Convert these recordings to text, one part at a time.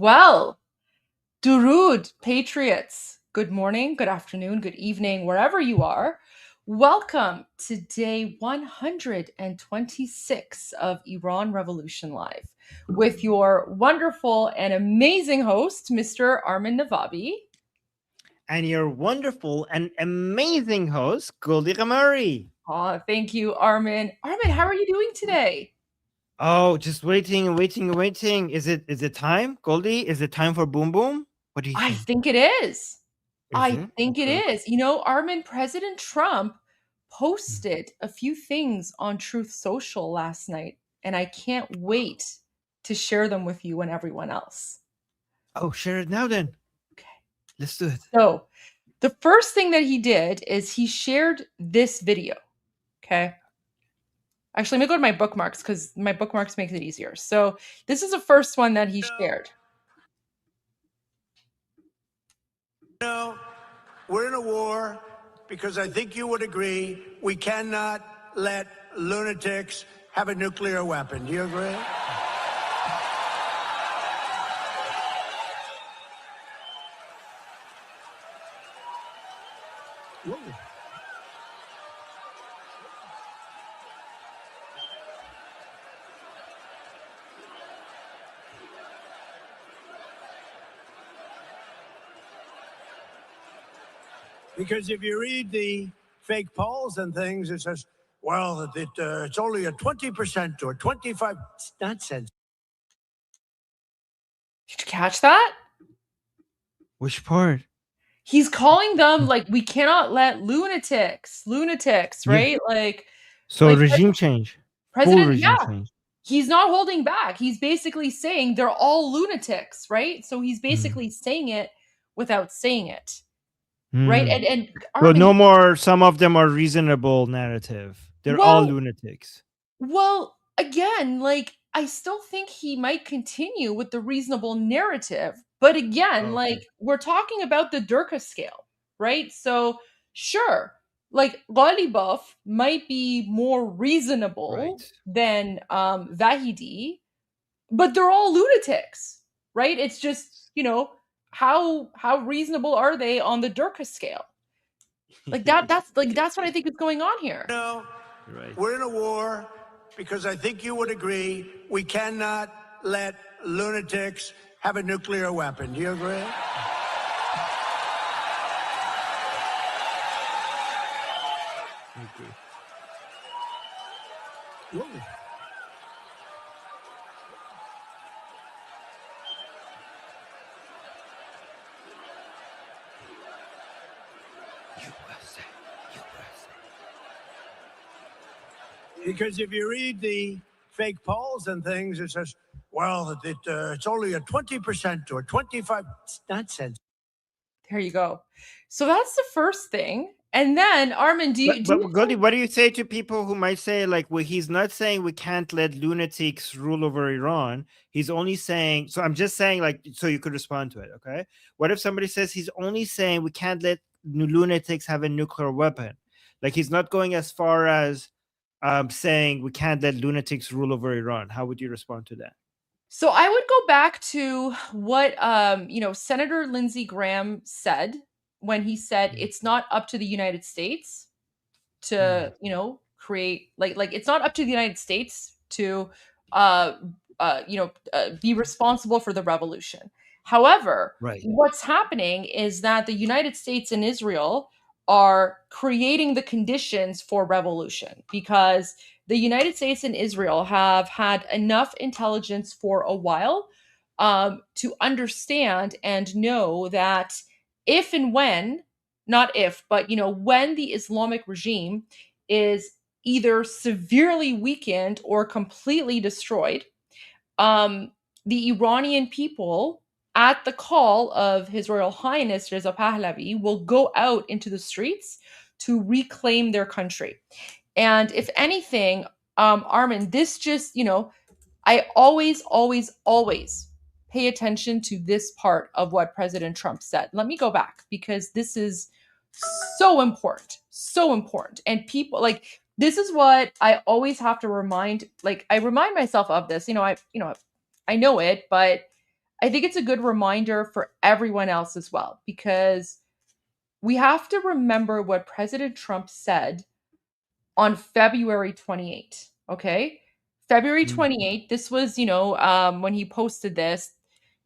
Well, Durud, patriots, good morning, good afternoon, good evening, wherever you are. Welcome to day 126 of Iran Revolution Live with your wonderful and amazing host, Mr. Armin Navabi. And your wonderful and amazing host, Goldie Gamari. Oh, thank you, Armin. Armin, how are you doing today? Oh, just waiting. Is it time, Goldie? Is it time for Boom Boom? What do you I think? think it is. Is I it? think it Okay. is. Armin, President Trump posted a few things on Truth Social last night, and I can't wait to share them with you and everyone else. Oh, share it now then. Okay. Let's do it. So, the first thing that he did is he shared this video. Okay. Actually, let me go to my bookmarks because my bookmarks makes it easier. So, this is the first one that he shared. We're in a war because I think you would agree we cannot let lunatics have a nuclear weapon. Do you agree? Whoa. Because if you read the fake polls and things, it says, well, it's only a 20% or 25%. It's nonsense. Did you catch that? Which part? He's calling them like we cannot let lunatics, right? Yeah. So regime change. Full regime change. He's not holding back. He's basically saying they're all lunatics, right? So he's basically saying it without saying it. Right? And so no more some of them are reasonable narrative. They're all lunatics. Well, again, like I still think he might continue with the reasonable narrative, but again, like we're talking about the Durkheim scale, right? So sure, like Ghalibaf might be more reasonable than Vahidi, but they're all lunatics, right? It's just, how reasonable are they on the Durkheim scale? Like that's what I think is going on here. No, we're in a war because I think you would agree we cannot let lunatics have a nuclear weapon. Do you agree? Whoa. Because if you read the fake polls and things, it says, well, it's only a 20% or 25%. It's nonsense. There you go. So that's the first thing. And then, Armin, Goldie, what do you say to people who might say, like, well, he's not saying we can't let lunatics rule over Iran. He's only saying, so I'm just saying, like, so you could respond to it, okay? What if somebody says he's only saying we can't let lunatics have a nuclear weapon? Like, he's not going as far as saying we can't let lunatics rule over Iran. How would you respond to that? So I would go back to what Senator Lindsey Graham said when he said it's not up to the United States to create like it's not up to the United States to be responsible for the revolution. However, what's happening is that the United States and Israel are creating the conditions for revolution because the United States and Israel have had enough intelligence for a while to understand and know that if and when, not if, but when the Islamic regime is either severely weakened or completely destroyed, the Iranian people, at the call of His Royal Highness Reza Pahlavi, will go out into the streets to reclaim their country. And if anything, Armin, this just, I always pay attention to this part of what President Trump said. Let me go back because this is so important. And people like this is what I always have to remind, like I remind myself of this, I know it, but I think it's a good reminder for everyone else as well, because we have to remember what President Trump said on February 28th. Okay. February 28th, this was, when he posted this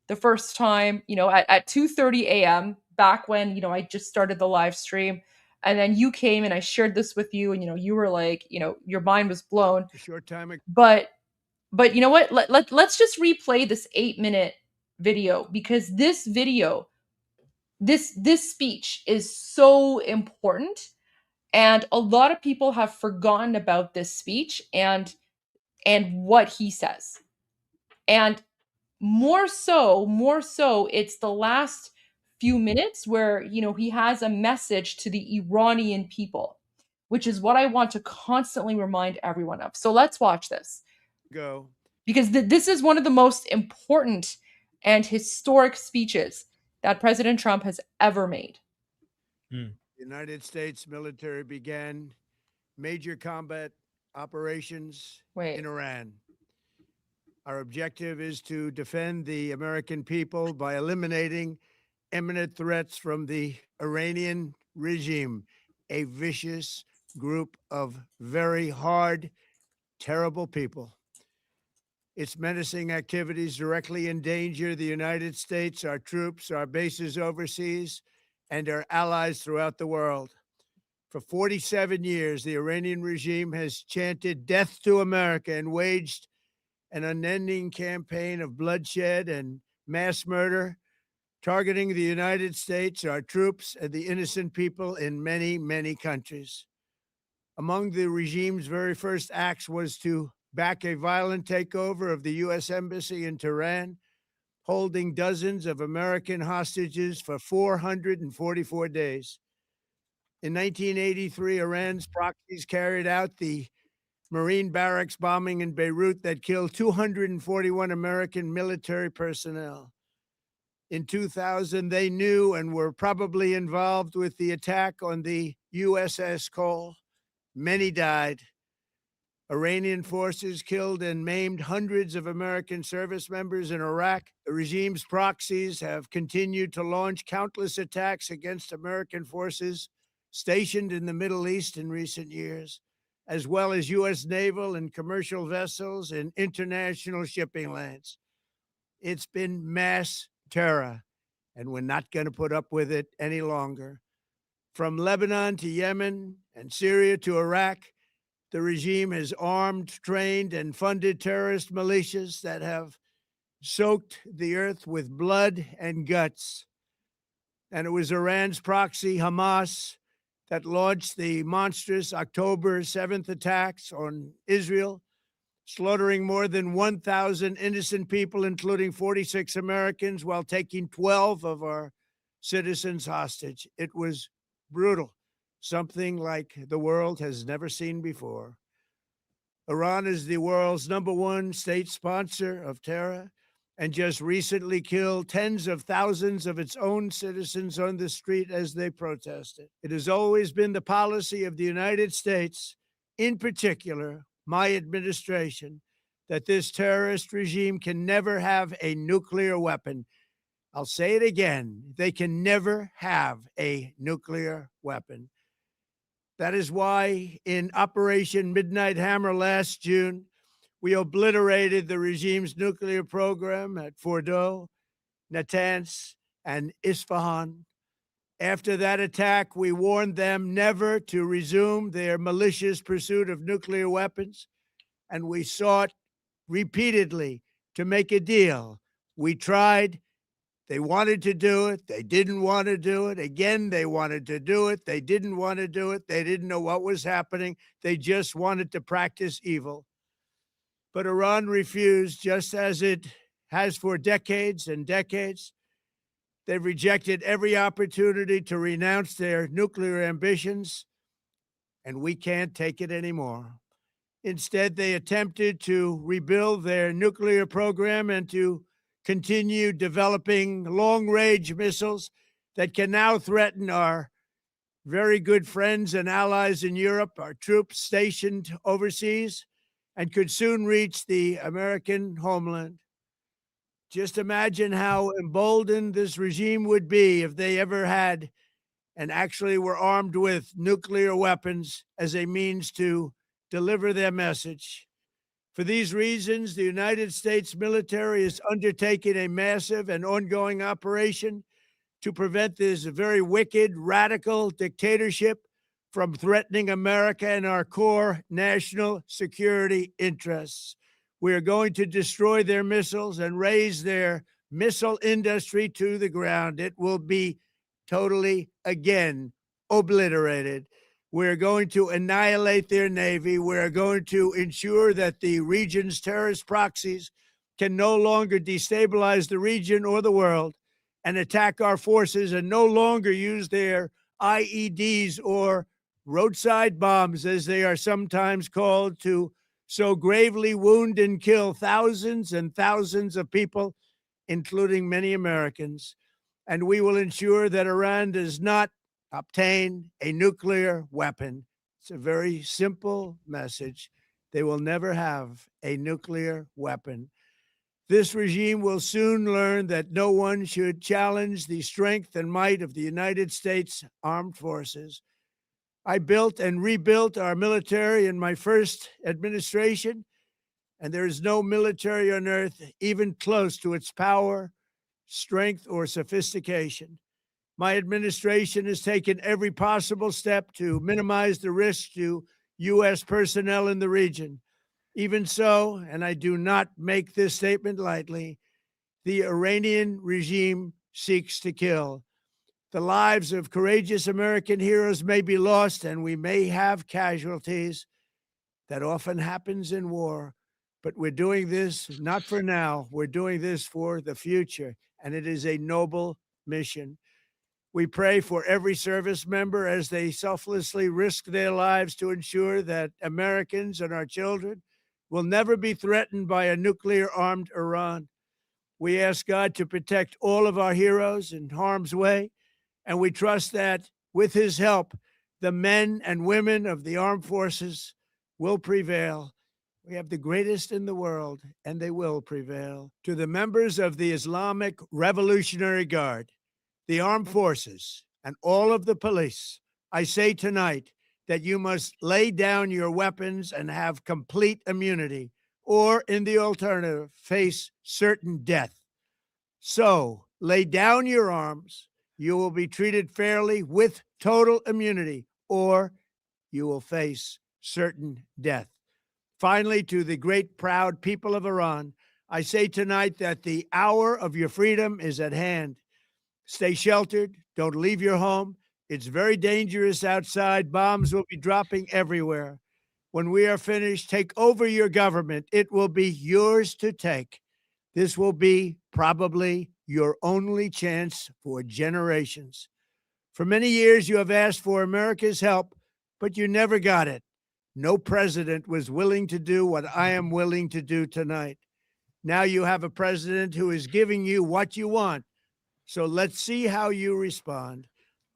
the first time, at 2:30 a.m., back when, I just started the live stream. And then you came and I shared this with you, and, you were like, your mind was blown. A short time ago. But you know what? Let's just replay this 8-minute video, because this video, this speech is so important, and a lot of people have forgotten about this speech and what he says. And more so it's the last few minutes where, he has a message to the Iranian people, which is what I want to constantly remind everyone of. So let's watch this. Go. Because this is one of the most important and historic speeches that President Trump has ever made. The United States military began major combat operations in Iran. Our objective is to defend the American people by eliminating imminent threats from the Iranian regime, a vicious group of very hard, terrible people. Its menacing activities directly endanger the United States, our troops, our bases overseas, and our allies throughout the world. For 47 years, the Iranian regime has chanted death to America and waged an unending campaign of bloodshed and mass murder, targeting the United States, our troops, and the innocent people in many, many countries. Among the regime's very first acts was to back a violent takeover of the U.S. Embassy in Tehran, holding dozens of American hostages for 444 days. In 1983, Iran's proxies carried out the Marine barracks bombing in Beirut that killed 241 American military personnel. In 2000, they knew and were probably involved with the attack on the USS Cole. Many died. Iranian forces killed and maimed hundreds of American service members in Iraq. The regime's proxies have continued to launch countless attacks against American forces stationed in the Middle East in recent years, as well as U.S. naval and commercial vessels and international shipping lanes. It's been mass terror, and we're not going to put up with it any longer. From Lebanon to Yemen and Syria to Iraq, the regime has armed, trained, and funded terrorist militias that have soaked the earth with blood and guts. And it was Iran's proxy, Hamas, that launched the monstrous October 7th attacks on Israel, slaughtering more than 1,000 innocent people, including 46 Americans, while taking 12 of our citizens hostage. It was brutal, something like the world has never seen before. Iran is the world's #1 state sponsor of terror and just recently killed tens of thousands of its own citizens on the street as they protested. It has always been the policy of the United States, in particular, my administration, that this terrorist regime can never have a nuclear weapon. I'll say it again. They can never have a nuclear weapon. That is why in Operation Midnight Hammer last June, we obliterated the regime's nuclear program at Fordow, Natanz, and Isfahan. After that attack, we warned them never to resume their malicious pursuit of nuclear weapons, and we sought repeatedly to make a deal. We tried. They wanted to do it. They didn't want to do it. Again, they wanted to do it. They didn't want to do it. They didn't know what was happening. They just wanted to practice evil. But Iran refused, just as it has for decades and decades. They've rejected every opportunity to renounce their nuclear ambitions, and we can't take it anymore. Instead, they attempted to rebuild their nuclear program and to continue developing long-range missiles that can now threaten our very good friends and allies in Europe, our troops stationed overseas, and could soon reach the American homeland. Just imagine how emboldened this regime would be if they ever had and actually were armed with nuclear weapons as a means to deliver their message. For these reasons, the United States military is undertaking a massive and ongoing operation to prevent this very wicked, radical dictatorship from threatening America and our core national security interests. We are going to destroy their missiles and raise their missile industry to the ground. It will be totally, again, obliterated. We're going to annihilate their Navy. We're going to ensure that the region's terrorist proxies can no longer destabilize the region or the world and attack our forces and no longer use their IEDs or roadside bombs, as they are sometimes called, to so gravely wound and kill thousands and thousands of people, including many Americans. And we will ensure that Iran does not obtain a nuclear weapon. It's a very simple message. They will never have a nuclear weapon. This regime will soon learn that no one should challenge the strength and might of the United States Armed Forces. I built and rebuilt our military in my first administration, and there is no military on earth even close to its power, strength, or sophistication. My administration has taken every possible step to minimize the risk to U.S. personnel in the region. Even so, and I do not make this statement lightly, the Iranian regime seeks to kill. The lives of courageous American heroes may be lost, and we may have casualties. That often happens in war. But we're doing this not for now. We're doing this for the future, and it is a noble mission. We pray for every service member as they selflessly risk their lives to ensure that Americans and our children will never be threatened by a nuclear-armed Iran. We ask God to protect all of our heroes in harm's way, and we trust that with his help, the men and women of the armed forces will prevail. We have the greatest in the world, and they will prevail. To the members of the Islamic Revolutionary Guard, the armed forces, and all of the police, I say tonight that you must lay down your weapons and have complete immunity, or in the alternative, face certain death. So lay down your arms. You will be treated fairly with total immunity, or you will face certain death. Finally, to the great, proud people of Iran, I say tonight that the hour of your freedom is at hand. Stay sheltered. Don't leave your home. It's very dangerous outside. Bombs will be dropping everywhere. When we are finished, take over your government. It will be yours to take. This will be probably your only chance for generations. For many years, you have asked for America's help, but you never got it. No president was willing to do what I am willing to do tonight. Now you have a president who is giving you what you want. So let's see how you respond.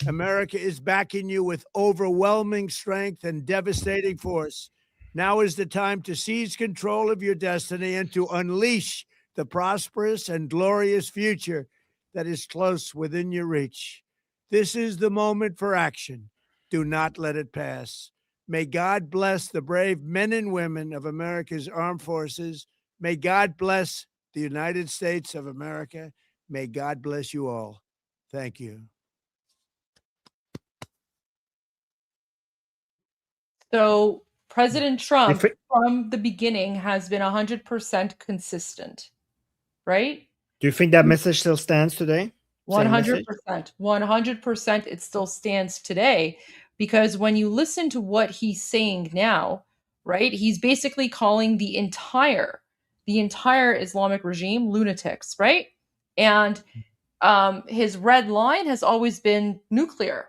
America is backing you with overwhelming strength and devastating force. Now is the time to seize control of your destiny and to unleash the prosperous and glorious future that is close within your reach. This is the moment for action. Do not let it pass. May God bless the brave men and women of America's armed forces. May God bless the United States of America. May God bless you all. Thank you. So President Trump, from the beginning, has been 100% consistent, right? Do you think that message still stands today? 100%. 100% it still stands today, because when you listen to what he's saying now, right, he's basically calling the entire Islamic regime lunatics, right? And his red line has always been nuclear,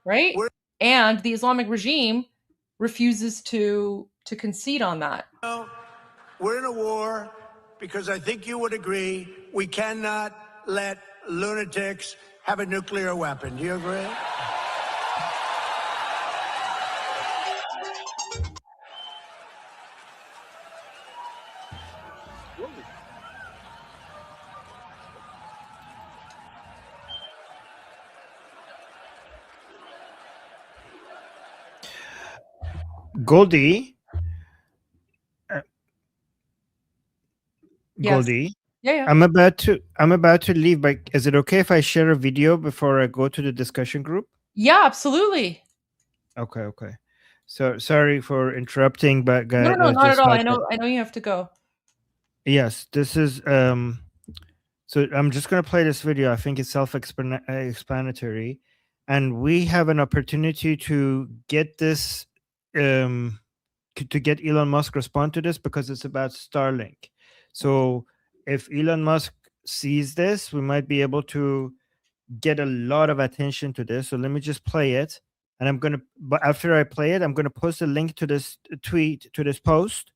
right? And the Islamic regime refuses to concede on that. We're in a war because I think you would agree we cannot let lunatics have a nuclear weapon. Do you agree? Goldie. Yes. Goldie. Yeah. I'm about to leave, but is it okay if I share a video before I go to the discussion group? Yeah, absolutely. Okay. So sorry for interrupting, but No, not at all. I know you have to go. Yes, this is so I'm just going to play this video. I think it's self-explanatory, and we have an opportunity to get this to get Elon Musk respond to this because it's about Starlink. So if Elon Musk sees this, we might be able to get a lot of attention to this. So let me just play it. And but after I play it, I'm going to post a link to this tweet, to this post,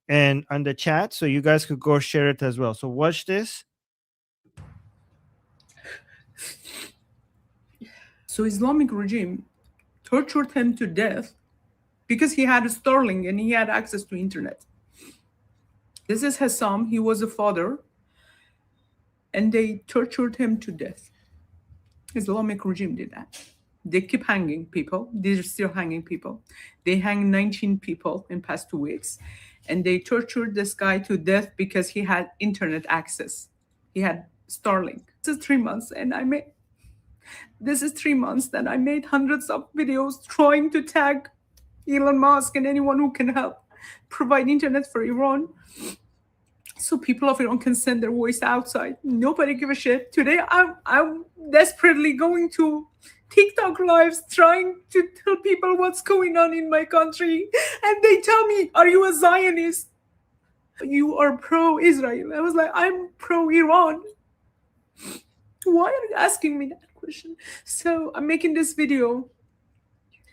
and on the chat, so you guys could go share it as well. So watch this. So Islamic regime tortured him to death because he had a Starlink and he had access to internet. This is Hassam. He was a father, and they tortured him to death. Islamic regime did that. They keep hanging people. They're still hanging people. They hang 19 people in past 2 weeks, and they tortured this guy to death because he had internet access. He had Starlink. This is 3 months, and this is 3 months that I made hundreds of videos trying to tag Elon Musk and anyone who can help provide internet for Iran, so people of Iran can send their voice outside. Nobody give a shit. Today, I'm desperately going to TikTok lives trying to tell people what's going on in my country. And they tell me, are you a Zionist? You are pro-Israel. I was like, I'm pro-Iran. Why are you asking me that question? So I'm making this video.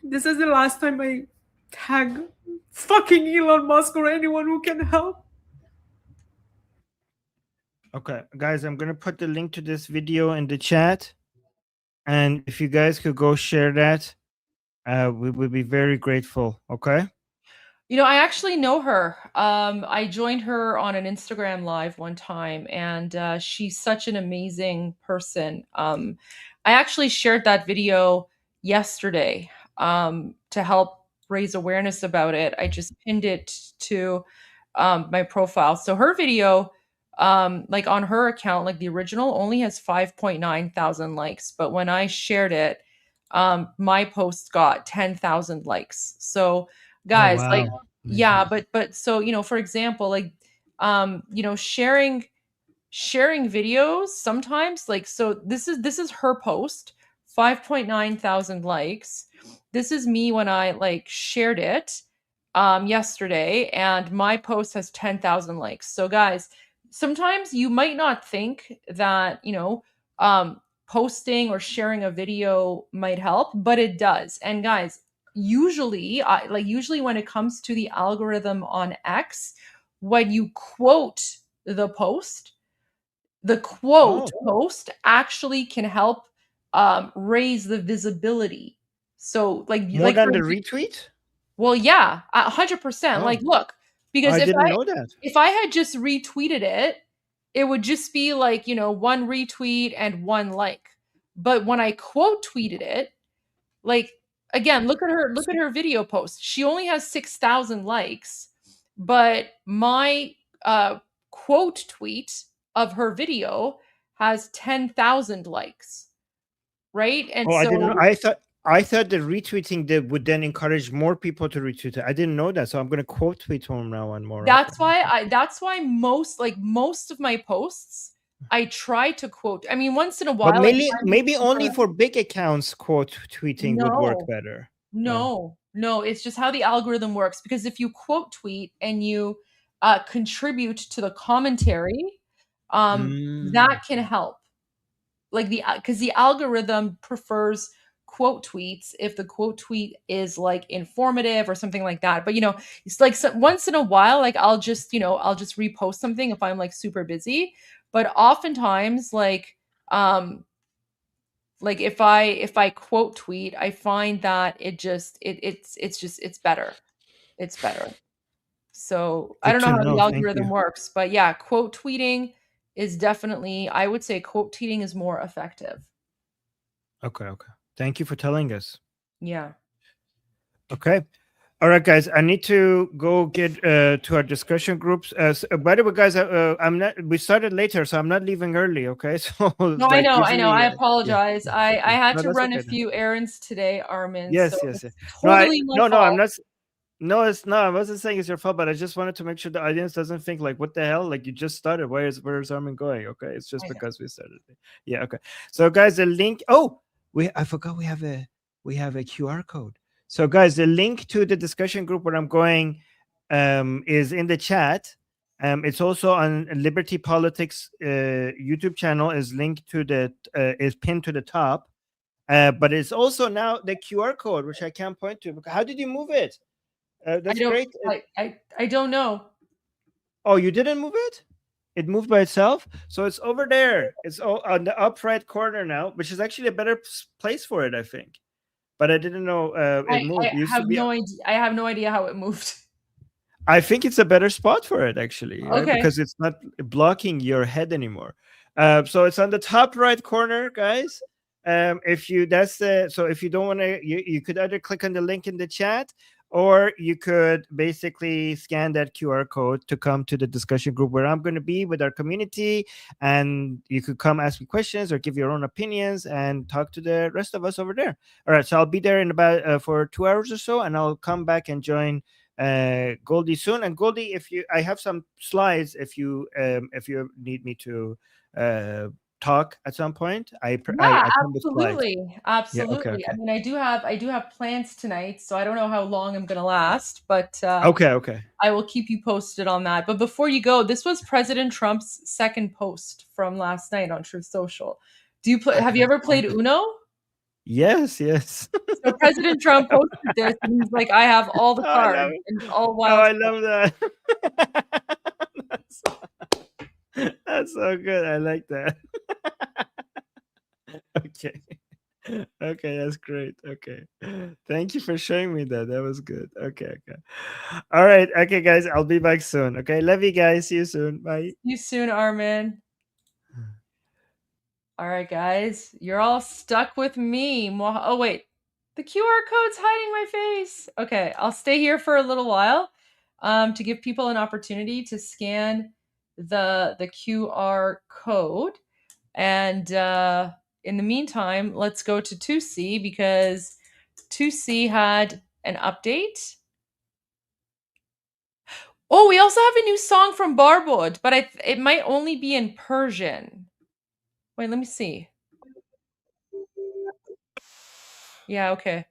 This is the last time I tag fucking Elon Musk or anyone who can help. Okay, guys, I'm going to put the link to this video in the chat. And if you guys could go share that, we would be very grateful. Okay. I actually know her. I joined her on an Instagram live one time, and she's such an amazing person. I actually shared that video yesterday to help raise awareness about it. I just pinned it to my profile. So her video, like on her account, like the original, only has 5.9 thousand likes. But when I shared it, my post got 10,000 likes. So guys, wow. like, yeah, but so, for example, like, sharing videos sometimes, like, so this is her post, 5.9 thousand likes. This is me when I like shared it yesterday, and my post has 10,000 likes. So guys, sometimes you might not think that, posting or sharing a video might help, but it does. And guys, usually when it comes to the algorithm on X, when you quote the post, post actually can help raise the visibility. So more than the retweet? Well, yeah, 100%. Like, look, because I didn't know that. If I had just retweeted it, it would just be like, one retweet and one like. But when I quote tweeted it, like, again, look at her video post. She only has 6,000 likes, but my quote tweet of her video has 10,000 likes. Right? And I didn't know. I thought the retweeting would then encourage more people to retweet it. I didn't know that, so I'm going to quote tweet from now on more. That's why most of my posts I try to quote. I mean, once in a while, but maybe only for big accounts quote tweeting would work better. No, it's just how the algorithm works. Because if you quote tweet and you contribute to the commentary, that can help. Like because the algorithm prefers quote tweets if the quote tweet is like informative or something like that. But it's like once in a while, like I'll just repost something if I'm like super busy. But oftentimes, like if I quote tweet, I find that it's better. It's better. So I don't know how the algorithm works, but yeah, quote tweeting is definitely, I would say quote tweeting is more effective. Okay. Thank you for telling us. Yeah. Okay. All right, guys, I need to go get to our discussion groups. By the way, guys, I'm not. We started later, so I'm not leaving early. Okay, so no, like I know. usually, I apologize. yeah. I had No, to that's run a okay then. few errands today, Armin. Yes, so yes, yes. it's totally my fault. No, I'm not. No, it's not. I wasn't saying it's your fault, but I just wanted to make sure the audience doesn't think like, "What the hell? Like you just started. Where's Armin going?" Okay, it's just because we started. Yeah. Okay. So, guys, the link. Oh, I forgot we have a QR code. So, guys, the link to the discussion group where I'm going is in the chat. It's also on Liberty Politics YouTube channel. Is linked to the is pinned to the top. But it's also now the QR code, which I can't point to. How did you move it? That's great. I don't know. Oh, you didn't move it? It moved by itself? So it's over there. It's on the up right corner now, which is actually a better place for it, I think. But I didn't know it moved. I have no idea how it moved. I think it's a better spot for it, actually, right? Okay. Because it's not blocking your head anymore. So it's on the top right corner, guys. If you don't want to, you could either click on the link in the chat, or you could basically scan that QR code to come to the discussion group where I'm going to be with our community, and you could come ask me questions or give your own opinions and talk to the rest of us over there. All right, so I'll be there in about for 2 hours or so, and I'll come back and join Goldie soon. And Goldie, I have some slides if you need me to talk at some point. Absolutely. Yeah, okay. I mean, I do have plans tonight, so I don't know how long I'm gonna last, but okay. I will keep you posted on that. But before you go, this was President Trump's second post from last night on Truth Social. Have you ever played Uno? Yes. So President Trump posted this, and he's like, "I have all the cards and all wild." Oh, I love that. That's so good. I like that. Okay, that's great. Okay, thank you for showing me that. That was good. Okay. All right. Okay, guys, I'll be back soon. Okay, love you guys. See you soon. Bye. See you soon, Armin. All right, guys, you're all stuck with me. Oh, wait, the QR code's hiding my face. Okay, I'll stay here for a little while to give people an opportunity to scan the QR code. And in the meantime, let's go to Tucy, because Tucy had an update. Oh, we also have a new song from Barbud, but it might only be in Persian. Wait, let me see. Yeah, okay.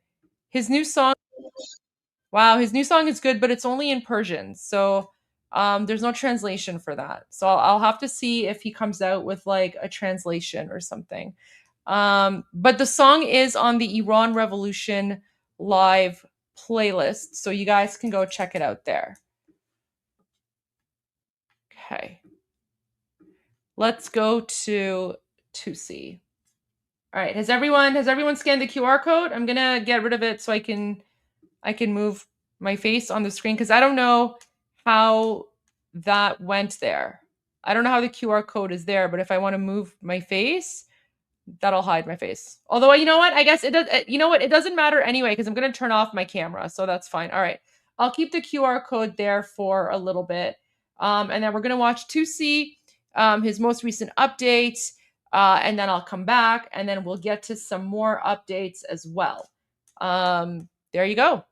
His new song. Wow, his new song is good, but it's only in Persian. So there's no translation for that. So I'll have to see if he comes out with like a translation or something. But the song is on the Iran Revolution live playlist, so you guys can go check it out there. Okay. Let's go to Tucy. All right, has everyone scanned the QR code? I'm gonna get rid of it so I can move my face on the screen, because I don't know how that went there. I don't know how the QR code is there, but if I want to move my face, that'll hide my face. Although, you know what? I guess it does. You know what? It doesn't matter anyway, because I'm going to turn off my camera, so that's fine. All right, I'll keep the QR code there for a little bit, and then we're going to watch Tucy, his most recent update, and then I'll come back, and then we'll get to some more updates as well. There you go.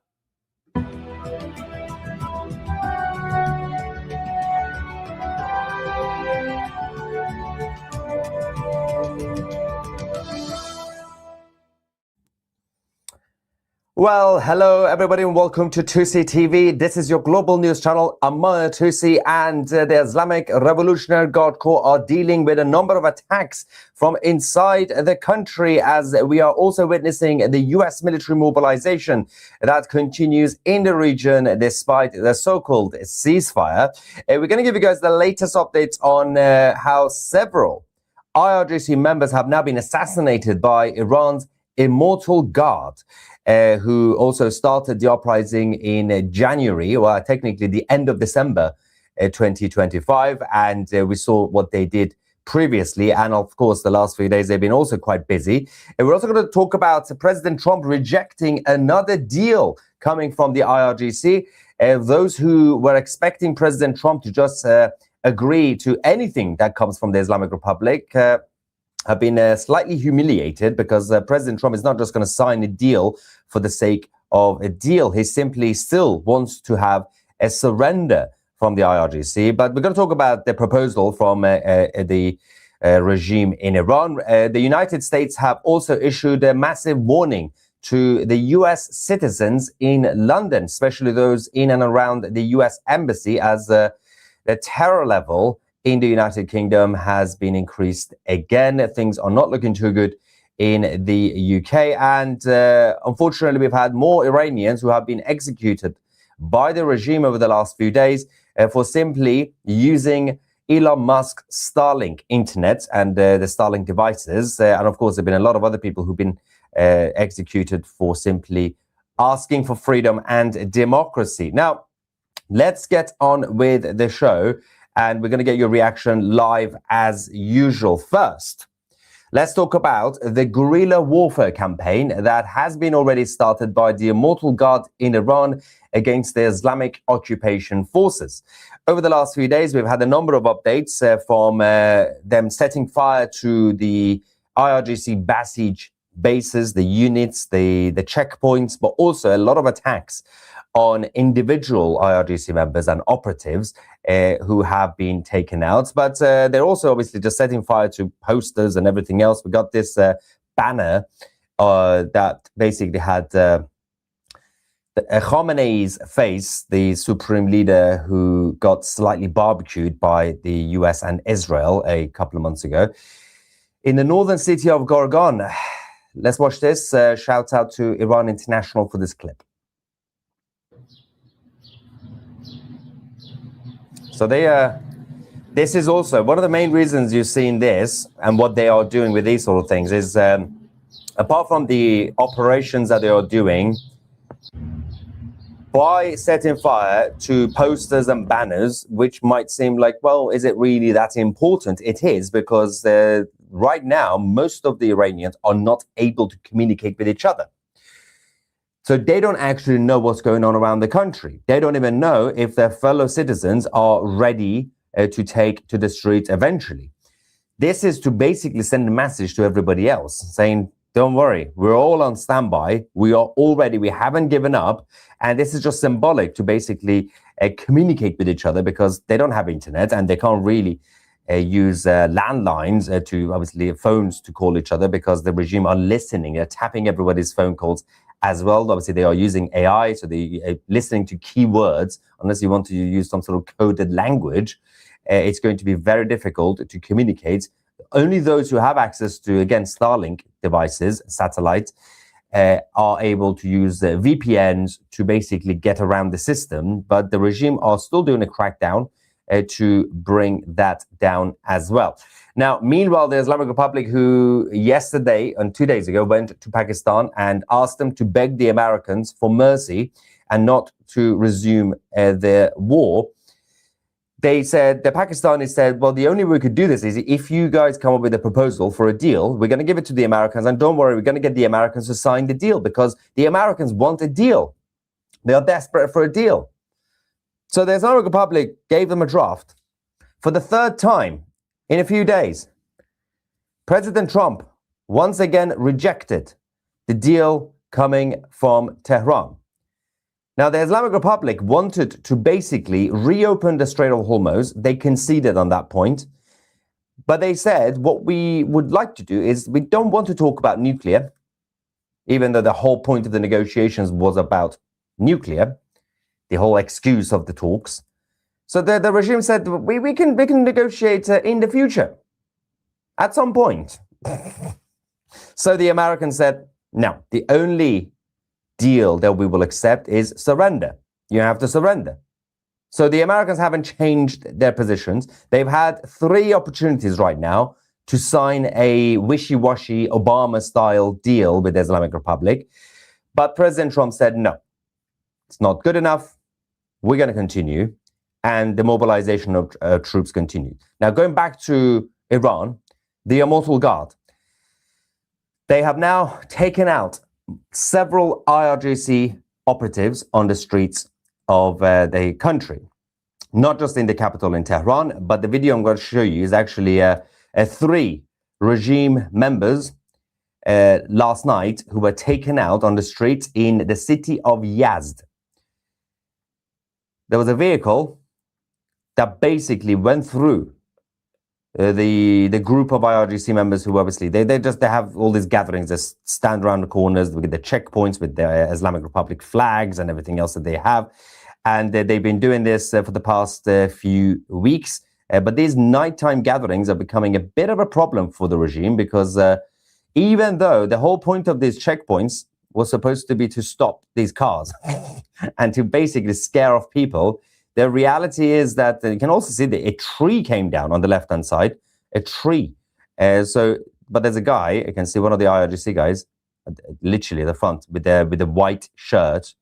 Well, hello everybody and welcome to Tucy TV. This is your global news channel. I'm Tucy, and the Islamic Revolutionary Guard Corps are dealing with a number of attacks from inside the country, as we are also witnessing the US military mobilization that continues in the region despite the so-called ceasefire. We're going to give you guys the latest updates on how several IRGC members have now been assassinated by Iran's Immortal Guard, who also started the uprising in January, well, technically the end of December 2025. And we saw what they did previously. And of course, the last few days, they've been also quite busy. And we're also going to talk about President Trump rejecting another deal coming from the IRGC. Those who were expecting President Trump to just agree to anything that comes from the Islamic Republic have been slightly humiliated, because President Trump is not just going to sign a deal for the sake of a deal. He simply still wants to have a surrender from the IRGC. But we're going to talk about the proposal from the regime in Iran. The United States have also issued a massive warning to the US citizens in London, especially those in and around the US embassy, as the terror level in the United Kingdom has been increased again. Things are not looking too good in the UK. And unfortunately, we've had more Iranians who have been executed by the regime over the last few days for simply using Elon Musk's Starlink internet and the Starlink devices. And of course, there have been a lot of other people who've been executed for simply asking for freedom and democracy. Now, let's get on with the show, and we're going to get your reaction live as usual. First, let's talk about the guerrilla warfare campaign that has been already started by the Immortal Guard in Iran against the Islamic occupation forces. Over the last few days, we've had a number of updates from them setting fire to the IRGC Basij bases, the units, the checkpoints, but also a lot of attacks on individual IRGC members and operatives who have been taken out. But they're also obviously just setting fire to posters and everything else. We got this banner that basically had Khamenei's face, the supreme leader who got slightly barbecued by the US and Israel a couple of months ago, in the northern city of Gorgan. Let's watch this. Shout out to Iran International for this clip. So this is also one of the main reasons you've seen this, and what they are doing with these sort of things is, apart from the operations that they are doing, by setting fire to posters and banners, which might seem like, well, is it really that important? It is, because right now, most of the Iranians are not able to communicate with each other. So they don't actually know what's going on around the country. They don't even know if their fellow citizens are ready to take to the streets eventually. This is to basically send a message to everybody else saying, don't worry, we're all on standby. We are all ready. We haven't given up. And this is just symbolic to basically communicate with each other, because they don't have internet and they can't really use landlines to obviously phones to call each other, because the regime are listening. They're tapping everybody's phone calls as well. Obviously, they are using AI, so they're listening to keywords. Unless you want to use some sort of coded language, it's going to be very difficult to communicate. Only those who have access to, again, Starlink devices, satellites, are able to use VPNs to basically get around the system. But the regime are still doing a crackdown to bring that down as well. Now, meanwhile, the Islamic Republic, who yesterday and 2 days ago went to Pakistan and asked them to beg the Americans for mercy and not to resume their war, they said, the Pakistanis said, well, the only way we could do this is if you guys come up with a proposal for a deal, we're going to give it to the Americans. And don't worry, we're going to get the Americans to sign the deal, because the Americans want a deal. They are desperate for a deal. So the Islamic Republic gave them a draft. For the third time in a few days, President Trump once again rejected the deal coming from Tehran. Now, the Islamic Republic wanted to basically reopen the Strait of Hormuz. They conceded on that point. But they said, what we would like to do is, we don't want to talk about nuclear, even though the whole point of the negotiations was about nuclear, the whole excuse of the talks. So the regime said, we can negotiate in the future, at some point. So the Americans said, no, the only deal that we will accept is surrender. You have to surrender. So the Americans haven't changed their positions. They've had 3 opportunities right now to sign a wishy-washy Obama-style deal with the Islamic Republic. But President Trump said, no, it's not good enough. We're going to continue. And the mobilization of troops continued. Now, going back to Iran, the Immortal Guard, they have now taken out several IRGC operatives on the streets of the country. Not just in the capital in Tehran, but the video I'm going to show you is actually 3 regime members last night who were taken out on the streets in the city of Yazd. There was a vehicle that basically went through the group of IRGC members who obviously they have all these gatherings. They stand around the corners with the checkpoints with the Islamic Republic flags and everything else that they have, and they've been doing this for the past few weeks. But these nighttime gatherings are becoming a bit of a problem for the regime because even though the whole point of these checkpoints was supposed to be to stop these cars and to basically scare off people, the reality is that you can also see that a tree came down on the left-hand side, a tree. But there's a guy, you can see one of the IRGC guys, literally at the front with the white shirt.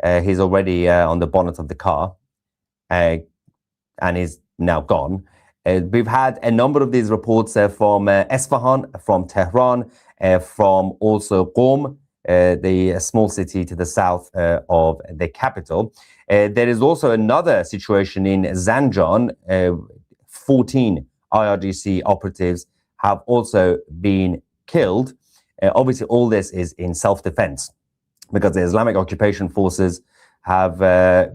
He's already on the bonnet of the car, and he's now gone. We've had a number of these reports from Esfahan, from Tehran, from also Qom, the small city to the south of the capital. There is also another situation in Zanjan. 14 IRGC operatives have also been killed. Obviously, all this is in self-defense because the Islamic occupation forces have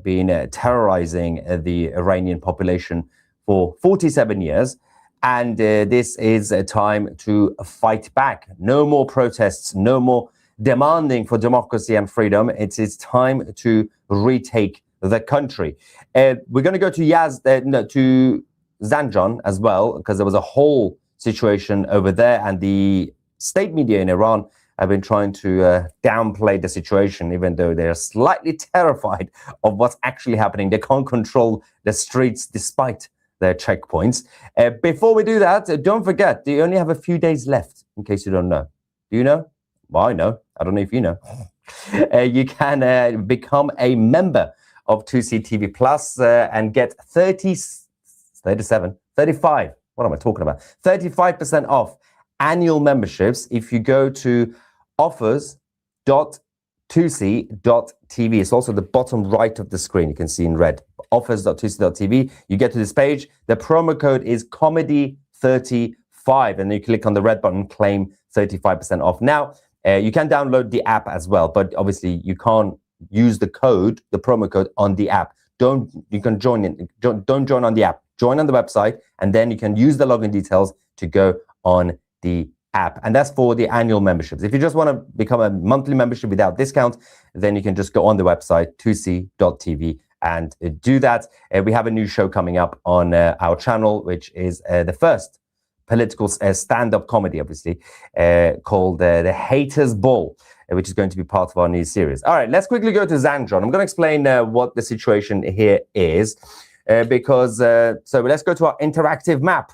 been terrorizing the Iranian population for 47 years. And this is a time to fight back. No more protests, no more demanding for democracy and freedom. It is time to retake the country. We're going to go to to Zanjan as well, because there was a whole situation over there, and the state media in Iran have been trying to downplay the situation, even though they're slightly terrified of what's actually happening. They can't control the streets despite their checkpoints. Before we do that, don't forget, you only have a few days left, in case you don't know. Do you know? Well, I know. I don't know if you know. You can become a member of Tucy TV Plus and get 35, what am I talking about? 35% off annual memberships if you go to offers.tucy.tv. It's also the bottom right of the screen. You can see in red, offers.tucy.tv. You get to this page. The promo code is comedy35, and then you click on the red button, claim 35% off. Now, you can download the app as well, but obviously you can't use the promo code on the app. Don't join on the app. Join on the website, and then you can use the login details to go on the app. And that's for the annual memberships. If you just want to become a monthly membership without discount, then you can just go on the website, tucy.tv, and do that. We have a new show coming up on our channel, which is the first political stand-up comedy, obviously, called The Haters Ball, which is going to be part of our new series. All right, let's quickly go to Zanjan. I'm going to explain what the situation here is, because, so let's go to our interactive map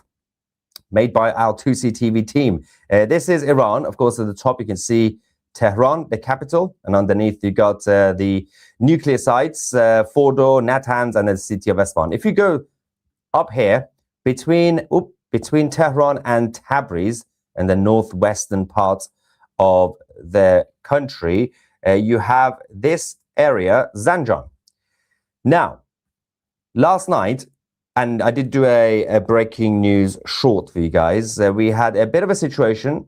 made by our Tucy TV team. This is Iran. Of course, at the top, you can see Tehran, the capital, and underneath you got the nuclear sites, Fordo, Natanz, and the city of Esfahan. If you go up here, between Tehran and Tabriz, and the northwestern part of the country, you have this area, Zanjan. Now, last night, and I did do a breaking news short for you guys, we had a bit of a situation,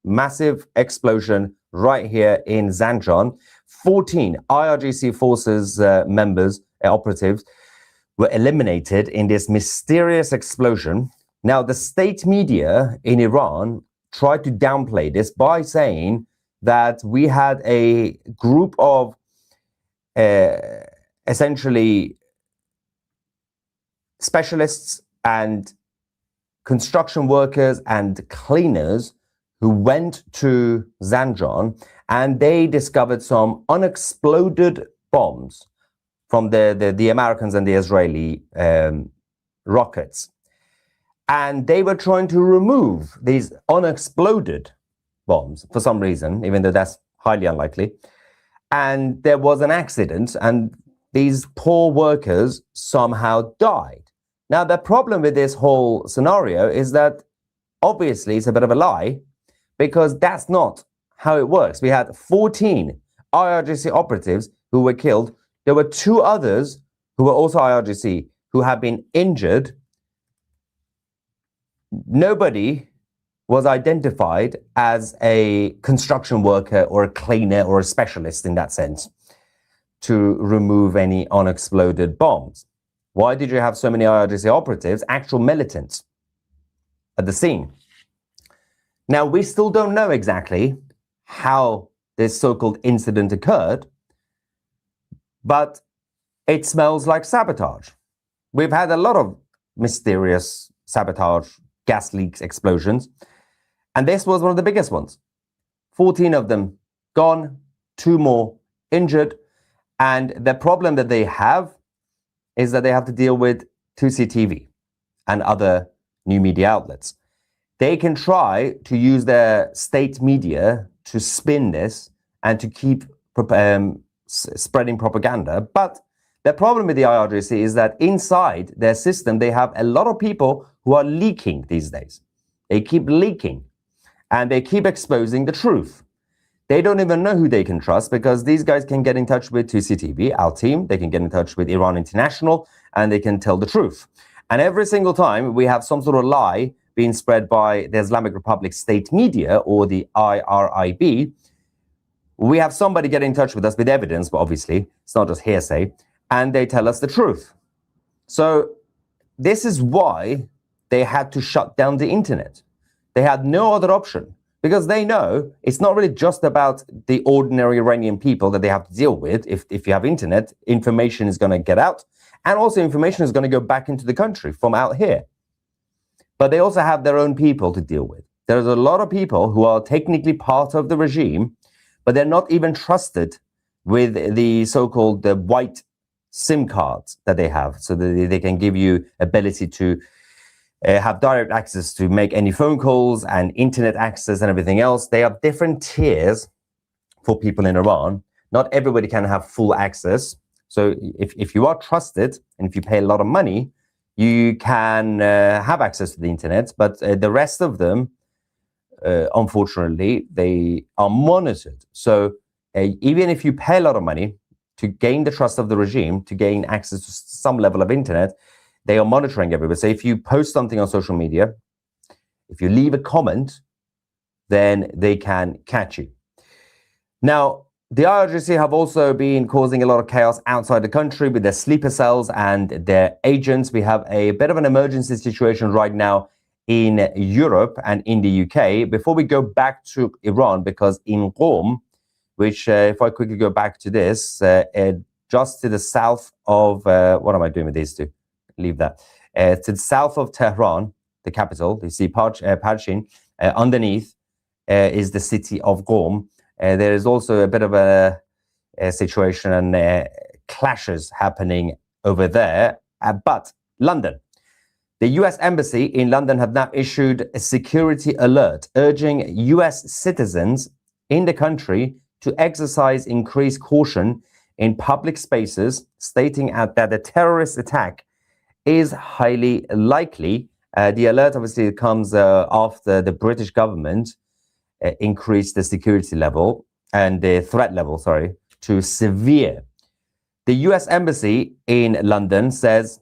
massive explosion right here in Zanjan. 14 IRGC forces members, operatives, were eliminated in this mysterious explosion. Now, the state media in Iran tried to downplay this by saying that we had a group of essentially specialists and construction workers and cleaners who went to Zanjan, and they discovered some unexploded bombs from the Americans and the Israeli rockets. And they were trying to remove these unexploded bombs for some reason, even though that's highly unlikely. And there was an accident, and these poor workers somehow died. Now, the problem with this whole scenario is that obviously it's a bit of a lie, because that's not how it works. We had 14 IRGC operatives who were killed. There were 2 others who were also IRGC who have been injured. Nobody was identified as a construction worker or a cleaner or a specialist in that sense to remove any unexploded bombs. Why did you have so many IRGC operatives, actual militants, at the scene? Now, we still don't know exactly how this so-called incident occurred, but it smells like sabotage. We've had a lot of mysterious sabotage, gas leaks, explosions, and this was one of the biggest ones. 14 of them gone, 2 more injured, and the problem that they have is that they have to deal with Tucy TV and other new media outlets. They can try to use their state media to spin this and to keep spreading propaganda. But the problem with the IRGC is that inside their system, they have a lot of people who are leaking these days. They keep leaking and they keep exposing the truth. They don't even know who they can trust because these guys can get in touch with Tucy TV, our team. They can get in touch with Iran International and they can tell the truth. And every single time we have some sort of lie being spread by the Islamic Republic state media or the IRIB, we have somebody get in touch with us with evidence, but obviously it's not just hearsay, and they tell us the truth. So this is why they had to shut down the internet. They had no other option because they know it's not really just about the ordinary Iranian people that they have to deal with. If you have internet, information is going to get out, and also information is going to go back into the country from out here. But they also have their own people to deal with. There's a lot of people who are technically part of the regime, but they're not even trusted with the so-called white SIM cards that they have, so that they can give you ability to have direct access to make any phone calls and internet access and everything else. They have different tiers for people in Iran. Not everybody can have full access. So if you are trusted and if you pay a lot of money, you can have access to the internet, but the rest of them, unfortunately, they are monitored. So even if you pay a lot of money to gain the trust of the regime, to gain access to some level of internet, they are monitoring everybody. So if you post something on social media, if you leave a comment, then they can catch you. Now, the IRGC have also been causing a lot of chaos outside the country with their sleeper cells and their agents. We have a bit of an emergency situation right now in Europe and in the UK. Before we go back to Iran, because in Qom, which if I quickly go back to this, just to the south of, what am I doing with these two? Leave that. To the south of Tehran, the capital, you see Parchin, underneath is the city of Qom. There is also a bit of a situation and clashes happening over there. But London, the US Embassy in London have now issued a security alert urging US citizens in the country to exercise increased caution in public spaces, stating that a terrorist attack is highly likely. The alert obviously comes after the British government increased the security level and the threat level, to severe. The US Embassy in London says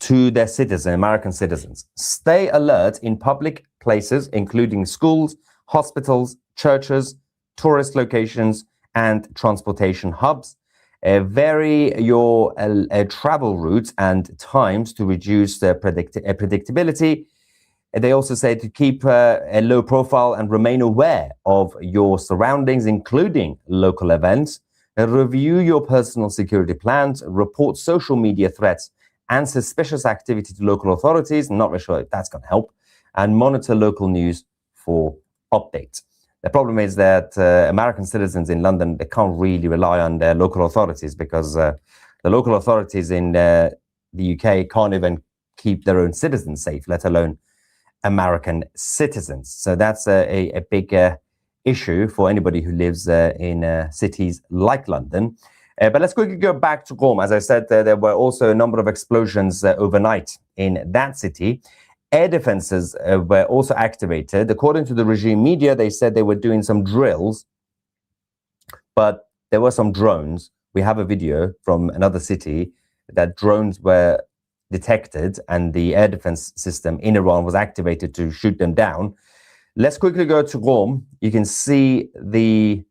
to their citizens, American citizens, stay alert in public places, including schools, hospitals, churches, tourist locations, and transportation hubs. Vary your travel routes and times to reduce predictability. They also say to keep a low profile and remain aware of your surroundings, including local events. Review your personal security plans, report social media threats and suspicious activity to local authorities. I'm not really sure if that's going to help. And monitor local news for updates. The problem is that American citizens in London, they can't really rely on their local authorities because the local authorities in the UK can't even keep their own citizens safe, let alone American citizens. So that's a big issue for anybody who lives in cities like London. But let's quickly go back to Qom. As I said, there were also a number of explosions overnight in that city. Air defenses were also activated. According to the regime media, they said they were doing some drills, but there were some drones we have a video from another city that drones were detected and the air defense system in Iran was activated to shoot them down. Let's quickly go to Rome. You can see the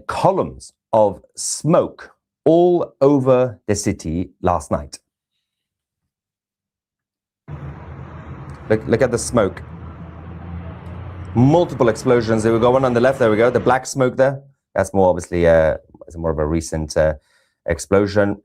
columns of smoke all over the city last night. Look at the smoke. Multiple explosions. There we go, one on the left. There we go. The black smoke there. That's more obviously it's more of a recent explosion.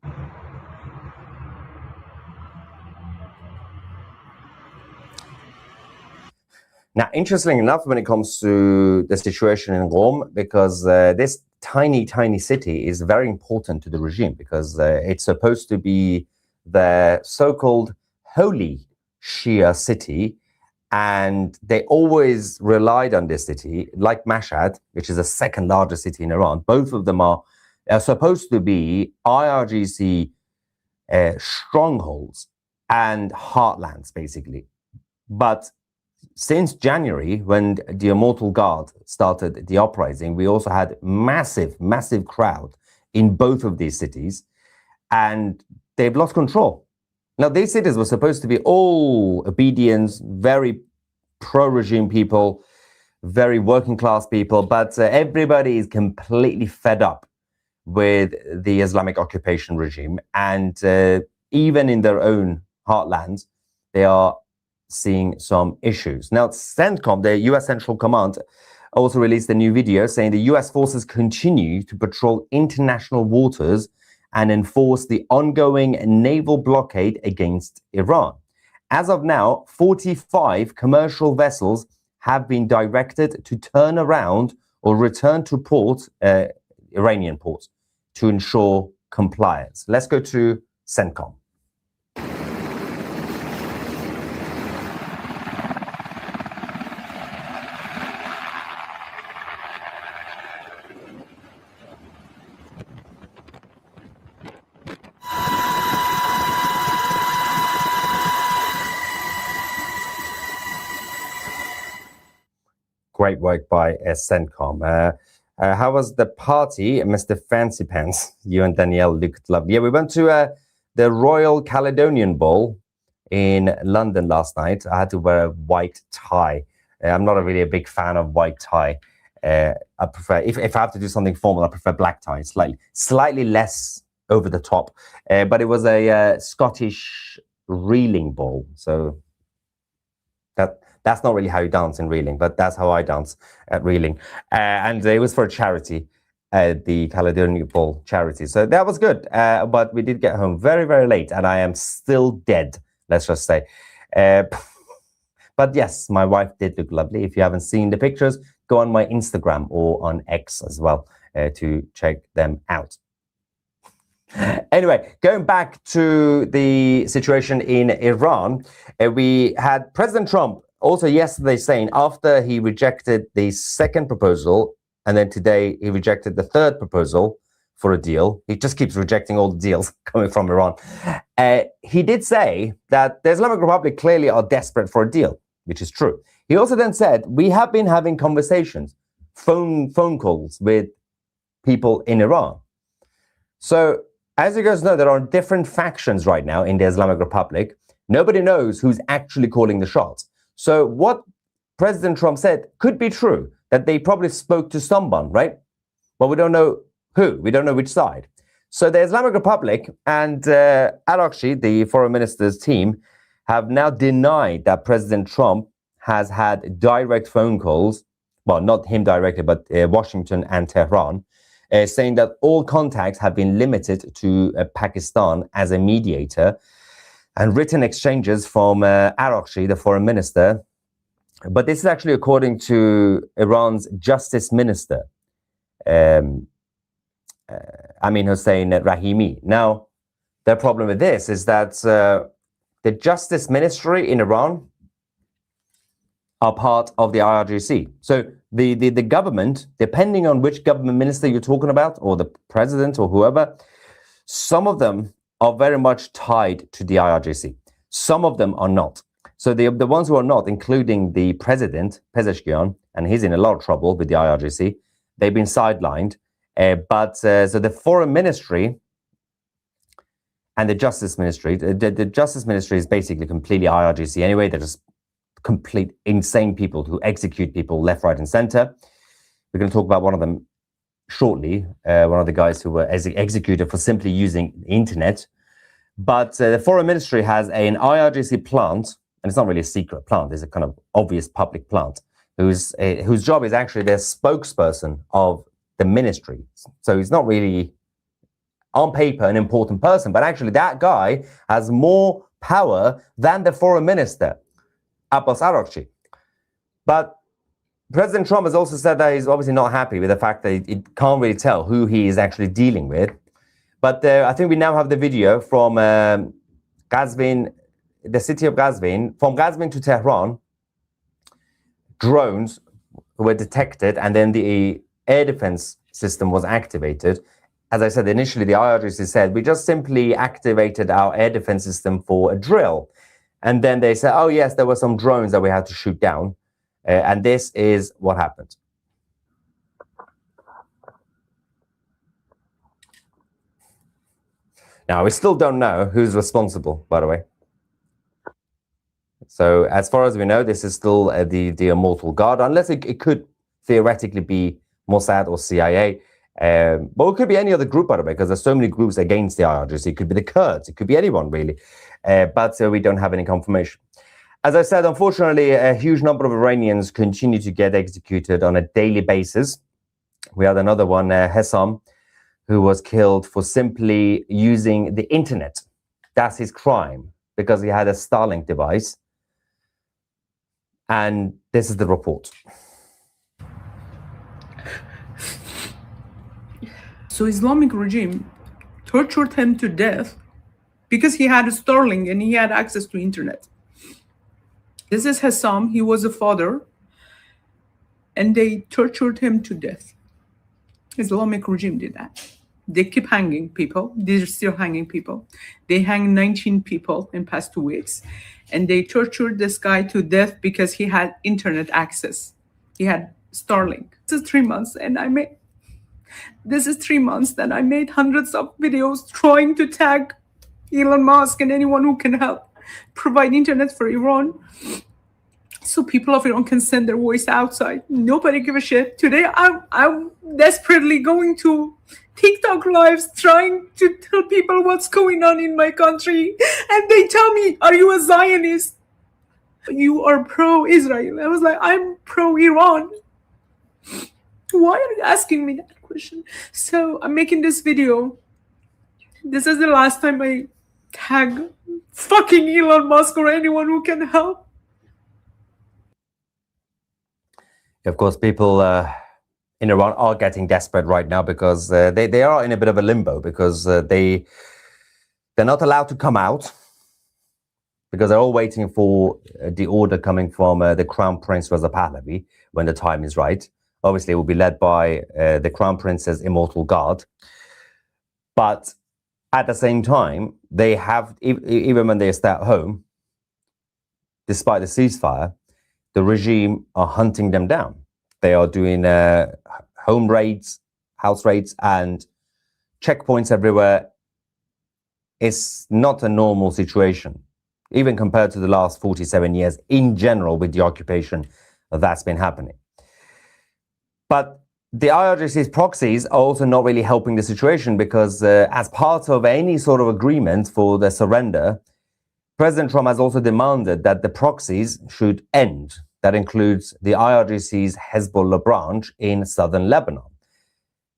Now, interestingly enough, when it comes to the situation in Rome, because this tiny city is very important to the regime, because it's supposed to be the so-called holy Shia city, and they always relied on this city, like Mashhad, which is the second largest city in Iran. Both of them are supposed to be IRGC strongholds and heartlands, basically. But since January, when the Immortal Guard started the uprising, we also had massive crowd in both of these cities, and they've lost control. Now, these cities were supposed to be all obedience, very pro-regime people, very working-class people, but everybody is completely fed up with the Islamic occupation regime, and even in their own heartlands, they are seeing some issues. Now, CENTCOM, the US Central Command, also released a new video saying the US forces continue to patrol international waters and enforce the ongoing naval blockade against Iran. As of now, 45 commercial vessels have been directed to turn around or return to ports, Iranian ports, to ensure compliance. Let's go to CENTCOM. Great work by CENTCOM. How was the party, Mr. Fancy Pants? You and Danielle looked lovely. Yeah, we went to the Royal Caledonian Ball in London last night. I had to wear a white tie. I'm not really a big fan of white tie. I prefer, if I have to do something formal, I prefer black tie, slightly less over the top. But it was a Scottish reeling ball. So that's not really how you dance in reeling, but that's how I dance at reeling. And it was for a charity, the Caledonian Ball charity. So that was good. But we did get home very, very late, and I am still dead, let's just say. But yes, my wife did look lovely. If you haven't seen the pictures, go on my Instagram or on X as well to check them out. Anyway, going back to the situation in Iran, we had President Trump also yesterday saying, after he rejected the second proposal, and then today he rejected the third proposal for a deal. He just keeps rejecting all the deals coming from Iran. He did say that the Islamic Republic clearly are desperate for a deal, which is true. He also then said, we have been having conversations, phone calls with people in Iran. So, as you guys know, there are different factions right now in the Islamic Republic. Nobody knows who's actually calling the shots. So what President Trump said could be true, that they probably spoke to someone, right? But we don't know who. We don't know which side. So the Islamic Republic and Arakshi, the foreign minister's team, have now denied that President Trump has had direct phone calls, well, not him directly, but Washington and Tehran, saying that all contacts have been limited to Pakistan as a mediator, and written exchanges from Arakshi, the foreign minister. But this is actually according to Iran's justice minister, Amin Hossein Rahimi. Now, the problem with this is that the justice ministry in Iran are part of the IRGC. So the government, depending on which government minister you're talking about, or the president or whoever, some of them are very much tied to the IRGC. Some of them are not. So the ones who are not, including the president, Pezeshkian, and he's in a lot of trouble with the IRGC, they've been sidelined. So the foreign ministry and the justice ministry, the justice ministry is basically completely IRGC anyway. They're just complete insane people who execute people left, right, and center. We're going to talk about one of them shortly, one of the guys who were executed for simply using the internet. But the foreign ministry has an IRGC plant, and it's not really a secret plant, it's a kind of obvious public plant, whose job is actually their spokesperson of the ministry. So he's not really, on paper, an important person, but actually that guy has more power than the foreign minister, Abbas Araghchi. But President Trump has also said that he's obviously not happy with the fact that he can't really tell who he is actually dealing with. But I think we now have the video from Qazvin, the city of Qazvin. From Qazvin to Tehran, drones were detected, and then the air defense system was activated. As I said, initially the IRGC said, we just simply activated our air defense system for a drill. And then they said, oh yes, there were some drones that we had to shoot down. And this is what happened. Now, we still don't know who's responsible, by the way. So as far as we know, this is still the immortal guard, unless it could theoretically be Mossad or CIA. But it could be any other group, by the way, because there's so many groups against the IRGC. It could be the Kurds. It could be anyone, really. But we don't have any confirmation. As I said, unfortunately, a huge number of Iranians continue to get executed on a daily basis. We had another one, Hessam, who was killed for simply using the internet. That's his crime, because he had a Starlink device. And this is the report. So Islamic regime tortured him to death because he had a Starlink and he had access to internet. This is Hessam. He was a father, and they tortured him to death. Islamic regime did that. They keep hanging people. They're still hanging people. They hanged 19 people in past 2 weeks, and they tortured this guy to death because he had internet access. He had Starlink. This is 3 months, and this is 3 months that I made hundreds of videos trying to tag Elon Musk and anyone who can help provide internet for Iran, so people of Iran can send their voice outside. Nobody give a shit. Today, I'm desperately going to TikTok lives trying to tell people what's going on in my country, and they tell me, "Are you a Zionist? You are pro-Israel." I was like, "I'm pro-Iran." Why are you asking me that question? So I'm making this video. This is the last time I tag fucking Elon Musk or anyone who can help. Of course, people in Iran are getting desperate right now because they are in a bit of a limbo, because they're not allowed to come out, because they're all waiting for the order coming from the Crown Prince Reza Pahlavi when the time is right. Obviously, it will be led by the Crown Prince's immortal guard. But at the same time, they have, even when they stay at home, despite the ceasefire, the regime are hunting them down. They are doing home raids, house raids, and checkpoints everywhere. It's not a normal situation, even compared to the last 47 years in general with the occupation that's been happening. But the IRGC's proxies are also not really helping the situation, because as part of any sort of agreement for the surrender, President Trump has also demanded that the proxies should end. That includes the IRGC's Hezbollah branch in southern Lebanon.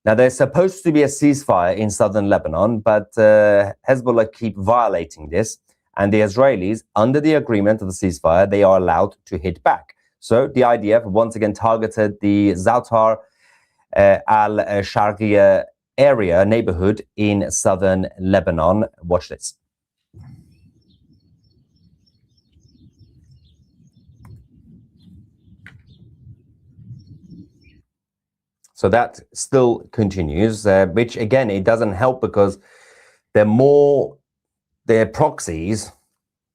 Now, there's supposed to be a ceasefire in southern Lebanon, but Hezbollah keep violating this, and the Israelis, under the agreement of the ceasefire, they are allowed to hit back. So the IDF once again targeted the Zautar al-Sharqiya area, neighborhood in southern Lebanon. Watch this. So that still continues, which again, it doesn't help, because the more their proxies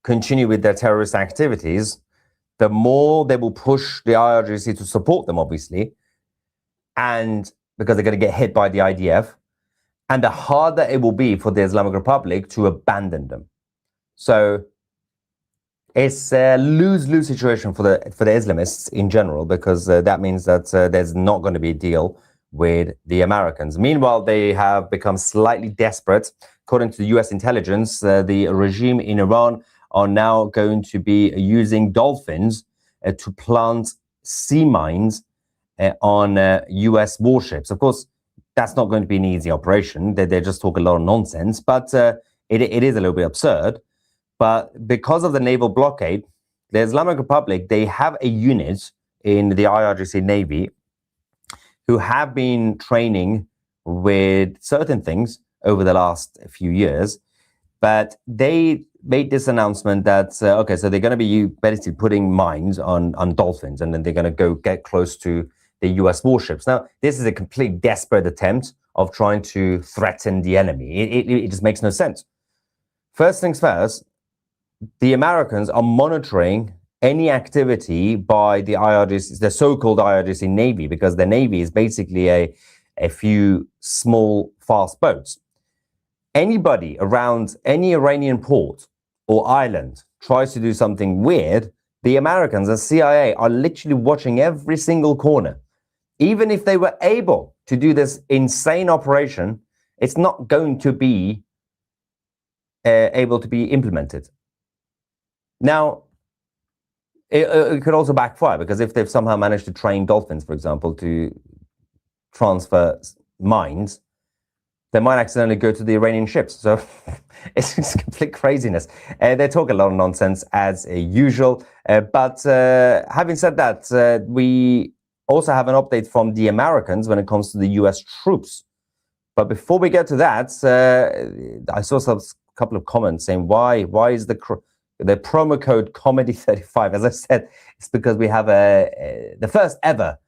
continue with their terrorist activities, the more they will push the IRGC to support them, obviously. And because they're going to get hit by the IDF, and the harder it will be for the Islamic Republic to abandon them. So it's a lose-lose situation for the Islamists in general, because that means that there's not going to be a deal with the Americans. Meanwhile, they have become slightly desperate. According to the US intelligence, the regime in Iran are now going to be using dolphins to plant sea mines on US warships. Of course, that's not going to be an easy operation. They just talk a lot of nonsense, but it is a little bit absurd. But because of the naval blockade, the Islamic Republic, they have a unit in the IRGC Navy who have been training with certain things over the last few years. But they made this announcement that, okay, so they're going to be basically putting mines on dolphins, and then they're going to go get close to the US warships. Now, this is a complete desperate attempt of trying to threaten the enemy. It just makes no sense. First things first, the Americans are monitoring any activity by the IRGC, the so-called IRGC Navy, because the Navy is basically a few small, fast boats. Anybody around any Iranian port or island tries to do something weird, the Americans and CIA are literally watching every single corner. Even if they were able to do this insane operation, it's not going to be able to be implemented. Now, it could also backfire, because if they've somehow managed to train dolphins, for example, to transfer mines, they might accidentally go to the Iranian ships. So it's just complete craziness. They talk a lot of nonsense as usual. But having said that, we also have an update from the Americans when it comes to the US troops. But before we get to that, I saw a couple of comments saying, why is the promo code comedy35? As I said, it's because we have the first ever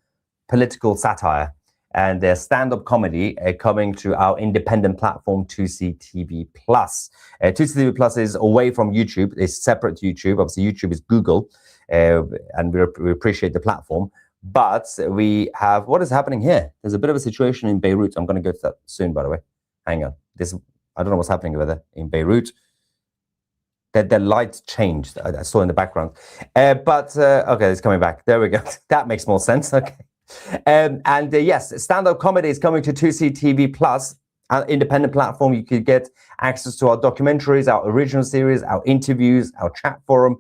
political satire and stand-up comedy coming to our independent platform, Tucy TV Plus. Tucy TV Plus is away from YouTube. It's separate to YouTube. Obviously, YouTube is Google, and we appreciate the platform. But we have, what is happening here? There's a bit of a situation in Beirut. I'm going to go to that soon, by the way. Hang on. I don't know what's happening over there in Beirut. The lights changed. I saw in the background. Okay, it's coming back. There we go. That makes more sense. Okay. Yes, stand-up comedy is coming to Tucy TV Plus, our independent platform. You could get access to our documentaries, our original series, our interviews, our chat forum,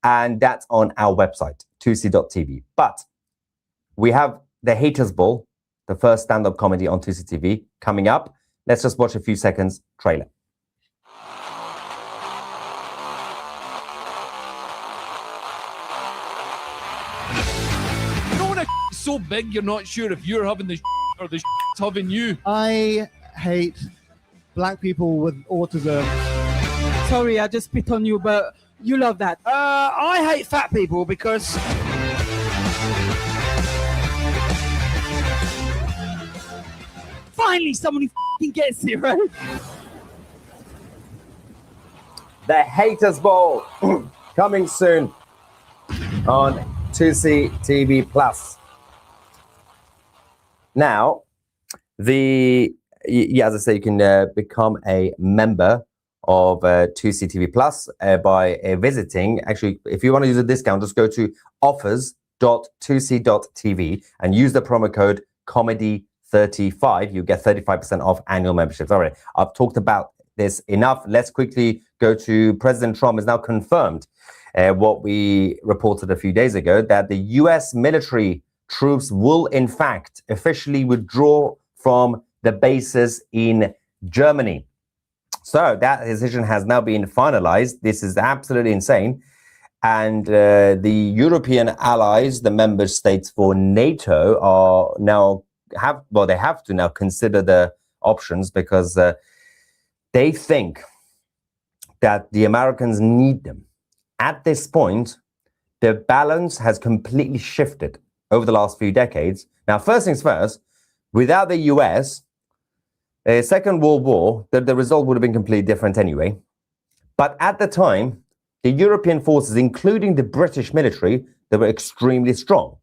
and that's on our website, tucy.tv. But we have The Haters Ball, the first stand-up comedy on Tucy TV, coming up. Let's just watch a few seconds trailer. So big you're not sure if you're having the or the having you. I hate black people with autism. Sorry, I just spit on you, but you love that. I hate fat people because finally someone who gets it, right? The Haters Ball coming soon on Tucy TV Plus. Now, as I say, you can become a member of Tucy TV Plus by visiting. Actually, if you want to use a discount, just go to offers.tucy.tv and use the promo code comedy35. You get 35% off annual memberships. All right, I've talked about this enough. Let's quickly go to President Trump has now confirmed what we reported a few days ago, that the US military troops will in fact officially withdraw from the bases in Germany. So that decision has now been finalized. This is absolutely insane. And the European allies, the member states for NATO, are now they have to now consider the options, because they think that the Americans need them. At this point, the balance has completely shifted over the last few decades. Now, first things first, without the US, Second World War, the result would have been completely different anyway. But at the time, the European forces, including the British military, they were extremely strong.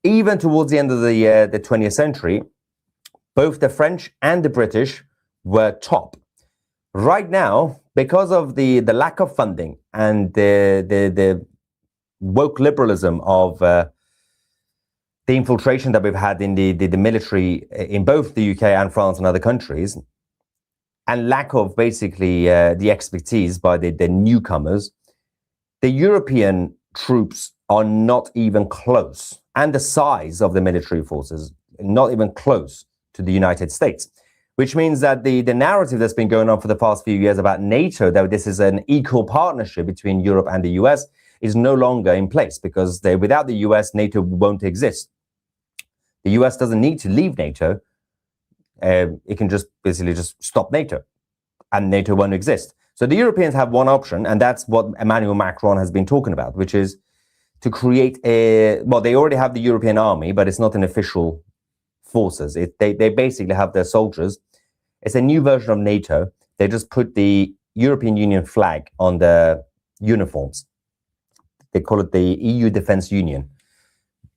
Even towards the end of the 20th century, Both the French and the British were top. Right now, because of the lack of funding and the woke liberalism of the infiltration that we've had in the military in both the UK and France and other countries, and lack of basically the expertise by the newcomers, the European troops are not even close, and the size of the military forces not even close to the United States, which means that the narrative that's been going on for the past few years about NATO, that this is an equal partnership between Europe and the US, is no longer in place, because without the US, NATO won't exist. The US doesn't need to leave NATO. It can just basically just stop NATO, and NATO won't exist. So the Europeans have one option, and that's what Emmanuel Macron has been talking about, which is to create well, they already have the European army, but it's not an official forces. They basically have their soldiers. It's a new version of NATO. They just put the European Union flag on the uniforms. They call it the EU Defense Union.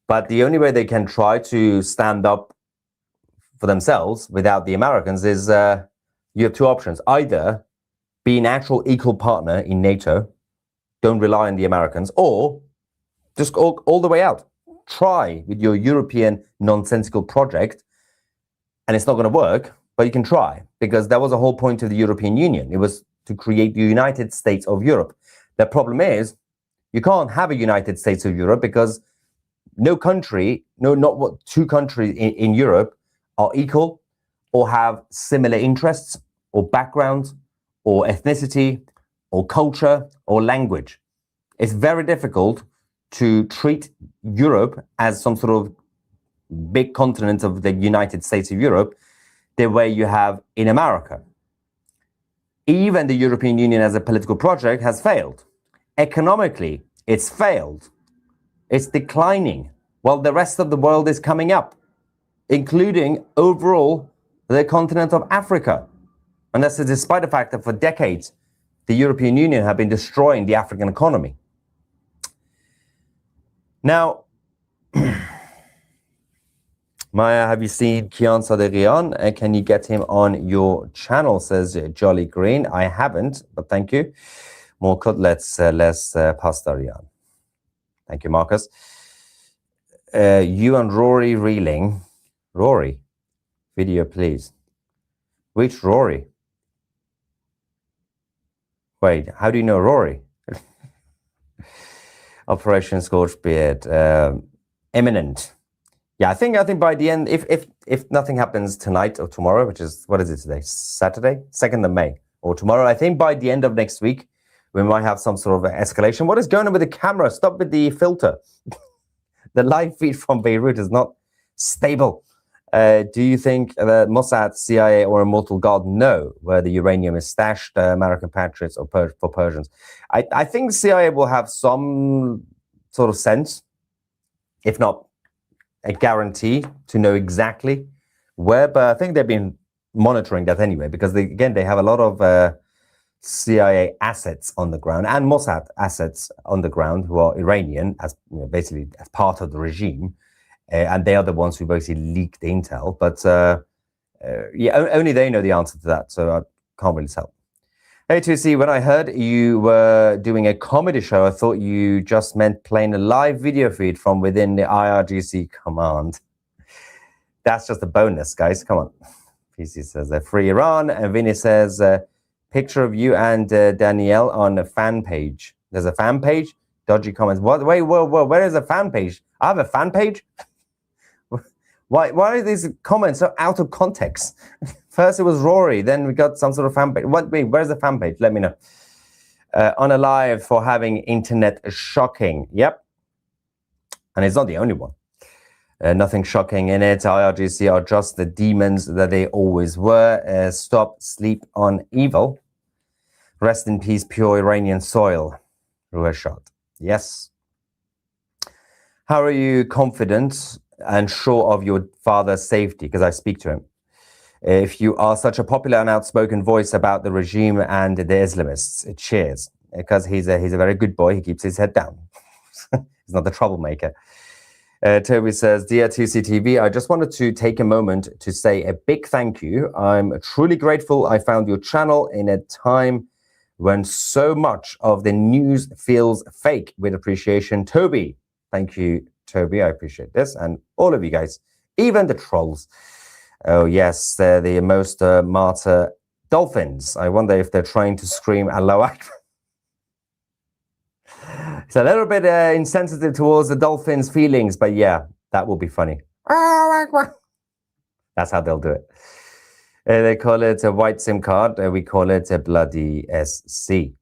But the only way they can try to stand up for themselves without the Americans is you have two options. Either be an actual equal partner in NATO, don't rely on the Americans, or just go all the way out. Try with your European nonsensical project, and it's not going to work, but you can try, because that was the whole point of the European Union. It was to create the United States of Europe. The problem is you can't have a United States of Europe, because no country, two countries in Europe are equal or have similar interests or backgrounds or ethnicity or culture or language. It's very difficult to treat Europe as some sort of big continent of the United States of Europe the way you have in America. Even the European Union as a political project has failed. Economically, it's failed. It's declining while the rest of the world is coming up, including overall the continent of Africa. And that's despite the fact that for decades, the European Union have been destroying the African economy. Now, Maya, have you seen Kian Sadeghian? Can you get him on your channel, says Jolly Green. I haven't, but thank you. More cutlets, less pasta, Rial. Thank you, Marcus. You and Rory reeling. Rory, video, please. Which Rory? Wait, how do you know Rory? Operation Scorched Beard. Imminent. Yeah, I think by the end, if nothing happens tonight or tomorrow, which is, what is it today? Saturday? 2nd of May. Or tomorrow, I think by the end of next week, we might have some sort of escalation. What is going on with the camera? Stop with the filter. The live feed from Beirut is not stable. Do you think that Mossad, CIA, or Immortal God know where the uranium is stashed, American patriots or for Persians? I think CIA will have some sort of sense, if not a guarantee, to know exactly where, but I think they've been monitoring that anyway, because they have a lot of CIA assets on the ground and Mossad assets on the ground who are Iranian, as basically as part of the regime. And they are the ones who basically leaked the intel. But yeah, only they know the answer to that, so I can't really tell. Hey, Tucy, when I heard you were doing a comedy show, I thought you just meant playing a live video feed from within the IRGC command. That's just a bonus, guys. Come on. PC says, free Iran. And Vinny says, picture of you and Danielle on a fan page. There's a fan page? Dodgy comments. What? Wait, whoa, where is a fan page? I have a fan page? Why are these comments so out of context? First it was Rory, then we got some sort of fan page. Wait, where's the fan page? Let me know. On a live for having internet shocking. Yep. And it's not the only one. Nothing shocking in it. IRGC are just the demons that they always were. Stop, sleep on evil. Rest in peace, pure Iranian soil. Ruheshad. Yes. How are you confident and sure of your father's safety? Because I speak to him. If you are such a popular and outspoken voice about the regime and the Islamists, cheers. Because he's a very good boy. He keeps his head down. He's not the troublemaker. Toby says, Dear Tucy TV, I just wanted to take a moment to say a big thank you. I'm truly grateful I found your channel in a time when so much of the news feels fake. With appreciation, Toby. Thank you, Toby. I appreciate this. And all of you guys, even the trolls. Oh, yes, they're the most martyr dolphins. I wonder if they're trying to scream Allahu Akbar. It's a little bit insensitive towards the dolphins' feelings, but yeah, that will be funny. That's how they'll do it. They call it a white SIM card. We call it a bloody SC.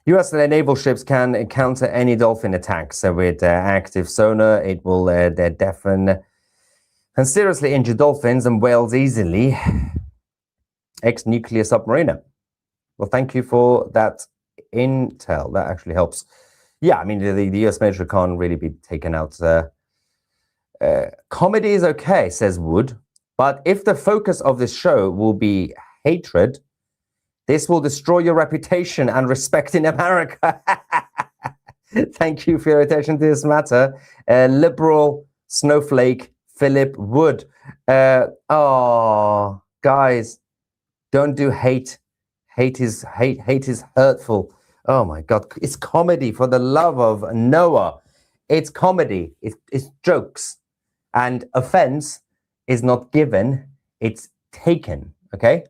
US naval ships can counter any dolphin attacks with active sonar. It will deafen and seriously injure dolphins and whales easily. Ex-nuclear submariner. Well, thank you for that intel. That actually helps. Yeah, I mean, the US military can't really be taken out. Comedy is okay, says Wood, but if the focus of this show will be hatred, this will destroy your reputation and respect in America. Thank you for your attention to this matter. Liberal snowflake Philip Wood. Oh, guys, don't do hate. Hate is hurtful. Oh my God, it's comedy, for the love of Noah. It's comedy, it's jokes. And offense is not given, it's taken, okay?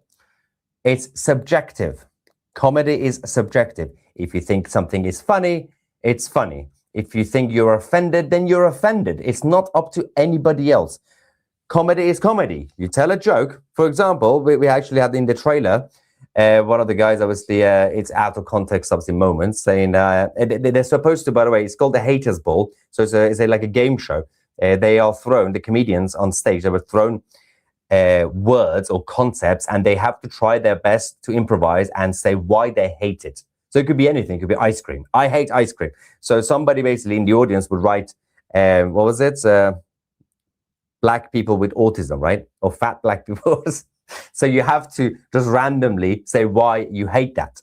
It's subjective. Comedy is subjective. If you think something is funny, it's funny. If you think you're offended, then you're offended. It's not up to anybody else. Comedy is comedy. You tell a joke. For example, we actually had in the trailer, one of the guys, obviously, it's out of context, obviously, moments, saying they're supposed to, by the way, it's called the Haters Ball. So it's like a game show. They are thrown, the comedians on stage, they were thrown words or concepts, and they have to try their best to improvise and say why they hate it. So it could be anything. It could be ice cream. I hate ice cream. So somebody basically in the audience would write, what was it? Black people with autism, right? Or fat black people. So you have to just randomly say why you hate that.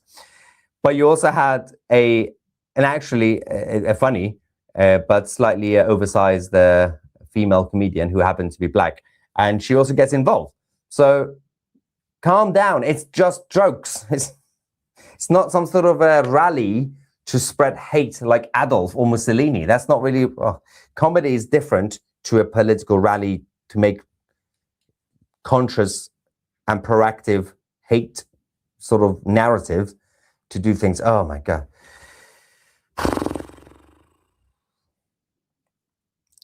But you also had a funny, but slightly oversized female comedian who happened to be black. And she also gets involved. So calm down. It's just jokes. It's not some sort of a rally to spread hate like Adolf or Mussolini. That's not really... comedy is different to a political rally to make conscious and proactive hate sort of narrative to do things. Oh my God.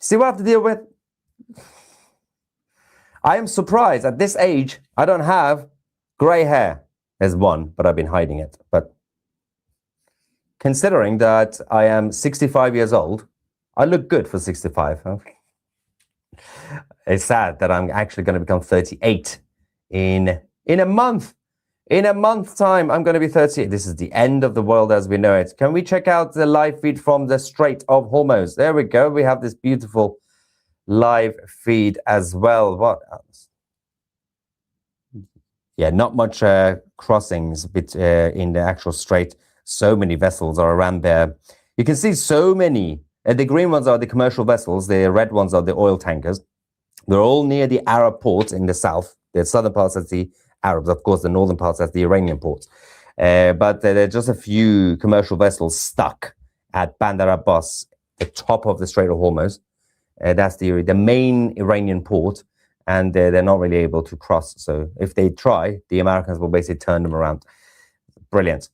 See what I have to deal with? I am surprised at this age, I don't have gray hair. There's one, but I've been hiding it. But considering that I am 65 years old, I look good for 65. Huh? It's sad that I'm actually going to become 38 in a month. In a month's time, I'm going to be 38. This is the end of the world as we know it. Can we check out the live feed from the Strait of Hormuz? There we go. We have this beautiful live feed as well. What else? Yeah, not much crossings in the actual strait. So many vessels are around there. You can see so many. The green ones are the commercial vessels. The red ones are the oil tankers. They're all near the Arab ports in the south. The southern parts as the Arabs, of course, the northern parts as the Iranian ports. But there are just a few commercial vessels stuck at Bandar Abbas, the top of the Strait of Hormuz. That's the main Iranian port, and they're not really able to cross. So if they try, the Americans will basically turn them around. Brilliant.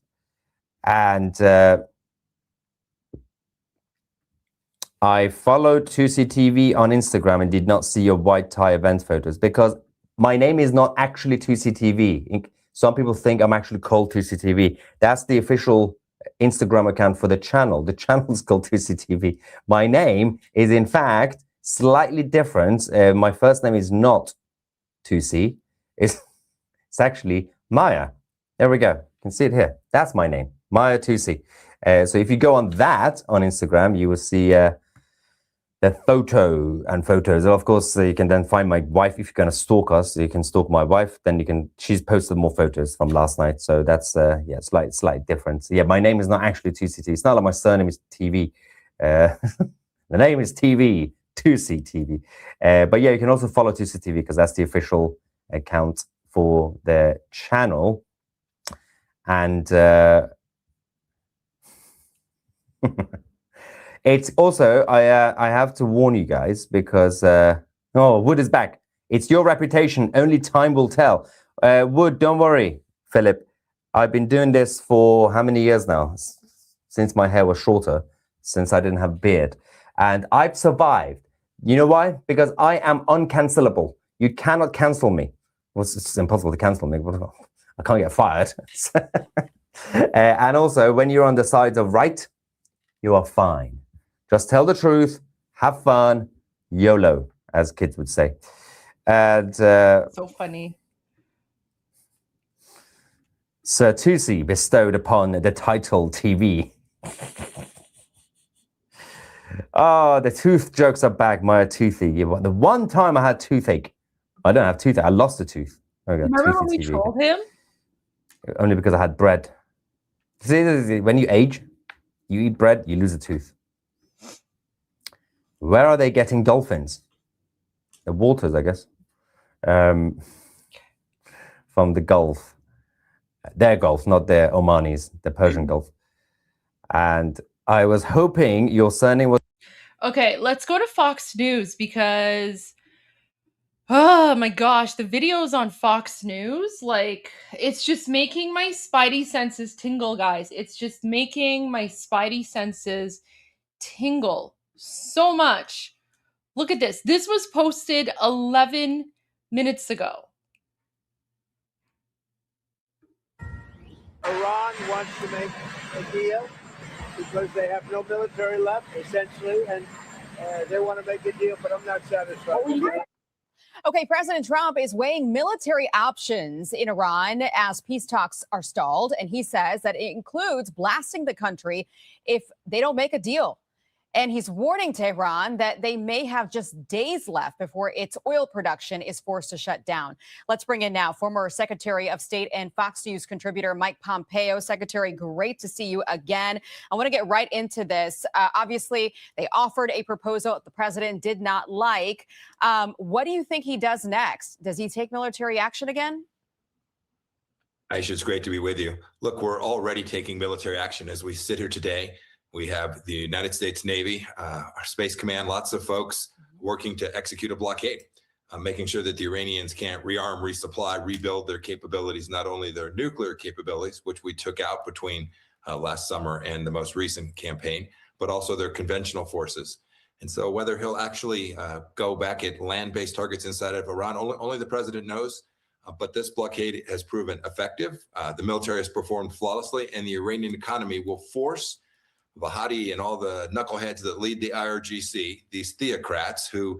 And I followed Tucy TV on Instagram and did not see your white tie event photos because my name is not actually Tucy TV. Some people think I'm actually called Tucy TV. That's the official Instagram account for the channel. The channel is called Tucy TV. My name is, in fact, slightly different. My first name is not Tucy. It's actually Maya. There we go. You can see it here. That's my name, Maya Tucy. So if you go on that on Instagram, you will see the photos. And of course, you can then find my wife. If you're going to stalk us, you can stalk my wife. Then she's posted more photos from last night. So that's, yeah, slight difference. Yeah, my name is not actually Tucy TV. It's not like my surname is TV. The name is TV, Tucy TV. But yeah, you can also follow Tucy TV because that's the official account for the channel. And it's also, I have to warn you guys because, oh, Wood is back. It's your reputation. Only time will tell. Wood, don't worry, Philip. I've been doing this for how many years now? Since my hair was shorter, since I didn't have a beard. And I've survived. You know why? Because I am uncancelable. You cannot cancel me. Well, it's impossible to cancel me. I can't get fired. And also, when you're on the side of right, you are fine. Just tell the truth, have fun, YOLO, as kids would say. And so funny. Sir Tucy bestowed upon the title TV. Oh, the tooth jokes are back, my toothy. The one time I had toothache, I don't have toothache, I lost a tooth. Remember when we trolled him? Only because I had bread. See, when you age, you eat bread, you lose a tooth. Where are they getting dolphins? The waters, I guess. From the Gulf. Their Gulf, not their Omanis, the Persian Gulf. And I was hoping your surname was... Okay, let's go to Fox News because, oh my gosh, the videos on Fox News, like, it's just making my spidey senses tingle, guys. It's just making my spidey senses tingle so much. Look at this. This was posted 11 minutes ago. Iran wants to make a deal because they have no military left, essentially, and they want to make a deal, but I'm not satisfied. Okay, President Trump is weighing military options in Iran as peace talks are stalled, and he says that it includes blasting the country if they don't make a deal. And he's warning Tehran that they may have just days left before its oil production is forced to shut down. Let's bring in now former Secretary of State and Fox News contributor Mike Pompeo. Secretary, great to see you again. I want to get right into this. Obviously, they offered a proposal that the president did not like. What do you think he does next? Does he take military action again? Aisha, it's great to be with you. Look, we're already taking military action as we sit here today. We have the United States Navy, our Space Command, lots of folks working to execute a blockade, making sure that the Iranians can't rearm, resupply, rebuild their capabilities, not only their nuclear capabilities, which we took out between last summer and the most recent campaign, but also their conventional forces. And so whether he'll actually go back at land-based targets inside of Iran, only the president knows. But this blockade has proven effective. The military has performed flawlessly, and the Iranian economy will force Vahadi and all the knuckleheads that lead the IRGC, these theocrats who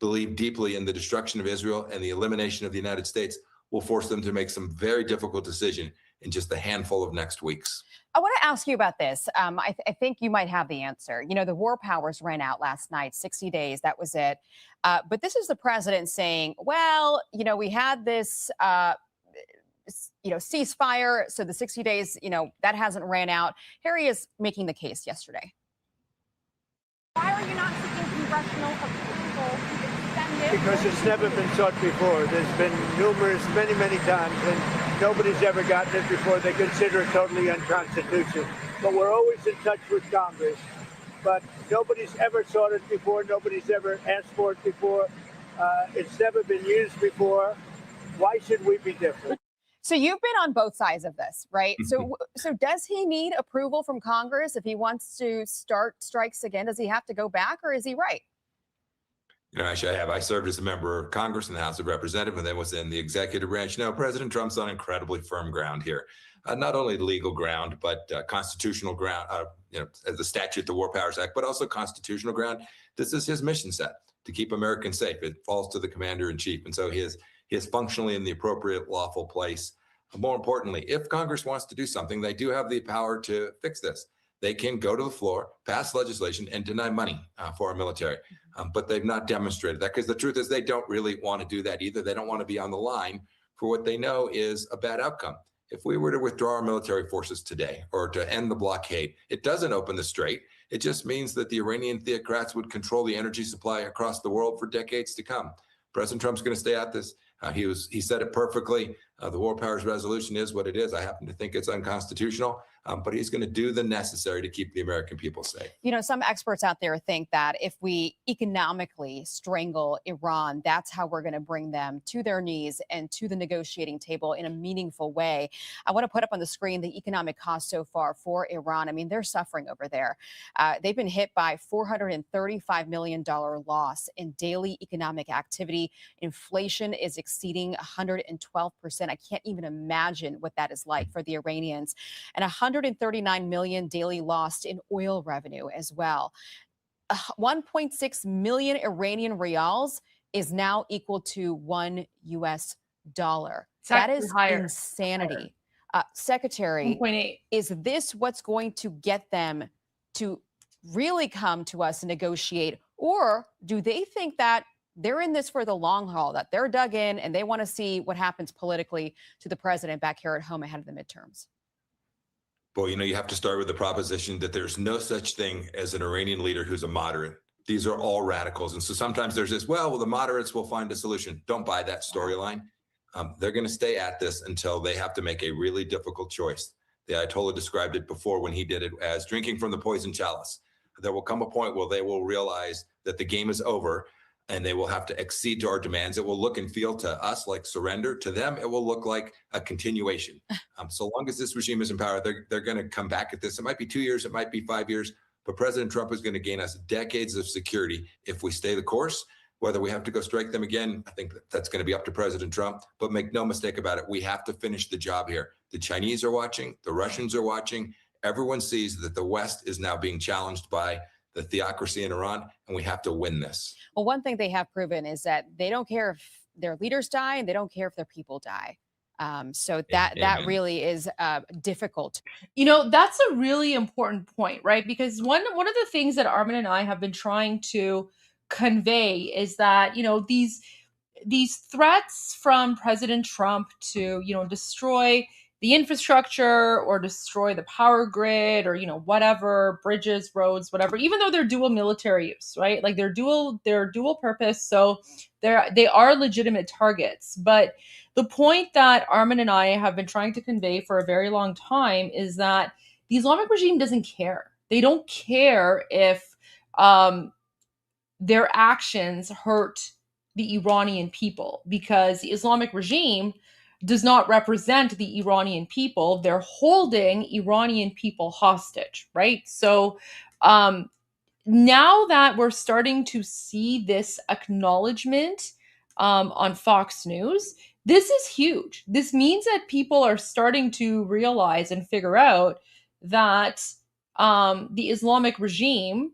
believe deeply in the destruction of Israel and the elimination of the United States, will force them to make some very difficult decision in just a handful of next weeks. I want to ask you about this. I think you might have the answer. You know, the war powers ran out last night, 60 days, that was it. But this is the president saying, well, you know, we had this ceasefire. So the 60 days, that hasn't ran out. Harry is making the case yesterday. Why are you not seeking congressional approval to extend it? Because it's never been sought before. There's been many times, and nobody's ever gotten it before. They consider it totally unconstitutional. But we're always in touch with Congress. But nobody's ever sought it before. Nobody's ever asked for it before. It's never been used before. Why should we be different? So you've been on both sides of this, right? So does he need approval from Congress if he wants to start strikes again? Does he have to go back, or is he right? You know, actually, I served as a member of Congress in the House of Representatives, and then was in the executive branch. No, President Trump's on incredibly firm ground here. Not only legal ground, but constitutional ground, as the statute, the War Powers Act, but also constitutional ground. This is his mission set, to keep Americans safe. It falls to the commander-in-chief. And so he is functionally in the appropriate lawful place. More importantly, if Congress wants to do something, they do have the power to fix this. They can go to the floor, pass legislation, and deny money for our military. But they've not demonstrated that, because the truth is they don't really want to do that either. They don't want to be on the line for what they know is a bad outcome. If we were to withdraw our military forces today or to end the blockade, it doesn't open the strait. It just means that the Iranian theocrats would control the energy supply across the world for decades to come. President Trump's going to stay at this. He said it perfectly. The War Powers Resolution is what it is. I happen to think it's unconstitutional, but he's going to do the necessary to keep the American people safe. You know, some experts out there think that if we economically strangle Iran, that's how we're going to bring them to their knees and to the negotiating table in a meaningful way. I want to put up on the screen the economic cost so far for Iran. I mean, they're suffering over there. They've been hit by $435 million loss in daily economic activity. Inflation is exceeding 112%. I can't even imagine what that is like for the Iranians. And 139 million daily lost in oil revenue as well. 1.6 million Iranian rials is now equal to $1 US. That is higher. Insanity. Secretary, 1.8. Is this what's going to get them to really come to us and negotiate? Or do they think that they're in this for the long haul, that they're dug in and they want to see what happens politically to the president back here at home ahead of the midterms? Well, you know, you have to start with the proposition that there's no such thing as an Iranian leader who's a moderate. These are all radicals. And so sometimes there's this, well, the moderates will find a solution. Don't buy that storyline. They're going to stay at this until they have to make a really difficult choice. The Ayatollah described it before when he did it as drinking from the poison chalice. There will come a point where they will realize that the game is over and they will have to accede to our demands. It will look and feel to us like surrender. To them, it will look like a continuation. So long as this regime is in power, they're going to come back at this. It might be 2 years, it might be 5 years, but President Trump is going to gain us decades of security if we stay the course. Whether we have to go strike them again, I think that's going to be up to President Trump. But make no mistake about it, we have to finish the job here. The Chinese are watching, the Russians are watching. Everyone sees that the West is now being challenged by the theocracy in Iran, and we have to win this. Well, one thing they have proven is that they don't care if their leaders die and they don't care if their people die. So that really is difficult. You know, that's a really important point, right? Because one of the things that Armin and I have been trying to convey is that, you know, these threats from President Trump to, you know, destroy the infrastructure or destroy the power grid or, you know, whatever, bridges, roads, whatever, even though they're dual military use, right? Like they're dual purpose. So they are legitimate targets. But the point that Armin and I have been trying to convey for a very long time is that the Islamic regime doesn't care. They don't care if their actions hurt the Iranian people, because the Islamic regime does not represent the Iranian people. They're holding Iranian people hostage, right? So now that we're starting to see this acknowledgement on Fox News, this is huge. This means that people are starting to realize and figure out that the Islamic regime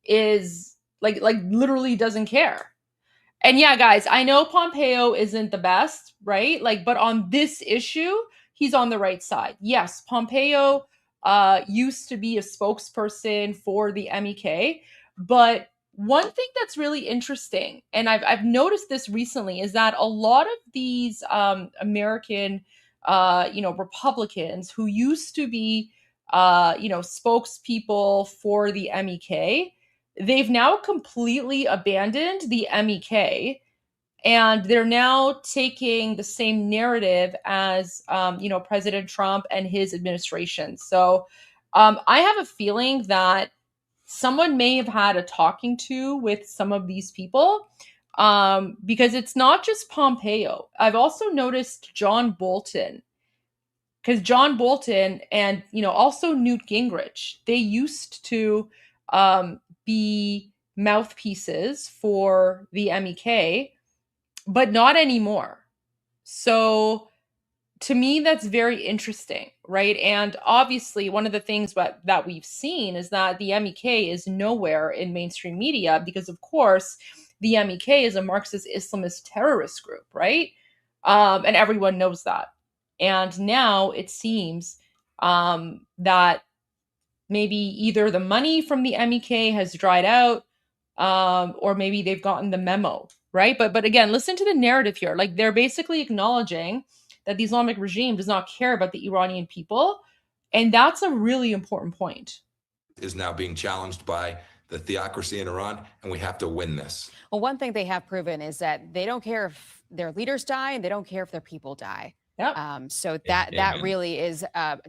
is like literally doesn't care. And yeah, guys, I know Pompeo isn't the best, right? Like, but on this issue, he's on the right side. Yes, Pompeo used to be a spokesperson for the MEK, but one thing that's really interesting, and I've noticed this recently, is that a lot of these American, Republicans who used to be, spokespeople for the MEK, they've now completely abandoned the MEK, and they're now taking the same narrative as, President Trump and his administration. So I have a feeling that someone may have had a talking to with some of these people, because it's not just Pompeo. I've also noticed John Bolton, because John Bolton and, also Newt Gingrich, they used to be mouthpieces for the MEK, but not anymore. So to me, that's very interesting, right? And obviously, one of the things that we've seen is that the MEK is nowhere in mainstream media because, of course, the MEK is a Marxist Islamist terrorist group, right? And everyone knows that. And now it seems that maybe either the money from the MEK has dried out, or maybe they've gotten the memo, right? But again, listen to the narrative here. Like, they're basically acknowledging that the Islamic regime does not care about the Iranian people. And that's a really important point. Is now being challenged by the theocracy in Iran, and we have to win this. Well, one thing they have proven is that they don't care if their leaders die, and they don't care if their people die. Yep. So that really is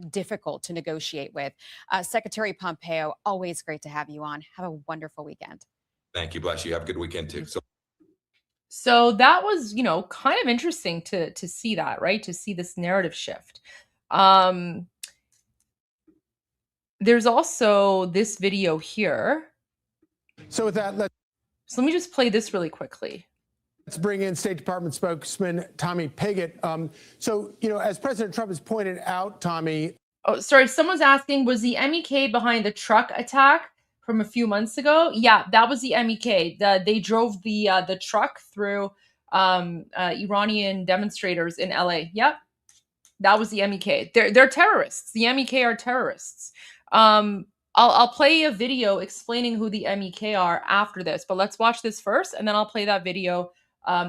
difficult to negotiate with. Secretary Pompeo, always great to have you on. Have a wonderful weekend. Thank you. Bless you. Have a good weekend too. So that was, you know, kind of interesting to see that, right? To see this narrative shift. There's also this video here. So with that, let me just play this really quickly. Let's bring in State Department spokesman Tommy Pigott. So, you know, as President Trump has pointed out, Tommy. Oh, sorry. Someone's asking, was the MEK behind the truck attack from a few months ago? Yeah, that was the MEK. They drove the truck through Iranian demonstrators in LA. Yep, that was the MEK. They're terrorists. The MEK are terrorists. I'll play a video explaining who the MEK are after this, but let's watch this first, and then I'll play that video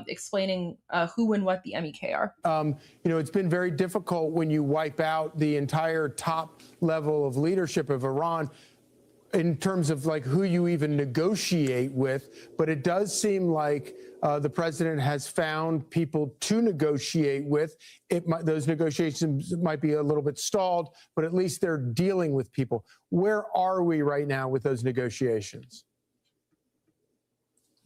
explaining who and what the MEK are. You know, it's been very difficult when you wipe out the entire top level of leadership of Iran in terms of like who you even negotiate with. But it does seem like the president has found people to negotiate with. Those negotiations might be a little bit stalled, but at least they're dealing with people. Where are we right now with those negotiations?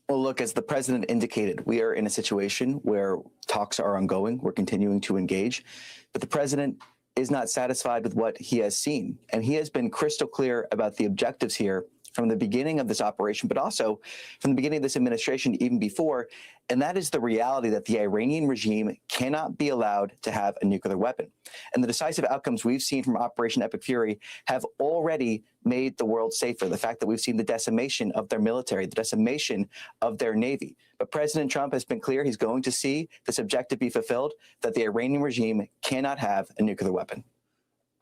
Well, look, as the president indicated, we are in a situation where talks are ongoing. We're continuing to engage, but the president is not satisfied with what he has seen. And he has been crystal clear about the objectives here from the beginning of this operation, but also from the beginning of this administration, even before. And that is the reality that the Iranian regime cannot be allowed to have a nuclear weapon. And the decisive outcomes we've seen from Operation Epic Fury have already made the world safer. The fact that we've seen the decimation of their military, the decimation of their navy. But President Trump has been clear he's going to see this objective be fulfilled, that the Iranian regime cannot have a nuclear weapon.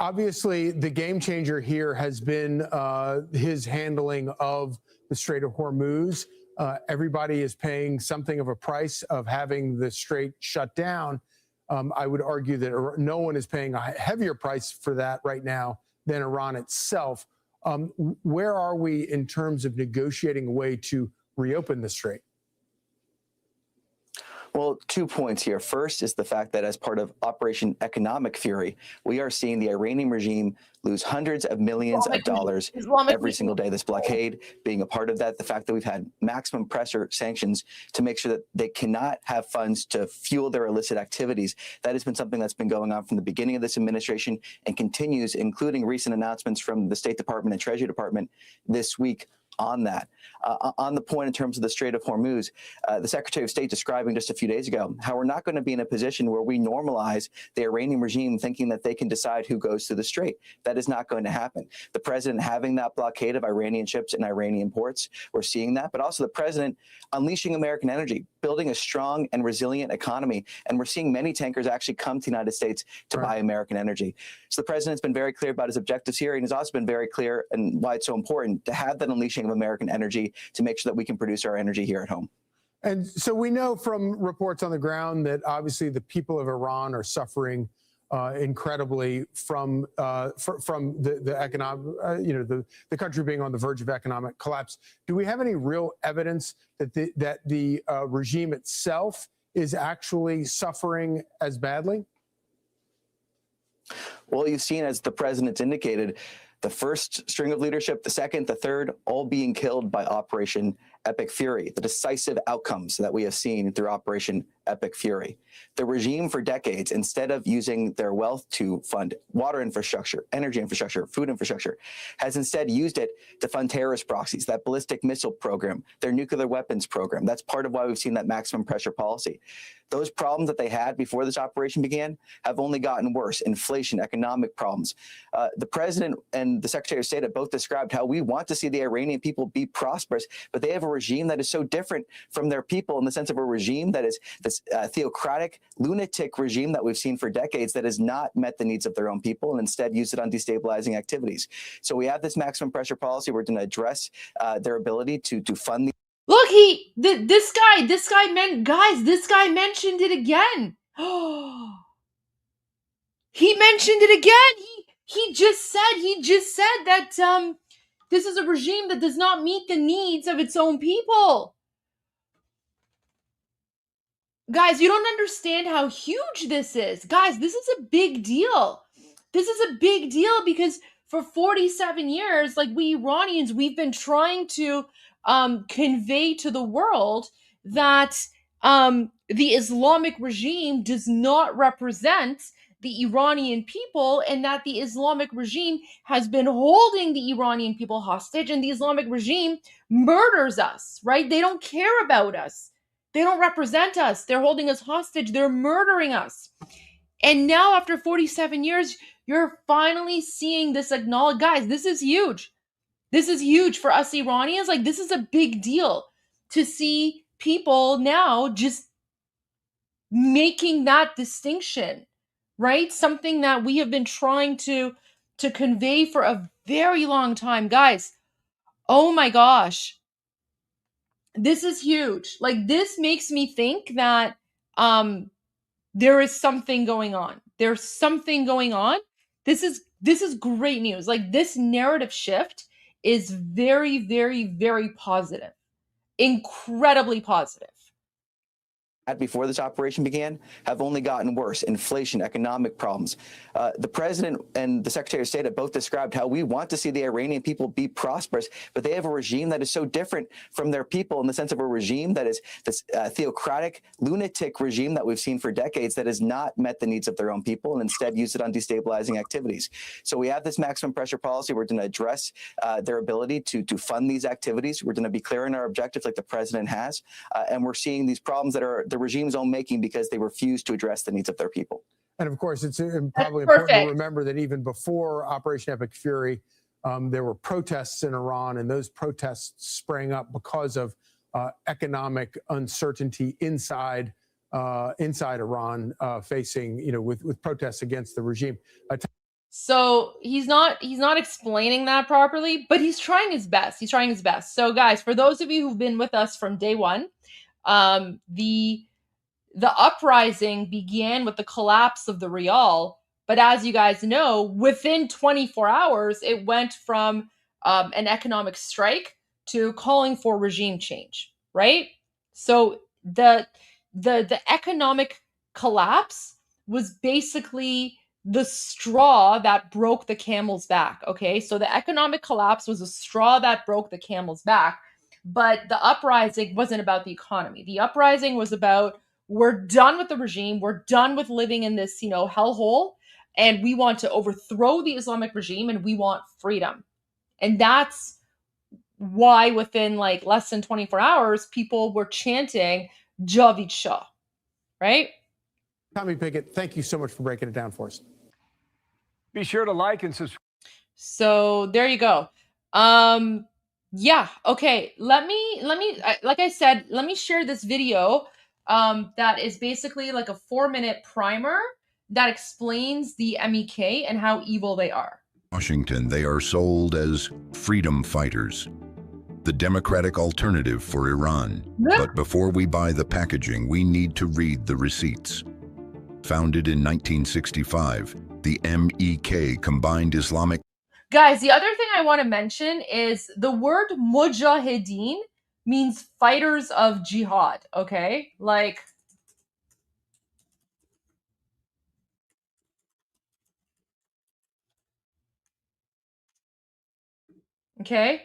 Obviously, the game changer here has been his handling of the Strait of Hormuz. Everybody is paying something of a price of having the strait shut down. I would argue that no one is paying a heavier price for that right now than Iran itself. Where are we in terms of negotiating a way to reopen the strait? Well, 2 points here. First is the fact that as part of Operation Economic Fury, we are seeing the Iranian regime lose hundreds of millions of dollars every single day. This blockade being a part of that, the fact that we've had maximum pressure sanctions to make sure that they cannot have funds to fuel their illicit activities. That has been something that's been going on from the beginning of this administration and continues, including recent announcements from the State Department and Treasury Department this week on that. On the point in terms of the Strait of Hormuz, the Secretary of State describing just a few days ago how we're not going to be in a position where we normalize the Iranian regime thinking that they can decide who goes through the strait. That is not going to happen. The president having that blockade of Iranian ships and Iranian ports, we're seeing that, but also the president unleashing American energy, building a strong and resilient economy. And we're seeing many tankers actually come to the United States to buy American energy. So the president's been very clear about his objectives here, and he's also been very clear and why it's so important to have that unleashing of American energy to make sure that we can produce our energy here at home. And so we know from reports on the ground that obviously the people of Iran are suffering incredibly from the economic, the country being on the verge of economic collapse. Do we have any real evidence that the regime itself is actually suffering as badly? Well, you've seen, as the president's indicated, the first string of leadership, the second, the third, all being killed by Operation Epic Fury, the decisive outcomes that we have seen through Operation Epic Fury. The regime for decades, instead of using their wealth to fund water infrastructure, energy infrastructure, food infrastructure, has instead used it to fund terrorist proxies, that ballistic missile program, their nuclear weapons program. That's part of why we've seen that maximum pressure policy. Those problems that they had before this operation began have only gotten worse. Inflation, economic problems. The president and the Secretary of State have both described how we want to see the Iranian people be prosperous, but they have a regime that is so different from their people in the sense of a regime that is this theocratic, lunatic regime that we've seen for decades that has not met the needs of their own people and instead used it on destabilizing activities. So we have this maximum pressure policy. We're going to address their ability to fund the. Look, this guy mentioned it again. He mentioned it again. He just said that this is a regime that does not meet the needs of its own people. Guys, you don't understand how huge this is. Guys, this is a big deal. This is a big deal because for 47 years, like we Iranians, we've been trying to convey to the world that the Islamic regime does not represent the Iranian people, and that the Islamic regime has been holding the Iranian people hostage, and the Islamic regime murders us, right? They don't care about us. They don't represent us. They're holding us hostage. They're murdering us. And now after 47 years, you're finally seeing this acknowledged. Guys, this is huge. This is huge for us Iranians. Like, this is a big deal to see people now just making that distinction, right? Something that we have been trying to convey for a very long time. Guys, oh my gosh. This is huge. Like, this makes me think that there is something going on. There's something going on. This is great news. Like, this narrative shift is very, very, very positive. Incredibly positive. Before this operation began have only gotten worse. Inflation, economic problems. The president and the secretary of state have both described how we want to see the Iranian people be prosperous, but they have a regime that is so different from their people in the sense of a regime that is this theocratic, lunatic regime that we've seen for decades that has not met the needs of their own people and instead used it on destabilizing activities. So we have this maximum pressure policy. We're going to address their ability to fund these activities. We're going to be clear in our objectives like the president has. And we're seeing these problems that are the regime's own making because they refuse to address the needs of their people. And of course, it's probably important to remember that even before Operation Epic Fury, there were protests in Iran, and those protests sprang up because of economic uncertainty inside Iran, facing, with protests against the regime. So he's not explaining that properly, but he's trying his best. He's trying his best. So guys, for those of you who've been with us from day one, the uprising began with the collapse of the Rial, but as you guys know, within 24 hours, it went from an economic strike to calling for regime change, right? So the economic collapse was basically the straw that broke the camel's back, okay? So the economic collapse was a straw that broke the camel's back, but the uprising wasn't about the economy. The uprising was about, we're done with the regime. We're done with living in this, hellhole. And we want to overthrow the Islamic regime and we want freedom. And that's why within like less than 24 hours, people were chanting Javid Shah, right? Tommy Pickett, thank you so much for breaking it down for us. Be sure to like and subscribe. So there you go. Yeah. Okay. Let me, like I said, let me share this video that is basically like a 4-minute primer that explains the MEK and how evil they are. Washington, they are sold as freedom fighters, the democratic alternative for Iran. But before we buy the packaging, we need to read the receipts. Founded in 1965, the MEK combined Islamic. Guys, the other thing I want to mention is the word mujahideen means fighters of jihad, okay? Like, okay?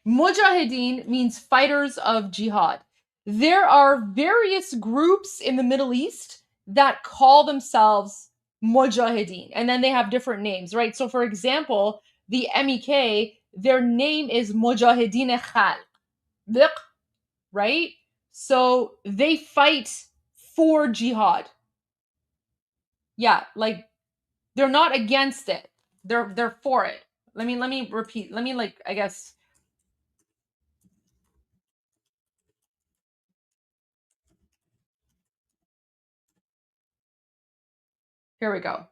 Mujahideen means fighters of jihad. There are various groups in the Middle East that call themselves mujahideen, and then they have different names, right? So for example, the MEK, their name is Mujahideen Khalq, right? So they fight for jihad. Yeah, like they're not against it. They're for it. Let me repeat. Let me I guess. Here we go.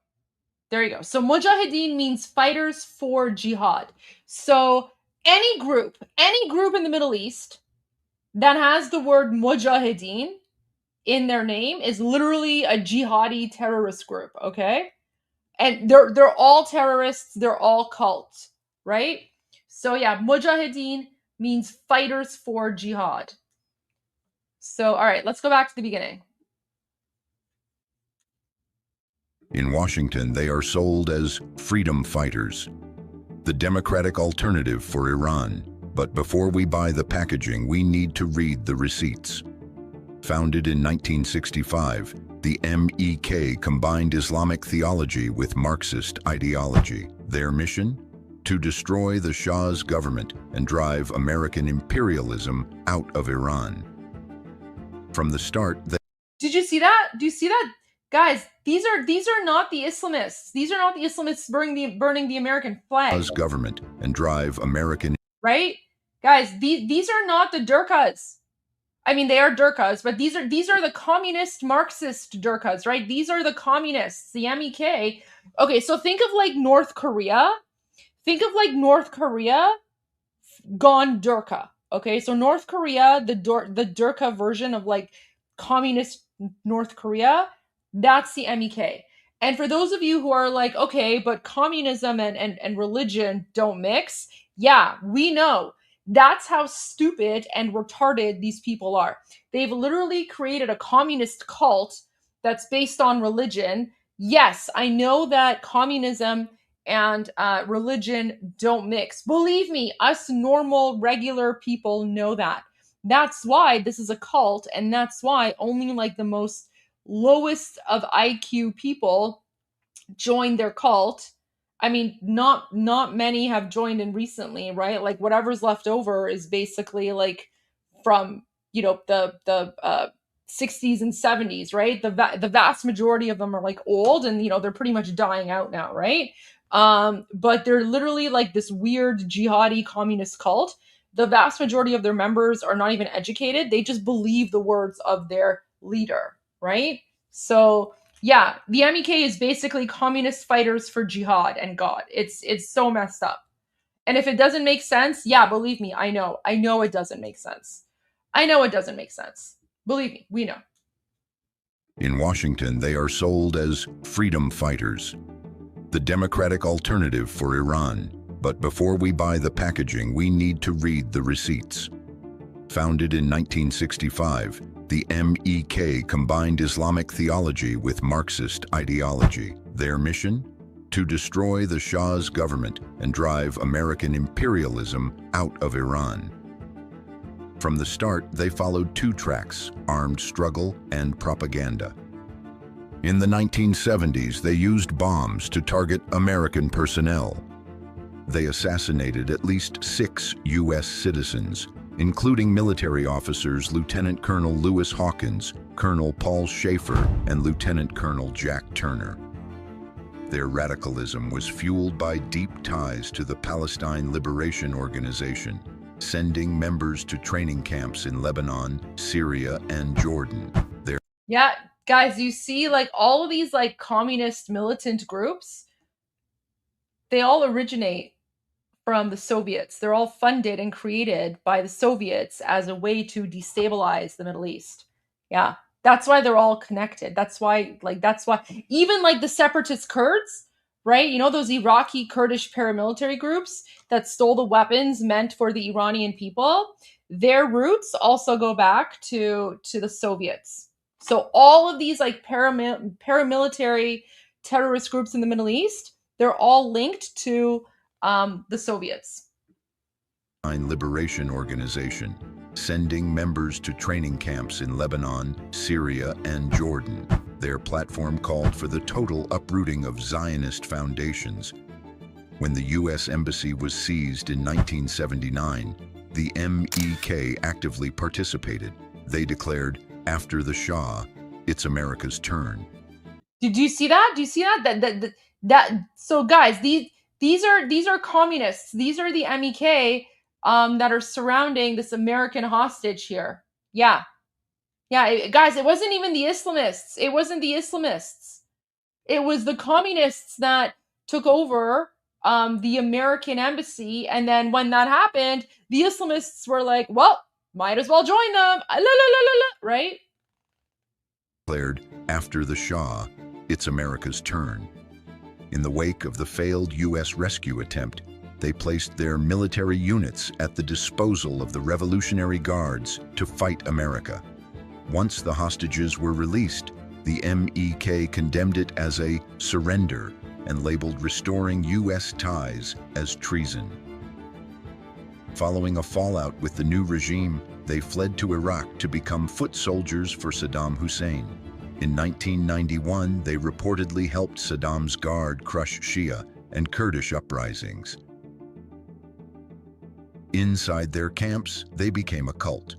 There you go. So mujahideen means fighters for jihad. So any group in the Middle East that has the word mujahideen in their name is literally a jihadi terrorist group, okay? And they're all terrorists, they're all cults, right? So yeah, mujahideen means fighters for jihad. So all right, let's go back to the beginning. In Washington, they are sold as freedom fighters, the democratic alternative for Iran. But before we buy the packaging, we need to read the receipts. Founded in 1965, the MEK combined Islamic theology with Marxist ideology. Their mission? To destroy the Shah's government and drive American imperialism out of Iran. From the start, Did you see that? Do you see that? Guys, these are not the Islamists. These are not the Islamists burning the American flag. Shah's government and drive American. Right? Guys, these are not the Durkas. I mean, they are Durkas, but these are the communist Marxist Durkas, right? These are the communists, the MEK. Okay, so think of like North Korea. Think of like North Korea gone Durka. Okay, so North Korea, the Durka version of like communist North Korea, that's the MEK. And for those of you who are like, okay, but communism and religion don't mix, yeah, we know. That's how stupid and retarded these people are. They've literally created a communist cult that's based on religion. Yes, I know that communism and religion don't mix. Believe me, us normal, regular people know that. That's why this is a cult, and that's why only like the most lowest of IQ people join their cult. I mean, not many have joined in recently, right? Like whatever's left over is basically like from, you know, the 60s and 70s, right? The vast majority of them are like old and, you know, they're pretty much dying out now, right? But they're literally like this weird jihadi communist cult. The vast majority of their members are not even educated. They just believe the words of their leader, right? So yeah, the MEK is basically communist fighters for jihad and God. It's so messed up. And if it doesn't make sense, yeah, believe me, I know it doesn't make sense. I know it doesn't make sense. Believe me, we know. In Washington, they are sold as freedom fighters, the democratic alternative for Iran. But before we buy the packaging, we need to read the receipts. Founded in 1965, the MEK combined Islamic theology with Marxist ideology. Their mission? To destroy the Shah's government and drive American imperialism out of Iran. From the start, they followed two tracks: armed struggle and propaganda. In the 1970s, they used bombs to target American personnel. They assassinated at least 6 U.S. citizens, including military officers Lieutenant Colonel Lewis Hawkins, Colonel Paul Schaefer, and Lieutenant Colonel Jack Turner. Their radicalism was fueled by deep ties to the Palestine Liberation Organization, sending members to training camps in Lebanon, Syria, and Jordan. Yeah, guys, you see like all of these like communist militant groups, they all originate from the Soviets. They're all funded and created by the Soviets as a way to destabilize the Middle East. Yeah, that's why they're all connected. That's why even like the separatist Kurds, right? You know, those Iraqi Kurdish paramilitary groups that stole the weapons meant for the Iranian people, their roots also go back to the Soviets. So all of these like paramilitary terrorist groups in the Middle East, they're all linked to the Soviets. Liberation Organization, sending members to training camps in Lebanon, Syria, and Jordan. Their platform called for the total uprooting of Zionist foundations. When the U.S. Embassy was seized in 1979, the MEK actively participated. They declared, "After the Shah, it's America's turn." Did you see that? Do you see that? So guys, these are communists. These are the MEK that are surrounding this American hostage here. Yeah. Guys, it wasn't even the Islamists. It wasn't the Islamists. It was the communists that took over the American embassy. And then when that happened, the Islamists were like, well, might as well join them. Right? Declared, "After the Shah, it's America's turn." In the wake of the failed U.S. rescue attempt, they placed their military units at the disposal of the Revolutionary Guards to fight America. Once the hostages were released, the MEK condemned it as a surrender and labeled restoring U.S. ties as treason. Following a fallout with the new regime, they fled to Iraq to become foot soldiers for Saddam Hussein. In 1991, they reportedly helped Saddam's guard crush Shia and Kurdish uprisings. Inside their camps, they became a cult.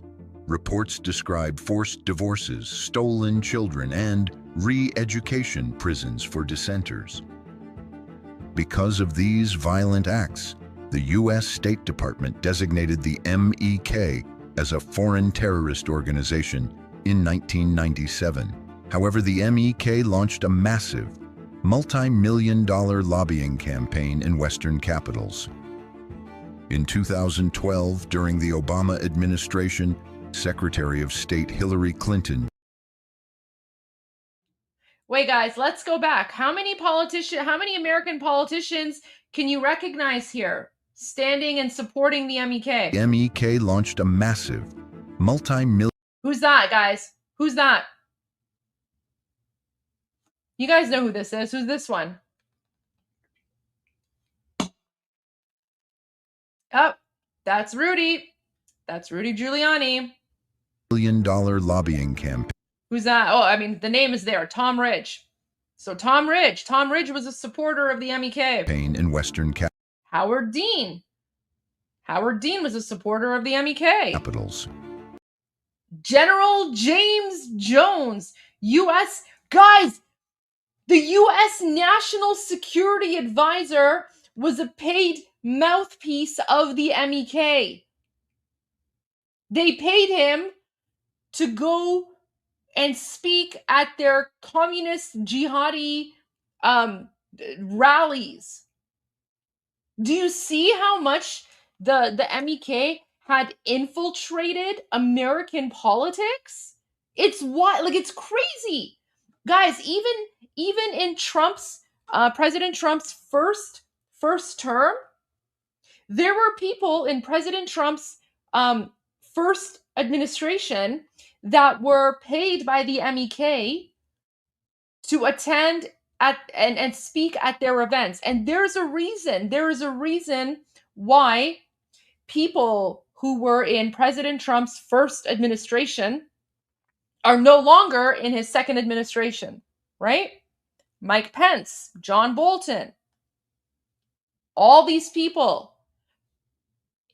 Reports describe forced divorces, stolen children, and re-education prisons for dissenters. Because of these violent acts, the U.S. State Department designated the MEK as a foreign terrorist organization in 1997. However, the MEK launched a massive, multi-million-dollar lobbying campaign in Western capitals. In 2012, during the Obama administration, Secretary of State Hillary Clinton. Wait, guys, let's go back. How many American politicians can you recognize here standing and supporting the MEK? MEK launched a massive, multi-million. Who's that, guys? Who's that? You guys know who this is. Who's this one? Oh, that's Rudy. That's Rudy Giuliani. $1 billion lobbying campaign. Who's that? Oh, I mean, the name is there. Tom Ridge. So Tom Ridge was a supporter of the MEK. In Western Howard Dean was a supporter of the MEK. Capitals. General James Jones, U.S. Guys, the U.S. National Security Advisor was a paid mouthpiece of the MEK. They paid him to go and speak at their communist jihadi rallies. Do you see how much the MEK had infiltrated American politics? It's it's crazy. Guys, even in President Trump's first term, there were people in President Trump's first administration that were paid by the MEK to attend and speak at their events. And there is a reason why people who were in President Trump's first administration are no longer in his second administration, right? Mike Pence, John Bolton, all these people.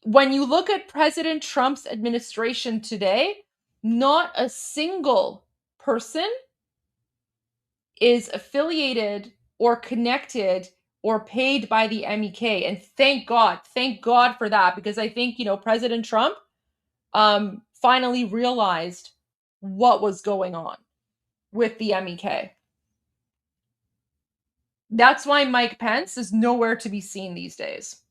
When you look at President Trump's administration today, not a single person is affiliated or connected or paid by the MEK. And thank God for that, because I think, President Trump finally realized what was going on with the MEK. That's why Mike Pence is nowhere to be seen these days.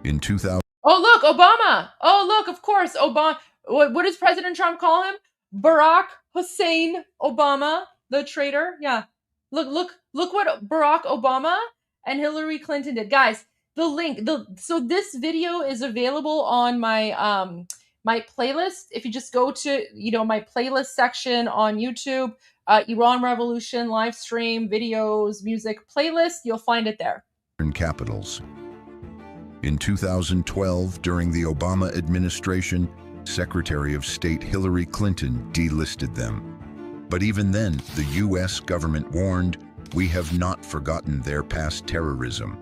In 2000. Oh, look, Obama. Oh, look, of course, Obama. What does President Trump call him? Barack Hussein Obama, the traitor. Yeah. Look what Barack Obama and Hillary Clinton did. Guys, the link, so this video is available on my my playlist. If you just go to, my playlist section on YouTube, Iran Revolution, live stream, videos, music playlist, you'll find it there. Capitals. In 2012, during the Obama administration, Secretary of State Hillary Clinton delisted them. But even then, the U.S. government warned, "We have not forgotten their past terrorism."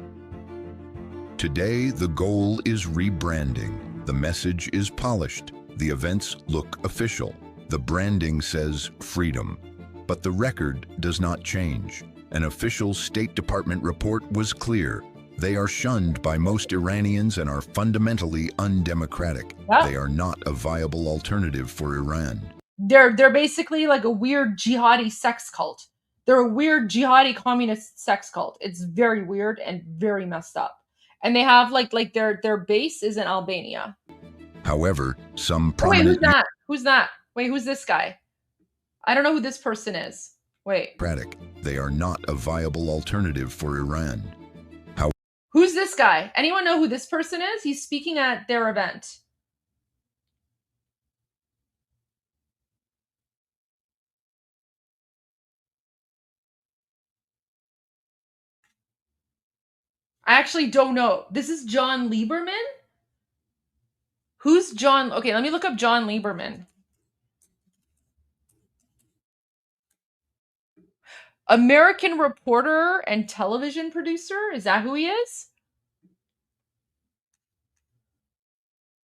Today, the goal is rebranding. The message is polished. The events look official. The branding says freedom. But the record does not change. An official State Department report was clear. They are shunned by most Iranians and are fundamentally undemocratic. Yeah. They are not a viable alternative for Iran. They're basically like a weird jihadi sex cult. They're a weird jihadi communist sex cult. It's very weird and very messed up. And they have like their base is in Albania. However, some Wait, prominent... who's that? Wait, who's this guy? I don't know who this person is. Wait. They are not a viable alternative for Iran. Who's this guy? Anyone know who this person is? He's speaking at their event. I actually don't know. This is John Lieberman? Who's John? Okay, let me look up John Lieberman. American reporter and television producer? Is that who he is?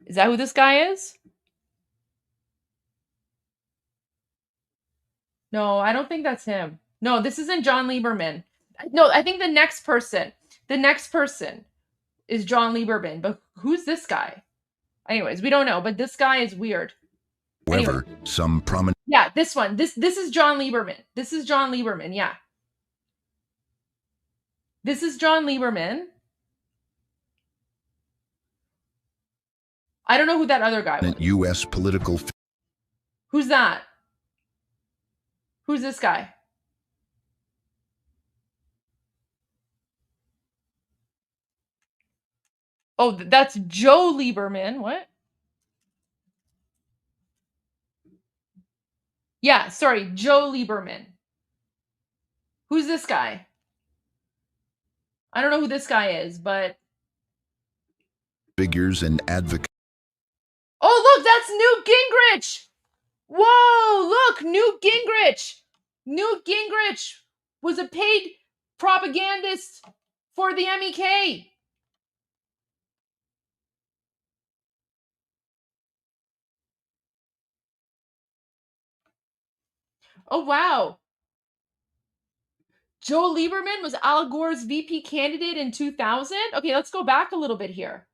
Is that who this guy is? No, I don't think that's him. No, this isn't John Lieberman. No, I think the next person is John Lieberman. But who's this guy? Anyways, we don't know, but this guy is weird. However, some prominent... Yeah, this one. This is John Lieberman. This is John Lieberman, yeah. This is John Lieberman. I don't know who that other guy was. U.S. political... Who's that? Who's this guy? Oh, that's Joe Lieberman. What? Yeah, sorry, Joe Lieberman. Who's this guy? I don't know who this guy is, but... Figures and advocacy. Oh, look, that's Newt Gingrich! Whoa, look, Newt Gingrich! Newt Gingrich was a paid propagandist for the MEK. Oh, wow. Joe Lieberman was Al Gore's VP candidate in 2000? Okay, let's go back a little bit here.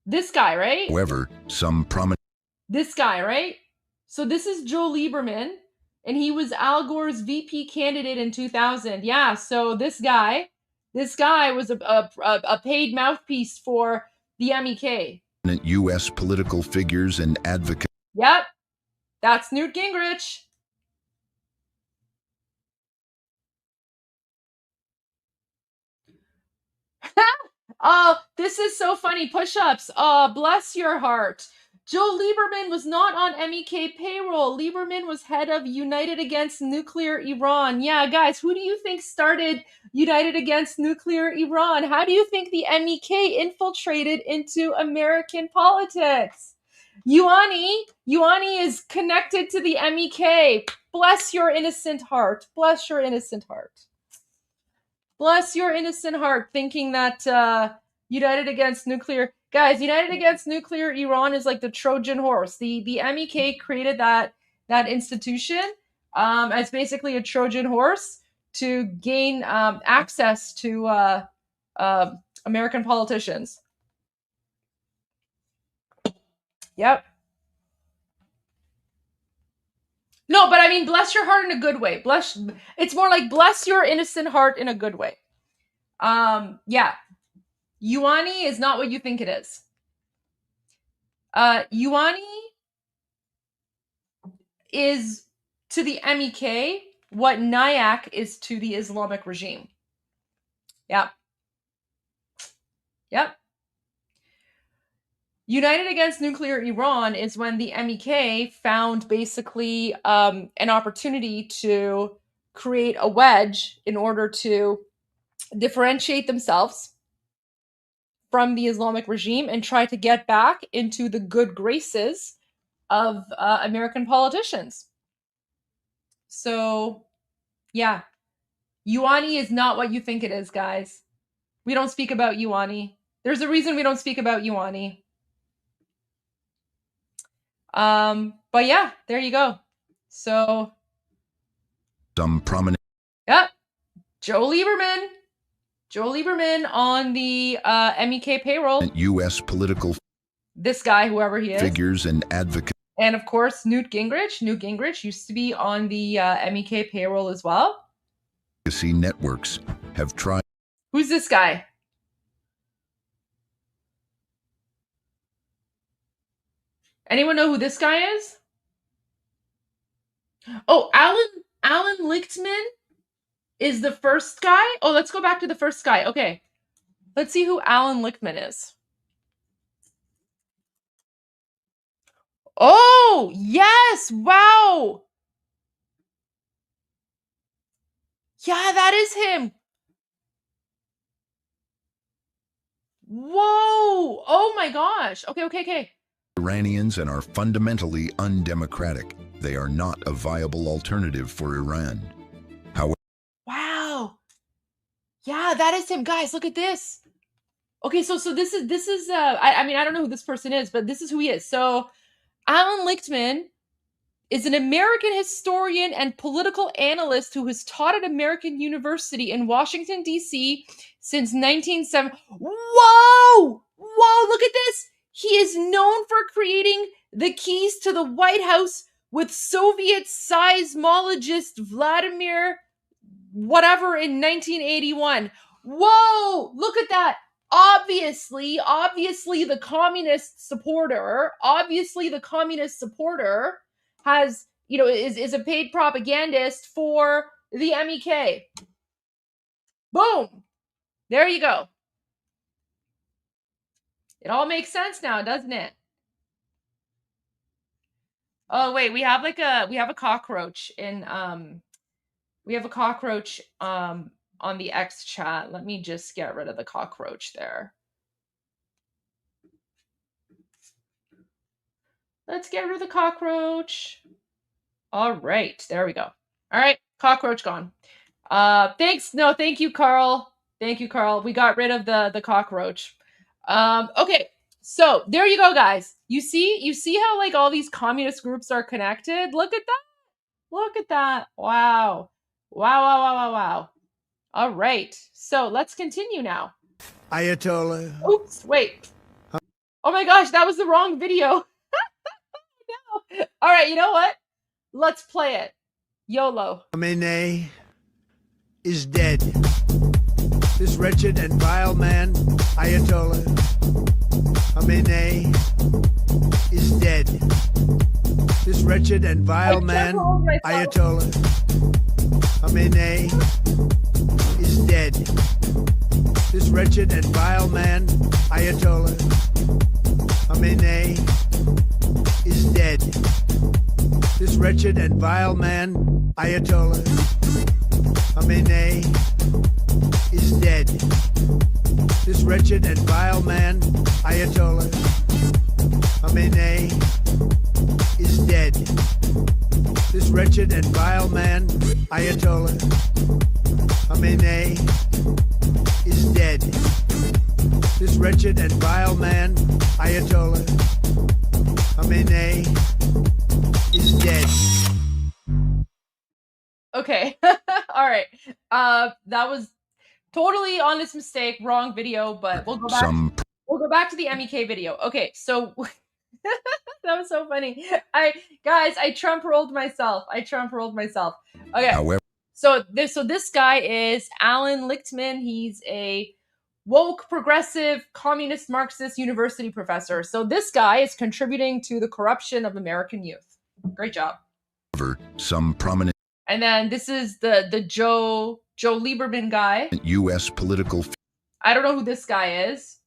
This guy, right? However, some prominent... This guy, right? So this is Joe Lieberman, and he was Al Gore's VP candidate in 2000. Yeah, so this guy was a paid mouthpiece for the MEK. U.S. political figures and advocacy. Yep, that's Newt Gingrich. Oh, this is so funny. Push-ups. Oh, bless your heart. Joe Lieberman was not on MEK payroll. Lieberman was head of United Against Nuclear Iran. Yeah, guys, who do you think started United Against Nuclear Iran? How do you think the MEK infiltrated into American politics? Ioanni is connected to the MEK. Bless your innocent heart. Bless your innocent heart. Bless your innocent heart, thinking that United Against Nuclear... Guys, United Against Nuclear Iran is like the Trojan horse. The MEK created that institution as basically a Trojan horse to gain access to American politicians. Yep. No, but I mean, bless your heart in a good way. It's more like bless your innocent heart in a good way. Yeah. Ioanni is not what you think it is. Ioanni is to the MEK what Nyack is to the Islamic regime. Yep. Yep. United Against Nuclear Iran is when the MEK found basically an opportunity to create a wedge in order to differentiate themselves from the Islamic regime and try to get back into the good graces of American politicians. So, yeah. Ioanni is not what you think it is, guys. We don't speak about Ioanni. There's a reason we don't speak about Ioanni. But yeah, there you go. So some prominent... Yep. Joe Lieberman on the MEK payroll. U.S. political... This guy, whoever he is. Figures and advocacy. And of course, Newt Gingrich. Newt Gingrich used to be on the MEK payroll as well. Advocacy networks have tried... Who's this guy? Anyone know who this guy is? Oh, Alan Lichtman is the first guy. Oh, let's go back to the first guy. Okay. Let's see who Alan Lichtman is. Oh, yes. Wow. Yeah, that is him. Whoa. Oh my gosh. Okay. Iranians and are fundamentally undemocratic. They are not a viable alternative for Iran. However, wow. Yeah, that is him. Guys, look at this. Okay, so this is I mean, I don't know who this person is, but this is who he is. So Alan Lichtman is an American historian and political analyst who has taught at American University in Washington, D.C. since 1970. Whoa! Look at this. He is known for creating the keys to the White House with Soviet seismologist Vladimir whatever in 1981. Whoa! Look at that. Obviously the communist supporter has, is a paid propagandist for the MEK. Boom. There you go. It all makes sense now, doesn't it? Oh wait, we have a cockroach in on the X chat. Let me just get rid of the cockroach there. Let's get rid of the cockroach. All right, there we go. All right, cockroach gone. Thanks. No, thank you, Carl. Thank you, Carl. We got rid of the cockroach. Okay, so there you go, guys. You see how like all these communist groups are connected? Look at that. Look at that. Wow. Wow. All right, so let's continue now. Ayatollah. Oops, wait. Oh my gosh, that was the wrong video. No. All right, you know what? Let's play it. YOLO. Khamenei is dead. This wretched and vile man, Ayatollah Khamenei, is dead. This wretched and vile man, Ayatollah Khamenei, is dead. This wretched and vile man, Ayatollah Khamenei, is dead. This wretched and vile man, Ayatollah Khamenei, is dead. This wretched and vile man, Ayatollah Khamenei, is dead. This wretched and vile man, Ayatollah Khamenei, is dead. This wretched and vile man, Ayatollah Khamenei, is dead. Okay. All right. That was totally honest mistake, wrong video, but we'll go back. We'll go back to the MEK video. Okay, so that was so funny. I Trump rolled myself. Okay. However, so this guy is Alan Lichtman. He's a woke, progressive, communist, Marxist university professor. So this guy is contributing to the corruption of American youth. Great job. Some prominent And then this is the Joe Lieberman guy. U.S. political. I don't know who this guy is.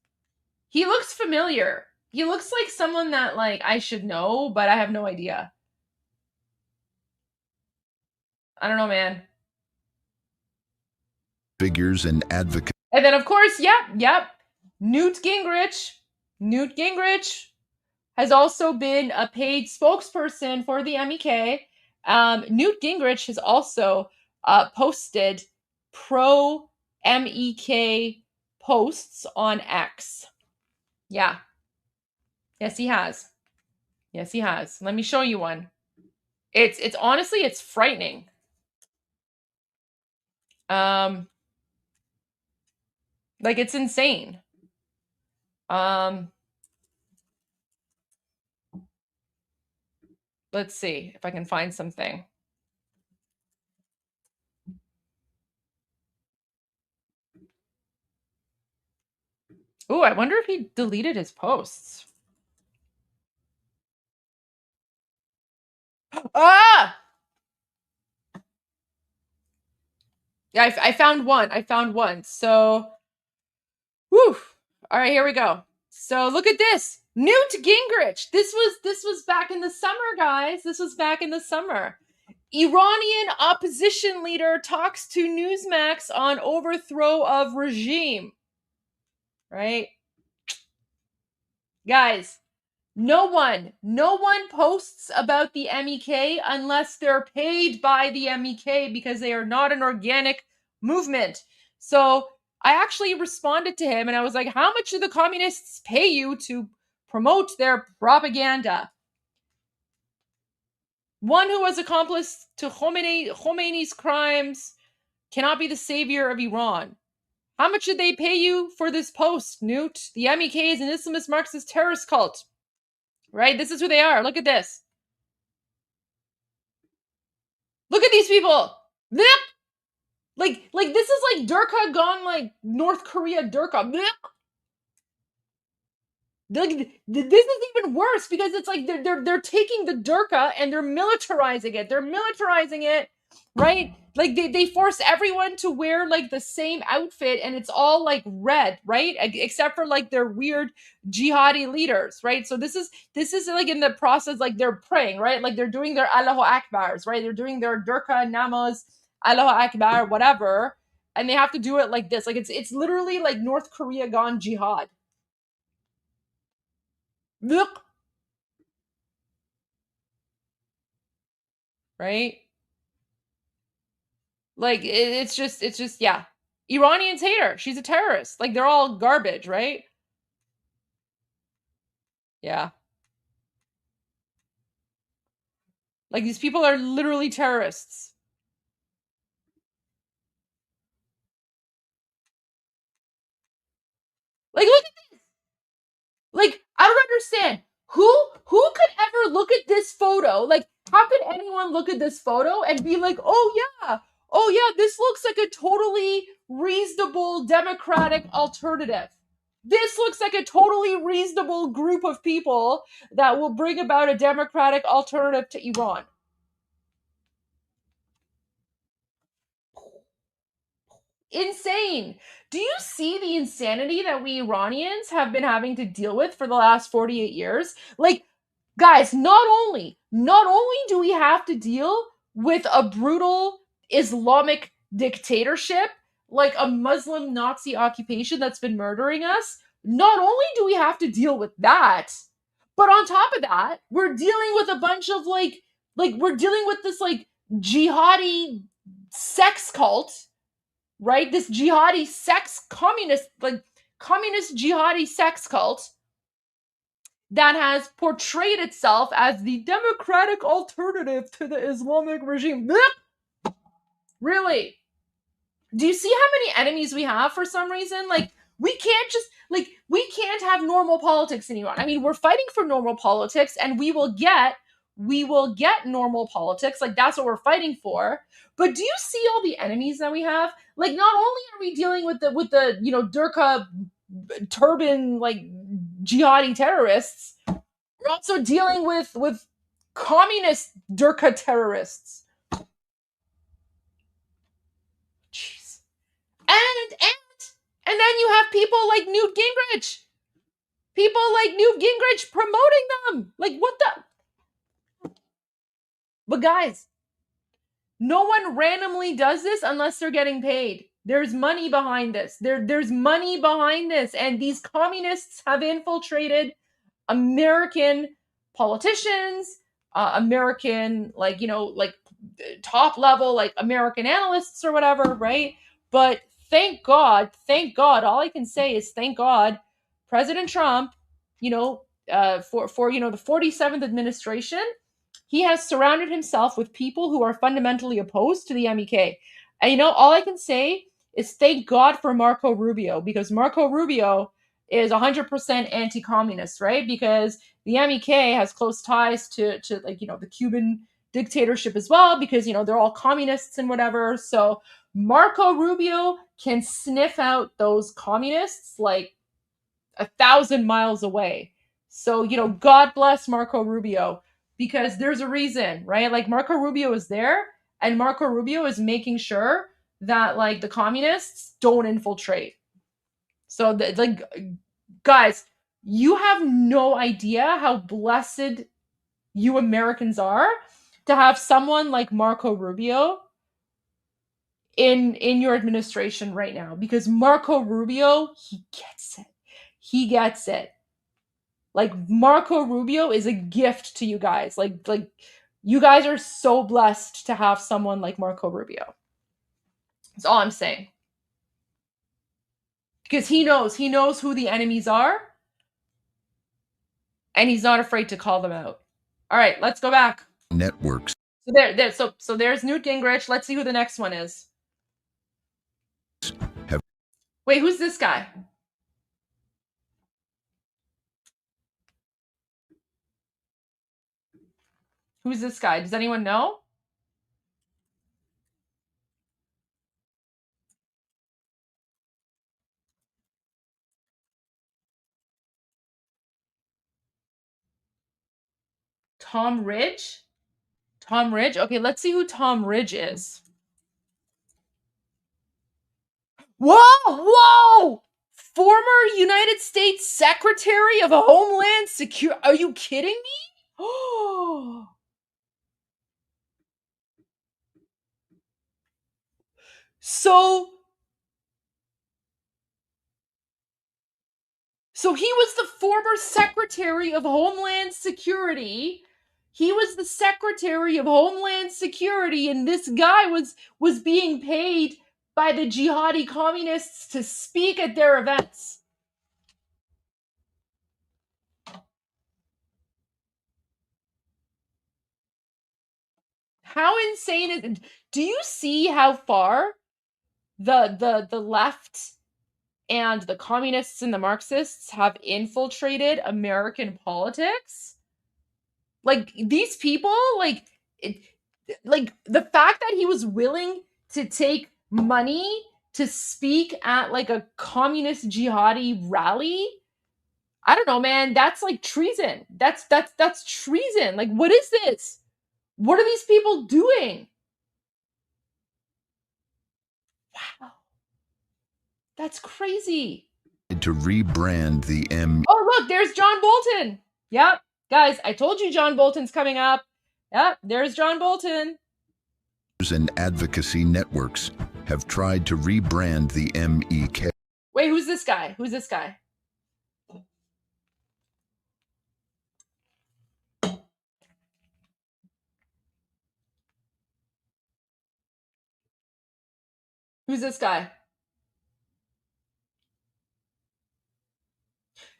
He looks familiar. He looks like someone that like I should know, but I have no idea. I don't know, man. Figures and advocates. And then, of course, yep. Newt Gingrich. Newt Gingrich has also been a paid spokesperson for the MEK. Newt Gingrich has also posted pro-MEK posts on X. Yeah. Yes, he has. Yes, he has. Let me show you one. It's honestly, it's frightening. Like it's insane. Let's see if I can find something. Ooh, I wonder if he deleted his posts. Ah! Yeah, I found one. I found one. So, whew. All right, here we go. So look at this. Newt Gingrich. This was back in the summer, guys. This was back in the summer. Iranian opposition leader talks to Newsmax on overthrow of regime. Right? Guys, no one posts about the MEK unless they're paid by the MEK because they are not an organic movement. So I actually responded to him and I was like, how much do the communists pay you to promote their propaganda? One who was accomplice to Khomeini's crimes cannot be the savior of Iran. How much did they pay you for this post, Newt? The MEK is an Islamist Marxist terrorist cult. Right? This is who they are. Look at this. Look at these people. Like this is like Durka gone like North Korea Durka. This is even worse because it's like they're taking the Durka and they're militarizing it. They're militarizing it, right? Like they force everyone to wear like the same outfit and it's all like red, right? Except for like their weird jihadi leaders, right? So this is like in the process, like they're praying, right? Like they're doing their Allahu Akbars, right? They're doing their Durka namaz, Allahu Akbar, whatever, and they have to do it like this. Like it's literally like North Korea gone jihad. Look. Right? Like it's just yeah. Iranians hate her. She's a terrorist. Like they're all garbage, right? Yeah. Like these people are literally terrorists. Like look at this. Like I don't understand. Who could ever look at this photo? Like how could anyone look at this photo and be like, "Oh yeah, this looks like a totally reasonable democratic alternative. This looks like a totally reasonable group of people that will bring about a democratic alternative to Iran." Insane. Do you see the insanity that we Iranians have been having to deal with for the last 48 years? Like, guys, not only do we have to deal with a brutal Islamic dictatorship, like a Muslim Nazi occupation that's been murdering us, not only do we have to deal with that, but on top of that, we're dealing with a bunch of like we're dealing with this like jihadi sex cult, right? This jihadi communist jihadi sex cult that has portrayed itself as the democratic alternative to the Islamic regime. Really? Do you see how many enemies we have for some reason? Like, we can't have normal politics in Iran. I mean, we're fighting for normal politics and we will get normal politics. Like, that's what we're fighting for. But do you see all the enemies that we have? Like, not only are we dealing with the Durka turban like jihadi terrorists, we're also dealing with communist Durka terrorists. Jeez. And then you have people like Newt Gingrich. People like Newt Gingrich promoting them. Like, what the? But guys, no one randomly does this unless they're getting paid. There's money behind this. There's money behind this. And these communists have infiltrated American politicians, American, top level, like American analysts or whatever, right? But thank God, all I can say is thank God, President Trump, for the 47th administration, he has surrounded himself with people who are fundamentally opposed to the MEK. And all I can say is thank God for Marco Rubio, because Marco Rubio is 100% anti-communist, right? Because the MEK has close ties to the Cuban dictatorship as well, because they're all communists and whatever. So Marco Rubio can sniff out those communists like 1,000 miles away. So God bless Marco Rubio, because there's a reason, right? Like Marco Rubio is there, and Marco Rubio is making sure that like the communists don't infiltrate. So like, guys, you have no idea how blessed you Americans are to have someone like Marco Rubio in your administration right now, because Marco Rubio, he gets it. He gets it. Like, Marco Rubio is a gift to you guys. Like you guys are so blessed to have someone like Marco Rubio. That's all I'm saying. Because he knows who the enemies are, and he's not afraid to call them out. All right, let's go back. Networks. So there's Newt Gingrich. Let's see who the next one is. Wait, who's this guy? Who's this guy? Does anyone know? Tom Ridge? Tom Ridge? Okay, let's see who Tom Ridge is. Whoa! Former United States Secretary of Homeland Security. Are you kidding me? Oh. So he was the former Secretary of Homeland Security. He was the Secretary of Homeland Security, and this guy was being paid by the jihadi communists to speak at their events. How insane is it? Do you see how far the left and the communists and the Marxists have infiltrated American politics? Like, these people, like the fact that he was willing to take money to speak at like a communist jihadi rally, I don't know, man. That's like treason. That's treason. Like, what is this? What are these people doing? Wow. That's crazy. To rebrand the Oh, look, there's John Bolton. Yep. Guys, I told you John Bolton's coming up. Yep, there's John Bolton. And advocacy networks have tried to rebrand the MEK. Wait, who's this guy? Who's this guy? Who's this guy?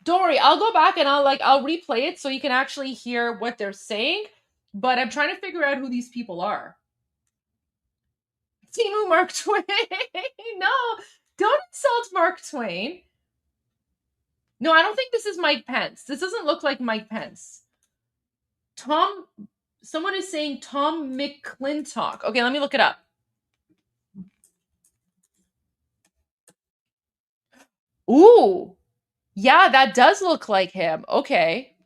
Don't worry, I'll go back and I'll replay it so you can actually hear what they're saying, but I'm trying to figure out who these people are. Timu Mark Twain. No, don't insult Mark Twain. No, I don't think this is Mike Pence. This doesn't look like Mike Pence. Someone is saying Tom McClintock. Okay, let me look it up. Ooh. Yeah, that does look like him. Okay.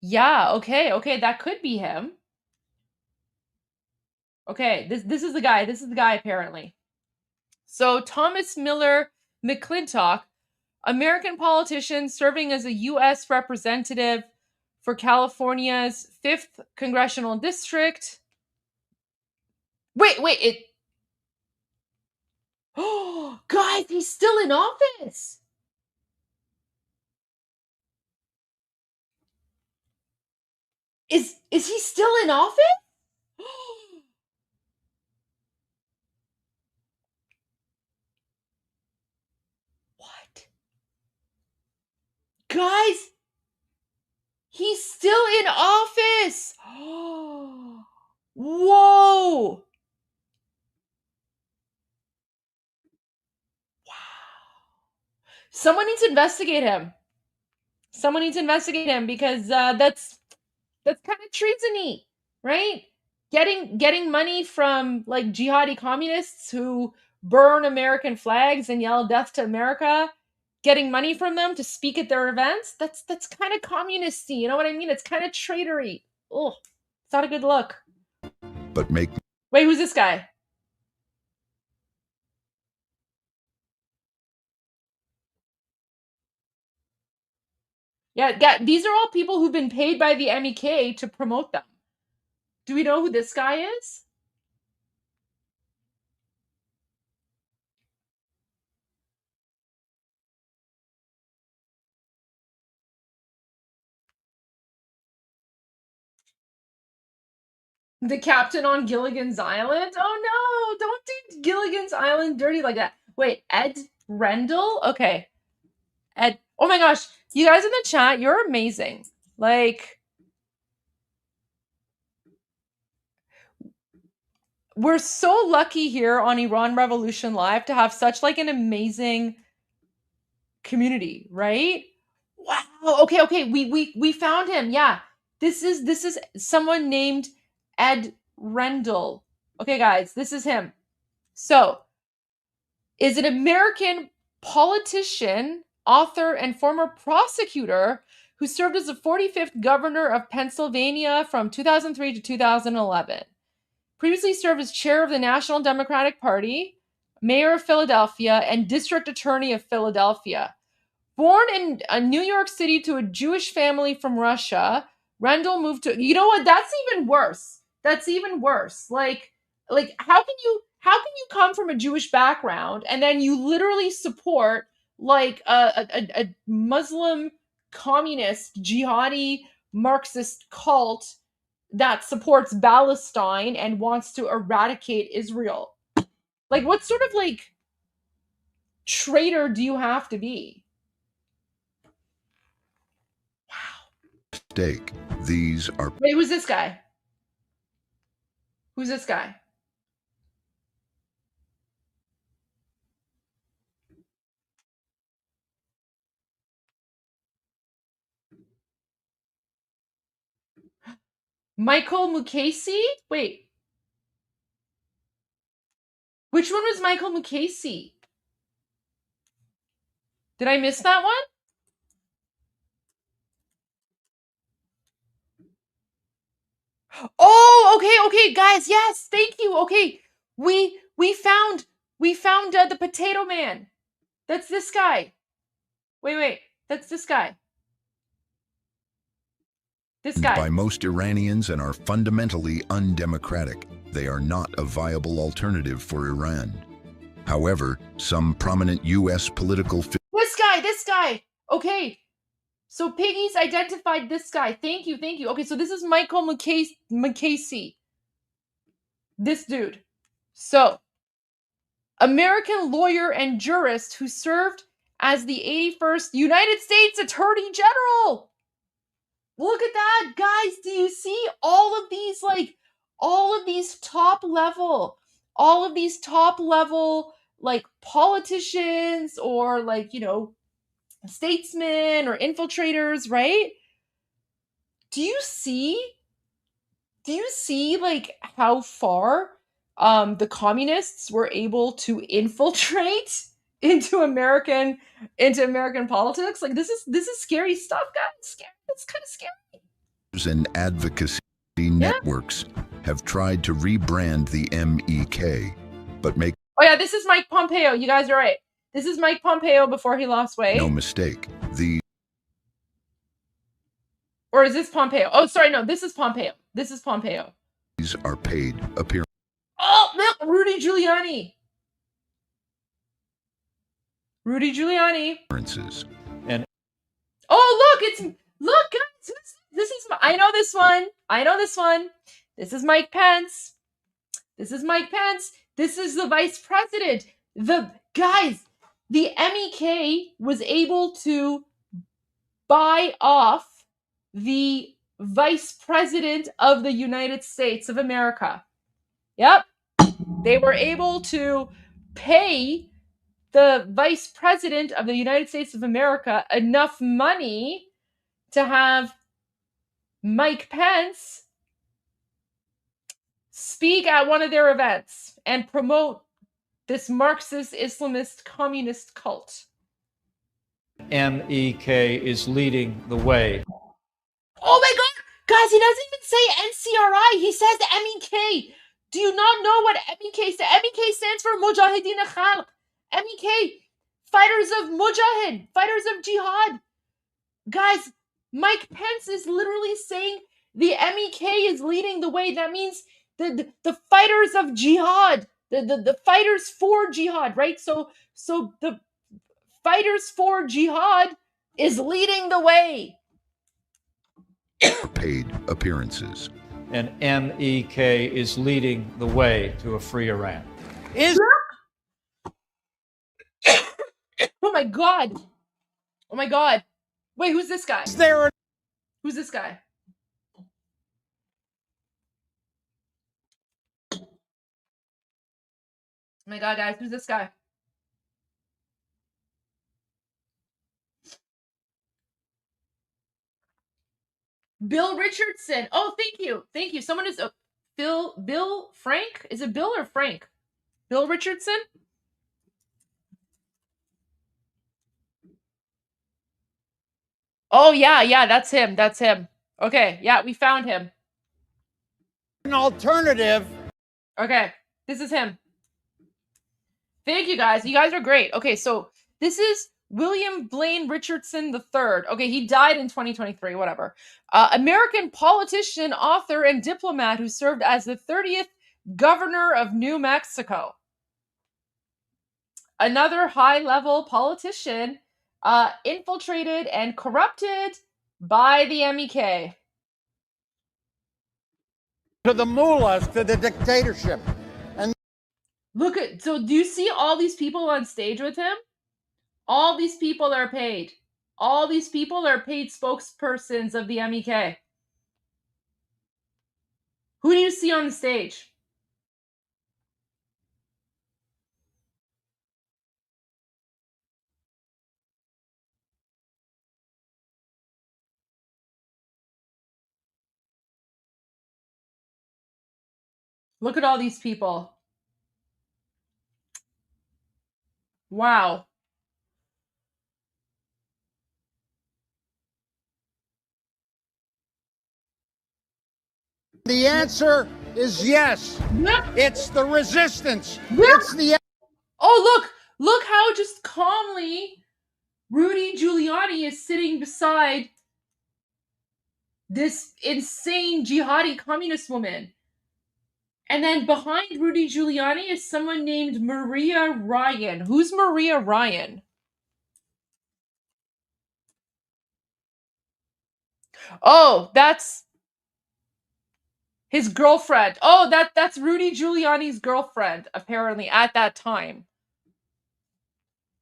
Yeah, okay, that could be him. Okay, this is the guy. This is the guy, apparently. So, Thomas Miller McClintock, American politician serving as a U.S. representative for California's 5th Congressional District. Wait, it... Oh, guys, he's still in office! Is he still in office? What? Guys, he's still in office! Whoa! Wow. Someone needs to investigate him. Someone needs to investigate him, because that's kind of treason-y, right? Getting money from like jihadi communists who burn American flags and yell "Death to America," getting money from them to speak at their events, that's kind of communist-y, you know what I mean? It's kind of traitory. Oh, it's not a good look. But Wait, who's this guy? Yeah, these are all people who've been paid by the MEK to promote them. Do we know who this guy is? The captain on Gilligan's Island? Oh no, don't do Gilligan's Island dirty like that. Wait, Ed Rendell? Okay. Ed, oh my gosh, you guys in the chat, you're amazing. Like, we're so lucky here on Iran Revolution Live to have such like an amazing community, right? Wow. Okay. We found him. Yeah. This is someone named Ed Rendell. Okay, guys, this is him. So, is an American politician, author, and former prosecutor who served as the 45th governor of Pennsylvania from 2003 to 2011. Previously served as chair of the National Democratic Party, mayor of Philadelphia, and district attorney of Philadelphia. Born in New York City to a Jewish family from Russia, Rendell moved to, you know what, that's even worse. That's even worse. Like how can you come from a Jewish background and then you literally support like a Muslim communist jihadi Marxist cult that supports Palestine and wants to eradicate Israel? Like, what sort of like traitor do you have to be? Mistake. These are. Wait, who's this guy? Who's this guy? Michael Mukasey? Wait. Which one was Michael Mukasey? Did I miss that one? Oh, okay, guys. Yes, thank you. Okay. We found the potato man. That's this guy. Wait. That's this guy. This guy. By most Iranians and are fundamentally undemocratic. They are not a viable alternative for Iran. However, some prominent U.S. political This guy. Okay. So Piggy's identified this guy. Thank you. Okay, so this is Michael Mukasey. This dude. So, American lawyer and jurist who served as the 81st United States Attorney General. Look at that, guys. Do you see all of these top level like politicians or like, you know, statesmen or infiltrators, right? Do you see like how far the communists were able to infiltrate into American politics? Like, this is scary stuff, guys. It's kind of scary. And advocacy networks have tried to rebrand the MEK, but make This is Mike Pompeo. You guys are right. This is Mike Pompeo before he lost weight. No mistake. Or is this Pompeo? Oh, sorry, no, this is Pompeo. These are paid appearances. Oh, look, Rudy Giuliani. And look, guys, this is I know this one. This is Mike Pence. This is the vice president. The MEK was able to buy off the vice president of the United States of America. Yep. They were able to pay the vice president of the United States of America enough money to have Mike Pence speak at one of their events and promote this Marxist, Islamist, communist cult. MEK is leading the way. Oh my God! Guys, he doesn't even say NCRI. He says MEK. Do you not know what MEK stands? MEK stands for Mujahideen Khalq. MEK, fighters of Mujahid, fighters of Jihad. Guys, Mike Pence is literally saying the MEK is leading the way. That means the fighters of jihad, the fighters for jihad, right? So the fighters for jihad is leading the way. Paid appearances. And MEK is leading the way to a free Iran. Oh my god. Oh my god. Wait, who's this guy? Who's this guy? Oh my god, guys, who's this guy? Bill Richardson. Oh, thank you. Thank you. Someone is Bill Frank? Is it Bill or Frank? Bill Richardson? Oh, yeah, that's him. That's him. Okay, yeah, we found him. An alternative. Okay, this is him. Thank you, guys. You guys are great. Okay, so this is William Blaine Richardson III. Okay, he died in 2023, whatever. American politician, author, and diplomat who served as the 30th governor of New Mexico. Another high-level politician infiltrated and corrupted by the MEK. To the mullahs, to the dictatorship. And look at, so do you see all these people on stage with him? All these people are paid. All these people are paid spokespersons of the MEK. Who do you see on the stage? Look at all these people. Wow. the answer is yes. It's the resistance. It's the... Oh, look how just calmly Rudy Giuliani is sitting beside this insane jihadi communist woman. And then behind Rudy Giuliani is someone named Maria Ryan. Who's Maria Ryan? Oh, that's his girlfriend. Oh, that's Rudy Giuliani's girlfriend, apparently, at that time.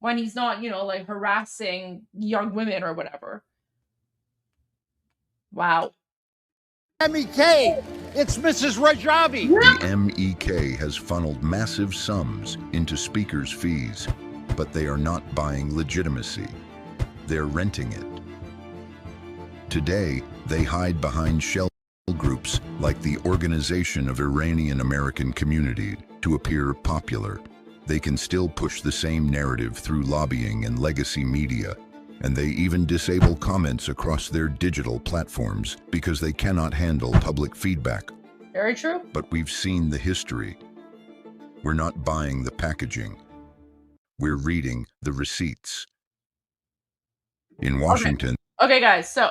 When he's not, you know, like harassing young women or whatever. Wow. MEK, it's Mrs. Rajabi. The MEK has funneled massive sums into speakers' fees, but they are not buying legitimacy. They're renting it. Today, they hide behind shell groups like the Organization of Iranian American Community to appear popular. They can still push the same narrative through lobbying and legacy media, and they even disable comments across their digital platforms because they cannot handle public feedback. Very true. But we've seen the history. We're not buying the packaging. We're reading the receipts. In Washington... Okay, guys, so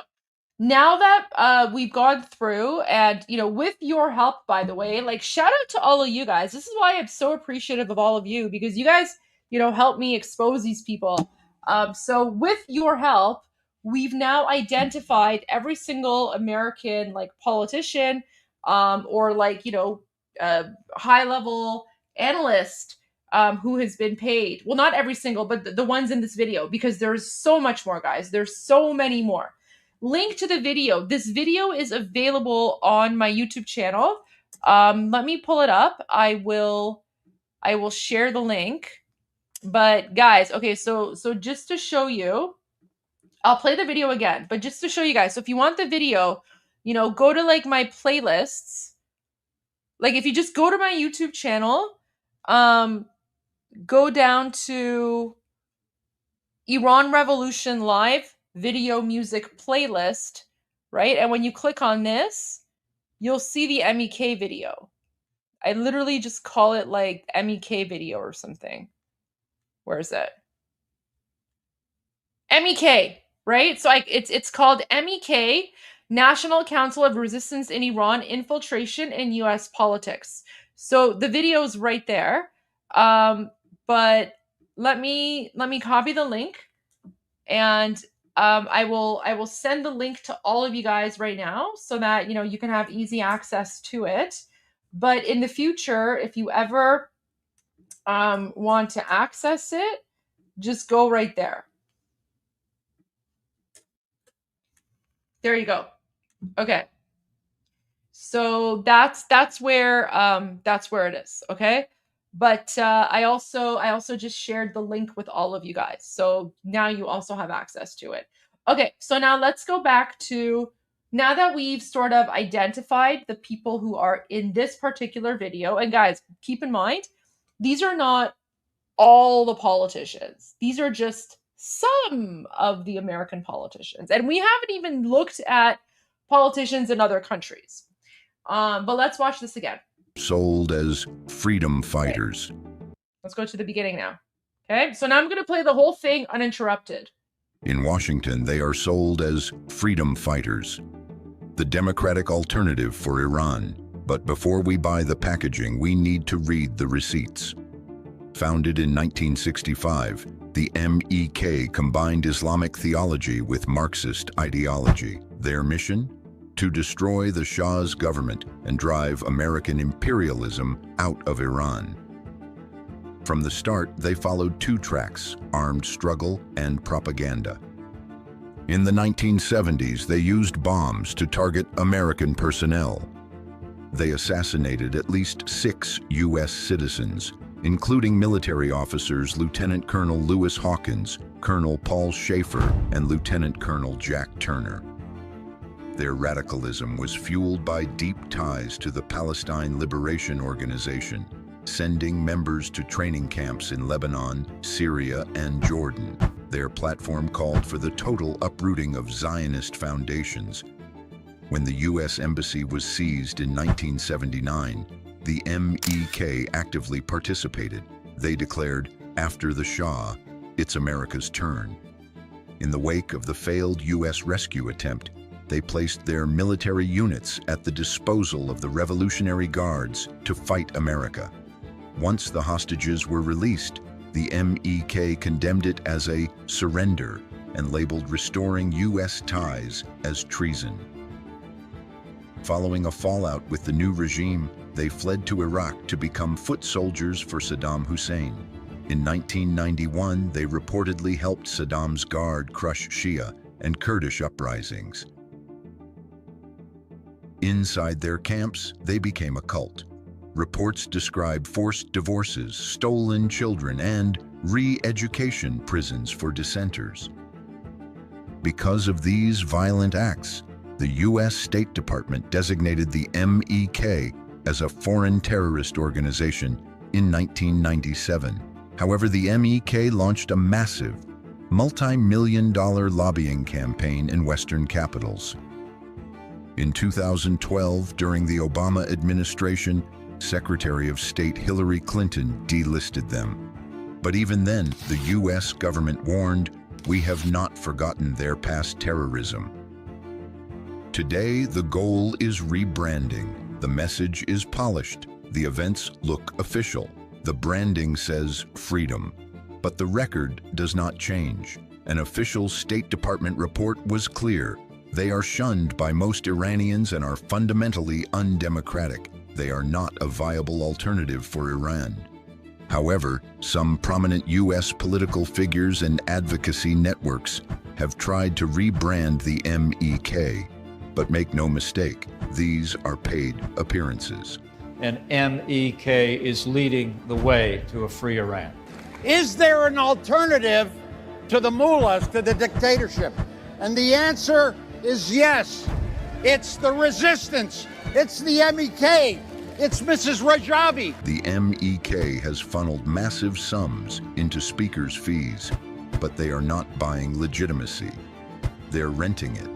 now that we've gone through, and, you know, with your help, by the way, like, shout out to all of you guys. This is why I'm so appreciative of all of you, because you guys, you know, help me expose these people. So with your help, we've now identified every single American, like, politician, or, like, you know, high-level analyst who has been paid. Well, not every single, but the ones in this video, because there's so much more, guys. There's so many more. Link to the video. This video is available on my YouTube channel. Let me pull it up. I will share the link. But guys, okay, so just to show you, I'll play the video again, but just to show you guys. So if you want the video, you know, go to like my playlists. Like if you just go to my YouTube channel, go down to Iran Revolution Live video music playlist, right? And when you click on this, you'll see the MEK video. I literally just call it like MEK video or something. Where is it? MEK, right? So it's called MEK, National Council of Resistance in Iran, Infiltration in U.S. Politics. So the video is right there. But let me copy the link, and I will send the link to all of you guys right now so that you can have easy access to it. But in the future, if you ever want to access it, just go right there. There you go. Okay. So that's where it is. Okay. But I also just shared the link with all of you guys. So now you also have access to it. Okay. So now let's go back to, now that we've sort of identified the people who are in this particular video, and guys, keep in mind, these are not all the politicians. These are just some of the American politicians. And we haven't even looked at politicians in other countries. But let's watch this again. Sold as freedom fighters. Okay. Let's go to the beginning now. Okay, so now I'm going to play the whole thing uninterrupted. In Washington, they are sold as freedom fighters, the democratic alternative for Iran. But before we buy the packaging, we need to read the receipts. Founded in 1965, the MEK combined Islamic theology with Marxist ideology. Their mission? To destroy the Shah's government and drive American imperialism out of Iran. From the start, they followed two tracks: armed struggle and propaganda. In the 1970s, they used bombs to target American personnel. They assassinated at least 6 U.S. citizens, including military officers Lieutenant Colonel Lewis Hawkins, Colonel Paul Schaefer, and Lieutenant Colonel Jack Turner. Their radicalism was fueled by deep ties to the Palestine Liberation Organization, sending members to training camps in Lebanon, Syria, and Jordan. Their platform called for the total uprooting of Zionist foundations. When the U.S. Embassy was seized in 1979, the MEK actively participated. They declared, "After the Shah, it's America's turn." In the wake of the failed U.S. rescue attempt, they placed their military units at the disposal of the Revolutionary Guards to fight America. Once the hostages were released, the MEK condemned it as a surrender and labeled restoring U.S. ties as treason. Following a fallout with the new regime, they fled to Iraq to become foot soldiers for Saddam Hussein. In 1991, they reportedly helped Saddam's guard crush Shia and Kurdish uprisings. Inside their camps, they became a cult. Reports describe forced divorces, stolen children, and re-education prisons for dissenters. Because of these violent acts, the U.S. State Department designated the MEK as a foreign terrorist organization in 1997. However, the MEK launched a massive, multi-million-dollar lobbying campaign in Western capitals. In 2012, during the Obama administration, Secretary of State Hillary Clinton delisted them. But even then, the U.S. government warned, "We have not forgotten their past terrorism." Today, the goal is rebranding. The message is polished. The events look official. The branding says freedom. But the record does not change. An official State Department report was clear. They are shunned by most Iranians and are fundamentally undemocratic. They are not a viable alternative for Iran. However, some prominent U.S. political figures and advocacy networks have tried to rebrand the MEK. But make no mistake, these are paid appearances. And MEK is leading the way to a free Iran. Is there an alternative to the mullahs, to the dictatorship? And the answer is yes. It's the resistance. It's the MEK. It's Mrs. Rajabi. The MEK has funneled massive sums into speakers' fees, but they are not buying legitimacy. They're renting it.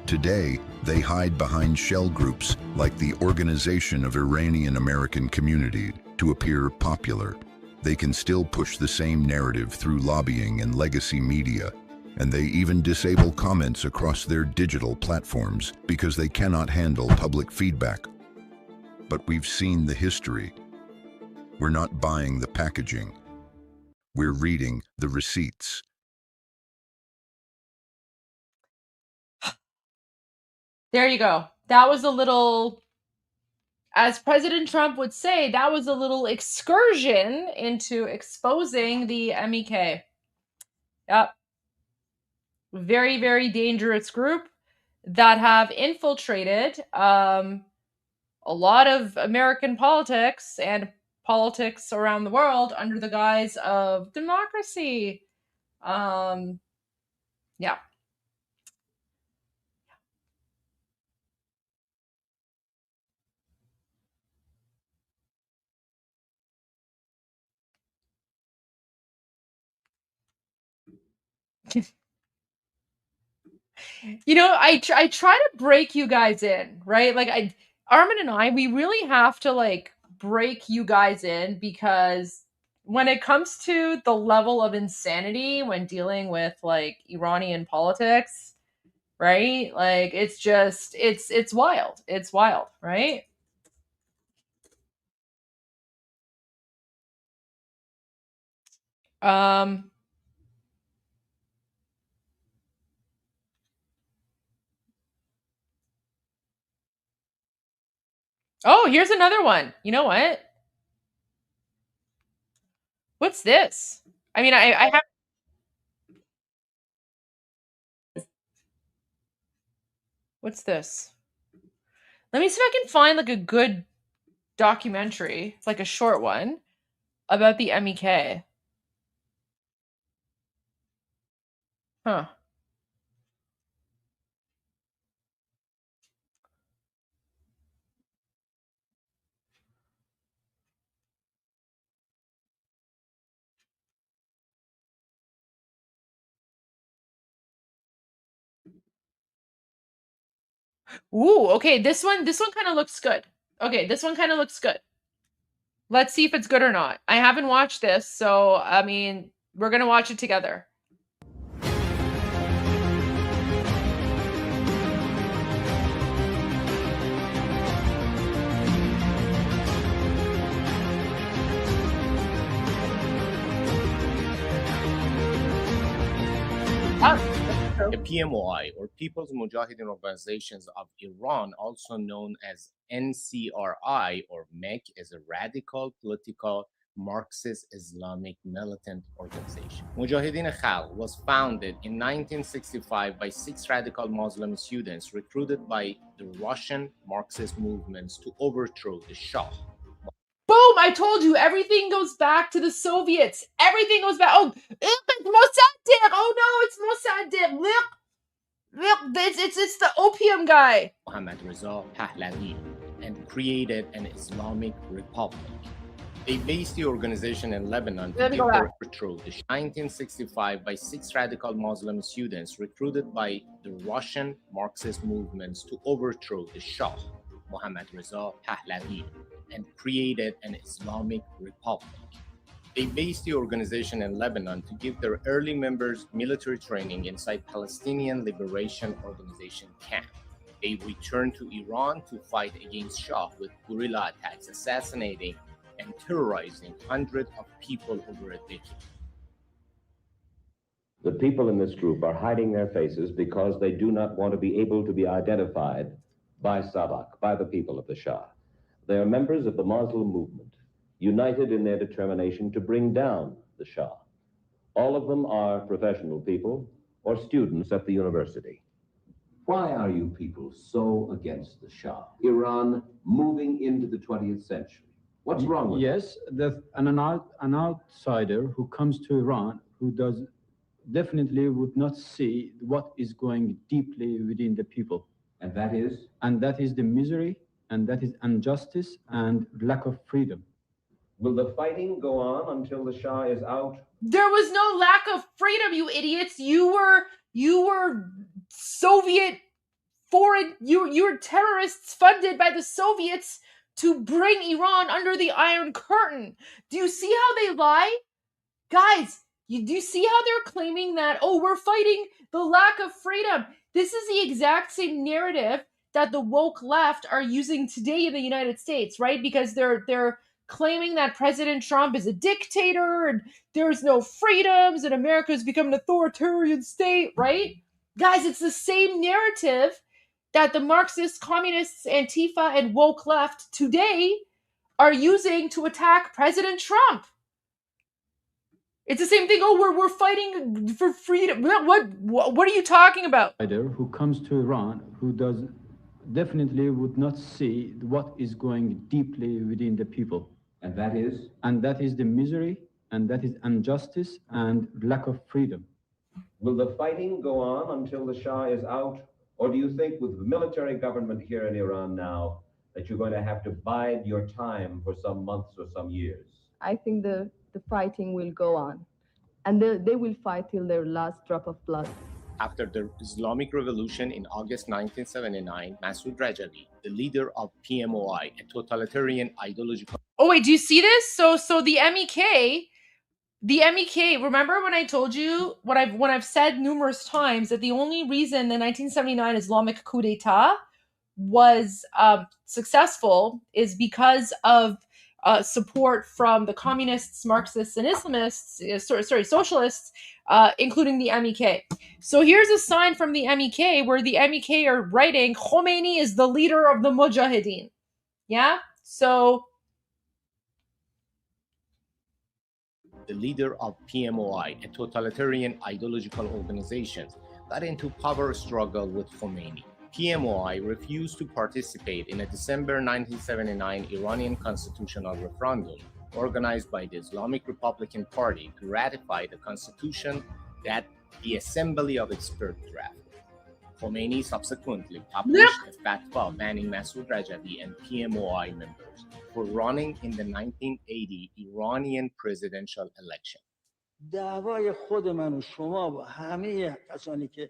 Today, they hide behind shell groups like the Organization of Iranian American Community to appear popular. They can still push the same narrative through lobbying and legacy media, And they even disable comments across their digital platforms because they cannot handle public feedback. But we've seen the history. We're not buying the packaging. We're reading the receipts. There you go. That was a little, as President Trump would say, that was a little excursion into exposing the MEK. Yep. Very, very dangerous group that have infiltrated a lot of American politics and politics around the world under the guise of democracy. Yeah. You know, I try to break you guys in, right? Like Armin and I, we really have to like break you guys in, because when it comes to the level of insanity when dealing with like Iranian politics, right? Like it's just it's wild. It's wild, right? Oh, here's another one. You know what? What's this? I mean, I have. What's this? Let me see if I can find like a good documentary. It's like a short one about the MEK. Huh. Ooh, okay, this one kind of looks good. Okay, this one kind of looks good. Let's see if it's good or not. I haven't watched this, so I mean, we're going to watch it together. The PMOI, or People's Mujahideen Organizations of Iran, also known as NCRI or MEK, is a radical political Marxist Islamic militant organization. Mujahideen Khalq was founded in 1965 by 6 radical Muslim students recruited by the Russian Marxist movements to overthrow the Shah. Boom! I told you, everything goes back to the Soviets. Everything goes back. Oh, it's Mossadegh. Oh no, it's Mossadegh. Look, it's the opium guy. Mohammad Reza Pahlavi, and created an Islamic Republic. They based the organization in Lebanon to give their overthrow in 1965 by 6 radical Muslim students recruited by the Russian Marxist movements to overthrow the Shah, Mohammad Reza Pahlavi, and created an Islamic Republic. They based the organization in Lebanon to give their early members military training inside Palestinian Liberation Organization camp. They returned to Iran to fight against Shah with guerrilla attacks, assassinating and terrorizing hundreds of people over a decade. The people in this group are hiding their faces because they do not want to be able to be identified by Savak, by the people of the Shah. They are members of the Muslim movement, united in their determination to bring down the Shah. All of them are professional people or students at the university. Why are you people so against the Shah? Iran moving into the 20th century. What's wrong with Yes, an outsider who comes to Iran who does definitely would not see what is going deeply within the people. And that is? And that is the misery, and that is injustice and lack of freedom. Will the fighting go on until the Shah is out? There was no lack of freedom, you idiots. You were Soviet foreign, you were terrorists funded by the Soviets to bring Iran under the Iron Curtain. Do you see how they lie? Guys, Do you see how they're claiming that, oh, we're fighting the lack of freedom? This is the exact same narrative that the woke left are using today in the United States, right? Because they're claiming that President Trump is a dictator and there's no freedoms and America's become an authoritarian state, right? Guys, it's the same narrative that the Marxists, communists, Antifa, and woke left today are using to attack President Trump. It's the same thing. Oh, we're fighting for freedom. What are you talking about? Who comes to Iran, who does definitely would not see what is going deeply within the people. And that is? And that is the misery, and that is injustice and lack of freedom. Will the fighting go on until the Shah is out? Or do you think with the military government here in Iran now that you're going to have to bide your time for some months or some years? I think the fighting will go on. And they will fight till their last drop of blood. After the Islamic Revolution in August 1979, Masoud Rajavi, the leader of PMOI, a totalitarian ideological... Oh, wait, do you see this? So the MEK, remember when I told you, when I've said numerous times that the only reason the 1979 Islamic coup d'etat was successful is because of support from the communists, Marxists, and Islamists, socialists, including the MEK. So here's a sign from the MEK where the MEK are writing, Khomeini is the leader of the Mujahideen. Yeah? So... the leader of PMOI, a totalitarian ideological organization, got into power struggle with Khomeini. PMOI refused to participate in a December 1979 Iranian constitutional referendum organized by the Islamic Republican Party to ratify the constitution that the assembly of experts drafted. Khomeini subsequently published a fatwa banning Masoud Rajavi and PMOI members for running in the 1980 Iranian presidential election. دعوای خود من و شما و همه کسانی که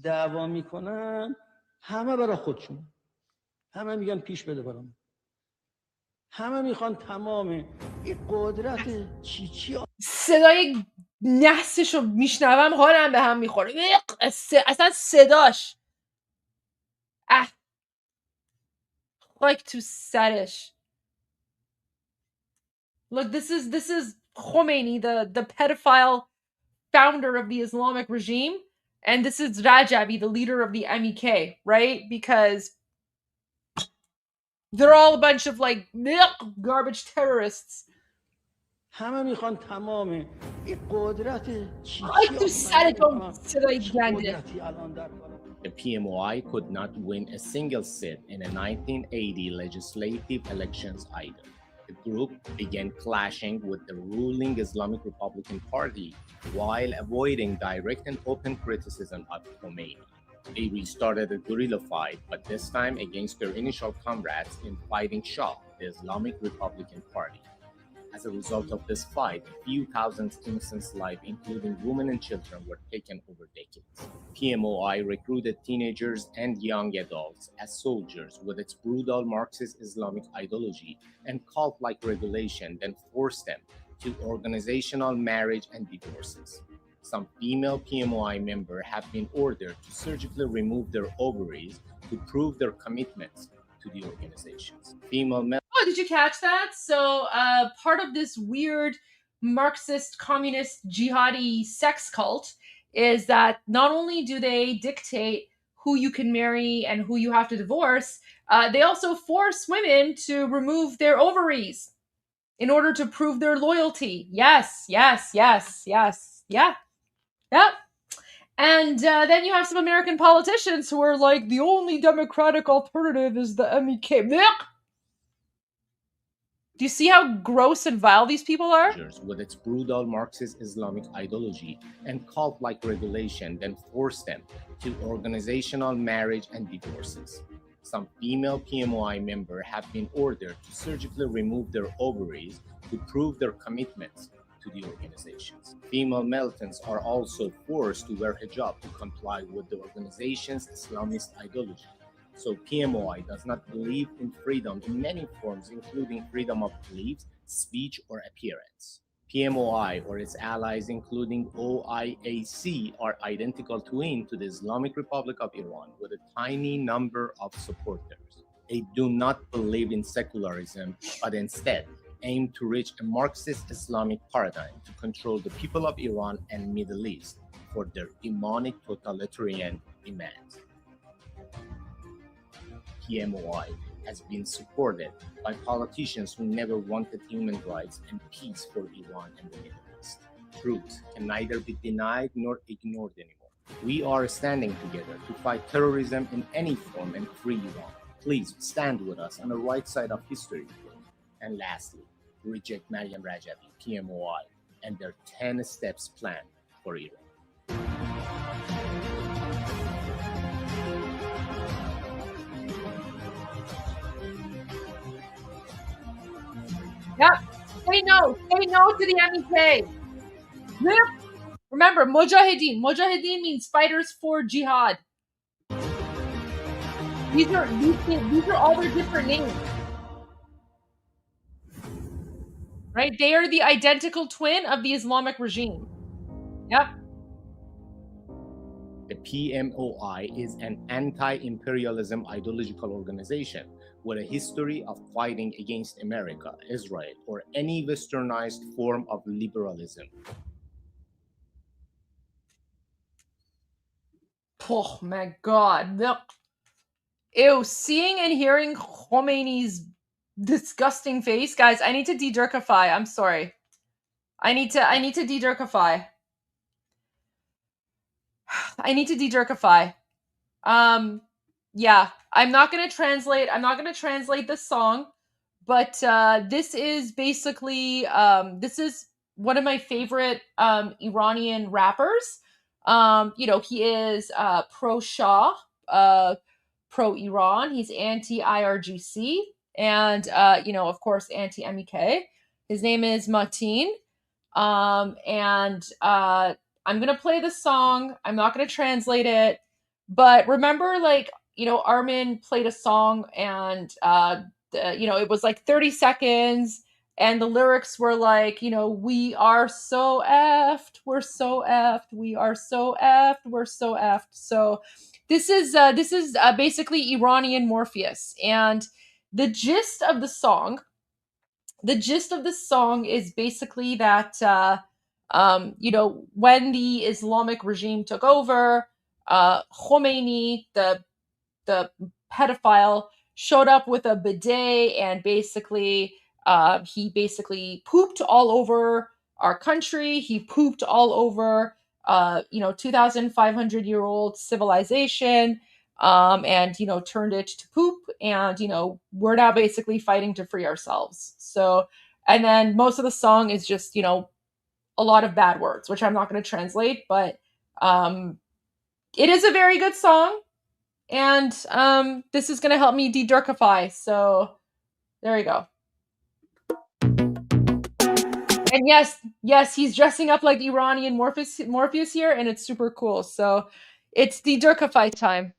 دعوا میکنن همه برای خودشون، همه میگن پیش بده برام، همه میخوان تمام این قدرت چی صدای نحسشو میشنوم حالم به هم میخوره. اصلا صداش like to سرش. Look, this is Khomeini, the pedophile founder of the Islamic regime, and this is Rajavi, the leader of the MEK, right? Because they're all a bunch of like garbage terrorists. همه میخوان تمام این قدرت The PMOI could not win a single seat in the 1980 legislative elections either. The group began clashing with the ruling Islamic Republican Party while avoiding direct and open criticism of Khomeini. They restarted a guerrilla fight, but this time against their initial comrades in fighting Shah, the Islamic Republican Party. As a result of this fight, a few thousand innocent lives, including women and children, were taken over decades. PMOI recruited teenagers and young adults as soldiers with its brutal Marxist Islamic ideology and cult-like regulation, then forced them to organizational marriage and divorces. Some female PMOI members have been ordered to surgically remove their ovaries to prove their commitments to the organizations. Oh, did you catch that? So part of this weird Marxist, communist, jihadi sex cult is that not only do they dictate who you can marry and who you have to divorce, they also force women to remove their ovaries in order to prove their loyalty. Yes. Yeah. And then you have some American politicians who are like, the only democratic alternative is the MEK. Do you see how gross and vile these people are? With its brutal Marxist Islamic ideology and cult-like regulation, then forced them to organizational marriage and divorces. Some female PMOI members have been ordered to surgically remove their ovaries to prove their commitments to the organizations. Female militants are also forced to wear hijab to comply with the organization's Islamist ideology. So PMOI does not believe in freedom in many forms, including freedom of belief, speech, or appearance. PMOI or its allies, including OIAC, are identical twin to the Islamic Republic of Iran with a tiny number of supporters. They do not believe in secularism, but instead aim to reach a Marxist Islamic paradigm to control the people of Iran and Middle East for their demonic totalitarian demands. PMOI has been supported by politicians who never wanted human rights and peace for Iran and the Middle East. Truth can neither be denied nor ignored anymore. We are standing together to fight terrorism in any form and free Iran. Please stand with us on the right side of history. And lastly, reject Maryam Rajavi, PMOI, and their 10 steps plan for Iran. Yep. Say no to the MEK. Yep. Remember, Mujahideen. Mujahideen means fighters for jihad. These are all their different names. Right? They are the identical twin of the Islamic regime. Yep. The PMOI is an anti-imperialism ideological organization with a history of fighting against America, Israel, or any westernized form of liberalism. Oh my God. Look. Ew, seeing and hearing Khomeini's disgusting face. Guys, I need to de-Turkify. I'm sorry. I need to de-Turkify. I need to de-Turkify. Yeah, I'm not gonna translate this song, but this is basically this is one of my favorite Iranian rappers. You know, he is pro-Shah, pro-Iran. He's anti-IRGC, and you know, of course, anti-MEK. His name is Mateen. And I'm gonna play the song. I'm not gonna translate it, but remember, like, you know, Armin played a song, and you know, it was like 30 seconds, and the lyrics were like, you know, we are so effed, we're so effed, we are so effed, we're so effed. So this is basically Iranian Morpheus, and the gist of the song is basically that you know, when the Islamic regime took over, Khomeini, the pedophile, showed up with a bidet, and basically he basically pooped all over our country. He pooped all over you know, 2,500-year-old civilization, and you know, turned it to poop. And you know, we're now basically fighting to free ourselves. So, and then most of the song is just, you know, a lot of bad words, which I'm not going to translate, but it is a very good song, and this is going to help me de-Turkify. So there you go. And yes, he's dressing up like Iranian Morpheus here, and it's super cool. So it's de-Turkify time.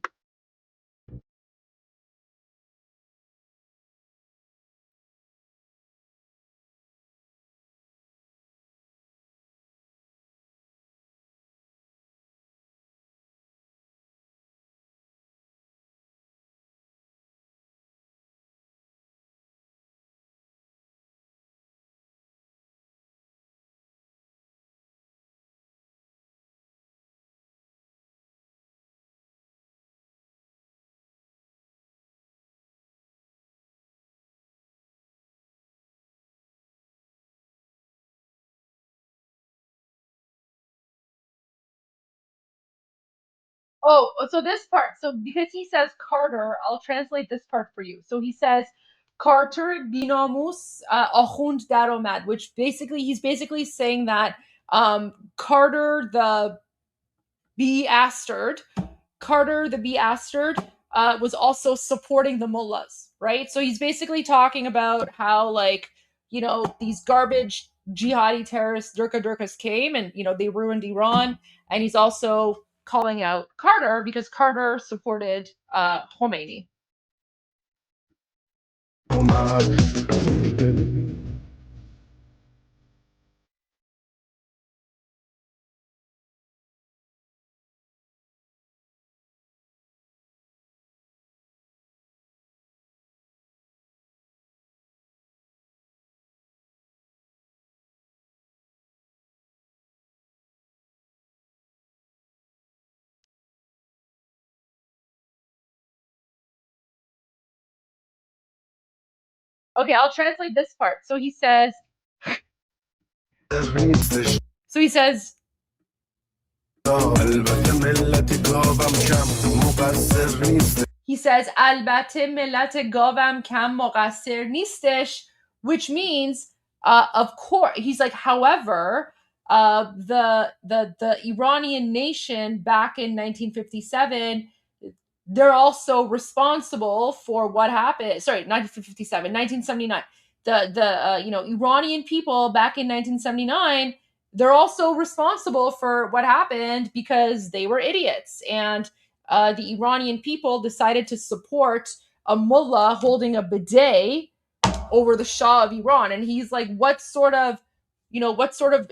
Oh, so this part, so because he says Carter, I'll translate this part for you. So he says, Carter binamus akhund daromad, which basically, he's basically saying that Carter the B-astard was also supporting the mullahs, right? So he's basically talking about how, like, you know, these garbage jihadi terrorists, Durkas came, and, you know, they ruined Iran. And he's also calling out Carter because Carter supported Khomeini. Okay, I'll translate this part. So he says, he says, البته ملت گاوم کم مقصر نیستش, which means, of course, he's like, however, the Iranian nation back in 1957, they're also responsible for what happened. Sorry, 1957, 1979. The Iranian people back in 1979, they're also responsible for what happened because they were idiots, and the Iranian people decided to support a mullah holding a bidet over the Shah of Iran. And he's like, what sort of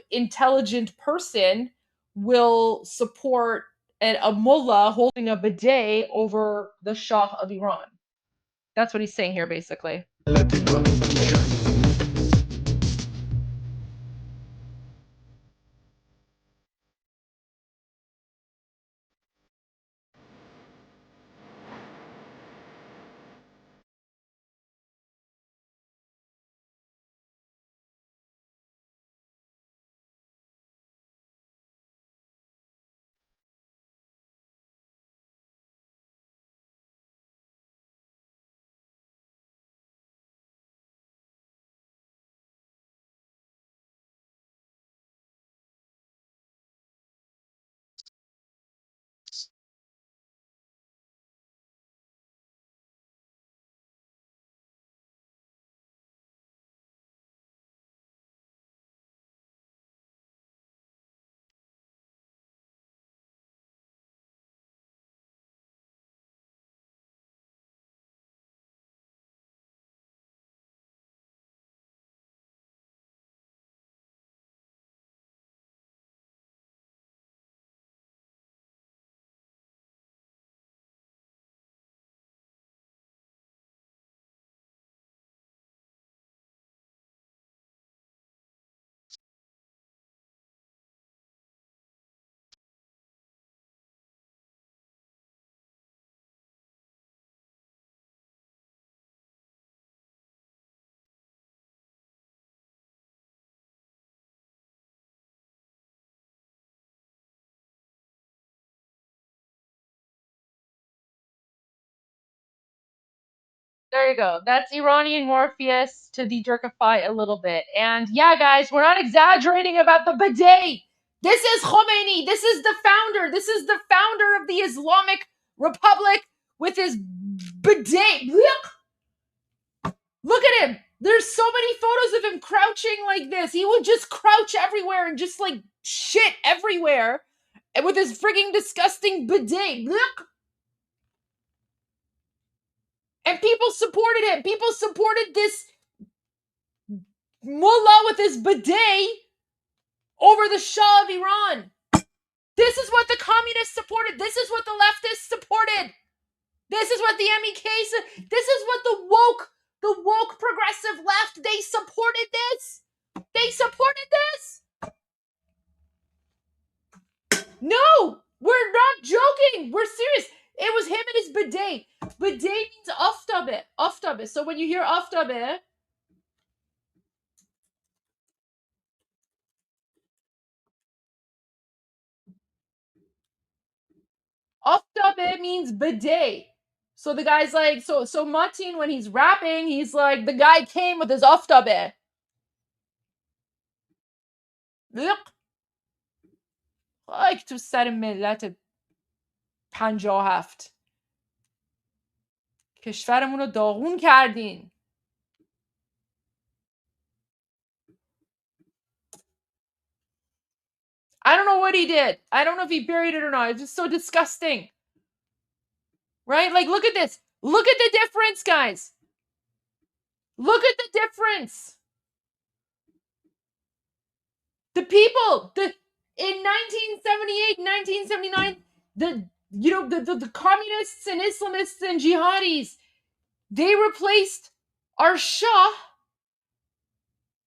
intelligent person will support a mullah holding a bidet over the Shah of Iran? That's what he's saying here, basically. There you go. That's Iranian Morpheus to de-jerkify a little bit. And yeah, guys, we're not exaggerating about the bidet. This is Khomeini. This is the founder. This is the founder of the Islamic Republic with his bidet. Look at him. There's so many photos of him crouching like this. He would just crouch everywhere and just like shit everywhere with his frigging disgusting bidet. Look. And people supported him. People supported this mullah with his bidet over the Shah of Iran. This is what the communists supported. This is what the leftists supported. This is what the MEK said. This is what the woke progressive left, they supported this. They supported this. No, we're not joking. We're serious. It was him and his bidet. Bidet means aftabe. Aftabe. So when you hear aftabe, aftabe means bidet. So the guy's like, so Matin, when he's rapping, he's like, the guy came with his aftabe. Look. Like to سر ملت 57 کشورمون رو داغون کردین. I don't know what he did. I don't know if he buried it or not. It's just so disgusting. Right? Like, look at this. Look at the difference, guys. Look at the difference. The people, in 1978, 1979, the communists and Islamists and jihadis, they replaced our Shah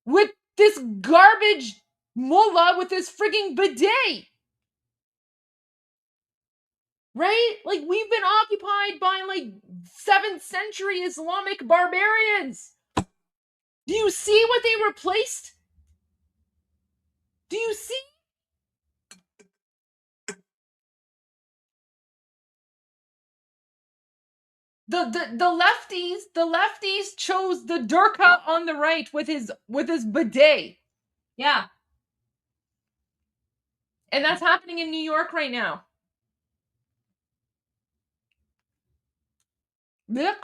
with this garbage mullah with his frigging bidet. Right? Like, we've been occupied by like 7th century Islamic barbarians. Do you see what they replaced? Do you see? The lefties chose the Durka on the right with his bidet. Yeah. And that's happening in New York right now. Look.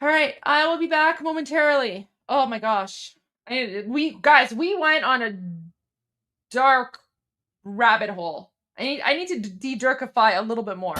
All right, I will be back momentarily. Oh my gosh. We went on a dark rabbit hole. I need to de-Durkify a little bit more.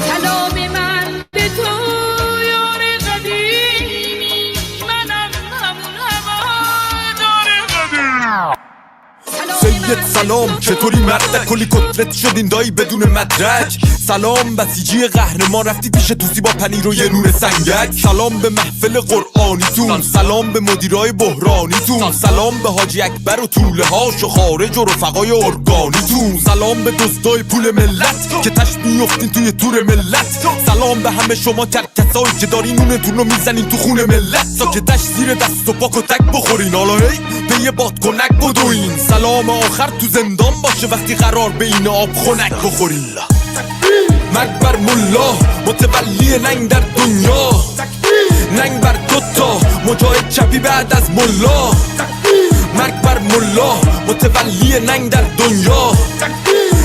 سید سلام، چطوری مردک؟ کلی کتلت شدین دایی بدون مدرک. سلام بسیجی قهرمان، رفتی پیش توسی با پنیر و یه نون سنگک. سلام به محفل قرآنیتون، سلام به مدیرای بحرانیتون، سلام به حاجی اکبر و طوله هاش و خارج و رفقای ارگانیتون، سلام به دزدای پول ملت که تش میفتین توی تور ملت. سلام به همه شما کرکسایی که دارین نونتون رو میزنین تو خون ملت. ساکتش زیر دست و پاک و تک بخورین، حالا هی به یه بادکنک بدوین. سلام آخر تو زندان باشه وقتی قرار به این آب خنک بخورین. مرگ بر ملا متولی ننگ در دنیا، ننگ بر دوتا مجاهد چپی بعد از ملا. مرگ بر ملا متولی ننگ در دنیا،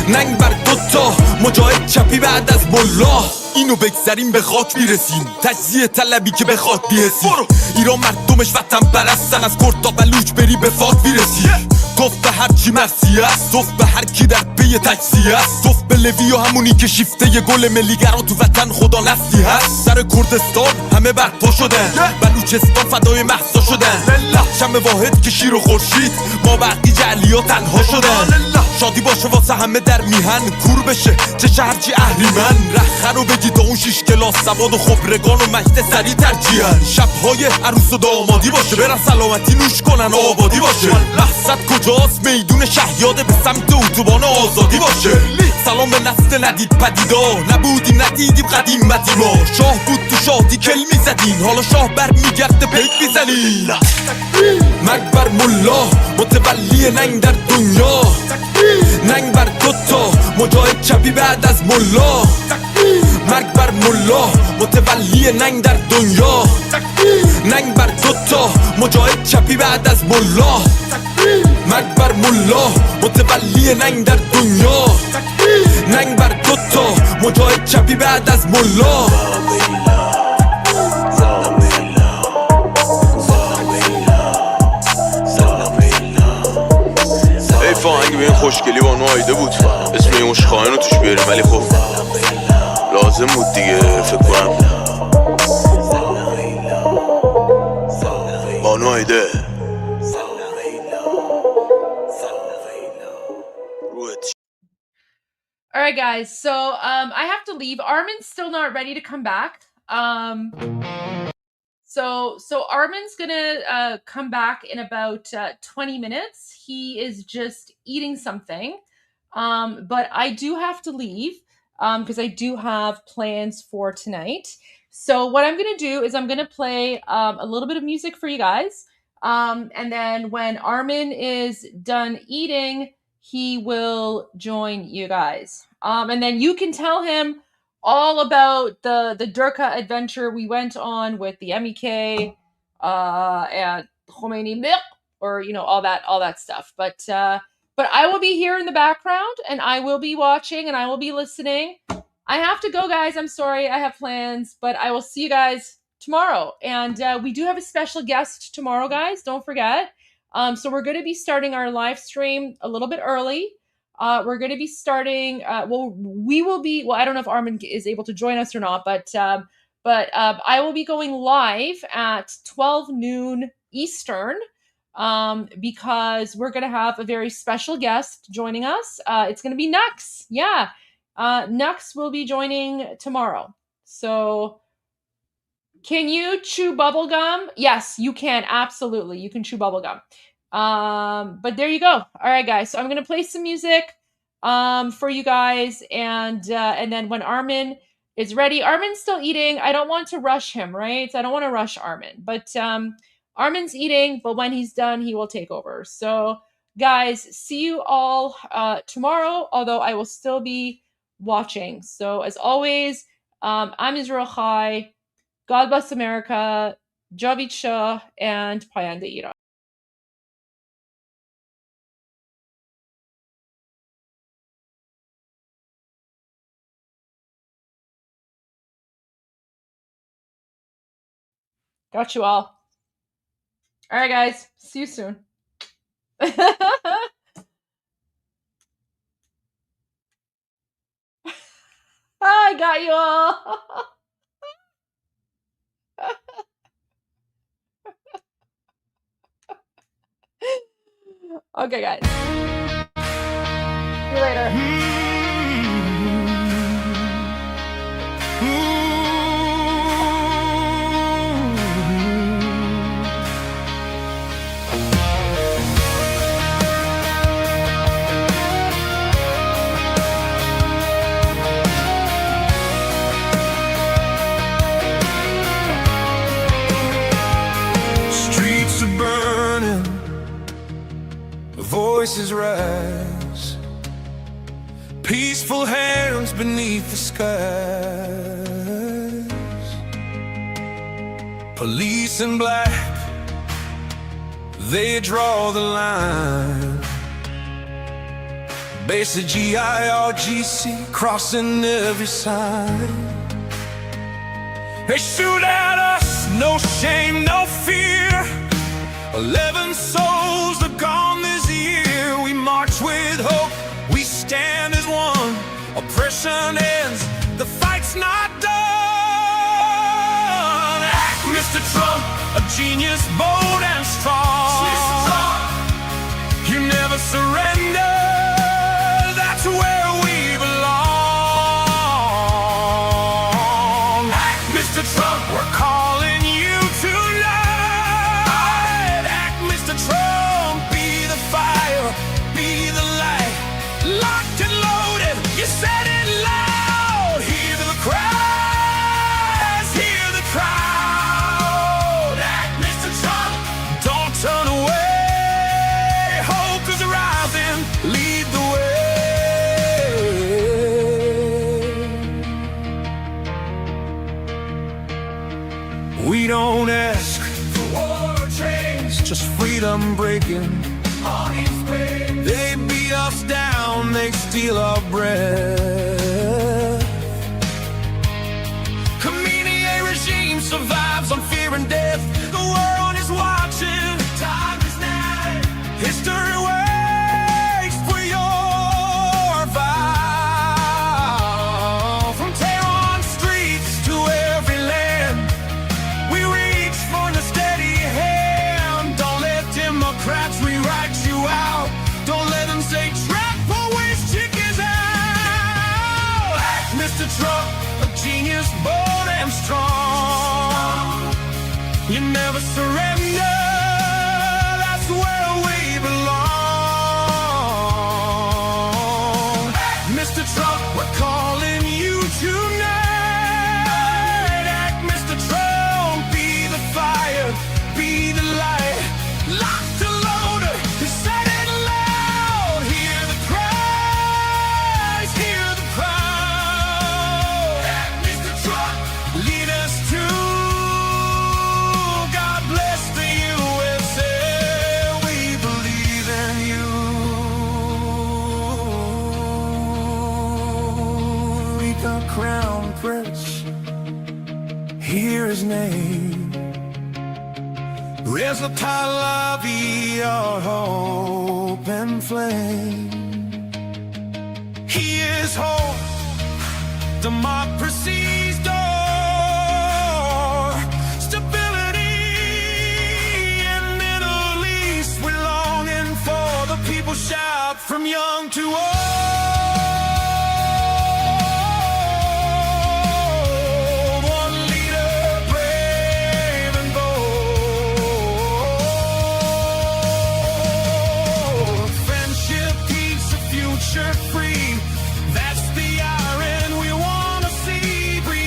ننگ بر دوتا مجاهد چپی بعد از ملا. اینو بگذاریم به خاک میرسیم، تجزیه طلبی که به خاک بیرسیم. ایران مردمش وطن پرستن، از کرد تا بلوچ بری به فاک میرسی. توف به هر چی مرسی است، توف به هر کی در پی تجزیه است، توف به لوی و همونی که شیفته ی گل ملیگرا تو وطن خدا نستی هست. سر کردستان همه برپا شدن، بلوچستان فدای مهسا شدن. شم واحد که شیر و خورشید ما بقی جعلیا تنها شدن. شادی باشه واسه همه در میهن، کور بشه چه شهرچی اهریمن. رخه رو بگید اون 6 کلاس سواد و خبرگان و مجد سری ترجیحن. شبهای عروس و دامادی باشه، برن سلامتی نوش کنن آبادی باشه. مقصد کجاست؟ میدون شهیاده به سمت اتوبان آزادی باشه. سلام به نسل ندید پدیدا، نبودیم ندیدیم قدیمتی ما. شاه بود تو شادی کل میزدین، حالا شاه بر میگرده پیک میزنین. مرگ بر ملا متولی ننگ در دنیا، ننگ بر دوتا مجاهد چپی بعد از ملا. مرگ بر ملا متولی ننگ در دنیا، ننگ بر دوتا مجاهد چپی بعد از ملا. مرگ بر ملا متولی ننگ در دنیا، ننگ بر دوتا مجاهد چپی بعد از ملا. فاهنگ به این خوشگلی با اون آیده بود، اسم این مشخواهن رو توش بیاریم، ولی خب لازم بود دیگه. فکر کنم بانو آیده. All right, guys. So I have to leave. Armin's still not ready to come back. So Armin's gonna come back in about 20 minutes. He is just eating something, but I do have to leave because I do have plans for tonight. So what I'm gonna do is I'm gonna play a little bit of music for you guys, and then when Armin is done eating, he will join you guys, and then you can tell him all about the Durka adventure we went on with the MEK and Khomeini Milk, or all that stuff. But I will be here in the background, and I will be watching, and I will be listening. I have to go, guys. I'm sorry, I have plans, but I will see you guys tomorrow. And we do have a special guest tomorrow, guys. Don't forget. So we're going to be starting our live stream a little bit early. We're going to be starting. We will be. Well, I don't know if Armin is able to join us or not, but I will be going live at 12 noon Eastern, because we're going to have a very special guest joining us. It's going to be Nux. Yeah, Nux will be joining tomorrow. So, can you chew bubblegum? Yes, you can. Absolutely, you can chew bubblegum. But there you go. All right, guys. So I'm going to play some music for you guys, and then when Armin It's ready. Armin's still eating. I don't want to rush him, right? I don't want to rush Armin. But Armin's eating, but when he's done, he will take over. So, guys, see you all tomorrow, although I will still be watching. So, as always, I'm Israel Chai. God bless America. Javid Shah and Payande Iran. Got you all. All right, guys. See you soon. I got you all. Okay, guys. See you later. Streets are burning, voices rise, peaceful hands beneath the skies. Police in black, they draw the line. Basic GIRGC crossing every sign. They shoot at us, no shame, no fear. 11 souls are gone this year. We march with hope, we stand as one. Oppression ends, the fight's not done. Act, Mr. Trump, a genius, bold and strong. You never surrender, that's where we belong. Act, Mr. Trump, we're calling you tonight. Act, Mr. Trump, be the fire, be the light. Locked and loaded, you said it loud. Hear the cries, hear the crowd. Act, Mr. Trump, don't turn away. Hope is rising, lead the way. We don't ask for war or change, just freedom breaking. They beat us down, they steal our breath. Khamenei regime survives on fear and death. The world is watching, time is now. History waits for your vow. From Tehran streets to every land, we reach for the steady hand. Don't let Democrats rewrite you out. Don't let them say trap always chickens out. Act, Mr. Trump, a genius, bold and strong. You never surrender, that's where we belong. Act, Mr. Trump, we're calling you tonight. Act, Mr. Trump, be the fire, be the light. Locked and loaded, said it loud. Hear the cries, hear the crowd. Act, Mr. Trump, lead us to God bless the USA. We believe in you. Meet the crown prince, hear his name. Reza Pahlavi, our hope and flame. He is hope, democracy's door. Stability in Middle East, we're longing for. The people shout from young to old. One leader, brave and bold. Friendship, peace, a future free. That's the iron we want to see. Breathe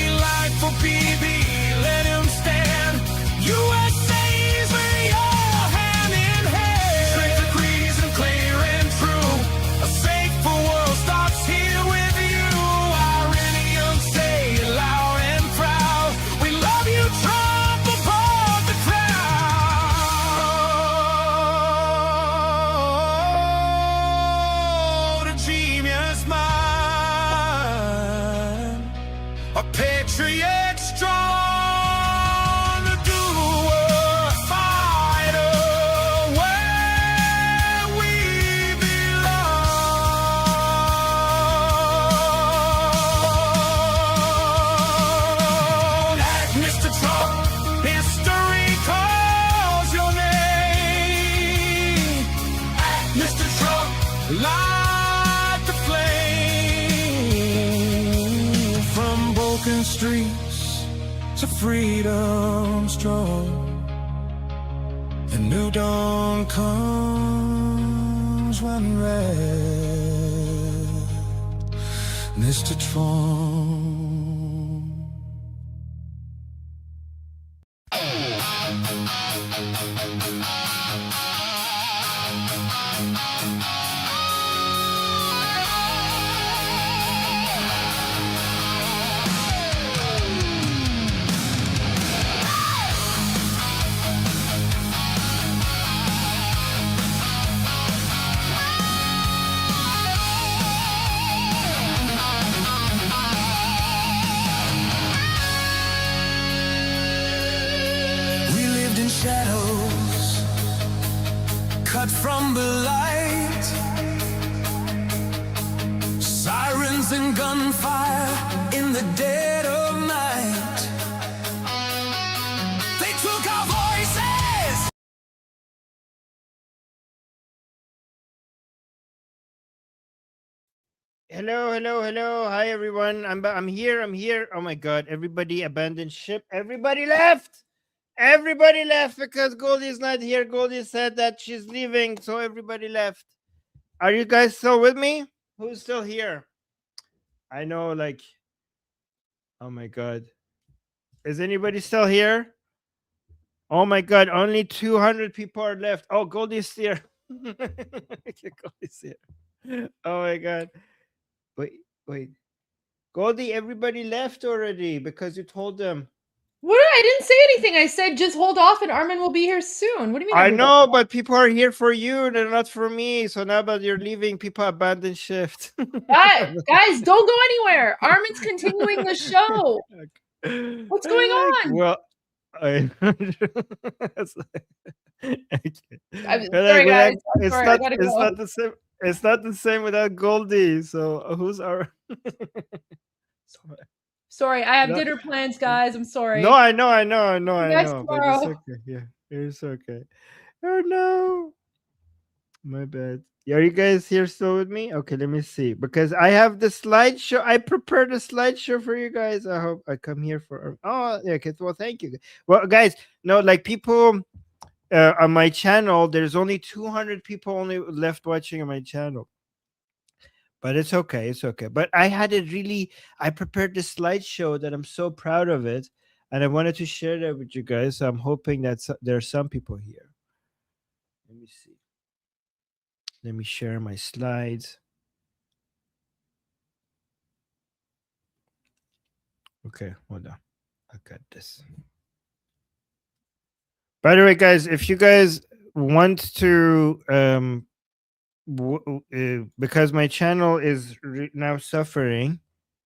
streets to freedom strong. The new dawn comes when red Mr. Trump. Shadows cut from the light, sirens and gunfire in the dead of night. They took our voices. Hello. Hi everyone. I'm here. Oh my god, everybody abandoned ship. Everybody left. Everybody left because Goldie's not here. Goldie said that she's leaving, so everybody left. Are you guys still with me? Who's still here? I know, like, oh my god. Is anybody still here? Oh my god, only 200 people are left. Oh, Goldie's here. Goldie's here. Oh my god. Wait. Goldie, everybody left already because you told them. What? I didn't say anything. I said just hold off and Armin will be here soon. What do you mean? I know, but people are here for you. They're not for me. So now that you're leaving, people abandon shift. Guys, don't go anywhere. Armin's continuing the show. What's going on? Well, I'm sorry, guys. It's not the same without Goldie. So who's our? Sorry, I have dinner plans, guys. I'm sorry. No, I know. But it's okay. Yeah, it's okay. Oh no, my bad. Are you guys here still with me? Okay, let me see because I have the slideshow. I prepared a slideshow for you guys. I hope I come here for. Oh, yeah. Okay. Well, thank you. Well, guys, no, like people on my channel. There's only 200 people only left watching on my channel. But it's okay. But I prepared this slideshow that I'm so proud of it. And I wanted to share that with you guys. So I'm hoping that there are some people here. Let me see. Let me share my slides. Okay, hold on. I got this. By the way, guys, if you guys want to... because my channel is now suffering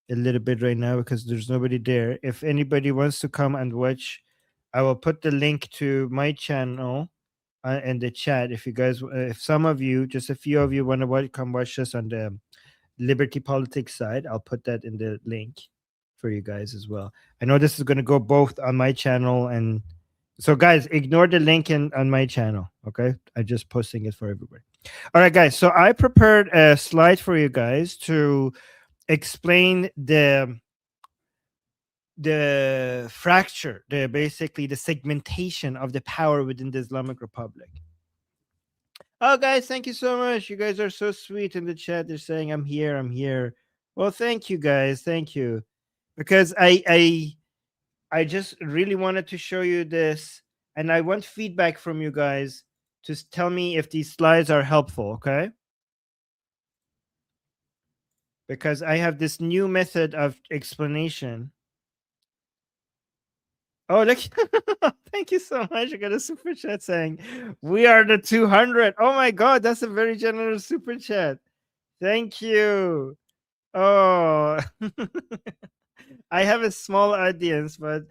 a little bit right now because there's nobody there. If anybody wants to come and watch, I will put the link to my channel in the chat. If you guys, if some of you, just a few of you want to come watch this on the Liberty Politics side, I'll put that in the link for you guys as well. I know this is going to go both on my channel and so guys, ignore the link on my channel. Okay, I'm just posting it for everybody. All right, guys. So I prepared a slide for you guys to explain the fracture, basically the segmentation of the power within the Islamic Republic. Oh, guys, thank you so much. You guys are so sweet in the chat. They're saying I'm here. Well, thank you, guys. Thank you, because I just really wanted to show you this, and I want feedback from you guys to tell me if these slides are helpful, okay? Because I have this new method of explanation. Oh, look. Thank you so much. I got a super chat saying, we are the 200. Oh my God, that's a very generous super chat. Thank you. Oh, I have a small audience, but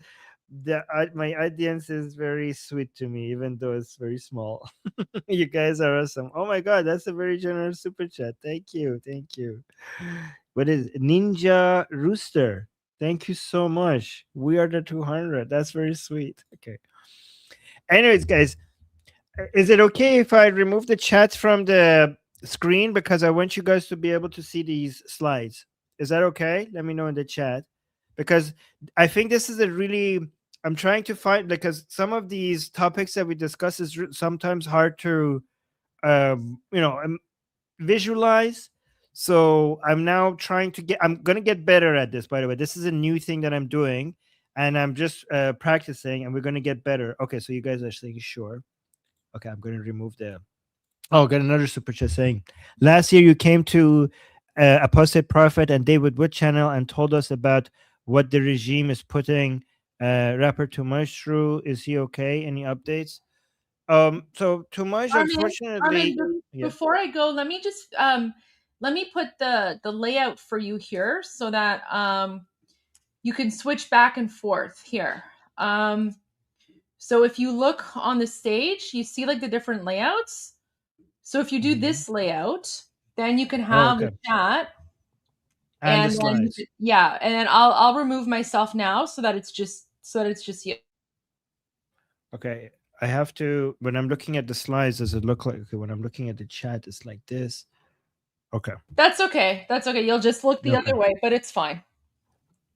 my audience is very sweet to me, even though it's very small. You guys are awesome. Oh my God, that's a very generous super chat. Thank you. What is it? Ninja Rooster? Thank you so much. We are the 200. That's very sweet. Okay. Anyways, guys, is it okay if I remove the chat from the screen, because I want you guys to be able to see these slides? Is that okay? Let me know in the chat, because I think this is a really, I'm trying to find, because some of these topics that we discuss is sometimes hard to, visualize. So I'm now trying to I'm going to get better at this, by the way. This is a new thing that I'm doing, and I'm just practicing, and we're going to get better. Okay, so you guys are saying sure. Okay, I'm going to remove the... Oh, got another super chat saying, last year you came to Apostate Prophet and David Wood channel and told us about what the regime is putting rapper Tumash through. Is he okay? Any updates? So Tumash, unfortunately... Before I go, let me just let me put the layout for you here so that you can switch back and forth here. So if you look on the stage, you see like the different layouts. So if you do this layout, then you can have the chat and the slides. And then I'll remove myself now so that it's just you. Okay, I have to, when I'm looking at the slides, does it look like, okay, when I'm looking at the chat, it's like this. Okay. That's okay. That's okay. You'll just look the other way, but it's fine.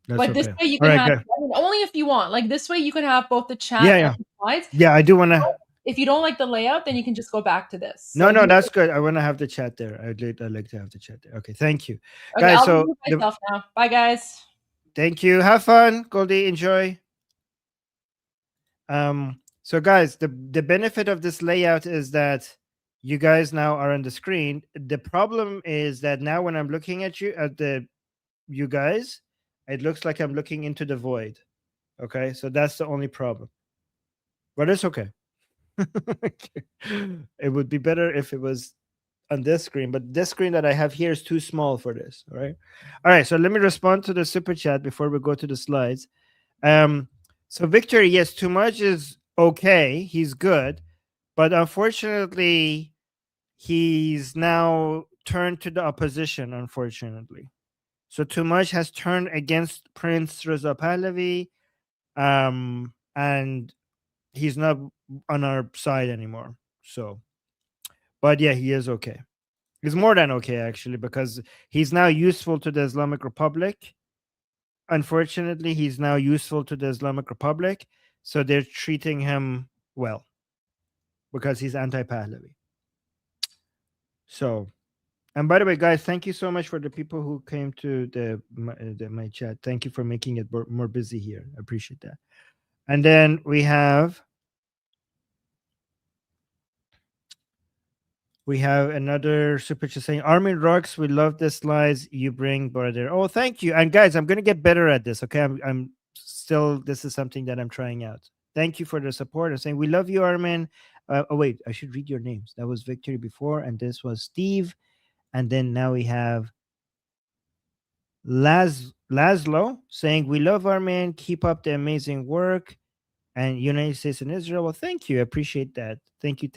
But this way you can have, only if you want, like this way you can have both the chat and the slides. Yeah, I do want to. If you don't like the layout, then you can just go back to this. So no, that's good. I want to have the chat there. I'd like to have the chat there. Okay, thank you. Okay, guys, I'll remove myself now. Bye, guys. Thank you. Have fun, Goldie. Enjoy. So guys, the benefit of this layout is that you guys now are on the screen. The problem is that now when I'm looking at you, you guys, it looks like I'm looking into the void. Okay, so that's the only problem. But it's okay. It would be better if it was on this screen, but this screen that I have here is too small for this. All right, so let me respond to the super chat before we go to the slides. So Victor, yes, too much is okay, he's good, but unfortunately he's now turned to the opposition, unfortunately. So too much has turned against Prince Reza Pahlavi, and he's not on our side anymore. So, but yeah, he is okay. He's more than okay, actually, because he's now useful to the Islamic Republic. Unfortunately, he's now useful to the Islamic Republic, so they're treating him well because he's anti-Pahlavi. So, and by the way, guys, thank you so much for the people who came to my chat. Thank you for making it more busy here. I appreciate that. And then we have another super chat saying, Armin rocks. We love the slides you bring, brother. Oh, thank you. And guys, I'm going to get better at this. Okay. I'm still, this is something that I'm trying out. Thank you for the support. I'm saying, we love you, Armin. Oh, wait, I should read your names. That was Victory before. And this was Steve. And then now we have Laszlo saying, we love Armin. Keep up the amazing work. And United States and Israel. Well, thank you. I appreciate that. Thank you.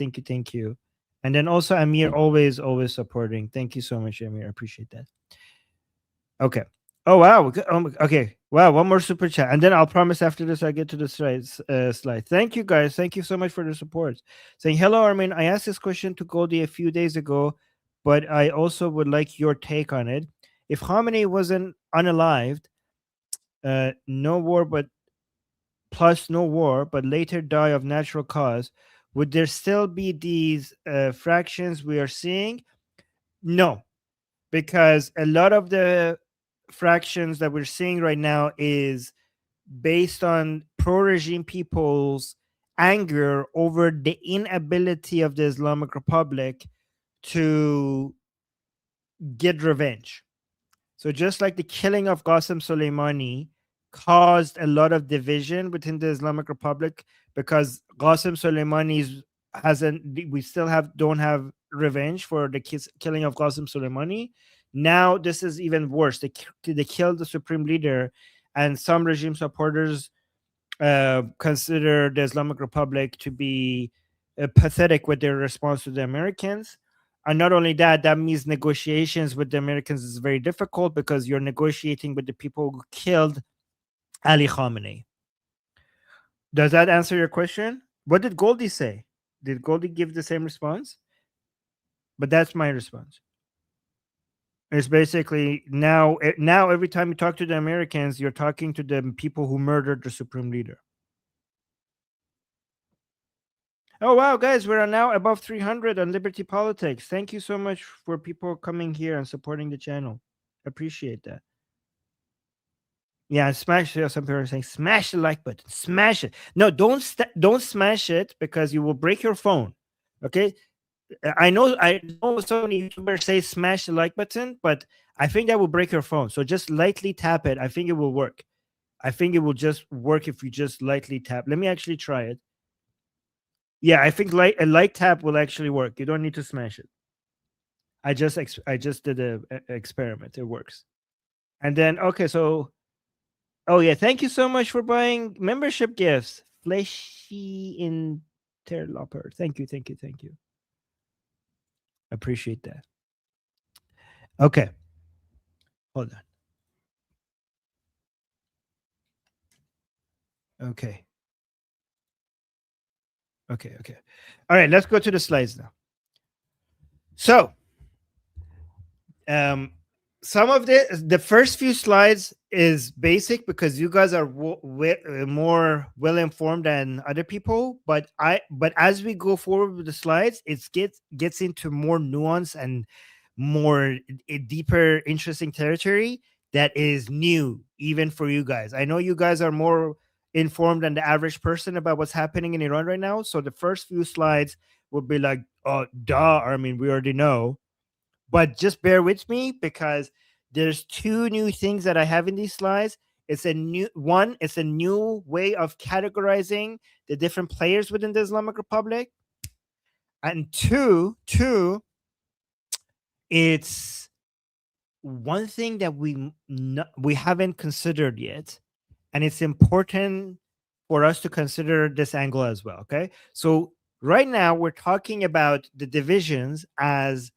And then also Amir, always supporting. Thank you so much, Amir. I appreciate that. Okay. Oh, wow. Okay. Wow. One more super chat. And then I'll promise after this, I get to the slide. Thank you, guys. Thank you so much for the support. Saying, hello, Armin. I asked this question to Goldie a few days ago, but I also would like your take on it. If Khamenei wasn't unalived, no war, but later die of natural cause, would there still be these fractions we are seeing? No, because a lot of the fractions that we're seeing right now is based on pro-regime people's anger over the inability of the Islamic Republic to get revenge. So just like the killing of Qasem Soleimani caused a lot of division within the Islamic Republic, because Qasem Soleimani don't have revenge for the killing of Qasem Soleimani. Now this is even worse. They killed the supreme leader, and some regime supporters consider the Islamic Republic to be pathetic with their response to the Americans. And not only that, that means negotiations with the Americans is very difficult because you're negotiating with the people who killed Ali Khamenei. Does that answer your question? What did Goldie say? Did Goldie give the same response? But that's my response. It's basically now every time you talk to the Americans, you're talking to the people who murdered the supreme leader. Oh wow, guys, we're now above 300 on Liberty Politics. Thank you so much for people coming here and supporting the channel. Appreciate that. Yeah, smash. Some people are saying smash the like button, smash it. No, don't smash it because you will break your phone. Okay, I know so many YouTubers say smash the like button, but I think that will break your phone. So just lightly tap it. I think it will work. I think it will just work if you just lightly tap. Let me actually try it. Yeah, I think a light tap will actually work. You don't need to smash it. I just did an experiment. It works. And then okay, so oh yeah, thank you so much for buying membership gifts. Fleshy Interloper. Thank you. Appreciate that. Okay. Hold on. Okay. All right, let's go to the slides now. So, some of the first few slides is basic because you guys are more well informed than other people. But as we go forward with the slides, it gets into more nuance and more deeper, interesting territory that is new even for you guys. I know you guys are more informed than the average person about what's happening in Iran right now. So the first few slides would be like, oh, duh. I mean, we already know. But just bear with me because there's two new things that I have in these slides. It's a new way of categorizing the different players within the Islamic Republic. And two, it's one thing that we haven't considered yet. And it's important for us to consider this angle as well, okay? So right now, we're talking about the divisions as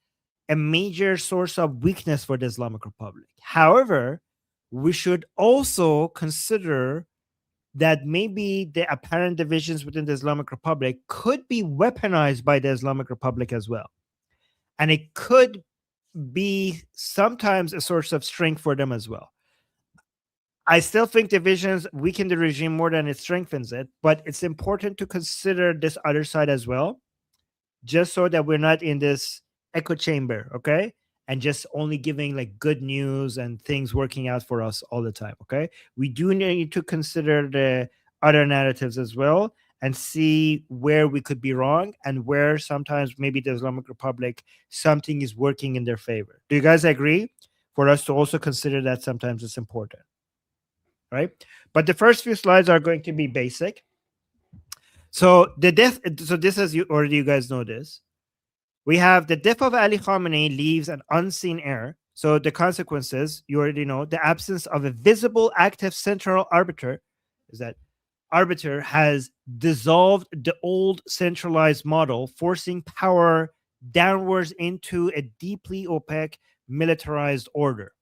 a major source of weakness for the Islamic Republic. However, we should also consider that maybe the apparent divisions within the Islamic Republic could be weaponized by the Islamic Republic as well. And it could be sometimes a source of strength for them as well. I still think divisions weaken the regime more than it strengthens it, but it's important to consider this other side as well, just so that we're not in this echo chamber, okay? And just only giving like good news and things working out for us all the time, okay? We do need to consider the other narratives as well and see where we could be wrong and where sometimes maybe the Islamic Republic, something is working in their favor. Do you guys agree? For us to also consider that sometimes it's important. Right? But the first few slides are going to be basic. So this is you guys know this. We have the death of Ali Khamenei leaves an unseen heir. So the consequences, you already know, the absence of a visible active central arbiter is that arbiter has dissolved the old centralized model, forcing power downwards into a deeply opaque militarized order.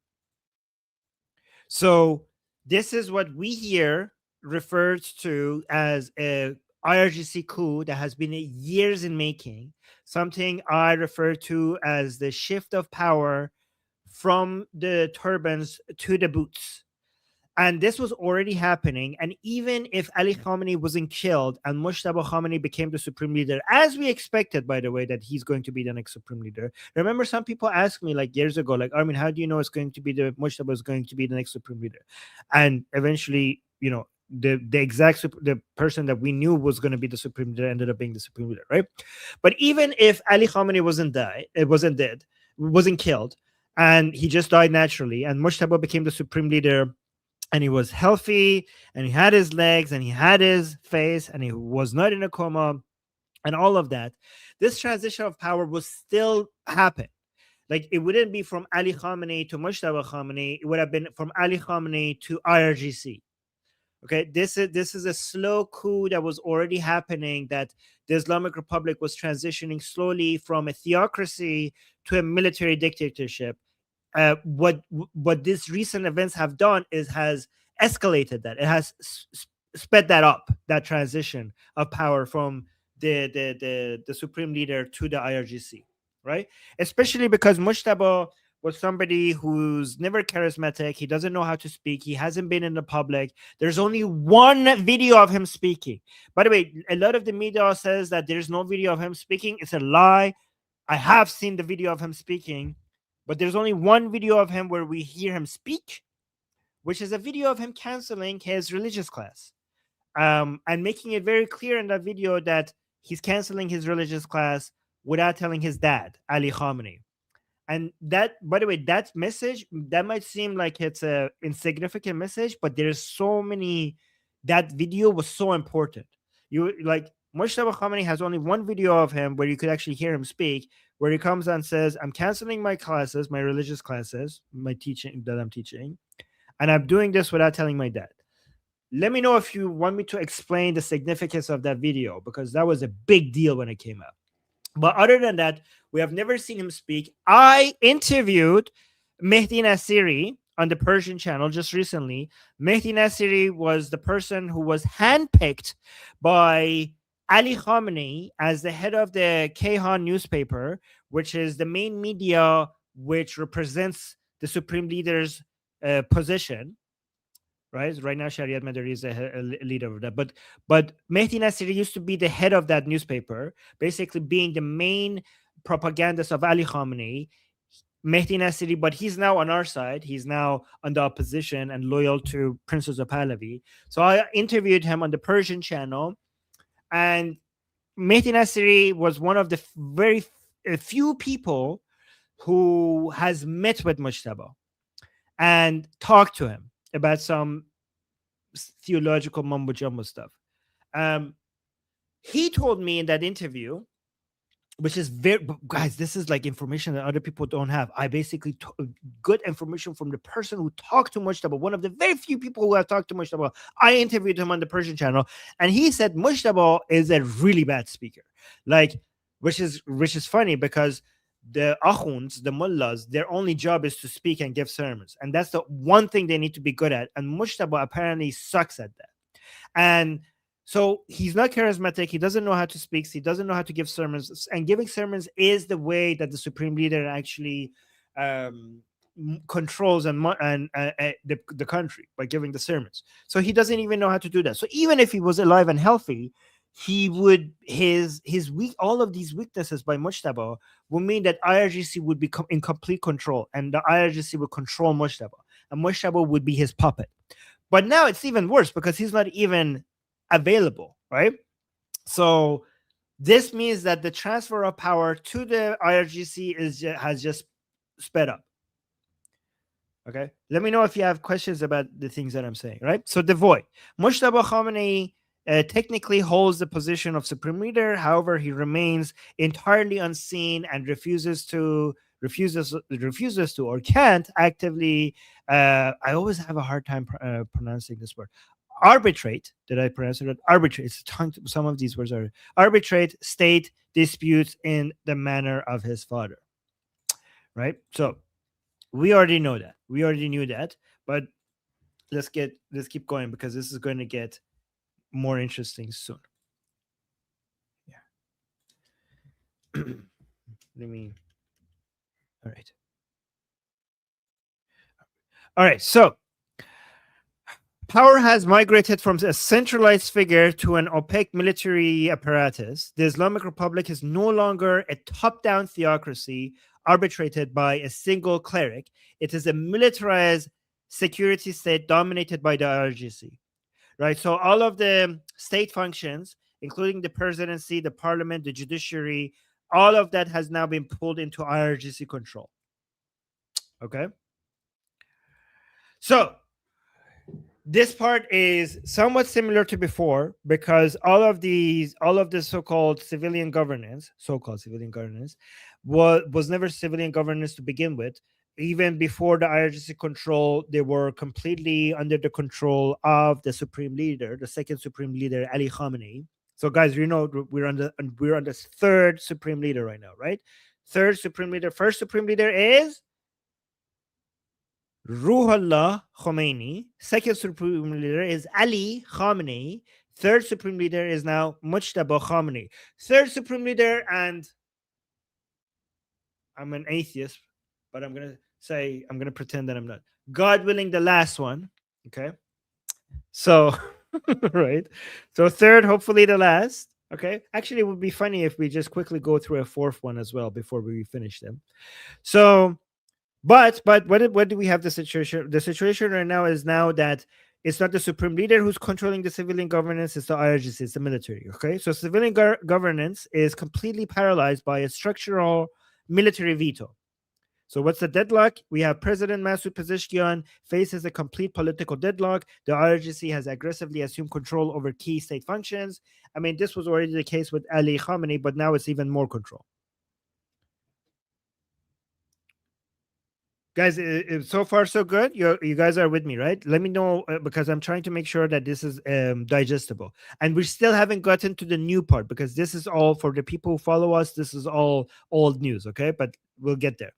So this is what we here referred to as a IRGC coup that has been years in making, something I refer to as the shift of power from the turbans to the boots. And this was already happening. And even if Ali Khamenei wasn't killed and Mujtaba Khamenei became the supreme leader, as we expected, by the way, that he's going to be the next supreme leader. Remember, some people asked me like years ago, like, Armin, how do you know it's going to be Mujtaba is going to be the next supreme leader? And eventually, you know, the person that we knew was going to be the supreme leader ended up being the supreme leader, right? But even if Ali Khamenei wasn't killed, and he just died naturally, and Mujtaba became the supreme leader, and he was healthy, and he had his legs, and he had his face, and he was not in a coma, and all of that, this transition of power will still happen. Like, it wouldn't be from Ali Khamenei to Mujtaba Khamenei. It would have been from Ali Khamenei to IRGC. Okay, this is a slow coup that was already happening, that the Islamic Republic was transitioning slowly from a theocracy to a military dictatorship. What these recent events have done is has escalated that. It has sped that up, that transition of power from the supreme leader to the IRGC, right? Especially because Mujtaba was somebody who's never charismatic. He doesn't know how to speak. He hasn't been in the public. There's only one video of him speaking. By the way, a lot of the media says that there's no video of him speaking. It's a lie. I have seen the video of him speaking, but there's only one video of him where we hear him speak, which is a video of him canceling his religious class, and making it very clear in that video that he's canceling his religious class without telling his dad, Ali Khamenei. And that, by the way, that message, that might seem like it's a insignificant message, but there's so many, that video was so important. You like, Mujtaba Khamenei has only one video of him where you could actually hear him speak, where he comes and says, I'm canceling my classes, my religious classes, my teaching that I'm teaching, and I'm doing this without telling my dad. Let me know if you want me to explain the significance of that video, because that was a big deal when it came out. But other than that, we have never seen him speak. I interviewed Mehdi Nasiri on the Persian channel just recently. Mehdi Nasiri was the person who was handpicked by Ali Khamenei as the head of the Kayhan newspaper, which is the main media which represents the supreme leader's position. Right now, Shariat Madari is a leader of that. But Mehdi Nasiri used to be the head of that newspaper, basically being the main propagandist of Ali Khamenei. Mehdi Nasiri, but he's now on our side. He's now on the opposition and loyal to Princess of Pahlavi. So I interviewed him on the Persian channel, and Mehdi Nasiri was one of the very few people who has met with Mujtaba and talked to him about some theological mumbo jumbo stuff. He told me in that interview, which is very, guys, this is like information that other people don't have. I basically good information from the person who talked to Mujtaba, one of the very few people who have talked to Mujtaba. I interviewed him on the Persian channel, and he said Mujtaba is a really bad speaker. Like, which is funny, because the akhuns, the mullahs, their only job is to speak and give sermons. And that's the one thing they need to be good at. And Mujtaba apparently sucks at that. And so he's not charismatic. He doesn't know how to speak. He doesn't know how to give sermons. And giving sermons is the way that the supreme leader actually controls the country, by giving the sermons. So he doesn't even know how to do that. So even if he was alive and healthy, he would all of these weaknesses by Mujtaba would mean that IRGC would become in complete control, and the IRGC would control Mujtaba, and Mujtaba would be his puppet. But now it's even worse, because he's not even available, right? So this means that the transfer of power to the IRGC has just sped up. Okay, let me know if you have questions about the things that I'm saying, right? So the void. Mujtaba Khamenei technically holds the position of supreme leader. However, he remains entirely unseen and refuses to or can't actively. I always have a hard time pronouncing this word. Arbitrate. Did I pronounce it? Arbitrate. It's some of these words are arbitrate state disputes in the manner of his father. Right. So we already know that. We already knew that. But let's keep going, because this is going to get more interesting soon. Yeah. All right. So power has migrated from a centralized figure to an opaque military apparatus. The Islamic Republic is no longer a top-down theocracy arbitrated by a single cleric. It is a militarized security state dominated by the IRGC. Right, so all of the state functions, including the presidency, the parliament, the judiciary, all of that has now been pulled into IRGC control. Okay, so this part is somewhat similar to before, because all of the so-called civilian governance, was never civilian governance to begin with. Even before the IRGC control, they were completely under the control of the supreme leader, the second supreme leader, Ali Khamenei. So, guys, you know we're on the third supreme leader right now, right? Third supreme leader. First supreme leader is Ruhollah Khomeini. Second supreme leader is Ali Khamenei. Third supreme leader is now Mujtaba Khamenei. Third supreme leader, and I'm an atheist, but I'm gonna say, I'm going to pretend that I'm not. God willing, the last one. Okay. So, right. So third, hopefully the last. Okay. Actually, it would be funny if we just quickly go through a fourth one as well before we finish them. So, but what do we have the situation? The situation right now is that it's not the supreme leader who's controlling the civilian governance, it's the IRGC, it's the military. Okay. So civilian governance is completely paralyzed by a structural military veto. So what's the deadlock? We have President Masoud Pezeshkian faces a complete political deadlock. The IRGC has aggressively assumed control over key state functions. I mean, this was already the case with Ali Khamenei, but now it's even more control. Guys, so far so good. You guys are with me, right? Let me know, because I'm trying to make sure that this is digestible. And we still haven't gotten to the new part, because this is all for the people who follow us. This is all old news, okay? But we'll get there.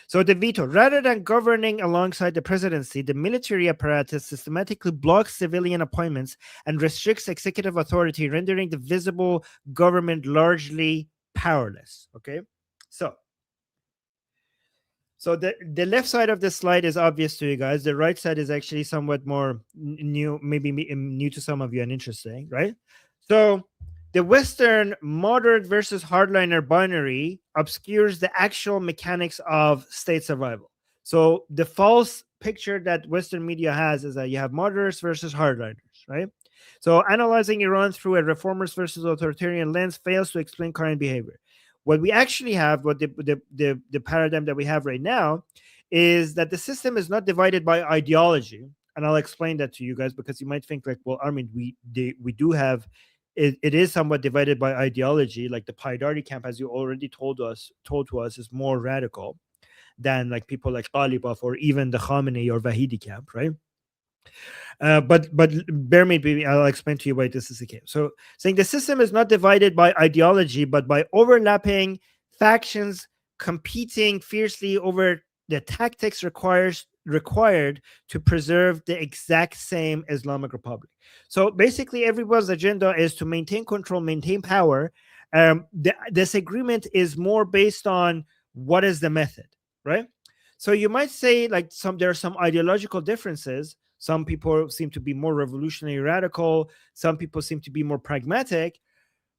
So the veto, rather than governing alongside the presidency, the military apparatus systematically blocks civilian appointments and restricts executive authority, rendering the visible government largely powerless. Okay, so the left side of the slide is obvious to you guys. The right side is actually somewhat more new, maybe new to some of you and interesting, right? So the Western moderate versus hardliner binary obscures the actual mechanics of state survival. So the false picture that Western media has is that you have moderates versus hardliners, right? So analyzing Iran through a reformers versus authoritarian lens fails to explain current behavior. What we actually have, what the paradigm that we have right now, is that the system is not divided by ideology. And I'll explain that to you guys, because you might think like, well, Armin, we do have it is somewhat divided by ideology. Like the Paidari camp, as you already told to us, is more radical than like people like Ghalibaf or even the Khamenei or Vahidi camp, right? But bear with me, I'll explain to you why this is the case. So saying the system is not divided by ideology, but by overlapping factions competing fiercely over the tactics required to preserve the exact same Islamic Republic. So basically, everyone's agenda is to maintain control, maintain power. This agreement is more based on what is the method, right? So you might say like there are some ideological differences. Some people seem to be more revolutionary radical. Some people seem to be more pragmatic.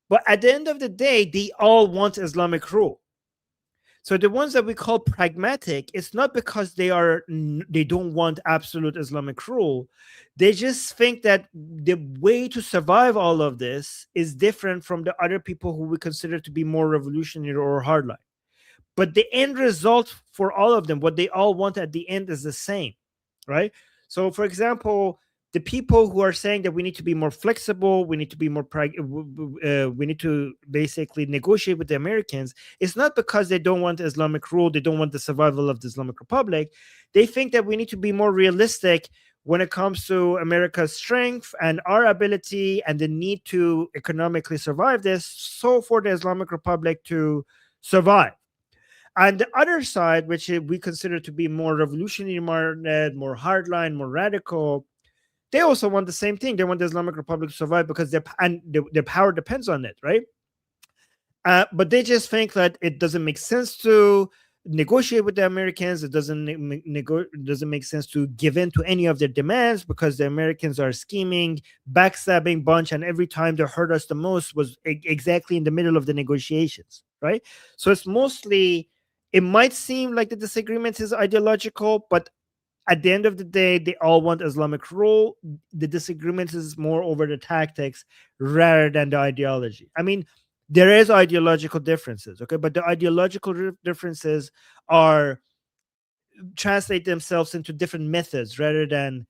But at the end of the day, they all want Islamic rule. So the ones that we call pragmatic, it's not because they don't want absolute Islamic rule. They just think that the way to survive all of this is different from the other people who we consider to be more revolutionary or hardline. But the end result for all of them, what they all want at the end, is the same, right? So, for example, the people who are saying that we need to be more flexible, we need to be more we need to basically negotiate with the Americans, it's not because they don't want Islamic rule, they don't want the survival of the Islamic Republic. They think that we need to be more realistic when it comes to America's strength and our ability and the need to economically survive this, so for the Islamic Republic to survive. And the other side, which we consider to be more revolutionary, more hardline, more radical, they also want the same thing. They want the Islamic Republic to survive because their power depends on it, right? But they just think that it doesn't make sense to negotiate with the Americans. It doesn't make sense to give in to any of their demands because the Americans are scheming, backstabbing bunch, and every time they hurt us the most was exactly in the middle of the negotiations, right? So it's mostly, it might seem like the disagreement is ideological, but at the end of the day, they all want Islamic rule. The disagreement is more over the tactics rather than the ideology. I mean, there is ideological differences, okay? But the ideological differences translate themselves into different methods rather than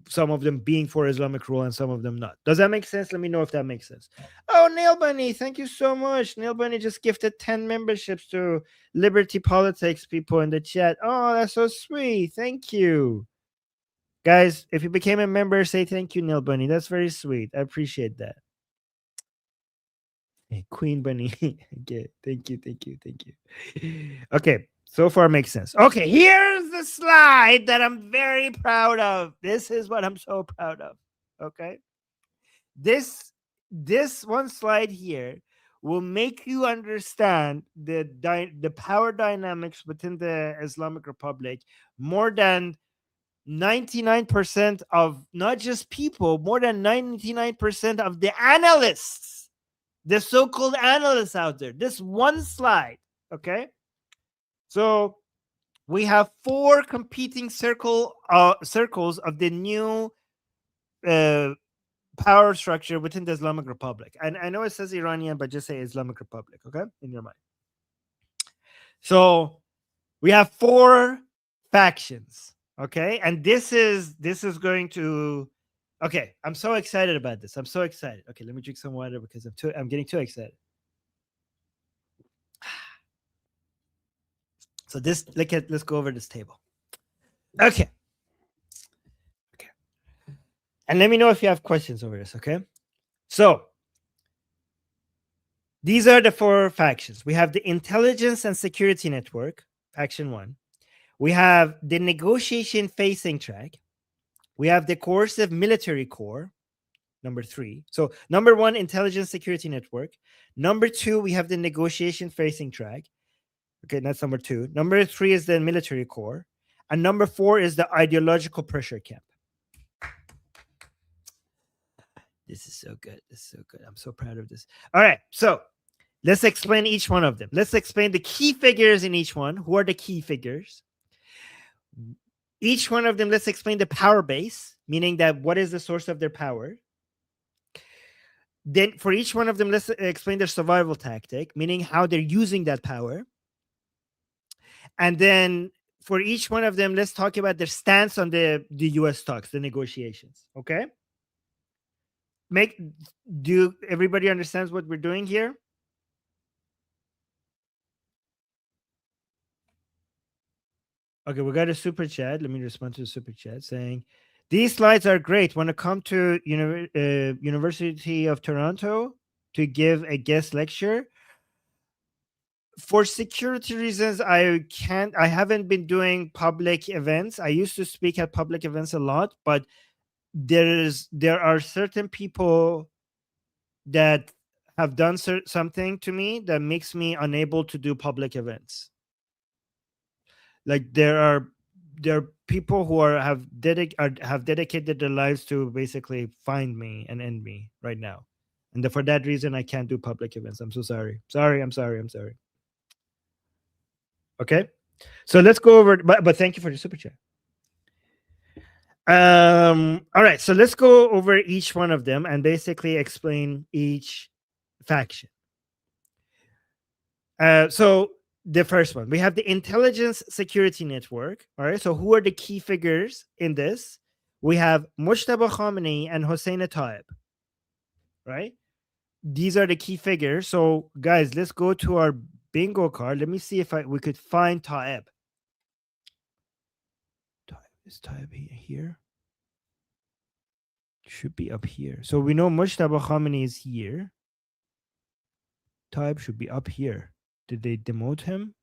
some of them being for Islamic rule and some of them not. Does that make sense? Let me know if that makes sense. Oh, Nail Bunny, thank you so much. Nail Bunny just gifted 10 memberships to Liberty Politics people in the chat. Oh, that's so sweet. Thank you. Guys, if you became a member, say thank you, Nail Bunny. That's very sweet. I appreciate that. Hey, Queen Bunny. Okay, thank you. Okay. So far makes sense. Okay, here's the slide that I'm very proud of. This is what I'm so proud of. Okay. This one slide here will make you understand the power dynamics within the Islamic Republic more than 99% of not just people, more than 99% of the analysts, the so-called analysts out there. This one slide, okay? So we have 4 competing circles of the new power structure within the Islamic Republic. And I know it says Iranian, but just say Islamic Republic, okay? In your mind. So we have 4 factions, okay? And this is going to, okay, I'm so excited about this. I'm so excited. Okay, let me drink some water because I'm getting too excited. So let's go over this table. Okay. And let me know if you have questions over this, okay? So these are the 4 factions. We have the Intelligence and Security Network, faction 1. We have the Negotiation Facing Track. We have the Coercive Military Corps, number 3. So number 1, Intelligence Security Network. Number 2, we have the Negotiation Facing Track. Okay, that's number 2. Number 3 is the Military Corps. And number 4 is the Ideological Pressure Camp. This is so good. This is so good. I'm so proud of this. All right. So let's explain each one of them. Let's explain the key figures in each one. Who are the key figures? Each one of them, let's explain the power base, meaning that what is the source of their power. Then for each one of them, let's explain their survival tactic, meaning how they're using that power. And then for each one of them, let's talk about their stance on the U.S. talks, the negotiations. Okay? Do everybody understands what we're doing here? Okay, we got a super chat. Let me respond to the super chat saying, these slides are great. When I come to University of Toronto to give a guest lecture, for security reasons, I haven't been doing public events. I used to speak at public events a lot, but there are certain people that have done something to me that makes me unable to do public events. Like there are people who have dedicated their lives to basically find me and end me right now, and for that reason I can't do public events. I'm so sorry. I'm sorry. Okay, so let's go over. But thank you for the super chat. All right, so let's go over each one of them and basically explain each faction. So the first one, we have the Intelligence Security Network. All right, so who are the key figures in this? We have Mujtaba Khamenei and Hossein Taib. Right, these are the key figures. So guys, let's go to our bingo card. Let me see if we could find Taib. Is Taib here? Should be up here. So we know Mujtaba Khamenei is here. Taib should be up here. Did they demote him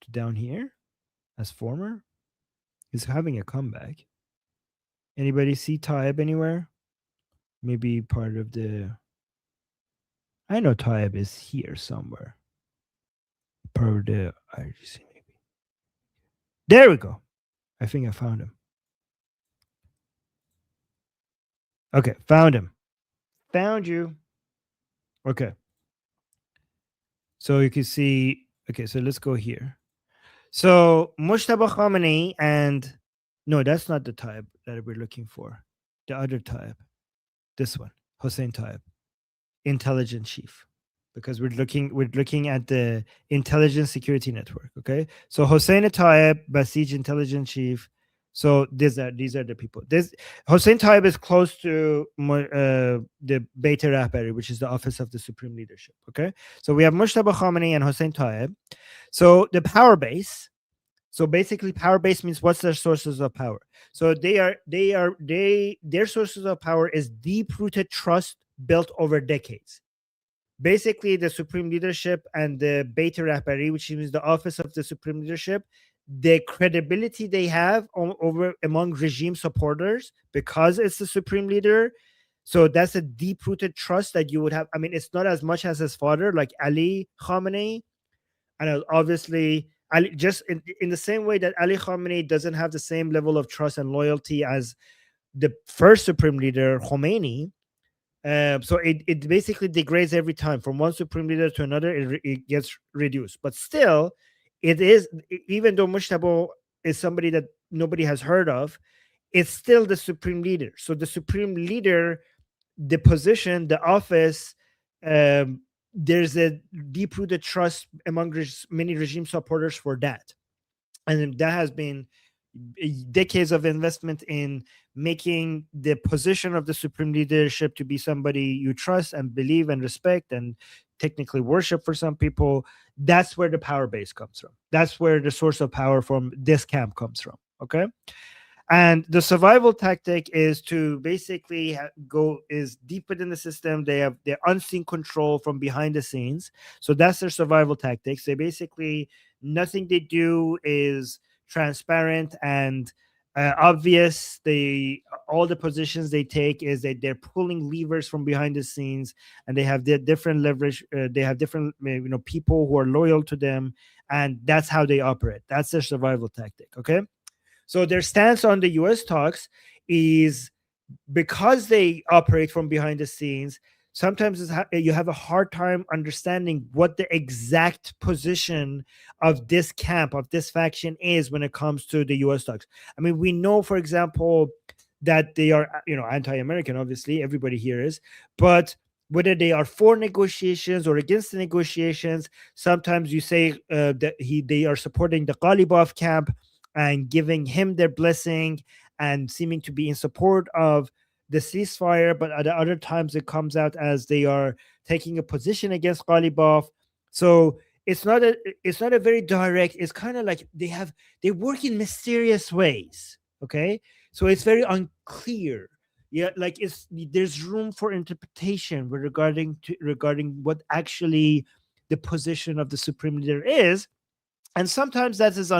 to down here as former? He's having a comeback. Anybody see Taib anywhere? Maybe part of the... I know Taib is here somewhere. Part of the IRGC maybe. There we go. I think I found him. Okay, found him. Found you. Okay. So you can see, okay, so let's go here. So Mujtaba Khamenei and, no, that's not the Taib that we're looking for. The other Taib. This one, Hossein Taib, intelligence chief. Because we're looking at the Intelligence Security Network, okay? So Hossein Taib, Basij intelligence chief. So these are the people. Hossein Taib is close to the Beit Rahbari, which is the office of the supreme leadership. Okay, so we have Mujtaba Khamenei and Hossein Taib. So the power base. So basically, power base means what's their sources of power. So their sources of power is deep-rooted trust built over decades. Basically, the supreme leadership and the Beit Rahbari, which means the office of the supreme leadership, the credibility they have over among regime supporters, because it's the supreme leader, So that's a deep-rooted trust that you would have. I mean, it's not as much as his father, like Ali Khamenei. And obviously, Ali, just in the same way that Ali Khamenei doesn't have the same level of trust and loyalty as the first supreme leader, Khomeini. So it basically degrades every time. From one supreme leader to another, it gets reduced. But still, it is, even though Mujtaba is somebody that nobody has heard of, it's still the supreme leader. So the supreme leader, the position, the office, there's a deep-rooted trust among many regime supporters for that. And that has been decades of investment in making the position of the supreme leadership to be somebody you trust and believe and respect and technically worship for some people. That's where the power base comes from. That's where the source of power from this camp comes from. Okay. And the survival tactic is to basically go is deep within the system. They have their unseen control from behind the scenes. So that's their survival tactics. They basically, nothing they do is transparent and obvious. All the positions they take is that they're pulling levers from behind the scenes, and they have their different leverage. They have different people who are loyal to them, and that's how they operate. That's their survival tactic. Okay. So their stance on the U.S. talks is because they operate from behind the scenes, sometimes you have a hard time understanding what the exact position of this camp, of this faction is when it comes to the U.S. talks. I mean, we know, for example, that they are, anti-American, obviously, everybody here is, but whether they are for negotiations or against the negotiations, sometimes you say that they are supporting the Ghalibaf camp and giving him their blessing and seeming to be in support of the ceasefire, but at other times it comes out as they are taking a position against Ghalibaf. So it's not a very direct. It's kind of like they work in mysterious ways. Okay, so it's very unclear. Yeah, like there's room for interpretation regarding what actually the position of the supreme leader is, and sometimes that is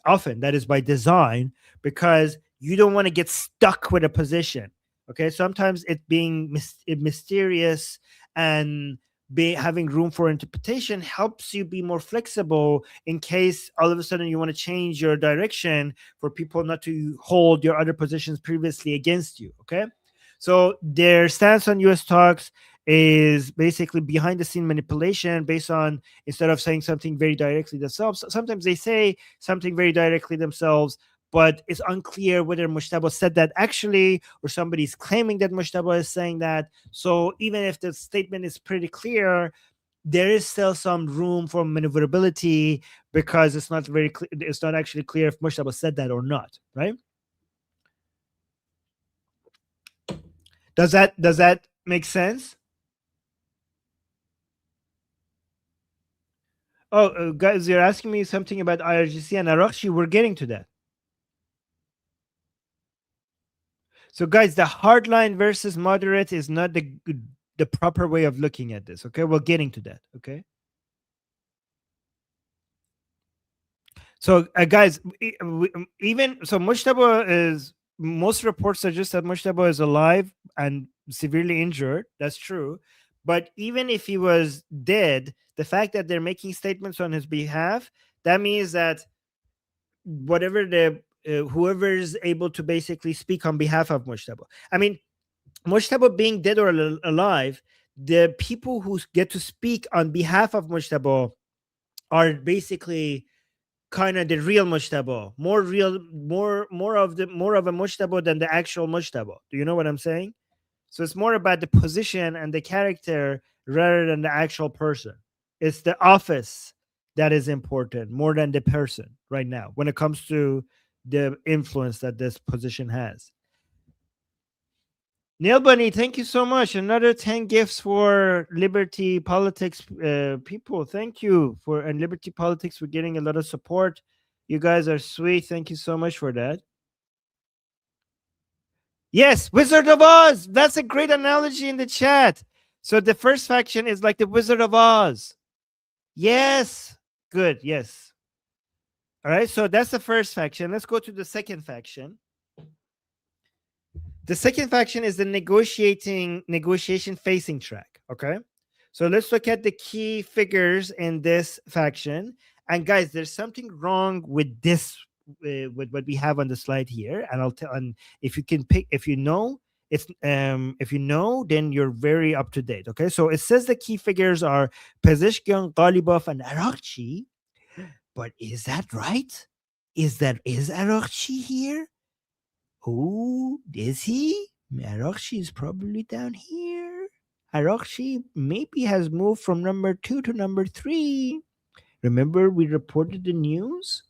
often that is by design, because you don't want to get stuck with a position. Okay, sometimes it being mysterious and having room for interpretation helps you be more flexible in case all of a sudden you want to change your direction for people not to hold your other positions previously against you. Okay, so their stance on U.S. talks is basically behind the scene manipulation based on, instead of saying something very directly themselves, sometimes they say something very directly themselves, but it's unclear whether Mujtaba said that actually, or somebody's claiming that Mujtaba is saying that. So even if the statement is pretty clear, there is still some room for maneuverability because it's not very clear. It's not actually clear if Mujtaba said that or not, right? Does that make sense? Oh, guys, you're asking me something about IRGC and Arakshi. We're getting to that. So, guys, the hardline versus moderate is not the proper way of looking at this. Okay, we're getting to that. Okay. So, guys, Mujtaba is, most reports suggest that Mujtaba is alive and severely injured. That's true. But even if he was dead, the fact that they're making statements on his behalf, that means that whatever whoever is able to basically speak on behalf of Mujtaba. I mean, Mujtaba being dead or alive, the people who get to speak on behalf of Mujtaba are basically kind of the real Mujtaba, more of a Mujtaba than the actual Mujtaba. Do you know what I'm saying? So it's more about the position and the character rather than the actual person. It's the office that is important more than the person right now when it comes to the influence that this position has. Neil Bunny, thank you so much. Another 10 gifts for Liberty Politics people. Thank you and Liberty Politics for getting a lot of support. You guys are sweet. Thank you so much for that. Yes, Wizard of Oz. That's a great analogy in the chat. So the first faction is like the Wizard of Oz. Yes. Good. Yes. All right. So that's the first faction. Let's go to the second faction. The second faction is the negotiation facing track. Okay. So let's look at the key figures in this faction. And guys, there's something wrong with this, with what we have on the slide here. And I'll tell, and if you can pick, if you know, then you're very up to date. Okay. So it says the key figures are Pezeshkian, Ghalibaf, and Arakchi. But is that right? Is Arakchi here? Oh, is he? Arakchi is probably down here. Arakchi maybe has moved from number 2 to number 3. Remember, we reported the news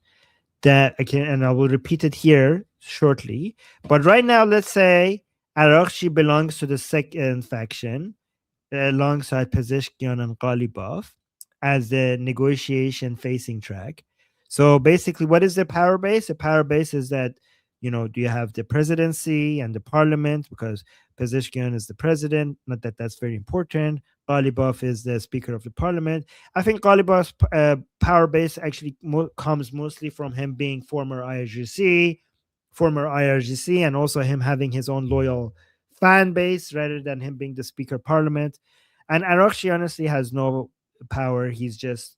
that again, and I will repeat it here shortly. But right now, let's say Arakchi belongs to the second faction alongside Pezeshkian and Ghalibaf as the negotiation facing track. So basically, what is the power base? The power base is that, do you have the presidency and the parliament, because Pezeshkian is the president, not that that's very important. Ghalibaf is the speaker of the parliament. I think Ghalibaf's power base actually comes mostly from him being former IRGC, and also him having his own loyal fan base rather than him being the speaker of parliament. And Arakchi honestly has no power. He's just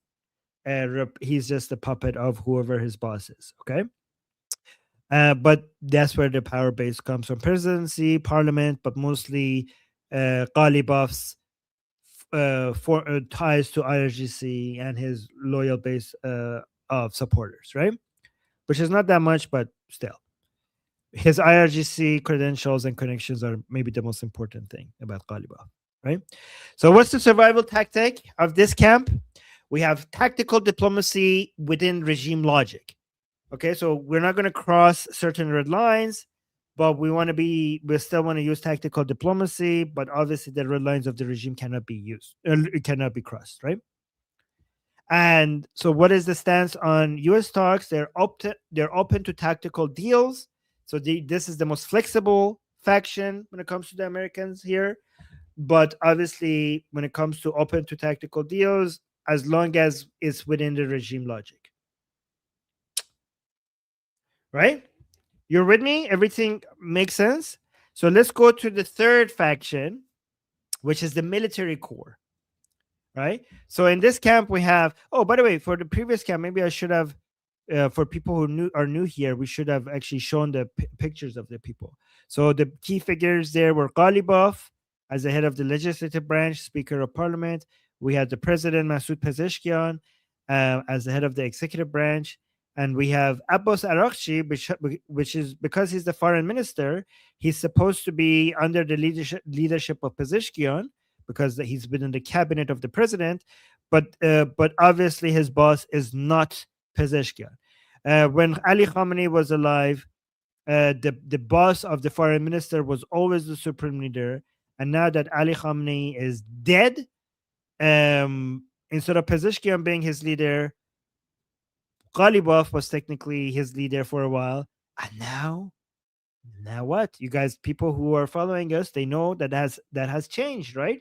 a puppet of whoever his boss is. Okay. But that's where the power base comes from: presidency, parliament, but mostly Ghalibaf's ties to IRGC and his loyal base of supporters, right? Which is not that much, but still. His IRGC credentials and connections are maybe the most important thing about Ghalibaf, right? So what's the survival tactic of this camp? We have tactical diplomacy within regime logic. Okay, so we're not going to cross certain red lines, but we still want to use tactical diplomacy, but obviously the red lines of the regime cannot be used, it cannot be crossed, right? And so what is the stance on US talks? They're open to tactical deals. So this is the most flexible faction when it comes to the Americans here. But obviously, when it comes to open to tactical deals, as long as it's within the regime logic. Right? You're with me? Everything makes sense? So let's go to the third faction, which is the military core. Right? So in this camp, we have, by the way, for the previous camp, maybe I should have, for people who are new here, we should have actually shown the pictures of the people. So the key figures there were Ghalibaf as the head of the legislative branch, Speaker of Parliament. We had the President, Masoud Pezeshkian, as the head of the executive branch. And we have Abbas Arakchi, which is, because he's the foreign minister, he's supposed to be under the leadership of Pezeshkian, because he's been in the cabinet of the president. But obviously his boss is not Pezeshkian. When Ali Khamenei was alive, the boss of the foreign minister was always the supreme leader. And now that Ali Khamenei is dead, instead of Pezeshkian being his leader, Ghalibaf was technically his leader for a while. And now what? You guys, people who are following us, they know that has changed, right?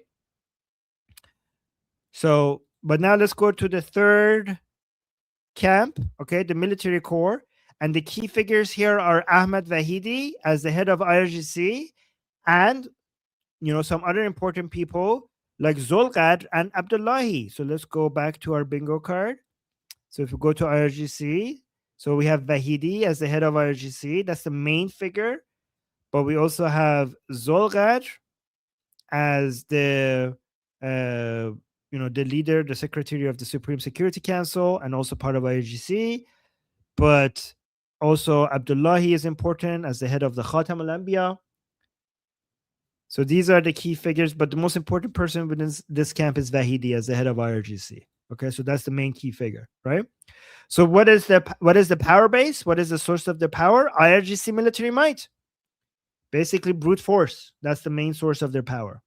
So, but now let's go to the third camp, okay, the military core. And the key figures here are Ahmed Vahidi as the head of IRGC, and some other important people like Zolgad and Abdullahi. So let's go back to our bingo card. So if we go to IRGC, so we have Vahidi as the head of IRGC. That's the main figure. But we also have Zolgad as the the leader, the secretary of the Supreme Security Council, and also part of IRGC. But also Abdullahi is important as the head of the Khatam al-Anbiya. So these are the key figures, but the most important person within this camp is Vahidi as the head of IRGC. Okay, so that's the main key figure, right? So what is the power base? What is the source of the power? IRGC military might. Basically brute force. That's the main source of their power.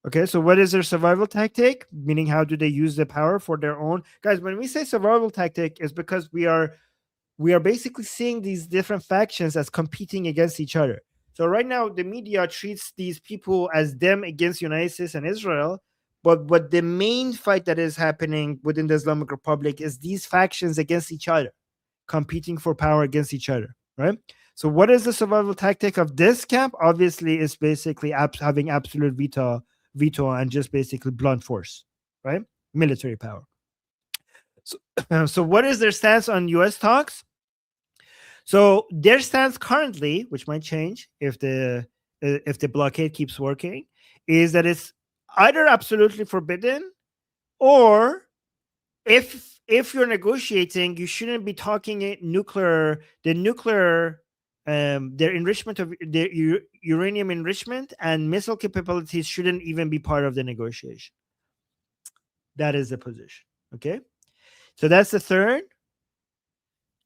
Okay, so what is their survival tactic? Meaning, how do they use the power for their own? Guys, when we say survival tactic, is because we are basically seeing these different factions as competing against each other. So right now, the media treats these people as them against United States and Israel. But the main fight that is happening within the Islamic Republic is these factions against each other, competing for power against each other, right? So what is the survival tactic of this camp? Obviously, it's basically having absolute veto and just basically blunt force, right? Military power. So what is their stance on U.S. talks? So their stance currently, which might change if the blockade keeps working, is that it's either absolutely forbidden, or if you're negotiating, you shouldn't be talking their enrichment of their uranium enrichment and missile capabilities shouldn't even be part of the negotiation. That is the position. Okay, so that's the third.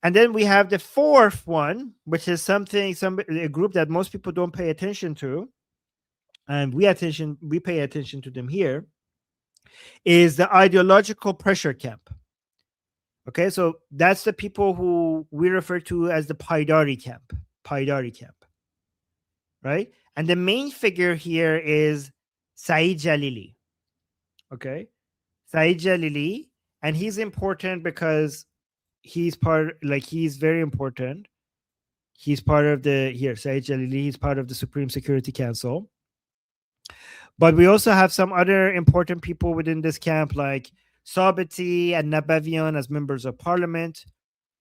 And then we have the fourth one, which is a group that most people don't pay attention to, and we pay attention to them here, is the ideological pressure camp. Okay, so that's the people who we refer to as the Paidari camp, right? And the main figure here is Saeed Jalili. Okay, Saeed Jalili, and he's important because he's very important. He's part of Saeed Jalili, he's part of the Supreme Security Council. But we also have some other important people within this camp, like Sabiti and Nabavian as members of parliament.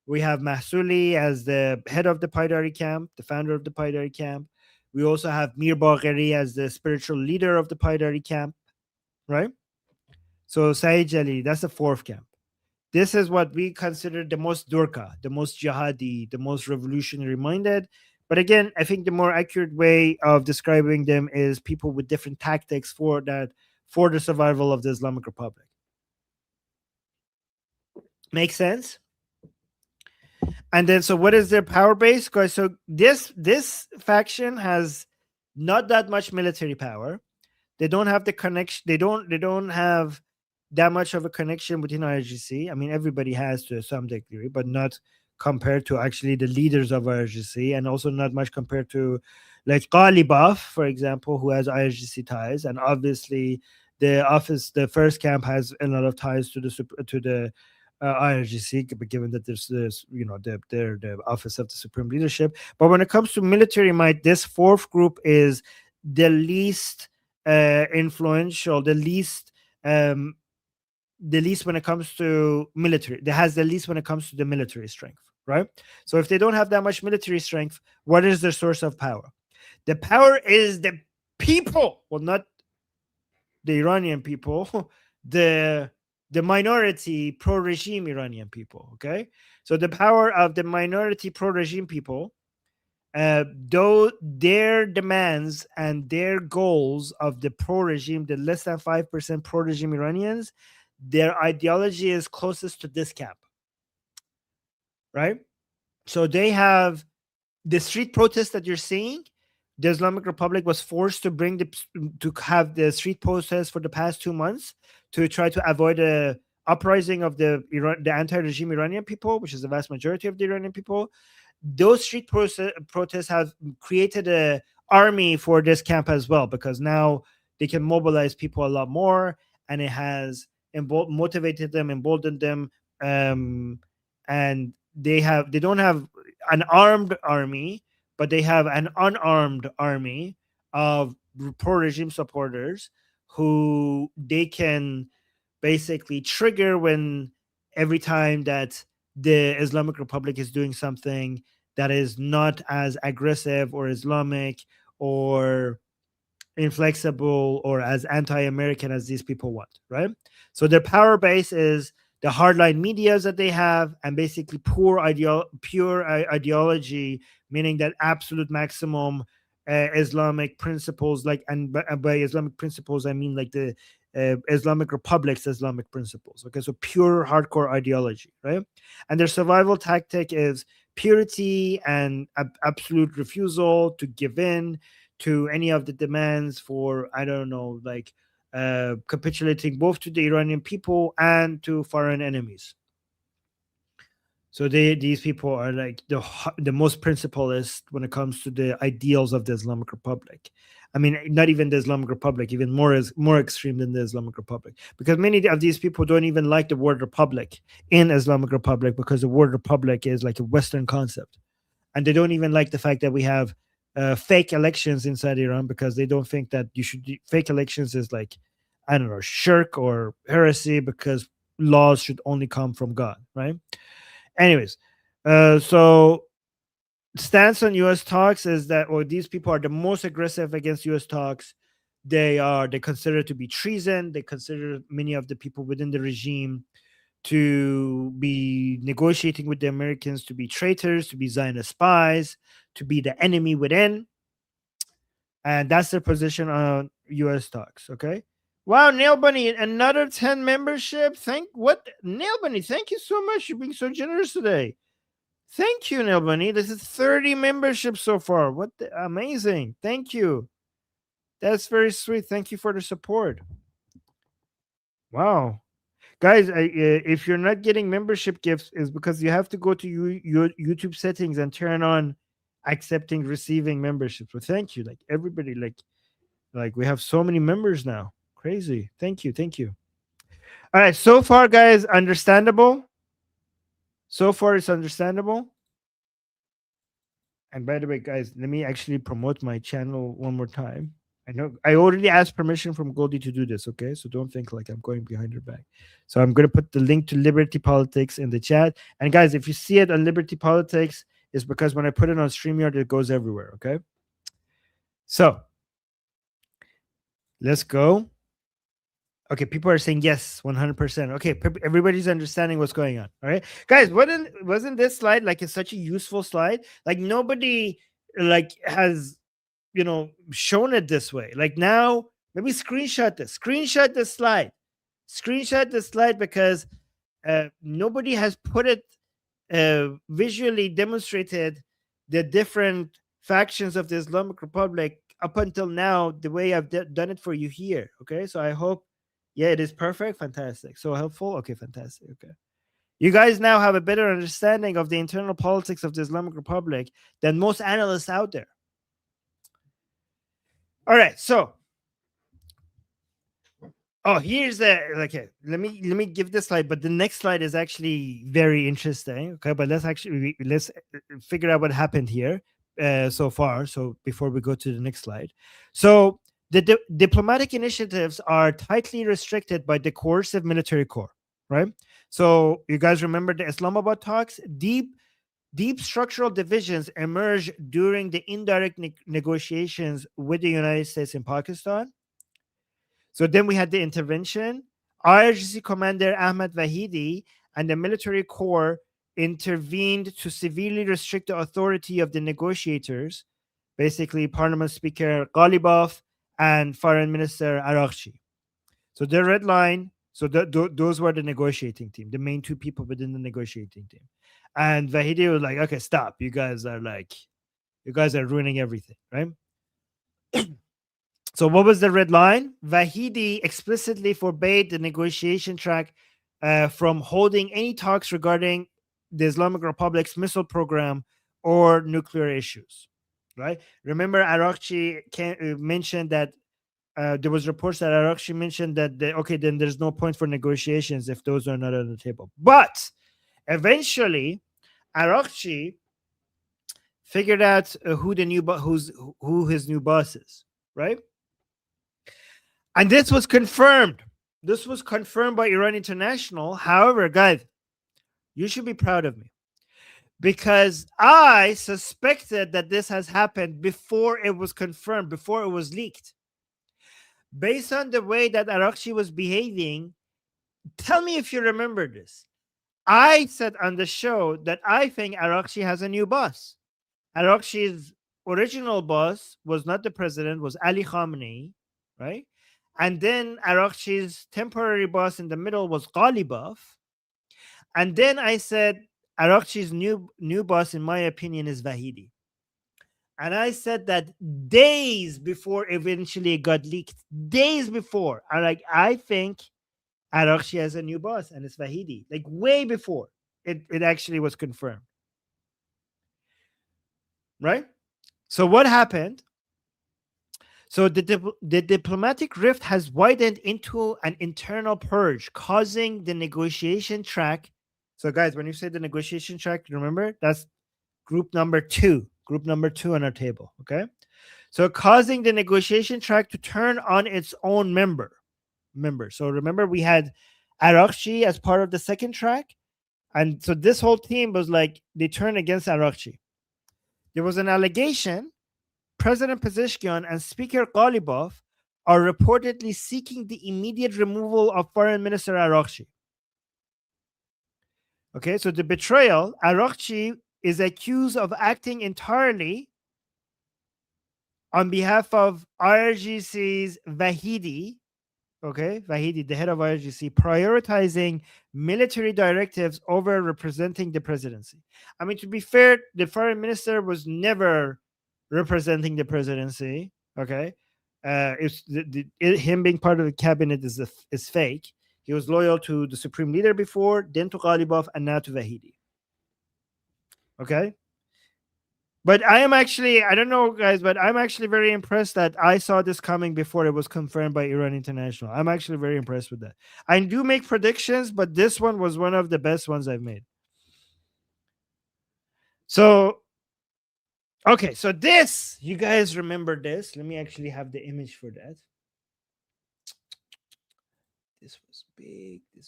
We have Mahsouli as the head of the Paidari camp, the founder of the Paidari camp. We also have Mir Bagheri as the spiritual leader of the Paidari camp, right? So Saeed Jalili, that's the fourth camp. This is what we consider the most Durka, the most jihadi, the most revolutionary minded. But again, I think the more accurate way of describing them is people with different tactics for the survival of the Islamic Republic. Make sense? And then, so what is their power base, guys? So this faction has not that much military power. They don't have the connection. They don't have that much of a connection within IRGC. I mean, everybody has to some degree, but not compared to actually the leaders of IRGC, and also not much compared to like Ghalibaf, for example, who has IRGC ties. And obviously the first camp has a lot of ties to the IRGC, given that there's this, they're the office of the supreme leadership. But when it comes to military might, this fourth group is the least influential, the least when it comes to military. That has the least when it comes to the military strength, right? So if they don't have that much military strength, what is their source of power? The power is the people. Well, not the Iranian people, the minority pro-regime Iranian people, okay? So the power of the minority pro-regime people, though their demands and their goals of the pro-regime, the less than 5% pro-regime Iranians, their ideology is closest to this camp, right? So they have the street protests that you're seeing. The Islamic Republic was forced to have the street protests for the past 2 months to try to avoid a uprising of the anti-regime Iranian people, which is the vast majority of the Iranian people. Those street protests have created an army for this camp as well, because now they can mobilize people a lot more, and it has motivated them, emboldened them, and they don't have an armed army, but they have an unarmed army of pro-regime supporters who they can basically trigger when every time that the Islamic Republic is doing something that is not as aggressive or Islamic or inflexible or as anti-American as these people want, right? So their power base is the hardline medias that they have, and basically pure ideology, meaning that absolute maximum Islamic principles, and by Islamic principles I mean like the Islamic Republic's Islamic principles. Okay, so pure hardcore ideology, right? And their survival tactic is purity and absolute refusal to give in to any of the demands for, capitulating both to the Iranian people and to foreign enemies. So these people are like the most principlist when it comes to the ideals of the Islamic Republic. I mean, not even the Islamic Republic, even more extreme than the Islamic Republic, because many of these people don't even like the word republic in Islamic Republic, because the word republic is like a Western concept, And they don't even like the fact that we have fake elections inside Iran, because they don't think that you should fake elections is like, I don't know, shirk or heresy, because laws should only come from God, right? Anyways, so stance on U.S. talks is that, or these people are the most aggressive against U.S. talks. They consider it to be treason. They consider many of the people within the regime to be negotiating with the Americans to be traitors, to be Zionist spies, to be the enemy within. And that's their position on U.S. talks, okay? Wow, Nail Bunny, another 10 membership. Nail Bunny, thank you so much. You're being so generous today. Thank you, Nail Bunny. This is 30 memberships so far. Amazing. Thank you. That's very sweet. Thank you for the support. Wow. Guys, if you're not getting membership gifts, is because you have to go to your YouTube settings and turn on accepting receiving membership. So thank you. Like everybody, like we have so many members now. Crazy. Thank you. All right. So far, guys, understandable. So far, it's understandable. And by the way, guys, let me actually promote my channel one more time. I know I already asked permission from Goldie to do this, okay? So don't think like I'm going behind her back. So I'm going to put the link to Liberty Politics in the chat. And guys, if you see it on Liberty Politics, it's because when I put it on StreamYard, it goes everywhere, okay? So let's go. Okay, people are saying yes, 100%. Okay, everybody's understanding what's going on, all right? Guys, wasn't this slide like it's such a useful slide? Like nobody like has shown it this way. Like now, maybe screenshot this slide, because nobody has put it visually demonstrated the different factions of the Islamic Republic up until now, the way I've done it for you here. Okay, so I hope, yeah, it is perfect, fantastic, so helpful. Okay, fantastic. Okay, you guys now have a better understanding of the internal politics of the Islamic Republic than most analysts out there. All right, so here's the let me give this slide, but the next slide is actually very interesting. Okay, but let's figure out what happened here so far. So before we go to the next slide, so the diplomatic initiatives are tightly restricted by the coercive military core, right? So you guys remember the Islamabad talks? Deep structural divisions emerged during the indirect negotiations with the United States in Pakistan. So then we had the intervention. IRGC commander Ahmad Vahidi and the military corps intervened to severely restrict the authority of the negotiators, basically Parliament Speaker Ghalibaf and Foreign Minister Araghchi. So the red line, so those were the negotiating team, the main two people within the negotiating team. And Vahidi was like, okay, stop. You guys are ruining everything, right? So what was the red line? Vahidi explicitly forbade the negotiation track from holding any talks regarding the Islamic Republic's missile program or nuclear issues, right? Remember, Araghchi mentioned that there was reports that Araghchi mentioned that, then there's no point for negotiations if those are not on the table. But eventually, Araghchi figured out who his new boss is, right? And this was confirmed. This was confirmed by Iran International. However, guys, you should be proud of me, because I suspected that this has happened before it was confirmed, before it was leaked. Based on the way that Araghchi was behaving, tell me if you remember this. I said on the show that I think Araghchi has a new boss. Araghchi's original boss was not the president, was Ali Khamenei, right? And then Araghchi's temporary boss in the middle was Ghalibaf. And then I said Araghchi's new boss, in my opinion, is Vahidi. And I said that days before eventually it got leaked. Days before. I think Araghchi has a new boss, and it's Vahidi. Like way before it actually was confirmed. Right? So what happened? So the diplomatic rift has widened into an internal purge, causing the negotiation track. So guys, when you say the negotiation track, remember, that's group number two on our table. Okay, so causing the negotiation track to turn on its own member. So remember, we had Arakchi as part of the second track, and so this whole team was like they turned against Arakchi. There was an allegation President Pezeshkian and Speaker Ghalibaf are reportedly seeking the immediate removal of Foreign Minister Arakchi. Okay, so the betrayal, Arakchi is accused of acting entirely on behalf of IRGC's Vahidi, the head of IRGC, prioritizing military directives over representing the presidency. I mean, to be fair, the foreign minister was never representing the presidency. Okay, him being part of the cabinet is fake. He was loyal to the supreme leader before, then to Ghalibaf, and now to Vahidi. Okay. But I don't know, guys, but I'm actually very impressed that I saw this coming before it was confirmed by Iran International. I'm actually very impressed with that. I do make predictions, but this one was one of the best ones I've made. So, okay, so this, you guys remember this. Let me actually have the image for that. This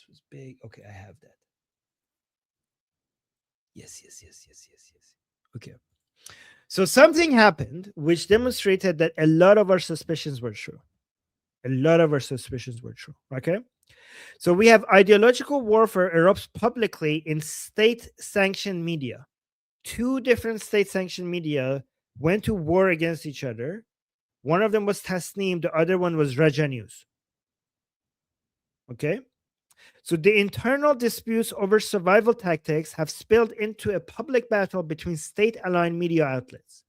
was big. Okay, I have that. Yes. Okay. So something happened which demonstrated that a lot of our suspicions were true. Okay. So we have ideological warfare erupts publicly in state-sanctioned media. Two different state-sanctioned media went to war against each other. One of them was Tasnim, the other one was Raja News. Okay. So the internal disputes over survival tactics have spilled into a public battle between state-aligned media outlets.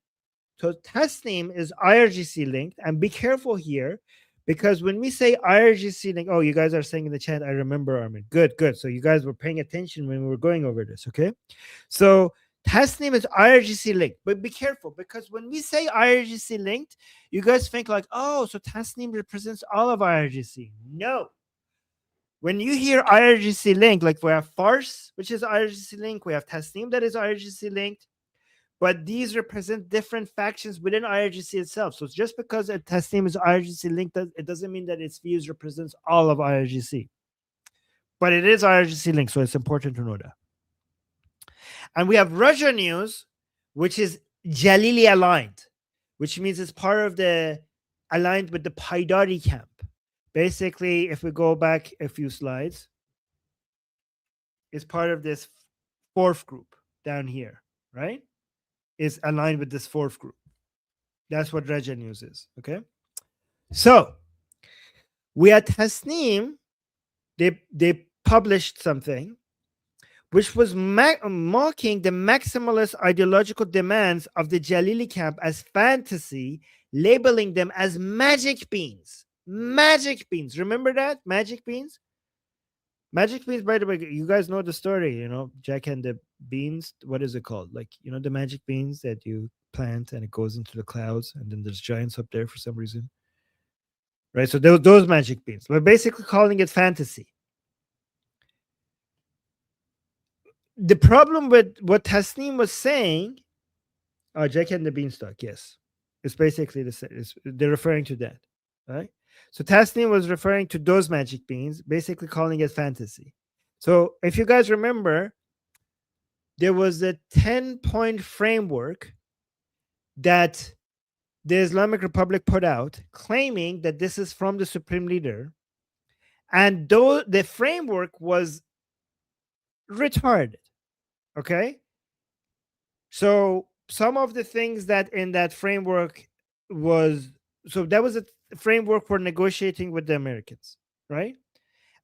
So Tasnim is IRGC linked, and be careful here, because when we say IRGC linked, oh, you guys are saying in the chat, I remember, Armin. Good. So you guys were paying attention when we were going over this, okay? So Tasnim is IRGC linked, but be careful, because when we say IRGC linked, you guys think like, oh, so Tasnim represents all of IRGC. No. When you hear IRGC link, like we have Fars, which is IRGC link, we have Tasnim that is IRGC linked, but these represent different factions within IRGC itself. So just because a Tasnim is IRGC linked, it doesn't mean that its views represents all of IRGC. But it is IRGC linked, so it's important to know that. And we have Raja News, which is Jalili aligned, which means it's part of the aligned with the Paidari camp. Basically, if we go back a few slides, it's part of this fourth group down here, right? Is aligned with this fourth group. That's what Raja News is, okay? So, we at Tasnim, they published something which was mocking the maximalist ideological demands of the Jalili camp as fantasy, labeling them as magic beans. Magic beans. Remember that? Magic beans? Magic beans, by the way, you guys know the story, you know, Jack and the beans. What is it called? Like, you know, the magic beans that you plant and it goes into the clouds and then there's giants up there for some reason. Right? So those magic beans. We're basically calling it fantasy. The problem with what Tasnim was saying, Jack and the Beanstalk, yes. It's basically the same. They're referring to that. Right? So Tasnim was referring to those magic beans, basically calling it fantasy. So if you guys remember, there was a 10-point framework that the Islamic Republic put out, claiming that this is from the supreme leader. And though the framework was retarded, okay? So some of the things that in that framework was, so that was a framework for negotiating with the Americans, right?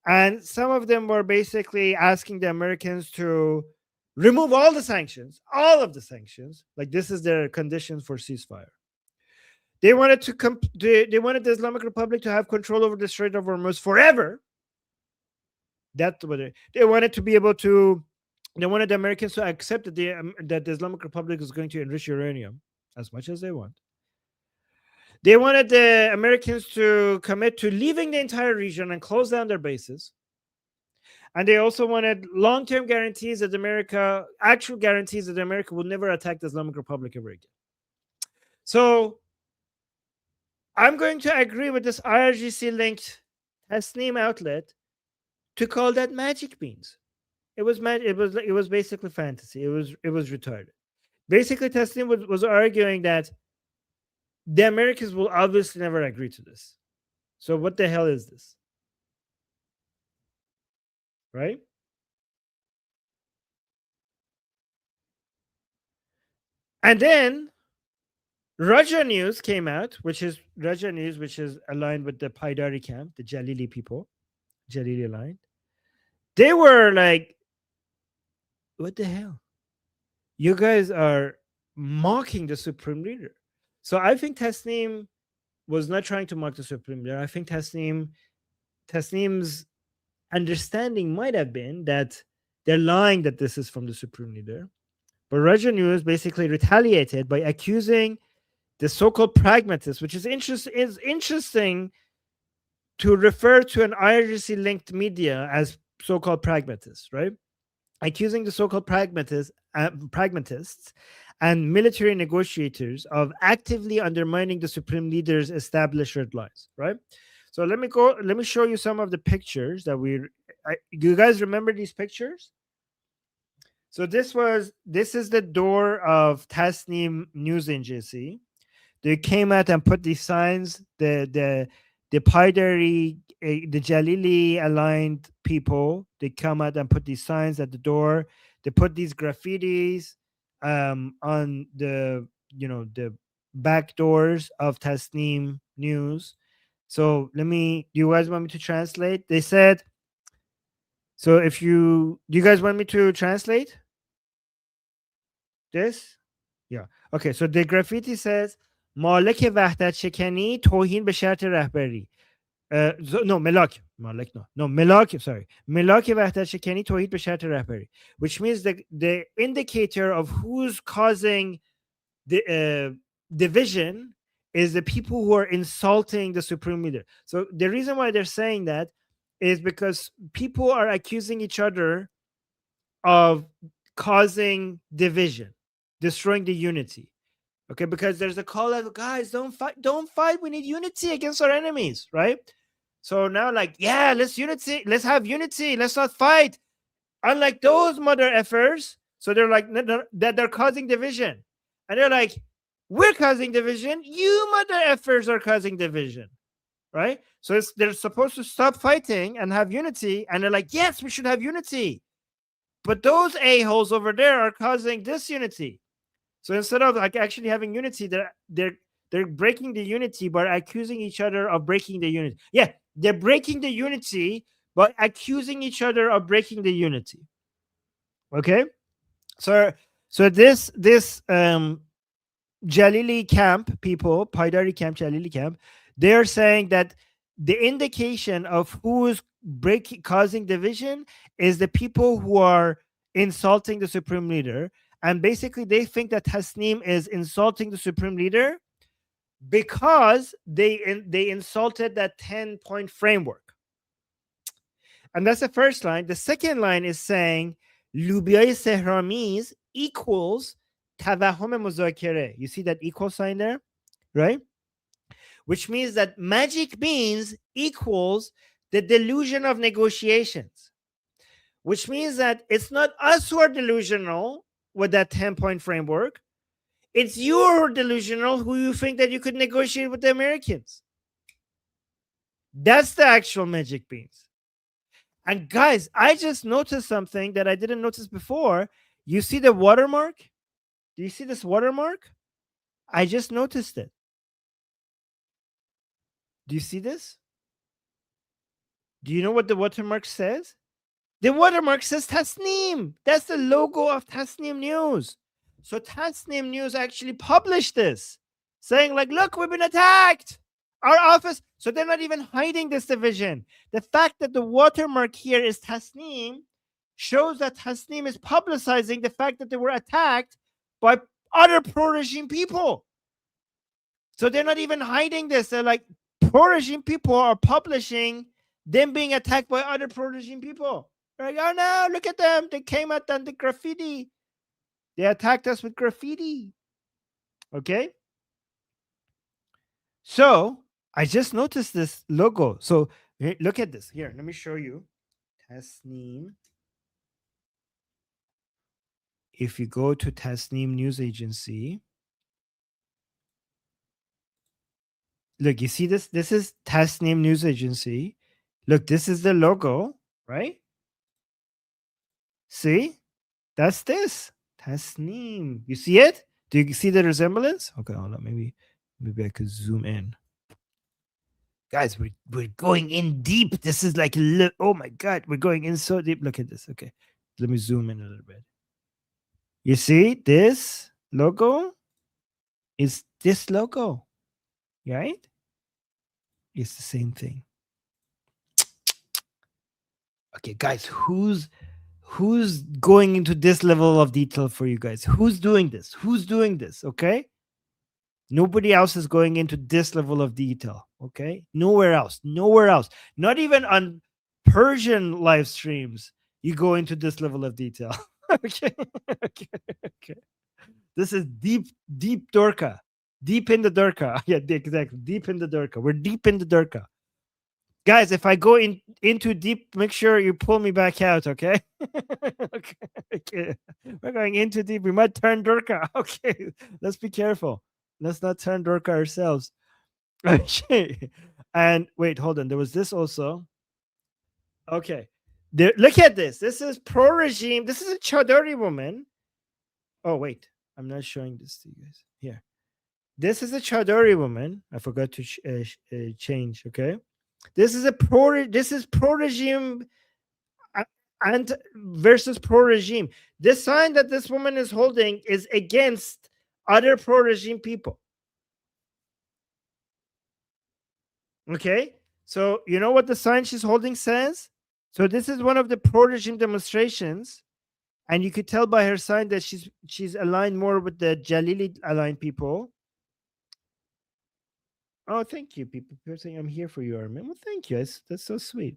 And some of them were basically asking the Americans to remove all the sanctions, all of the sanctions. Like, this is their conditions for ceasefire. They wanted to they wanted the Islamic Republic to have control over the Strait of Hormuz forever. That's what they wanted to be able to. They wanted the Americans to accept that the Islamic Republic is going to enrich uranium as much as they want. They wanted the Americans to commit to leaving the entire region and close down their bases. And they also wanted long-term guarantees that America, actual guarantees that America will never attack the Islamic Republic ever again. So I'm going to agree with this IRGC-linked Tasnim outlet to call that magic beans. It was basically fantasy. It was retarded. Basically, Tasnim was arguing that the Americans will obviously never agree to this. So what the hell is this? Right? And then Raja News came out, which is aligned with the Paidari camp, the Jalili people, Jalili aligned. They were like, what the hell? You guys are mocking the supreme leader. So I think Tasnim was not trying to mock the supreme leader. I think Tasnim's understanding might have been that they're lying that this is from the supreme leader. But Raja News basically retaliated by accusing the so-called pragmatists, which is interesting to refer to an IRGC-linked media as so-called pragmatists, right? Accusing the so-called pragmatists and military negotiators of actively undermining the supreme leader's established red lines, right? So let me show you some of the pictures that do you guys remember these pictures? So this is the door of Tasnim News Agency. They came out and put these signs, the Paidari, the Jalili aligned people, they come out and put these signs at the door. They put these graffitis on the back doors of Tasnim News. So do you guys want me to translate? They said, so do you guys want me to translate this? Yeah. Okay, so the graffiti says, مالک وحدت شکنی توهین به شرط رهبری. ملاک وحدت شکنی توهین به شرط رهبری, which means the indicator of who's causing the division is the people who are insulting the supreme leader. So the reason why they're saying that is because people are accusing each other of causing division, destroying the unity. Okay, because there's a call of, guys, don't fight. We need unity against our enemies, right? So now, let's have unity. Let's not fight. Unlike those mother effers, so they're like that they're causing division, and they're like, we're causing division. You mother effers are causing division, right? So they're supposed to stop fighting and have unity, and they're like, yes, we should have unity, but those a-holes over there are causing disunity. So instead of actually having unity, they're breaking the unity by accusing each other of breaking the unity. Yeah, they're breaking the unity by accusing each other of breaking the unity. Okay, so this Jalili camp people, Paidari camp, Jalili camp, they're saying that the indication of who is causing division is the people who are insulting the supreme leader. And basically, they think that Tasnim is insulting the supreme leader because they insulted that 10-point framework. And that's the first line. The second line is saying Lubiyay Sehramiz equals Tawahum Muzakere. You see that equal sign there, right? Which means that magic beans equals the delusion of negotiations. Which means that it's not us who are delusional with that 10-point framework. It's you who are delusional who you think that you could negotiate with the Americans. That's the actual magic beans. And guys, I just noticed something that I didn't notice before. You see the watermark? Do you see this watermark? I just noticed it. Do you see this? Do you know what the watermark says? The watermark says Tasnim. That's the logo of Tasnim News. So Tasnim News actually published this, saying like, look, we've been attacked. Our office. So they're not even hiding this division. The fact that the watermark here is Tasnim shows that Tasnim is publicizing the fact that they were attacked by other pro-regime people. So they're not even hiding this. They're like, pro-regime people are publishing them being attacked by other pro-regime people. Like, oh no, look at them. They came out on the graffiti. They attacked us with graffiti. Okay. So I just noticed this logo. So look at this. Here, let me show you. Tasneem. If you go to Tasneem News Agency, look, you see this? This is Tasneem News Agency. Look, this is the logo, right? See? That's this. Tasneem. You see it? Do you see the resemblance? Okay, hold on. Maybe I could zoom in. Guys, we're going in deep. This is like, oh my God, we're going in so deep. Look at this. Okay, let me zoom in a little bit. You see this logo is this logo, right? It's the same thing. Okay, guys, who's going into this level of detail for you guys? Who's doing this? Who's doing this? Okay. Nobody else is going into this level of detail. Okay. Nowhere else. Nowhere else. Not even on Persian live streams, you go into this level of detail. Okay. Okay. This is deep Durka. Deep in the Durka. Yeah, exactly. Deep in the Durka. We're deep in the Durka. Guys, if I go into deep, make sure you pull me back out, okay? Okay. We're going into deep. We might turn Durka. Okay. Let's be careful. Let's not turn Durka ourselves. Okay. And wait, hold on. There was this also. Okay. Look at this. This is pro-regime. This is a Chowdhury woman. Oh, wait. I'm not showing this to you guys. Here. This is a Chowdhury woman. I forgot to change, okay? This is pro-regime and versus pro-regime. This sign that this woman is holding is against other pro-regime people. Okay? So you know what the sign she's holding says? So this is one of the pro-regime demonstrations, and you could tell by her sign that she's aligned more with the Jalili aligned people. Oh, thank you, people. People saying I'm here for you, Armin. Well, thank you. That's so sweet.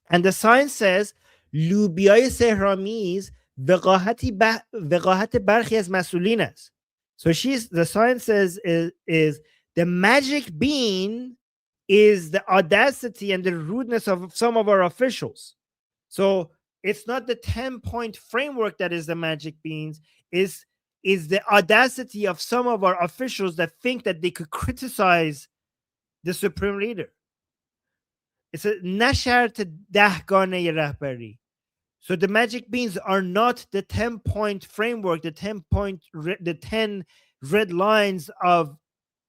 And the sign says, "Lubiay sehramiz veqahati barchi az masulin ast." So the sign says is the magic bean is the audacity and the rudeness of some of our officials. So it's not the 10-point framework that is the magic beans, is the audacity of some of our officials that think that they could criticize the supreme leader. It's a nashart dahgane rahbari. So the magic beans are not the 10-point framework, the 10 red lines of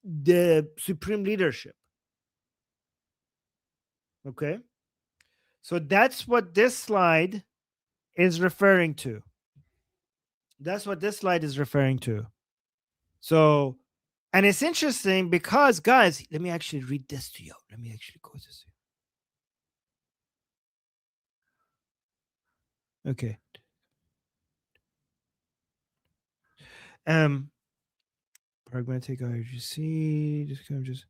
the supreme leadership. Okay? So that's what this slide is referring to. That's what this slide is referring to. So, and it's interesting because, guys, let me actually read this to you. Let me actually go to this. Okay. Pragmatic IRGC, just kind of just.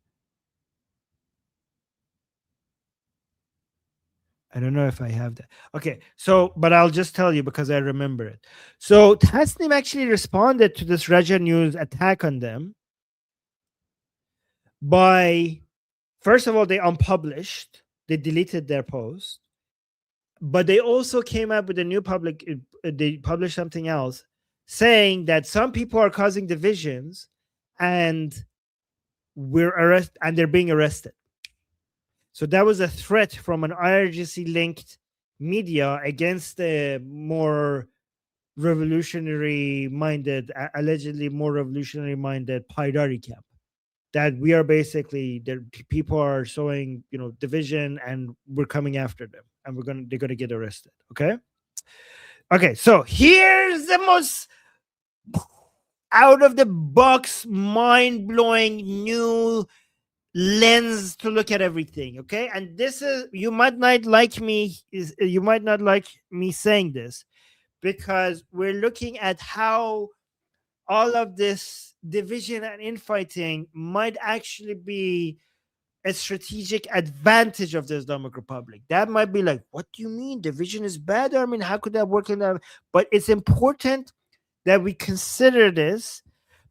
I don't know if I have that. Okay, so, but I'll just tell you because I remember it. So Tasneem actually responded to this Raja News attack on them by, first of all, they unpublished, they deleted their post, but they also came up with a new they published something else saying that some people are causing divisions and they're being arrested. So that was a threat from an IRGC-linked media against the more revolutionary-minded, allegedly more revolutionary-minded Paidari camp. That we are basically, people are showing, division, and we're coming after them, and they're gonna get arrested. Okay. Okay. So here's the most out-of-the-box, mind-blowing new lens to look at everything. Okay. And this is, you might not like me saying this, because we're looking at how all of this division and infighting might actually be a strategic advantage of the Islamic Republic. That might be like, what do you mean? Division is bad? I mean, how could that work in that? But it's important that we consider this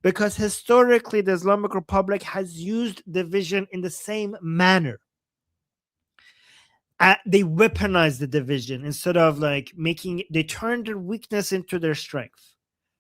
because historically the Islamic Republic has used division in the same manner. They weaponize the division instead of like they turn their weakness into their strength.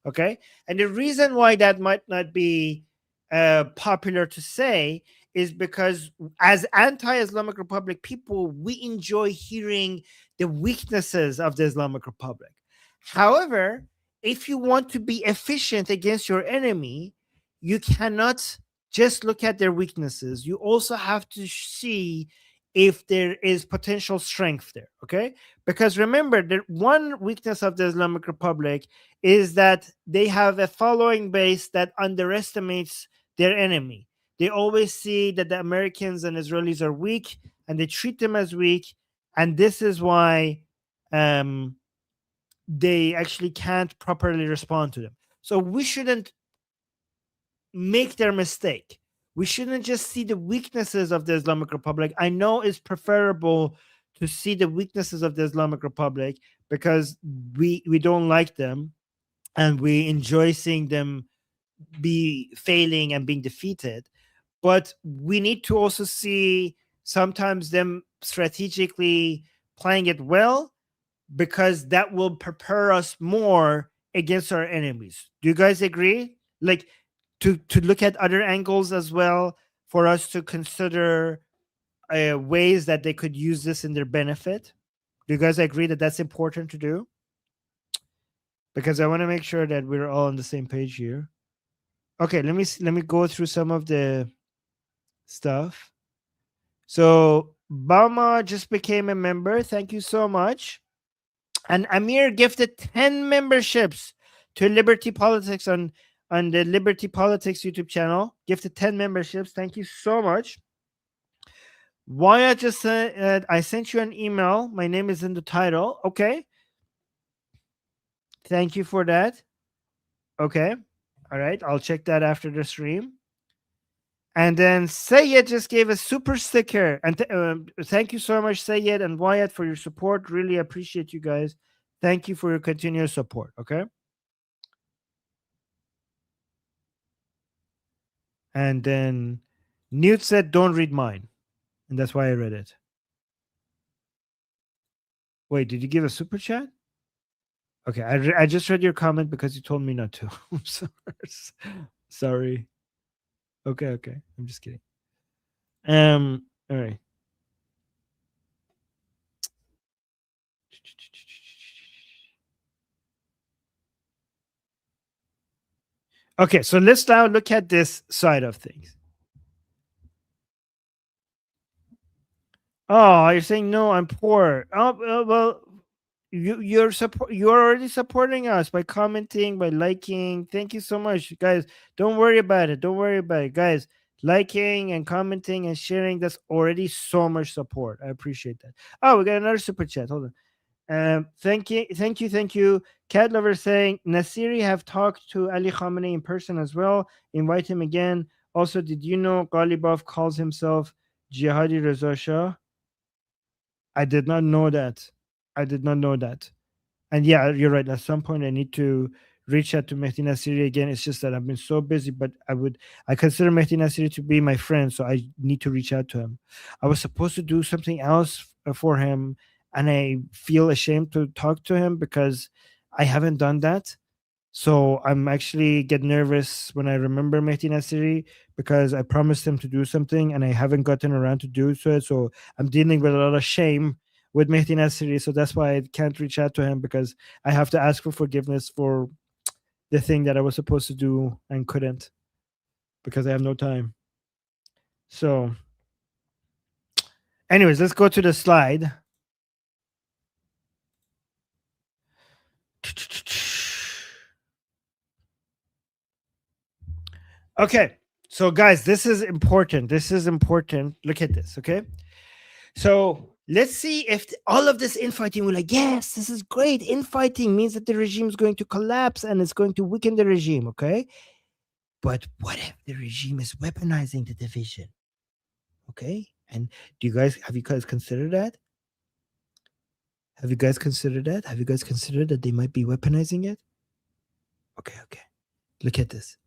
Okay. And the reason why that might not be popular to say is because as anti-Islamic Republic people, we enjoy hearing the weaknesses of the Islamic Republic. However, if you want to be efficient against your enemy, you cannot just look at their weaknesses. You also have to see if there is potential strength there, okay? Because remember, the one weakness of the Islamic Republic is that they have a following base that underestimates their enemy. They always see that the Americans and Israelis are weak, and they treat them as weak, and this is why they actually can't properly respond to them. So we shouldn't make their mistake. We shouldn't just see the weaknesses of the Islamic Republic. I know it's preferable to see the weaknesses of the Islamic Republic because we don't like them and we enjoy seeing them be failing and being defeated. But we need to also see sometimes them strategically playing it well because that will prepare us more against our enemies. Do you guys agree? Like, to look at other angles as well for us to consider ways that they could use this in their benefit. Do you guys agree that that's important to do? Because I want to make sure that we're all on the same page here. Okay, let me go through some of the stuff. So Bama just became a member. Thank you so much. And Amir gifted 10 memberships to Liberty Politics on the Liberty Politics YouTube channel. Gifted 10 memberships. Thank you so much. Wyatt just said, I sent you an email. My name is in the title. Okay. Thank you for that. Okay. All right. I'll check that after the stream. And then Sayed just gave a super sticker. And thank you so much, Sayed and Wyatt, for your support. Really appreciate you guys. Thank you for your continuous support. Okay. And then Newt said, don't read mine. And that's why I read it. Wait, did you give a super chat? Okay, I just read your comment because you told me not to. I'm sorry. Okay. I'm just kidding. All right. Okay, so let's now look at this side of things. Oh, you're saying no, I'm poor. Oh, well, you're already supporting us by commenting, by liking. Thank you so much, guys. Don't worry about it. Guys. Liking and commenting and sharing, that's already so much support. I appreciate that. Oh, we got another super chat. Hold on. Thank you. Cat Lover saying Nasiri have talked to Ali Khamenei in person as well. Invite him again. Also, did you know Ghalibaf calls himself Jihadi Reza Shah? I did not know that. And yeah, you're right. At some point, I need to reach out to Mehdi Nasiri again. It's just that I've been so busy, but I consider Mehdi Nasiri to be my friend, so I need to reach out to him. I was supposed to do something else for him, and I feel ashamed to talk to him because I haven't done that. So I'm actually get nervous when I remember Mehdi Nasiri because I promised him to do something and I haven't gotten around to do so. So I'm dealing with a lot of shame with Mehdi Nasiri. So that's why I can't reach out to him because I have to ask for forgiveness for the thing that I was supposed to do and couldn't because I have no time. So anyways, let's go to the slide. Okay, so guys, this is important. Look at this, okay? So let's see if all of this infighting, we're like, yes, this is great. Infighting means that the regime is going to collapse and it's going to weaken the regime, okay? But what if the regime is weaponizing the division? Okay. And have you guys considered that? Have you guys considered that? Have you guys considered that they might be weaponizing it? Okay. Look at this.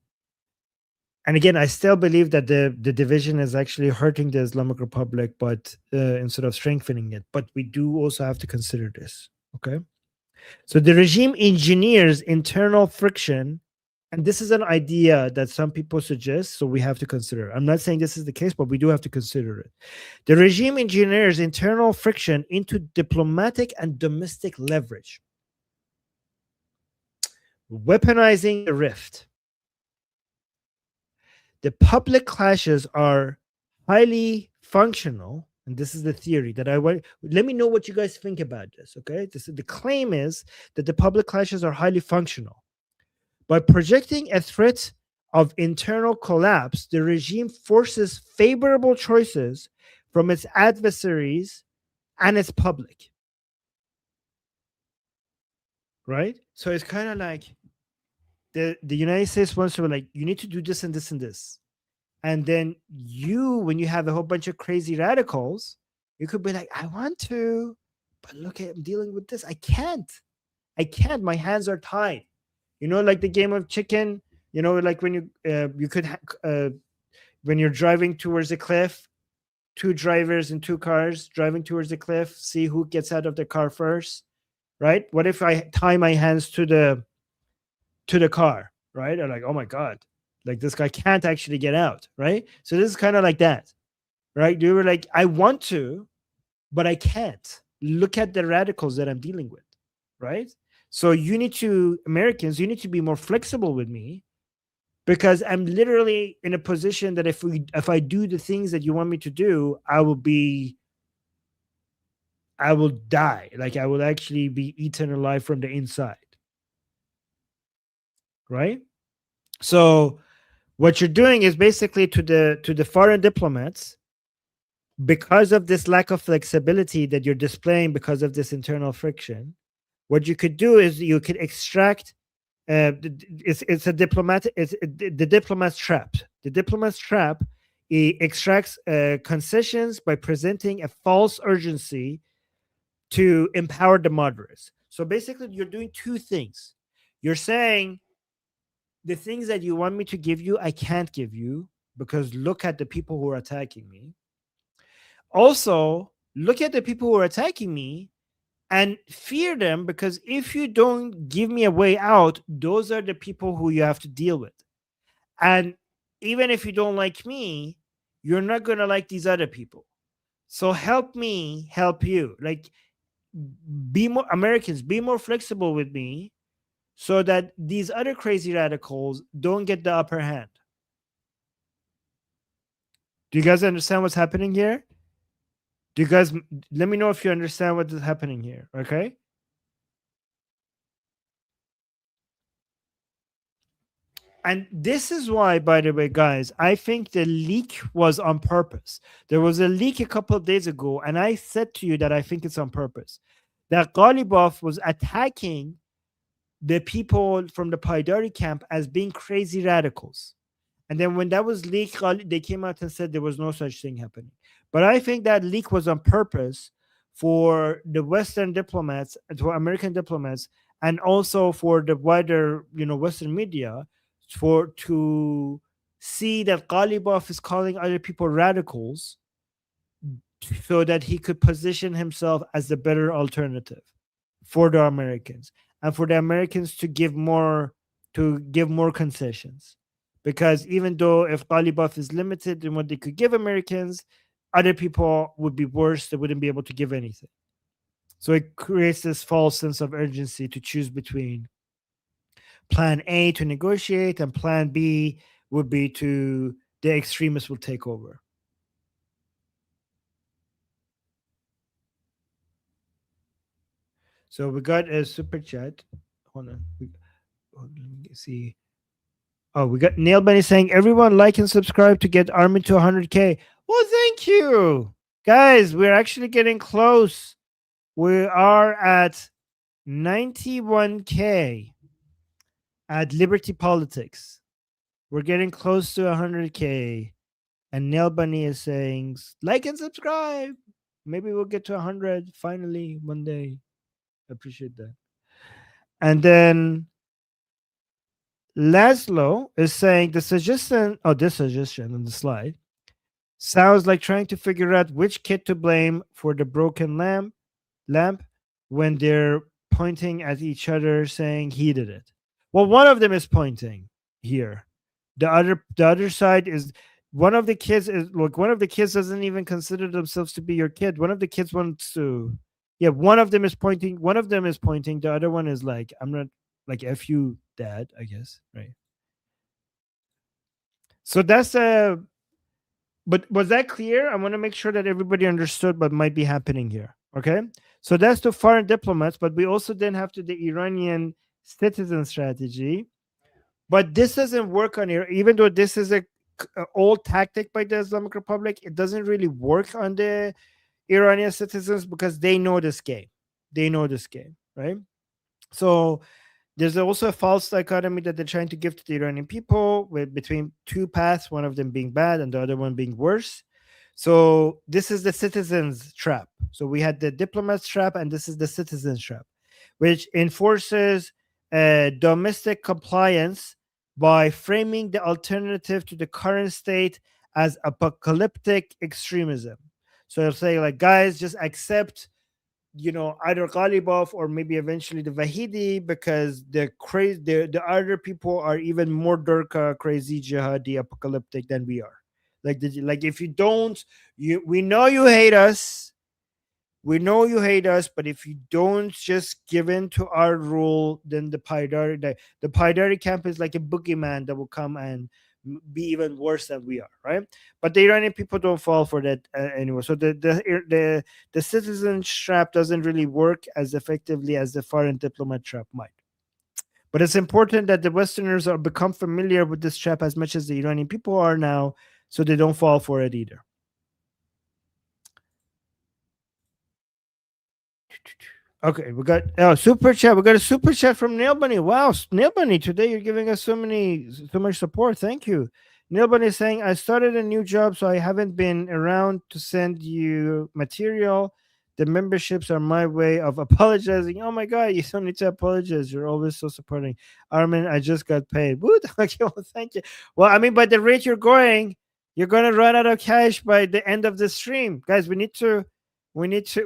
And again, I still believe that the division is actually hurting the Islamic Republic, but instead of strengthening it. But we do also have to consider this. Okay. So the regime engineers internal friction, and this is an idea that some people suggest, so we have to consider. I'm not saying this is the case, but we do have to consider it. The regime engineers internal friction into diplomatic and domestic leverage, weaponizing the rift. The public clashes are highly functional, and this is the theory that I want. Let me know what you guys think about this, okay? The claim is that the public clashes are highly functional. By projecting a threat of internal collapse, the regime forces favorable choices from its adversaries and its public. Right? So it's kind of like the United States wants to, like, you need to do this and this and this. And then when you have a whole bunch of crazy radicals, you could be like, I want to, but look at, I'm dealing with this. I can't. My hands are tied. You know, like the game of chicken, you know, like when when you're driving towards a cliff, two drivers in two cars driving towards the cliff, see who gets out of the car first, right? What if I tie my hands to the car, right? I'm like, oh my God, like this guy can't actually get out, right? So this is kind of like that, right? You were like, I want to, but I can't. Look at the radicals that I'm dealing with, right? So Americans, you need to be more flexible with me, because I'm literally in a position that if I do the things that you want me to do, I will die. Like I will actually be eaten alive from the inside. Right? So what you're doing is basically to the foreign diplomats, because of this lack of flexibility that you're displaying because of this internal friction, what you could do is you could extract it's the diplomat's trap. The diplomat's trap, it extracts concessions by presenting a false urgency to empower the moderates. So basically, you're doing two things. You're saying the things that you want me to give you, I can't give you, because look at the people who are attacking me. Also, look at the people who are attacking me and fear them, because if you don't give me a way out, those are the people who you have to deal with. And even if you don't like me, you're not going to like these other people. So help me help you. Like, Americans, be more flexible with me so that these other crazy radicals don't get the upper hand. Do you guys understand what's happening here? Let me know if you understand what is happening here, okay? And this is why, by the way, guys, I think the leak was on purpose. There was a leak a couple of days ago, and I said to you that I think it's on purpose. That Ghalibaf was attacking the people from the Paidari camp as being crazy radicals. And then when that was leaked, they came out and said there was no such thing happening. But I think that leak was on purpose for the Western diplomats, for American diplomats, and also for the wider, Western media, to see that Ghalibaf is calling other people radicals, so that he could position himself as the better alternative for the Americans, and for the Americans to give more concessions. Because even though if Ghalibaf is limited in what they could give Americans, other people would be worse. They wouldn't be able to give anything. So it creates this false sense of urgency to choose between plan A to negotiate, and plan B would be to the extremists will take over. So we got a super chat. Hold on. Let me see. Oh, we got Nail Bunny saying, everyone like and subscribe to get Armin to 100K. Well, thank you. Guys, we're actually getting close. We are at 91K at Liberty Politics. We're getting close to 100K And Nail Bunny is saying, like and subscribe. Maybe we'll get to 100 finally one day. Appreciate that. And then Laszlo is saying this suggestion on the slide sounds like trying to figure out which kid to blame for the broken lamp when they're pointing at each other saying he did it. Well, one of them is pointing here. The other side is one of the kids doesn't even consider themselves to be your kid. One of the kids wants to, one of them is pointing. The other one is like, I'm not, like, F you, dad, I guess, right? So that's but was that clear? I want to make sure that everybody understood what might be happening here. Okay, so that's the foreign diplomats, but we also then have the Iranian citizen strategy. But this doesn't work on here, even though this is a old tactic by the Islamic Republic. It doesn't really work on the Iranian citizens because they know this game. Right? So there's also a false dichotomy that they're trying to give to the Iranian people between two paths, one of them being bad and the other one being worse. So this is the citizens trap. So we had the diplomats trap, and this is the citizens trap, which enforces domestic compliance by framing the alternative to the current state as apocalyptic extremism. So they'll say, like, guys, just accept, either Ghalibaf or maybe eventually the Vahidi, because the other people are even more Durka, crazy, jihadi, apocalyptic than we are. Like if you don't, we know you hate us. We know you hate us, but if you don't just give in to our rule, then the Paidari camp is like a boogeyman that will come and be even worse than we are, right? But the Iranian people don't fall for that anymore. So the citizen trap doesn't really work as effectively as the foreign diplomat trap might. But it's important that the Westerners are become familiar with this trap as much as the Iranian people are now, so they don't fall for it either. Okay, we got super chat. We got a super chat from Nail Bunny. Wow, Nail Bunny, today you're giving us so much support. Thank you. Nail Bunny is saying, I started a new job, so I haven't been around to send you material. The memberships are my way of apologizing. Oh my God, you don't need to apologize. You're always so supporting. Armin, I just got paid. Woo, okay, well, thank you. Well, I mean, by the rate you're going to run out of cash by the end of the stream. Guys, we need to,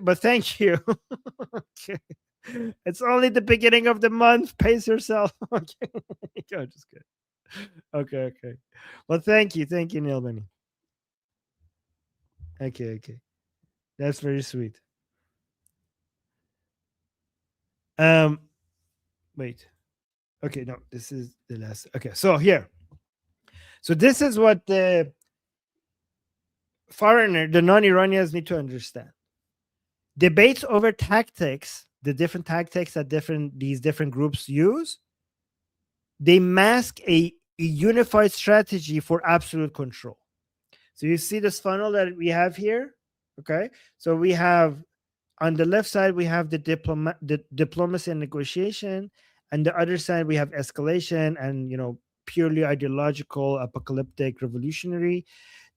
but thank you. Okay. It's only the beginning of the month. Pace yourself. Okay. Go, just good. Okay. Well, thank you, Neil Benny. Okay. That's very sweet. Wait. Okay, no, this is the last. Okay, so here. So this is what the the non-Iranians need to understand. Debates over tactics, the different tactics that these different groups use, they mask a unified strategy for absolute control. So you see this funnel that we have here, okay? So we have, on the left side, we have the diplomacy and negotiation, and the other side we have escalation and purely ideological, apocalyptic, revolutionary.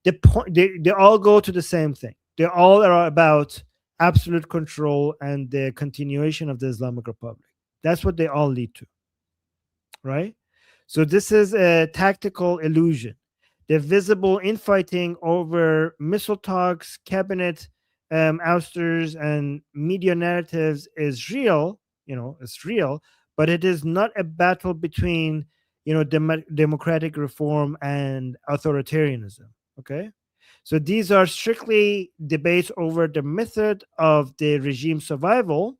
They all go to the same thing. They all are about absolute control and the continuation of the Islamic Republic. That's what they all lead to, right? So this is a tactical illusion. The visible infighting over missile talks, cabinet ousters, and media narratives is real. It's real, but it is not a battle between democratic reform and authoritarianism. Okay. So these are strictly debates over the method of the regime survival.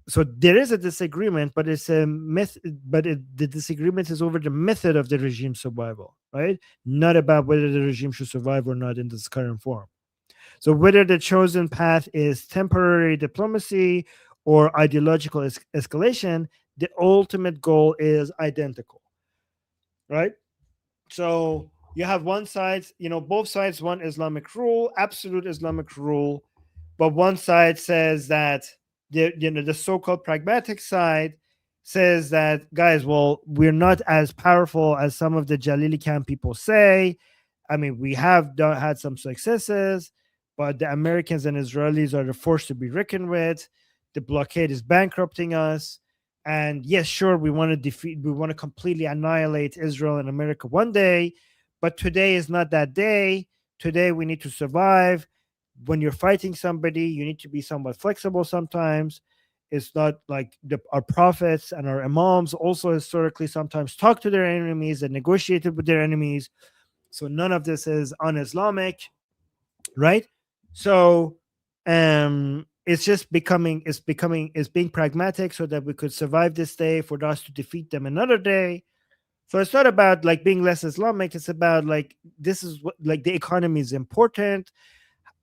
So there is a disagreement, but it's a myth. But the disagreement is over the method of the regime survival, right? Not about whether the regime should survive or not in this current form. So whether the chosen path is temporary diplomacy or ideological escalation, the ultimate goal is identical, right? So you have one side, both sides want Islamic rule, absolute Islamic rule, but one side says that the so-called pragmatic side says that, guys, well, we're not as powerful as some of the Jalili camp people say, I mean, we have had some successes, but the Americans and Israelis are the force to be reckoned with. The blockade is bankrupting us. And yes, sure, we want to completely annihilate Israel and America one day, but today is not that day. Today we need to survive. When you're fighting somebody, you need to be somewhat flexible sometimes. It's not like our prophets and our imams also historically sometimes talk to their enemies and negotiated with their enemies. So none of this is un-Islamic, right? So it's just being pragmatic so that we could survive this day, for us to defeat them another day. So it's not about like being less Islamic. It's about like, this is what, like, the economy is important.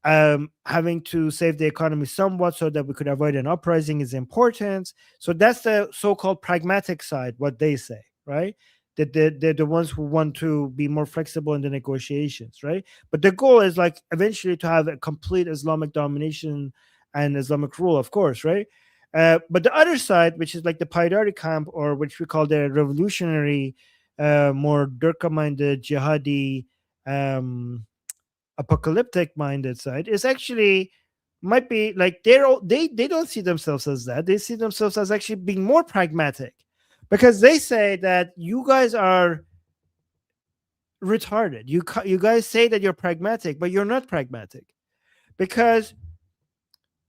Having to save the economy somewhat so that we could avoid an uprising is important. So that's the so-called pragmatic side, what they say, right? That they're the ones who want to be more flexible in the negotiations, right? But the goal is like eventually to have a complete Islamic domination and Islamic rule, of course, right? But the other side, which is like the Paidari camp, or which we call the revolutionary, more Durka-minded, jihadi, apocalyptic minded side, is actually might be like they don't see themselves as that. They see themselves as actually being more pragmatic, because they say that you guys are retarded. You guys say that you're pragmatic, but you're not pragmatic, because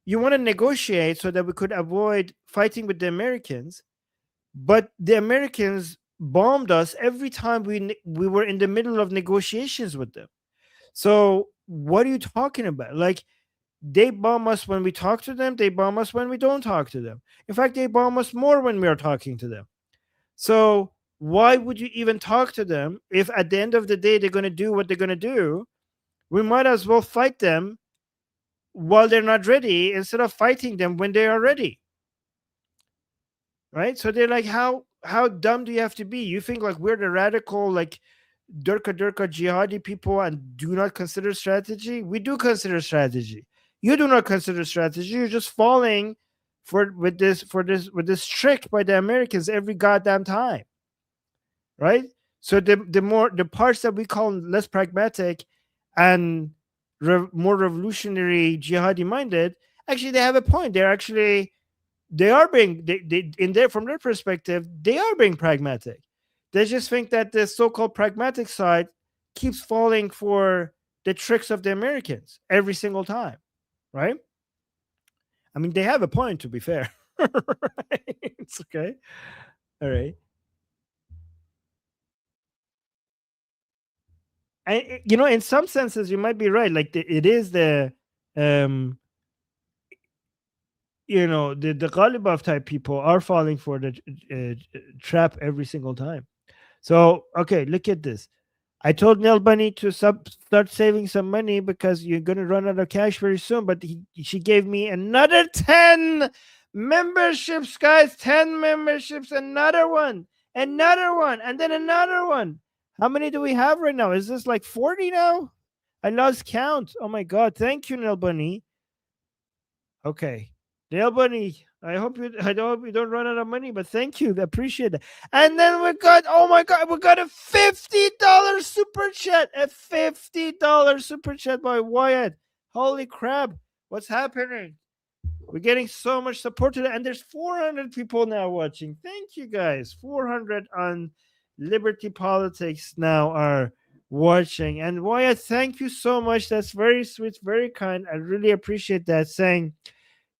you want to negotiate so that we could avoid fighting with the Americans, but the Americans bombed us every time we were in the middle of negotiations with them. So what are you talking about? Like, they bomb us when we talk to them. They bomb us when we don't talk to them. In fact, they bomb us more when we are talking to them. So why would you even talk to them if at the end of the day they're going to do what they're going to do? We might as well fight them while they're not ready instead of fighting them when they are ready. Right? So they're like, how dumb do you have to be? You think like we're the radical, like Durka jihadi people and do not consider strategy? We do consider strategy. You do not consider strategy. You're just falling with this trick by the Americans every goddamn time, right? So the parts that we call less pragmatic and more revolutionary jihadi minded, actually they have a point. From their perspective, they are being pragmatic. They just think that the so-called pragmatic side keeps falling for the tricks of the Americans every single time, right? I mean, they have a point, to be fair. Right? It's okay. All right. And, in some senses, you might be right. Like, it is the the Ghalibaf type people are falling for the trap every single time. So, okay, look at this. I told Neil Bunny to start saving some money because you're going to run out of cash very soon. But she gave me another 10 memberships, guys. 10 memberships, another one, and then another one. How many do we have right now? Is this like 40 now? I lost count. Oh, my God. Thank you, Neil Bunny. Okay. Neil Bunny, I hope you don't run out of money, but thank you. I appreciate it. And then we got a $50 super chat. A $50 super chat by Wyatt. Holy crap. What's happening? We're getting so much support today. And there's 400 people now watching. Thank you, guys. 400 on Liberty Politics now are watching. And Wyatt, thank you so much. That's very sweet, very kind. I really appreciate that. Saying,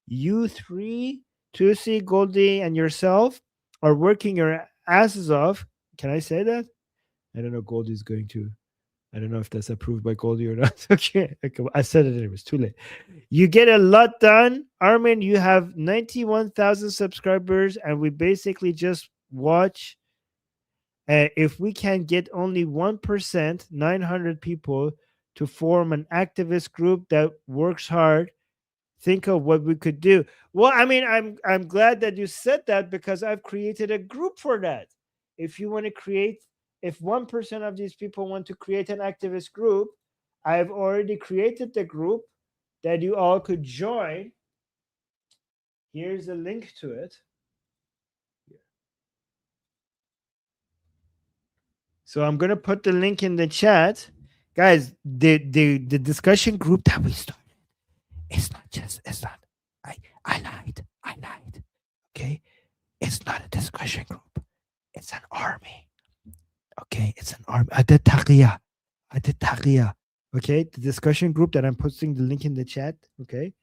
you three, Tucy, Goldie, and yourself are working your asses off. Can I say that? I don't know. Goldie's going to. I don't know if that's approved by Goldie or not. Okay. I said it. It was too late. You get a lot done. Armin, you have 91,000 subscribers, and we basically just watch. If we can get only 1%, 900 people to form an activist group that works hard, think of what we could do. Well, I mean, I'm glad that you said that, because I've created a group for that. If 1% of these people want to create an activist group, I've already created the group that you all could join. Here's a link to it. So I'm going to put the link in the chat. guys, the discussion group that we started, it's not. I lied. Okay, it's not a discussion group. It's an army. Okay, it's an army. I did taqiyya. Okay, the discussion group that I'm posting the link in the chat. Okay.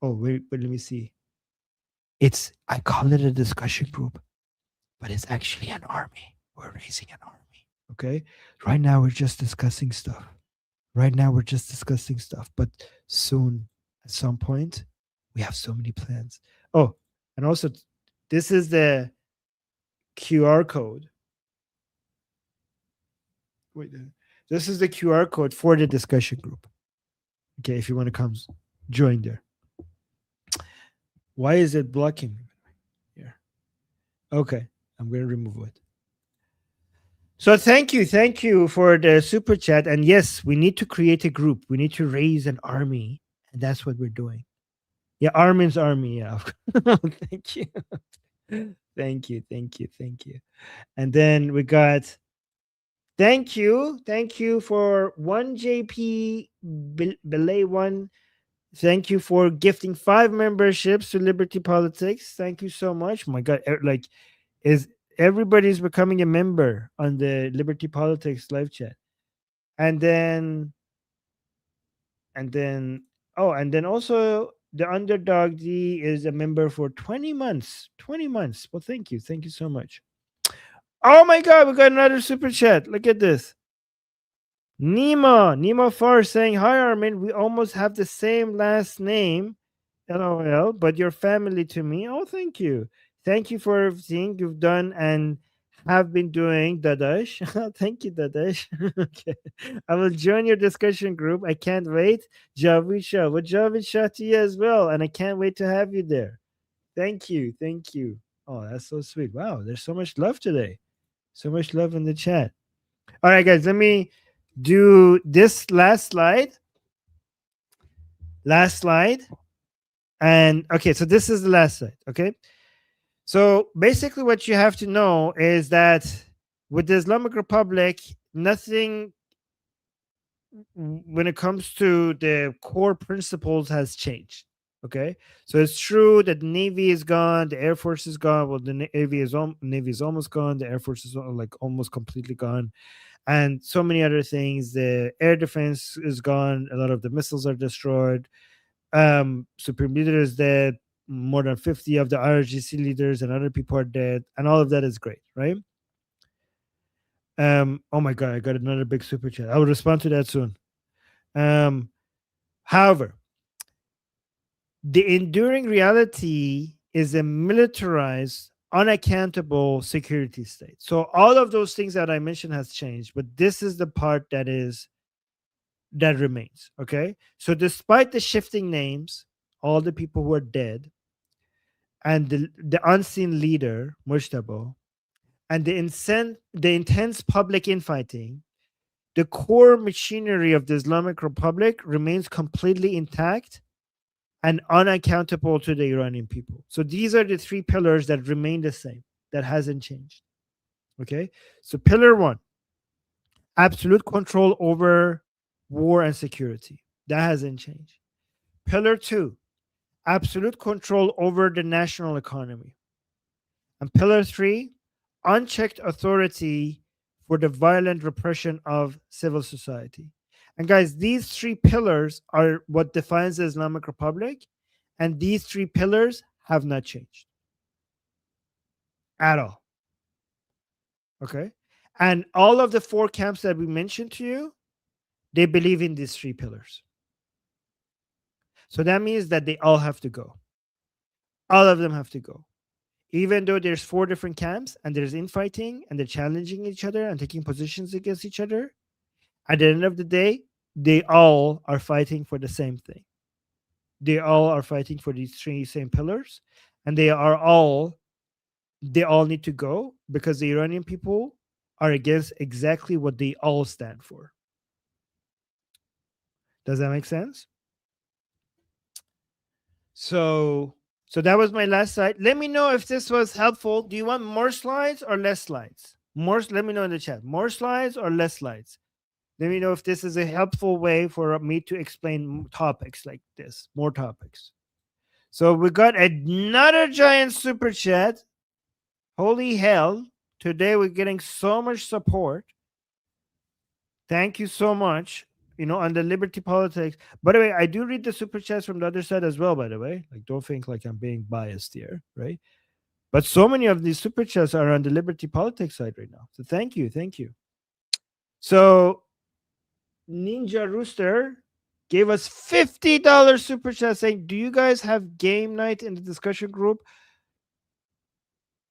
Oh, wait, let me see. I call it a discussion group, but it's actually an army. We're raising an army. Okay. Right now we're just discussing stuff. But soon, at some point, we have so many plans. Oh, and also, this is the QR code. Wait, this is the QR code for the discussion group. Okay, if you want to come join there. Why is it blocking me here? Okay, I'm going to remove it. So thank you for the super chat. And yes, we need to create a group. We need to raise an army, and that's what we're doing. Yeah, Armin's army. Yeah, thank you. Thank you. And then we got. Thank you for 1JP Belay 1. Thank you for gifting 5 memberships to Liberty Politics. Thank you so much. My God, like, everybody's becoming a member on the Liberty Politics live chat. And then also the Underdog D is a member for 20 months. 20 months. Well, thank you so much. Oh my God, we got another super chat. Look at this. Nima Far saying, hi Armin, we almost have the same last name, LOL, but you're family to me. Oh, thank you for everything you've done and have been doing, Dadash. Thank you, Dadash. Okay, I will join your discussion group. I can't wait. Javed Shah, well, Javed Shah to you as well, and I can't wait to have you there. Thank you. Oh, that's so sweet. Wow, there's so much love today. So much love in the chat. All right, guys, let me do this last slide. And okay, so this is the last slide. Okay, so basically what you have to know is that with the Islamic Republic, nothing when it comes to the core principles has changed. Okay, so it's true that the Navy is gone, the Air Force is gone. Well, the Navy is almost gone. The Air Force is like almost completely gone, and so many other things. The air defense is gone. A lot of the missiles are destroyed. Supreme Leader is dead. More than 50 of the IRGC leaders and other people are dead, and all of that is great, right? Oh my God, I got another big super chat. I will respond to that soon. However, the enduring reality is a militarized, unaccountable security state. So all of those things that I mentioned has changed, but this is the part that remains. Okay, so despite the shifting names, all the people who are dead, and the unseen leader Mujtaba, and the intense public infighting, the core machinery of the Islamic Republic remains completely intact and unaccountable to the Iranian people. So these are the 3 pillars that remain the same, that hasn't changed. Okay, so pillar 1, absolute control over war and security. That hasn't changed. Pillar 2, absolute control over the national economy. And pillar 3, unchecked authority for the violent repression of civil society. And guys, these 3 pillars are what defines the Islamic Republic, and these 3 pillars have not changed at all. Okay, and all of the 4 camps that we mentioned to you, they believe in these 3 pillars. So that means that they all have to go. All of them have to go. Even though there's 4 different camps and there's infighting and they're challenging each other and taking positions against each other, at the end of the day, they all are fighting for the same thing. They all are fighting for these 3 same pillars, and they all need to go because the Iranian people are against exactly what they all stand for. Does that make sense? So that was my last slide. Let me know if this was helpful. Do you want more slides or less slides? Let me know in the chat. More slides or less slides? Let me know if this is a helpful way for me to explain topics like this, more topics. So we got another giant super chat. Holy hell. Today we're getting so much support. Thank you so much. On the liberty politics. By the way, I do read the super chats from the other side as well, by the way. Like, don't think like I'm being biased here, right? But so many of these super chats are on the liberty politics side right now. So thank you. Thank you. So Ninja Rooster gave us $50 super chat saying, do you guys have game night in the discussion group?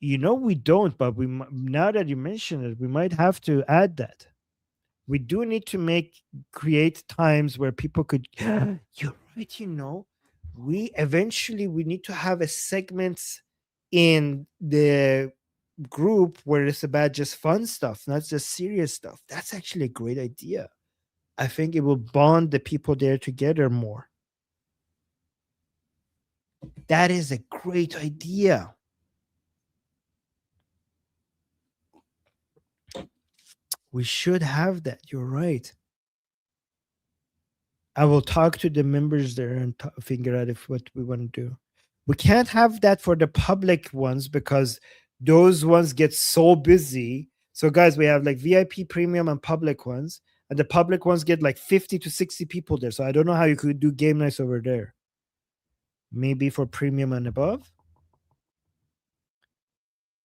We don't, but now that you mention it, we might have to add that. We do need to create times where people could. You're right. We need to have a segment in the group where it's about just fun stuff, not just serious stuff. That's actually a great idea. I think it will bond the people there together more. That is a great idea. We should have that. You're right. I will talk to the members there and figure out what we want to do. We can't have that for the public ones because those ones get so busy. So guys, we have like VIP, premium, and public ones. And the public ones get like 50 to 60 people there. So I don't know how you could do game nights over there. Maybe for premium and above.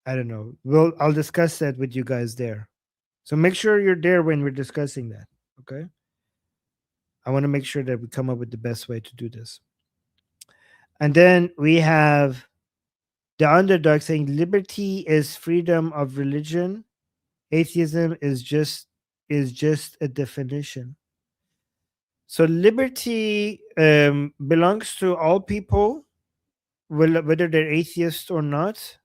I don't know. I'll discuss that with you guys there. So make sure you're there when we're discussing that. Okay. I want to make sure that we come up with the best way to do this. And then we have the underdog saying liberty is freedom of religion. Atheism is just a definition. So liberty belongs to all people, whether they're atheists or not.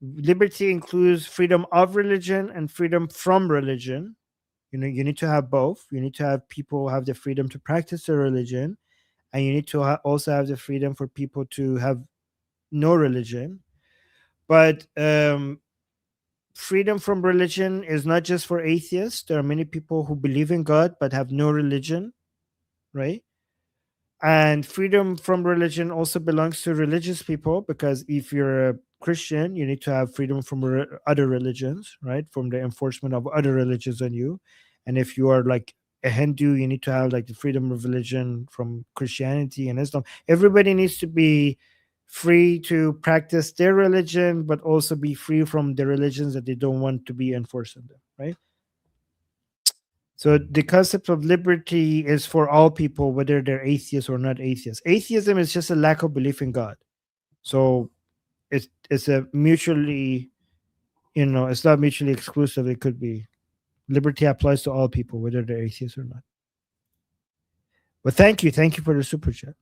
Liberty includes freedom of religion and freedom from religion. You need to have both. You need to have people have the freedom to practice their religion, and you need to also have the freedom for people to have no religion. But freedom from religion is not just for atheists. There are many people who believe in God but have no religion, right? And freedom from religion also belongs to religious people, because if you're a Christian, you need to have freedom from other religions, right? From the enforcement of other religions on you. And if you are like a Hindu, you need to have like the freedom of religion from Christianity and Islam. Everybody needs to be free to practice their religion, but also be free from the religions that they don't want to be enforced on them, right? So the concept of liberty is for all people, whether they're atheists or not atheists. Atheism is just a lack of belief in God. So it's a mutually, it's not mutually exclusive. It could be. Liberty applies to all people, whether they're atheists or not. But thank you for the super chat.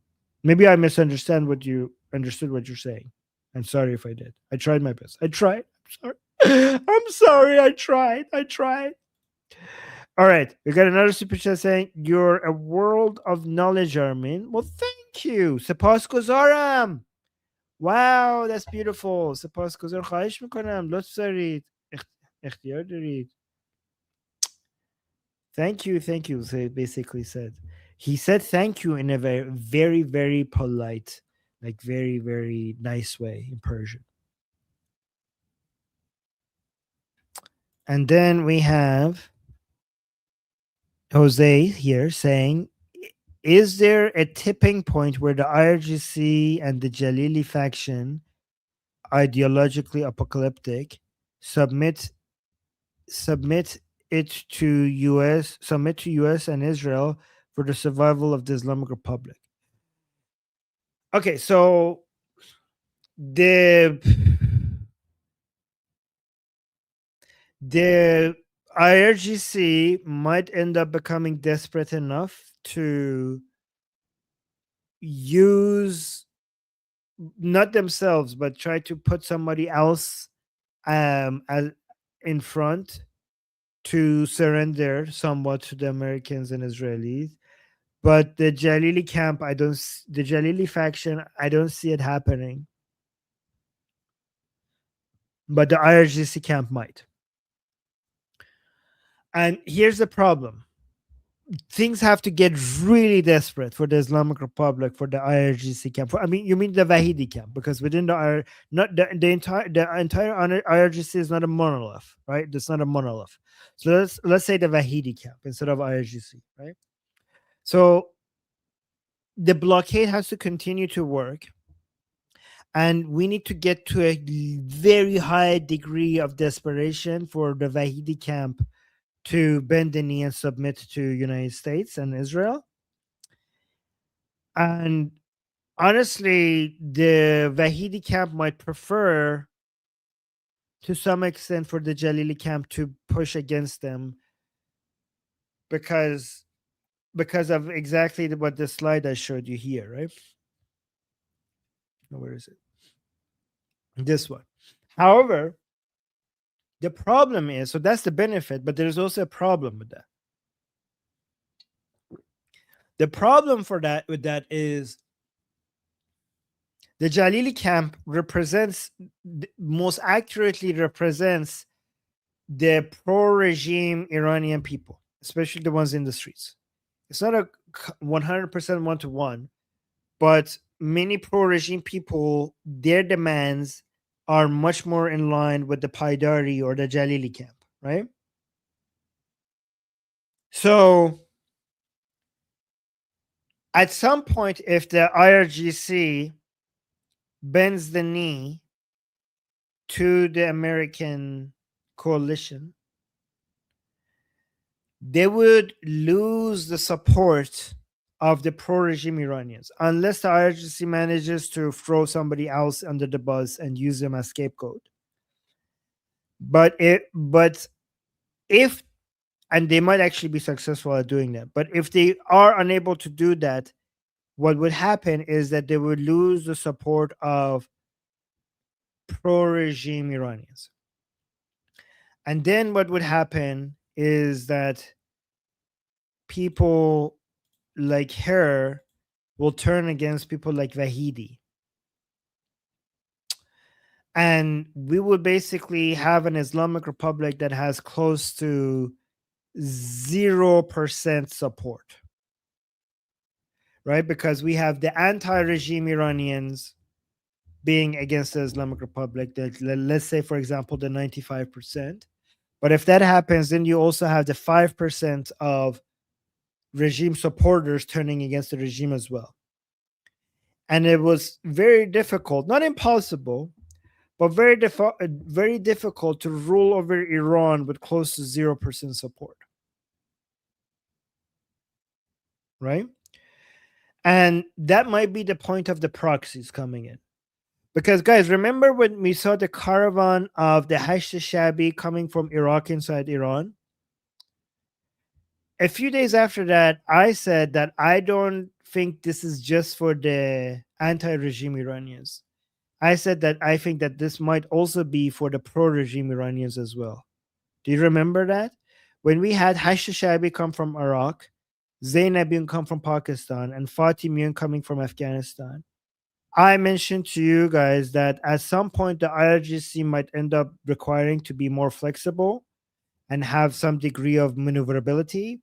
Maybe I understood what you're saying. I'm sorry if I did. I tried my best. I tried. I'm sorry. I'm sorry. I tried. All right, we got another super chat saying you're a world of knowledge, Armin. Well, thank you. سپاس گذارم. Wow, that's beautiful. سپاس گذار. خواهش میکنم. لطف دارید. اختیار دارید. Thank you. So he basically he said thank you in a very, very, very polite, like very, very nice way in Persian. And then we have Jose here saying, is there a tipping point where the IRGC and the Jalili faction, ideologically apocalyptic, submit to US and Israel for the survival of the Islamic Republic? Okay, so the IRGC might end up becoming desperate enough to use, not themselves, but try to put somebody else in front to surrender somewhat to the Americans and Israelis. But the Jalili camp, the Jalili faction, I don't see it happening. But the IRGC camp might. And here's the problem. things have to get really desperate for the Islamic Republic, for the IRGC camp. You mean the Wahidi camp? Because within the entire IRGC is not a monolith, right? It's not a monolith. So let's say the Wahidi camp instead of IRGC, right? So the blockade has to continue to work, and we need to get to a very high degree of desperation for the Wahidi camp to bend the knee and submit to United States and Israel. And honestly, the Wahidi camp might prefer, to some extent, for the Jalili camp to push against them because of exactly what the slide I showed you here, right? Where is it? This one. However, the problem is, so that's the benefit, but there's also a problem with that. The problem with that is the Jalili camp most accurately represents the pro-regime Iranian people, especially the ones in the streets. It's not a 100% one-to-one, but many pro-regime people, their demands are much more in line with the Paidari or the Jalili camp, right? So at some point, if the IRGC bends the knee to the American coalition, they would lose the support of the pro-regime Iranians unless the IRGC manages to throw somebody else under the bus and use them as scapegoat. But if, and they might actually be successful at doing that, but if they are unable to do that, what would happen is that they would lose the support of pro-regime Iranians. And then what would happen is that people like her will turn against people like Wahidi. And we would basically have an Islamic Republic that has close to 0% support. Right? Because we have the anti-regime Iranians being against the Islamic Republic, that, let's say, for example, the 95%. But if that happens, then you also have the 5% of regime supporters turning against the regime as well. And it was very difficult, not impossible, but very difficult to rule over Iran with close to 0% support. Right? And that might be the point of the proxies coming in. Because, guys, remember when we saw the caravan of the Hashd-e-Shabi coming from Iraq inside Iran? A few days after that, I said that I don't think this is just for the anti-regime Iranians. I said that I think that this might also be for the pro-regime Iranians as well. Do you remember that? When we had Hashd-e-Shabi come from Iraq, Zainabiyun come from Pakistan, and Fatimiyun coming from Afghanistan, I mentioned to you guys that at some point the IRGC might end up requiring to be more flexible and have some degree of maneuverability.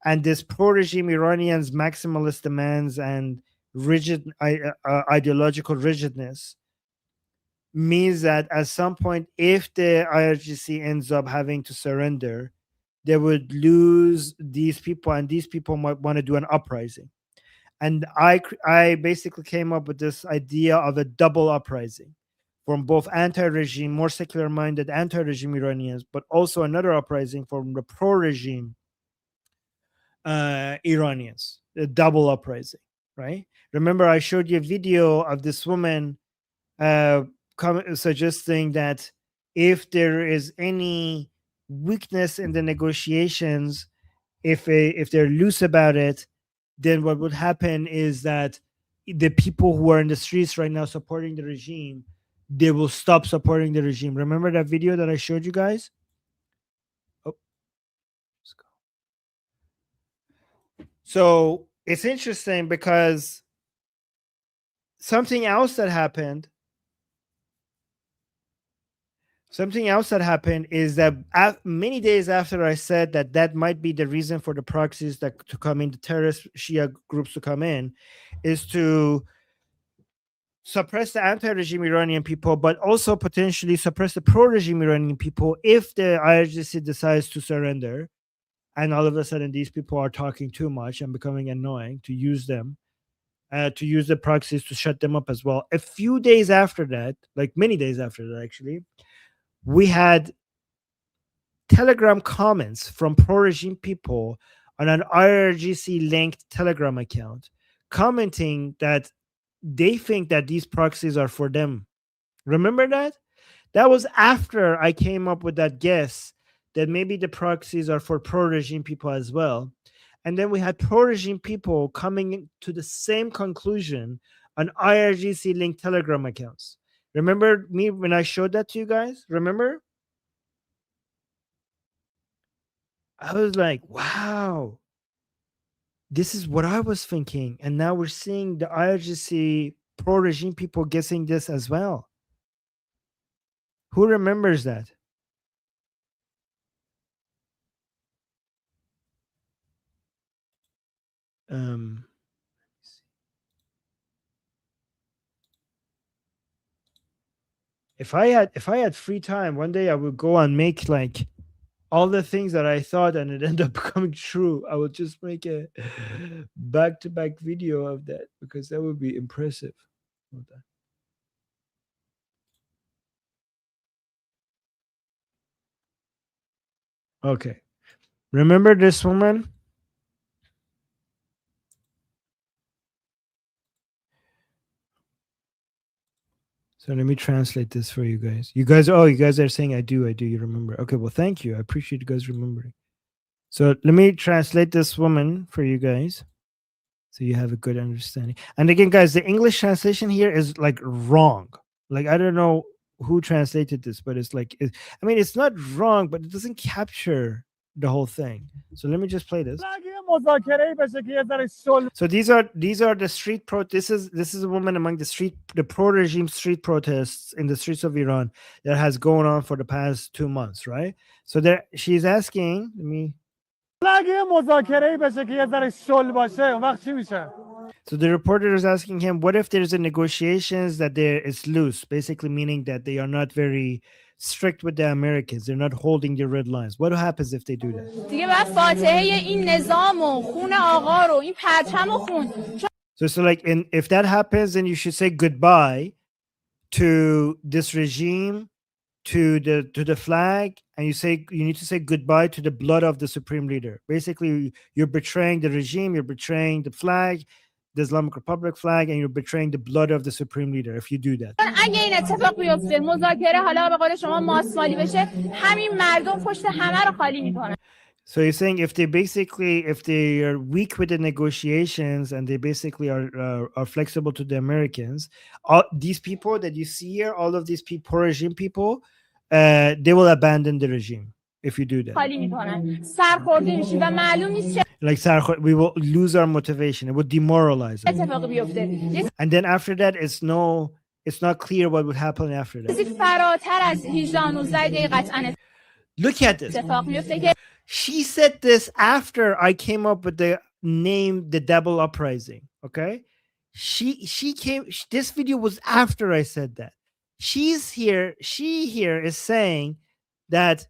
And this pro-regime Iranians' maximalist demands and rigid ideological rigidness means that at some point, if the IRGC ends up having to surrender, they would lose these people, and these people might want to do an uprising. And I basically came up with this idea of a double uprising from both anti-regime, more secular-minded anti-regime Iranians, but also another uprising from the pro-regime Iranians, a double uprising, right? Remember, I showed you a video of this woman suggesting that if there is any weakness in the negotiations, if they're loose about it, then what would happen is that the people who are in the streets right now supporting the regime, they will stop supporting the regime. Remember that video that I showed you guys? Oh, let's go. So it's interesting because something else that happened Something else that happened is that many days after I said that that might be the reason for the proxies that to come in, the terrorist Shia groups to come in, is to suppress the anti-regime Iranian people, but also potentially suppress the pro-regime Iranian people if the IRGC decides to surrender. And all of a sudden, these people are talking too much and becoming annoying, to use them, to use the proxies to shut them up as well. A few days after that, like many days after that, actually, we had Telegram comments from pro-regime people on an IRGC-linked Telegram account commenting that they think that these proxies are for them. Remember that? That was after I came up with that guess that maybe the proxies are for pro-regime people as well. And then we had pro-regime people coming to the same conclusion on IRGC-linked Telegram accounts. Remember me when I showed that to you guys? Remember? I was like, wow, this is what I was thinking. And now we're seeing the IRGC pro-regime people guessing this as well. Who remembers that? If I had free time, one day I would go and make like all the things that I thought and it ended up becoming true. I would just make a back-to-back video of that because that would be impressive. Okay. Remember this woman? So let me translate this for you guys. You guys are saying I do, you remember. Okay, well, thank you. I appreciate you guys remembering. So let me translate this woman for you guys so you have a good understanding. And again, guys, the English translation here is like wrong. Like, I don't know who translated this, but it's like, I mean, it's not wrong, but it doesn't capture the whole thing. So let me just play this. So these are the street this is a woman among the pro-regime street protests in the streets of Iran that has gone on for the past 2 months, right? So there she's asking me. So the reporter is asking him, what if there's a negotiations that there is loose, basically meaning that they are not very strict with the Americans. They're not holding their red lines. What happens if they do that? So like, if that happens, then you should say goodbye to this regime, to the flag, and you need to say goodbye to the blood of the supreme leader. Basically, you're betraying the regime, you're betraying the flag, the Islamic Republic flag, and you're betraying the blood of the supreme leader if you do that. So you're saying if they are weak with the negotiations and they basically are flexible to the Americans, all these people that you see here, all of these people, pro-regime people, they will abandon the regime if you do that. Like we will lose our motivation. It would demoralize us. And then after that, it's not clear what would happen after that. Look at this. She said this after I came up with the name, the double uprising. Okay. This video was after I said that. She here is saying that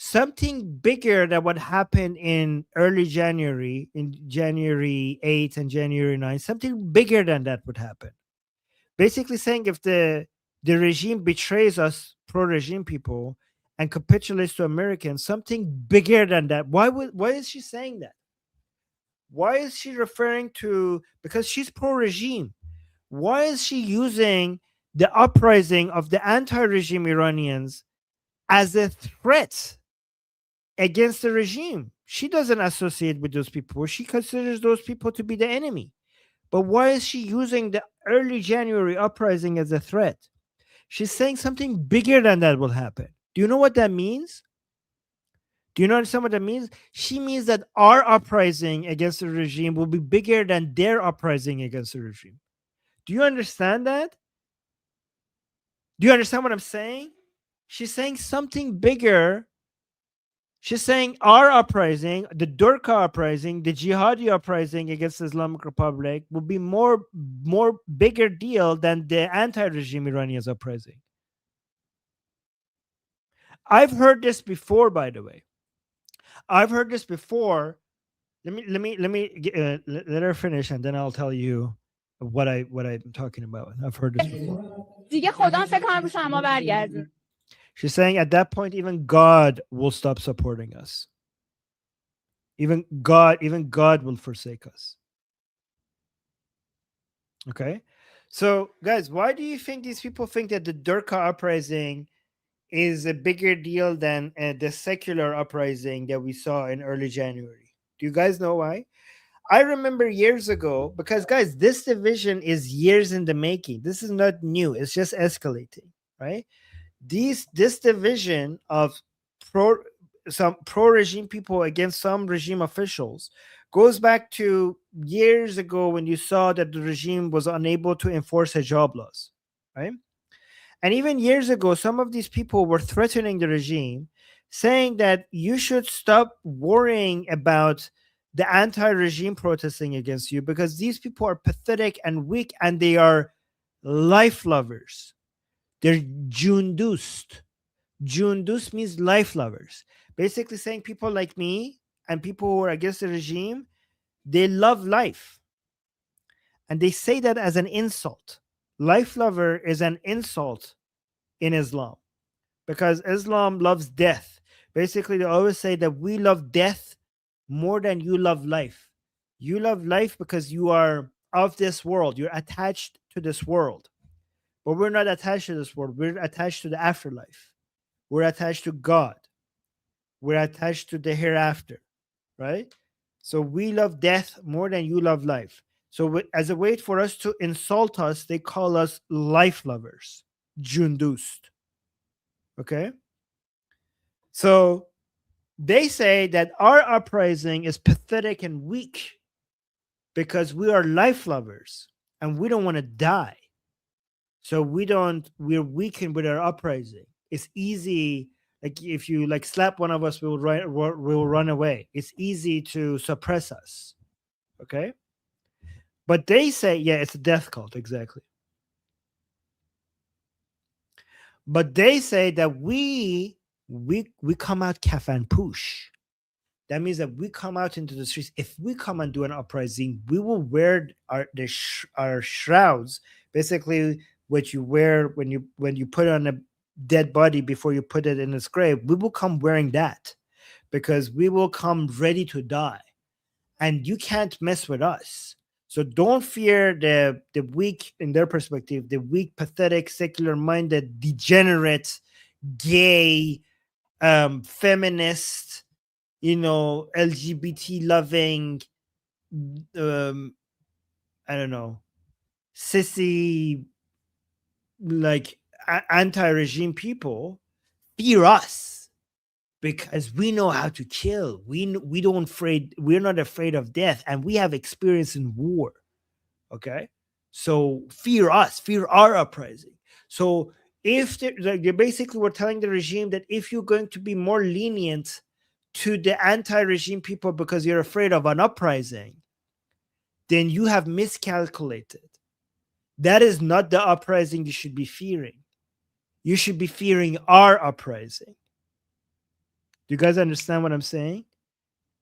something bigger than what happened in early January, in January 8th and January 9th, something bigger than that would happen. Basically saying if the regime betrays us, pro-regime people, and capitulates to Americans, something bigger than that. Why is she saying that? Why is she referring to, because she's pro-regime, why is she using the uprising of the anti-regime Iranians as a threat against the regime? She doesn't associate with those people. She considers those people to be the enemy. But why is she using the early January uprising as a threat? She's saying something bigger than that will happen. Do you know what that means? Do you understand what that means? She means that our uprising against the regime will be bigger than their uprising against the regime. Do you understand that? Do you understand what I'm saying? She's saying something bigger. She's saying our uprising, the Durka uprising, the Jihadi uprising against the Islamic Republic will be more bigger deal than the anti-regime Iranians uprising. I've heard this before, by the way. I've heard this before. Let her finish, and then I'll tell you what I'm talking about. I've heard this before. She's saying at that point, even God will stop supporting us. Even God will forsake us. Okay? So, guys, why do you think these people think that the Durka uprising is a bigger deal than the secular uprising that we saw in early January? Do you guys know why? I remember years ago, because, guys, this division is years in the making. This is not new. It's just escalating, right? This division of some pro-regime people against some regime officials goes back to years ago when you saw that the regime was unable to enforce hijab laws, right? And even years ago, some of these people were threatening the regime, saying that you should stop worrying about the anti-regime protesting against you because these people are pathetic and weak and they are life lovers. They're Jundust. Jundust means life lovers. Basically saying people like me and people who are against the regime, they love life. And they say that as an insult. Life lover is an insult in Islam because Islam loves death. Basically, they always say that we love death more than you love life. You love life because you are of this world. You're attached to this world. But we're not attached to this world. We're attached to the afterlife. We're attached to God. We're attached to the hereafter, right? So we love death more than you love life. So as a way for us to insult us, they call us life lovers, Jundust. Okay? So they say that our uprising is pathetic and weak because we are life lovers and we don't want to die. So we're weakened with our uprising. It's easy, like if you like slap one of us, we'll run away. It's easy to suppress us. Okay? But they say, yeah, it's a death cult, exactly. But they say that we come out kafan push. That means that we come out into the streets. If we come and do an uprising, we will wear our shrouds, basically what you wear when you put on a dead body before you put it in its grave. We will come wearing that because we will come ready to die, and you can't mess with us. So don't fear the weak, in their perspective, the weak, pathetic, secular-minded, degenerate, gay, feminist, LGBT-loving, I don't know, sissy, like anti-regime people fear us because we know how to kill. We're not afraid of death, and we have experience in war. Okay, so fear us, fear our uprising. So if they basically were telling the regime that if you're going to be more lenient to the anti-regime people because you're afraid of an uprising, then you have miscalculated. That is not the uprising you should be fearing. You should be fearing our uprising. Do you guys understand what I'm saying?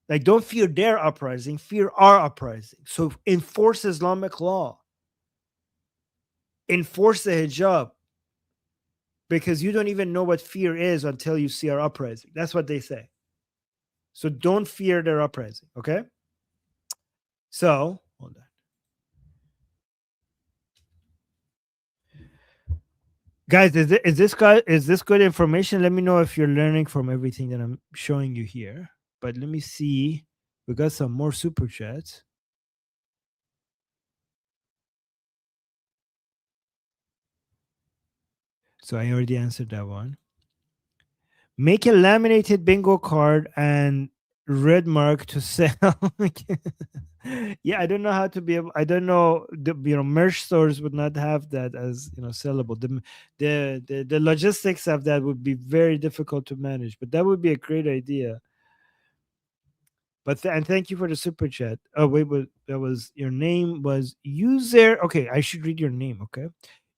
Like, don't fear their uprising, fear our uprising. So enforce Islamic law. Enforce the hijab. Because you don't even know what fear is until you see our uprising. That's what they say. So don't fear their uprising, okay? So, hold on. Guys, is this good information? Let me know if you're learning from everything that I'm showing you here. But let me see. We got some more super chats. So I already answered that one. Make a laminated bingo card and red mark to sell. Yeah, I don't know how to be able. I don't know. Merch stores would not have that as sellable. The logistics of that would be very difficult to manage. But that would be a great idea. But and thank you for the super chat. Oh wait, that was your name was user. Okay, I should read your name. Okay,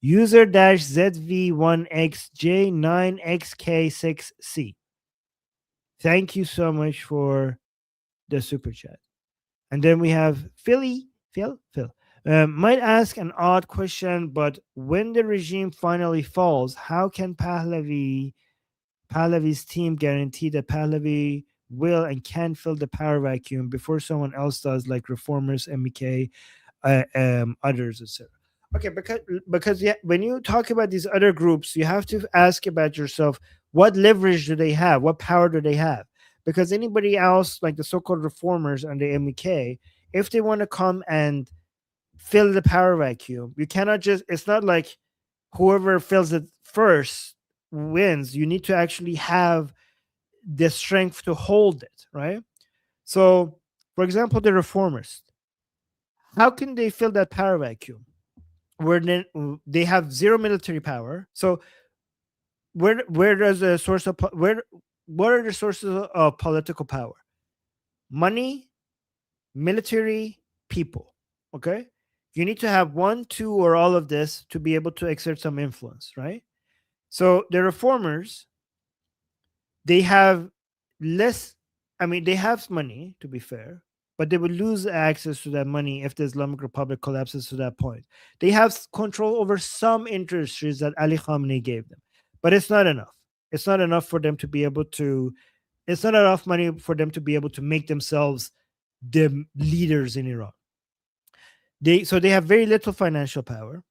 user ZV1XJ9XK6C. Thank you so much for the super chat. And then we have Phil. Might ask an odd question, but when the regime finally falls, how can Pahlavi's team guarantee that Pahlavi will and can fill the power vacuum before someone else does, like reformers, MEK, others, etc.? Okay, because yeah, when you talk about these other groups, you have to ask about yourself, what leverage do they have? What power do they have? Because anybody else, like the so-called reformers and the MEK, if they want to come and fill the power vacuum, you cannot just, it's not like whoever fills it first wins. You need to actually have the strength to hold it, right? So, for example, the reformers, how can they fill that power vacuum where they have zero military power? So where does the source of what are the sources of political power? Money, military, people. Okay, you need to have one, two, or all of this to be able to exert some influence, right? So the reformers, they have less. I mean, they have money, to be fair, but they will lose access to that money if the Islamic Republic collapses to that point. They have control over some industries that Ali Khamenei gave them, but it's not enough. It's not enough for them to be able to. It's not enough money for them to be able to make themselves the leaders in Iran. They have very little financial power.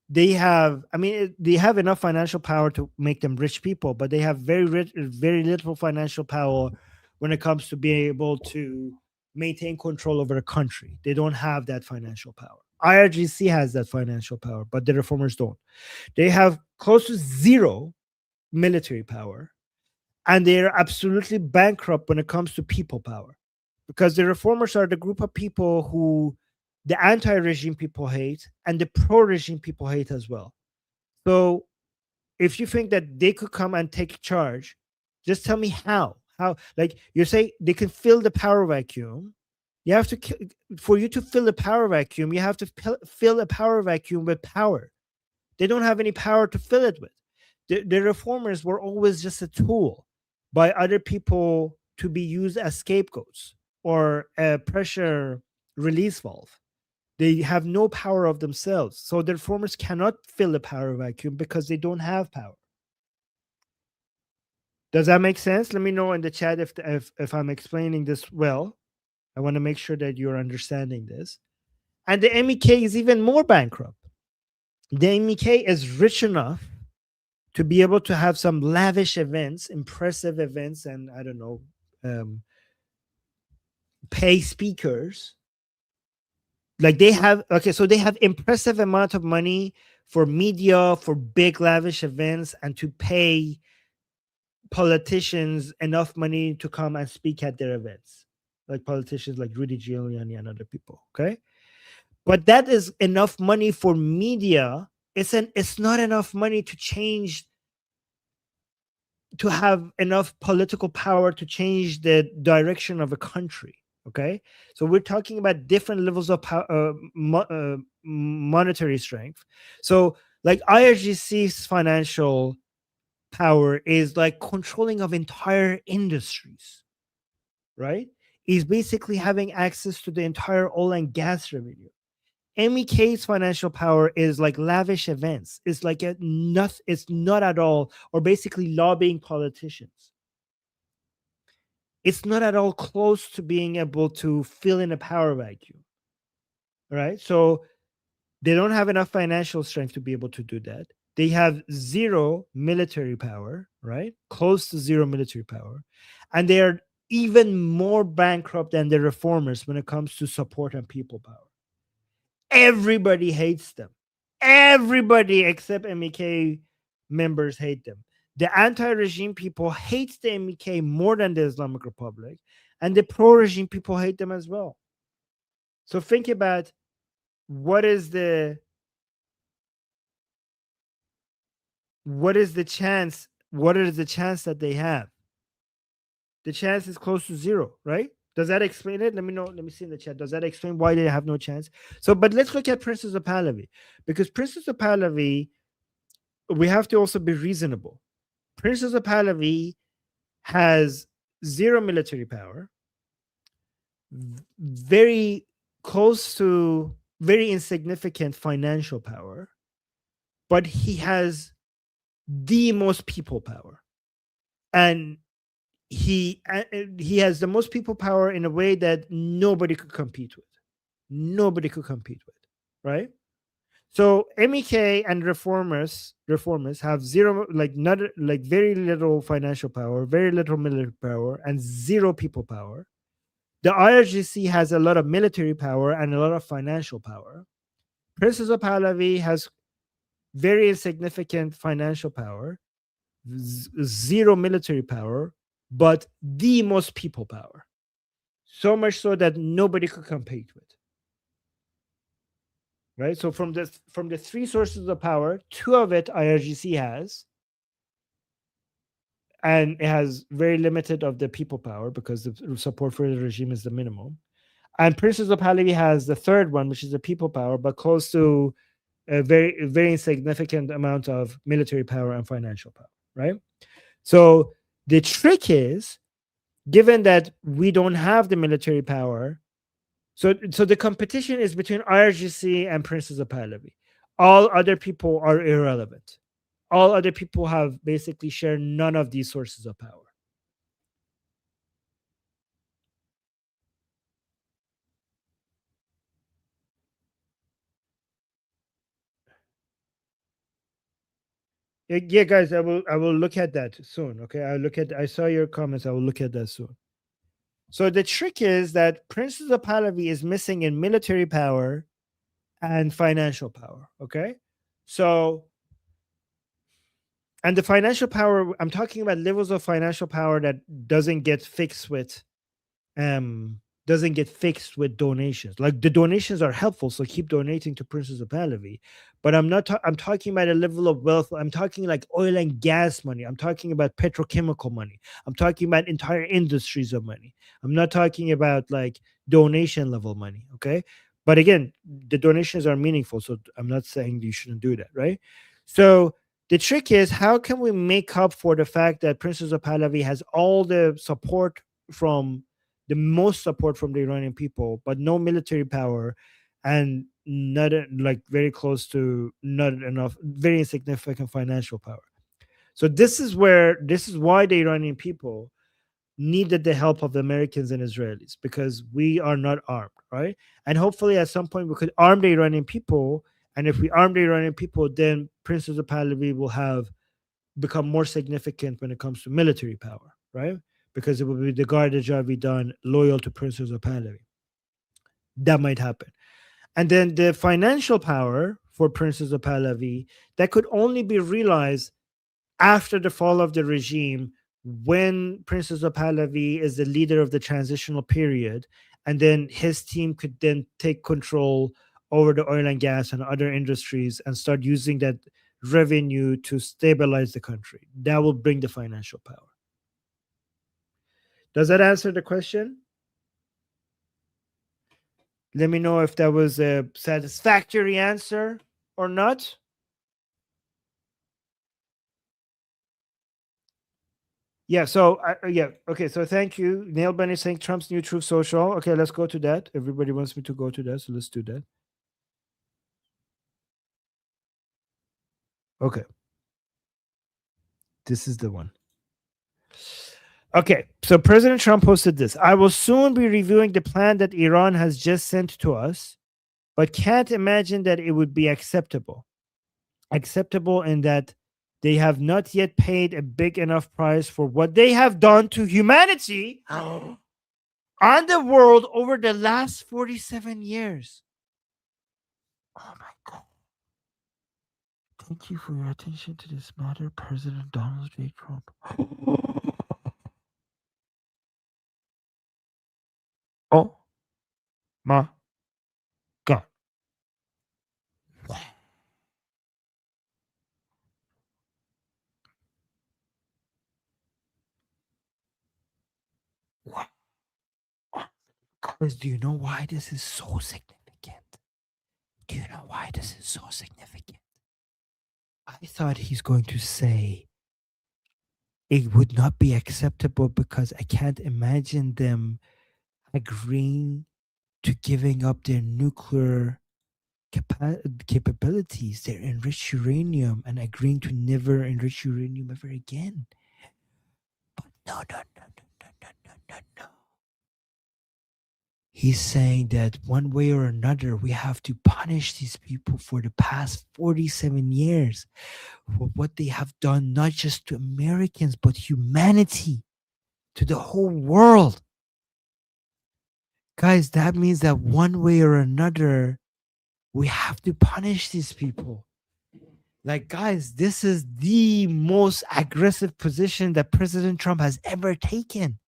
They have enough financial power to make them rich people, but they have very little financial power when it comes to being able to maintain control over a country. They don't have that financial power. IRGC has that financial power, but the reformers don't. They have close to zero military power, and they are absolutely bankrupt when it comes to people power, because the reformers are the group of people who the anti-regime people hate and the pro-regime people hate as well. So if you think that they could come and take charge, just tell me how. Like you say, they can fill the power vacuum. You have to, for you to fill the power vacuum, you have to fill a power vacuum with power. They don't have any power to fill it with. The reformers were always just a tool by other people to be used as scapegoats or a pressure release valve. They have no power of themselves. So the reformers cannot fill the power vacuum because they don't have power. Does that make sense? Let me know in the chat if I'm explaining this well. I want to make sure that you're understanding this. And the MEK is even more bankrupt. The MEK is rich enough to be able to have some lavish events, impressive events, and I don't know, pay speakers. Like they have, so they have impressive amount of money for media, for big lavish events, and to pay politicians enough money to come and speak at their events, like politicians like Rudy Giuliani and other people. Okay, but that is enough money for media. It's not enough money to change, to have enough political power to change the direction of a country. Okay, so we're talking about different levels of power, monetary strength. So like IRGC's financial power is like controlling of entire industries, right? Is basically having access to the entire oil and gas revenue. MEK's financial power is like lavish events. It's like it's not at all, or basically lobbying politicians. It's not at all close to being able to fill in a power vacuum, right? So they don't have enough financial strength to be able to do that. They have zero military power, right? Close to zero military power. And they are even more bankrupt than the reformers when it comes to support and people power. Everybody hates them. Everybody except MEK members hate them. The anti-regime people hate the MEK more than the Islamic Republic, and the pro-regime people hate them as well. So think about what is the chance? What is the chance that they have? The chance is close to zero, right? Does that explain it? Let me know. Let me see in the chat. Does that explain why they have no chance? So, but let's look at Princess of Pahlavi, because Princess of Pahlavi, we have to also be reasonable. Princess of Pahlavi has zero military power, very close to very insignificant financial power, but he has the most people power, and he has the most people power in a way that nobody could compete with. Nobody could compete with, right? So MEK and reformers have zero, not very little financial power, very little military power, and zero people power. The IRGC has a lot of military power and a lot of financial power. Princess of Pahlavi has very insignificant financial power, zero military power, but the most people power. So much so that nobody could compete with. Right? So from the three sources of power, two of it IRGC has, and it has very limited of the people power because the support for the regime is the minimum. And Princess of Pahlavi has the third one, which is the people power, but close to a very, very insignificant amount of military power and financial power, right? So the trick is, given that we don't have the military power, so the competition is between IRGC and Princess of Pahlavi. All other people are irrelevant. All other people have basically share none of these sources of power. Yeah, guys, I will look at that soon. Okay, I saw your comments. I will look at that soon. So the trick is that Princess of Pahlavi is missing in military power and financial power. Okay, so, and the financial power, I'm talking about levels of financial power that doesn't get fixed with donations. Like, the donations are helpful, so keep donating to Princess of Pahlavi. But I'm talking about a level of wealth. I'm talking like oil and gas money. I'm talking about petrochemical money. I'm talking about entire industries of money. I'm not talking about like donation level money. Okay. But again, the donations are meaningful, so I'm not saying you shouldn't do that, right? So the trick is, how can we make up for the fact that Princess of Pahlavi has all the support from the most support from the Iranian people, but no military power, and not very close to not enough, very insignificant financial power. So this is why the Iranian people needed the help of the Americans and Israelis, because we are not armed, right? And hopefully at some point we could arm the Iranian people. And if we arm the Iranian people, then Princess of Pahlavi will have become more significant when it comes to military power, right? Because it will be the Garda Javidan loyal to Princess of Pahlavi. That might happen. And then the financial power for Princess of Pahlavi, that could only be realized after the fall of the regime, when Princess of Pahlavi is the leader of the transitional period, and then his team could then take control over the oil and gas and other industries and start using that revenue to stabilize the country. That will bring the financial power. Does that answer the question? Let me know if that was a satisfactory answer or not. Yeah, so, yeah, okay, so thank you. Neil Benny saying Trump's new Truth Social. Okay, let's go to that. Everybody wants me to go to that, so let's do that. Okay. This is the one. Okay, so President Trump posted this. I will soon be reviewing the plan that Iran has just sent to us, but can't imagine that it would be acceptable. Acceptable in that they have not yet paid a big enough price for what they have done to humanity and the world over the last 47 years. Oh my God. Thank you for your attention to this matter, President Donald J. Trump. Oh my God. What? Guys, do you know why this is so significant? Do you know why this is so significant? I thought he's going to say it would not be acceptable because I can't imagine them agreeing to giving up their nuclear capabilities, their enriched uranium, and agreeing to never enrich uranium ever again. But no. He's saying that one way or another, we have to punish these people for the past 47 years for what they have done, not just to Americans, but humanity, to the whole world. Guys, that means that one way or another, we have to punish these people. Like, guys, this is the most aggressive position that President Trump has ever taken.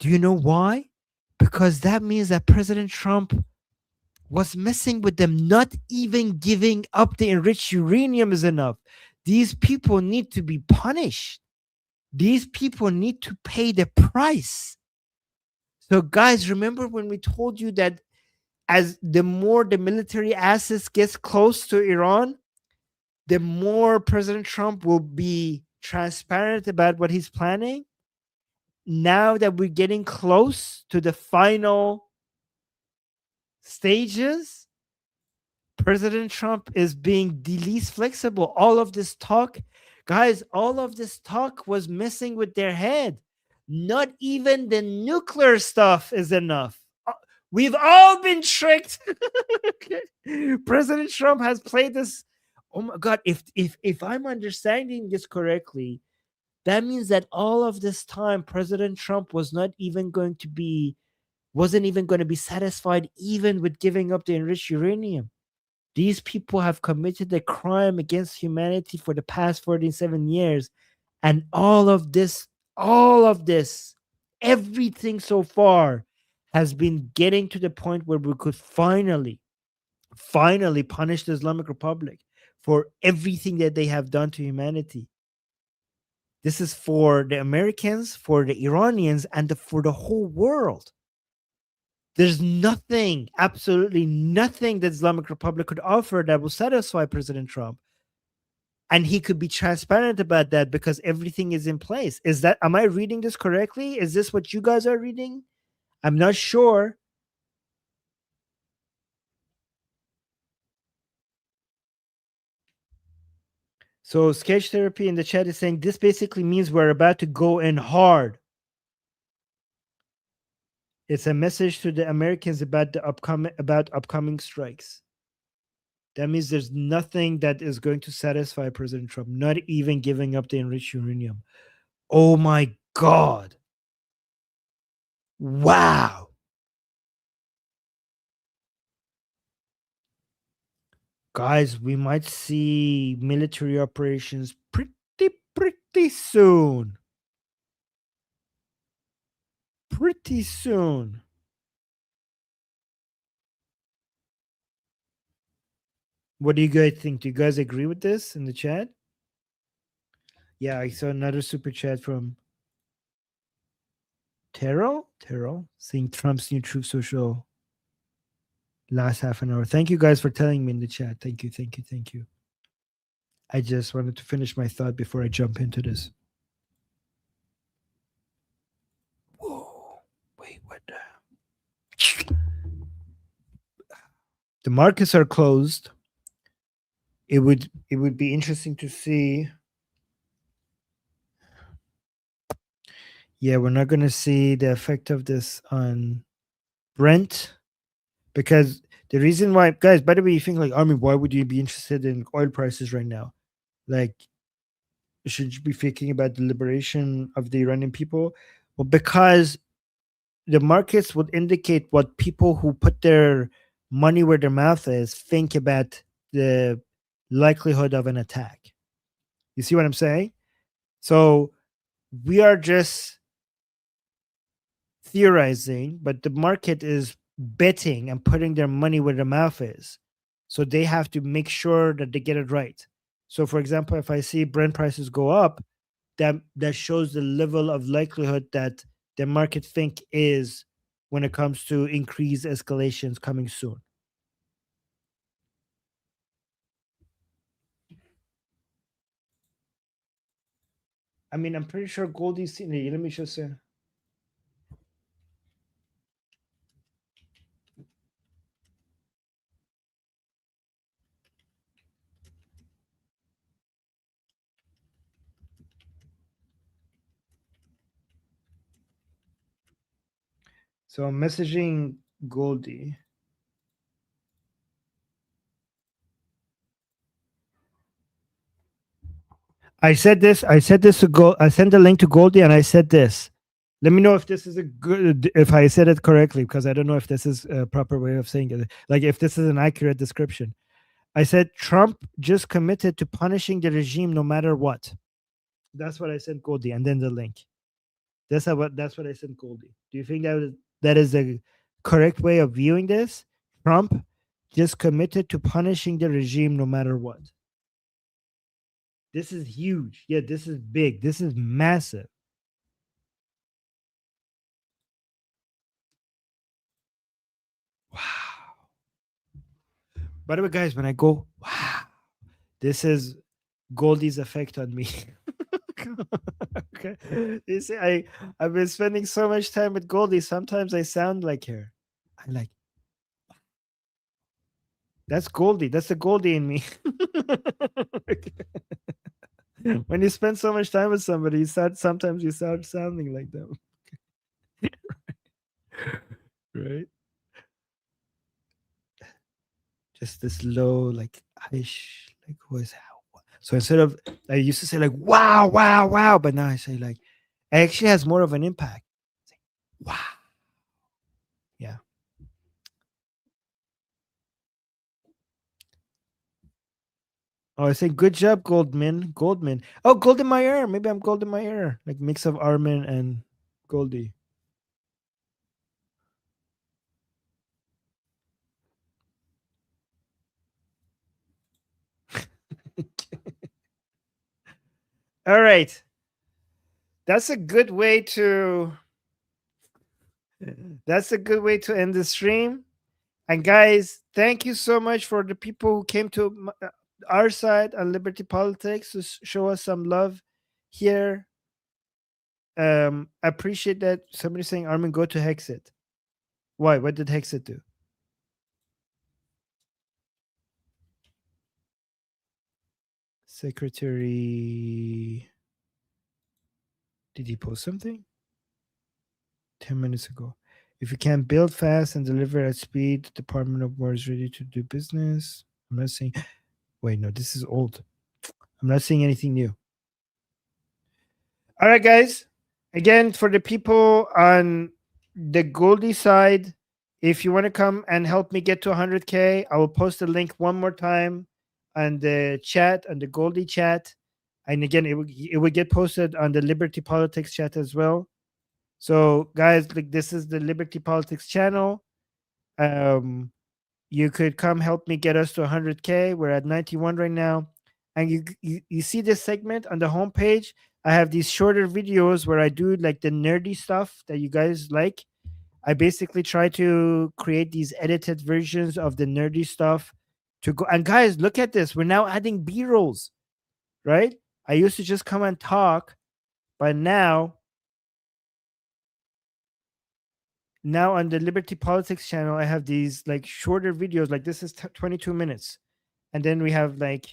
Do you know why? Because that means that President Trump was messing with them. Not even giving up the enriched uranium is enough. These people need to be punished. These people need to pay the price. So, guys, remember when we told you that as the more the military assets gets close to Iran, the more President Trump will be transparent about what he's planning? Now that we're getting close to the final stages, President Trump is being the least flexible. All of this talk, guys, all of this talk was messing with their head. Not even the nuclear stuff is enough. We've all been tricked. President Trump has played this. Oh my God, if I'm understanding this correctly, that means that all of this time, President Trump wasn't even going to be satisfied even with giving up the enriched uranium. These people have committed a crime against humanity for the past 47 years. And all of this, everything so far has been getting to the point where we could finally punish the Islamic Republic for everything that they have done to humanity. This is for the Americans, for the Iranians, and for the whole world. There's nothing, absolutely nothing that Islamic Republic could offer that will satisfy President Trump. And he could be transparent about that because everything is in place. Am I reading this correctly? Is this what you guys are reading? I'm not sure. So Sketch Therapy in the chat is saying this basically means we're about to go in hard. It's a message to the Americans about the upcoming strikes. That means there's nothing that is going to satisfy President Trump, not even giving up the enriched uranium. Oh my God. Wow. Guys, we might see military operations pretty soon. Pretty soon. What do you guys think? Do you guys agree with this in the chat? Yeah, I saw another super chat from Terrell saying Trump's new Truth Social last half an hour. Thank you guys for telling me in the chat. Thank you. I just wanted to finish my thought before I jump into this. Whoa. Wait, what the markets are closed. It would be interesting to see. Yeah, we're not going to see the effect of this on Brent, because the reason why, guys, by the way, you think like, Armin, why would you be interested in oil prices right now? Like, should you be thinking about the liberation of the Iranian people? Well, because the markets would indicate what people who put their money where their mouth is think about the likelihood of an attack. You see what I'm saying? So we are just theorizing, but the market is betting and putting their money where their mouth is. So they have to make sure that they get it right. So for example, if I see Brent prices go up, that shows the level of likelihood that the market think is when it comes to increased escalations coming soon. I mean, I'm pretty sure Goldie's seen it. Let me just say. So I'm messaging Goldie. I said this to go. I sent the link to Goldie and I said this. Let me know if this is if I said it correctly, because I don't know if this is a proper way of saying it. Like if this is an accurate description. I said Trump just committed to punishing the regime no matter what. That's what I sent Goldie, and then the link. That's what I sent Goldie. Do you think that is a correct way of viewing this? Trump just committed to punishing the regime no matter what. This is huge. Yeah, this is big. This is massive. Wow. By the way, guys, when I go, wow, this is Goldie's effect on me. Okay. You see, I've been spending so much time with Goldie. Sometimes I sound like her. I'm like, that's Goldie. That's the Goldie in me. When you spend so much time with somebody, sometimes you start sounding like them. Right? Just this low, like voice. So instead of, I used to say like, wow, wow, wow. But now I say like, it actually has more of an impact. Like, wow. Yeah. Oh, I say, good job, Goldman. Oh, Golden Meyer. Maybe I'm Golden Meyer. Like mix of Armin and Goldie. All right. That's a good way to end the stream. And guys, thank you so much for the people who came to our side on Liberty Politics to show us some love here. I appreciate that. Somebody saying, Armin, go to Hexit. Why? What did Hexit do? Secretary. Did he post something? 10 minutes ago. If you can build fast and deliver at speed, the Department of War is ready to do business. I'm not saying. Wait, no, this is old. I'm not saying anything new. All right, guys. Again, for the people on the Goldie side, if you want to come and help me get to 100K, I will post the link one more time on the chat, on the Goldie chat. And again, it will get posted on the Liberty Politics chat as well. So, guys, like this is the Liberty Politics channel. You could come help me get us to 100K. We're at 91 right now. And you see this segment on the homepage. I have these shorter videos where I do like the nerdy stuff that you guys like. I basically try to create these edited versions of the nerdy stuff to go. And guys, look at this. We're now adding B-rolls, right? I used to just come and talk, but now on the Liberty Politics channel, I have these like shorter videos. Like this is 22 minutes. And then we have like,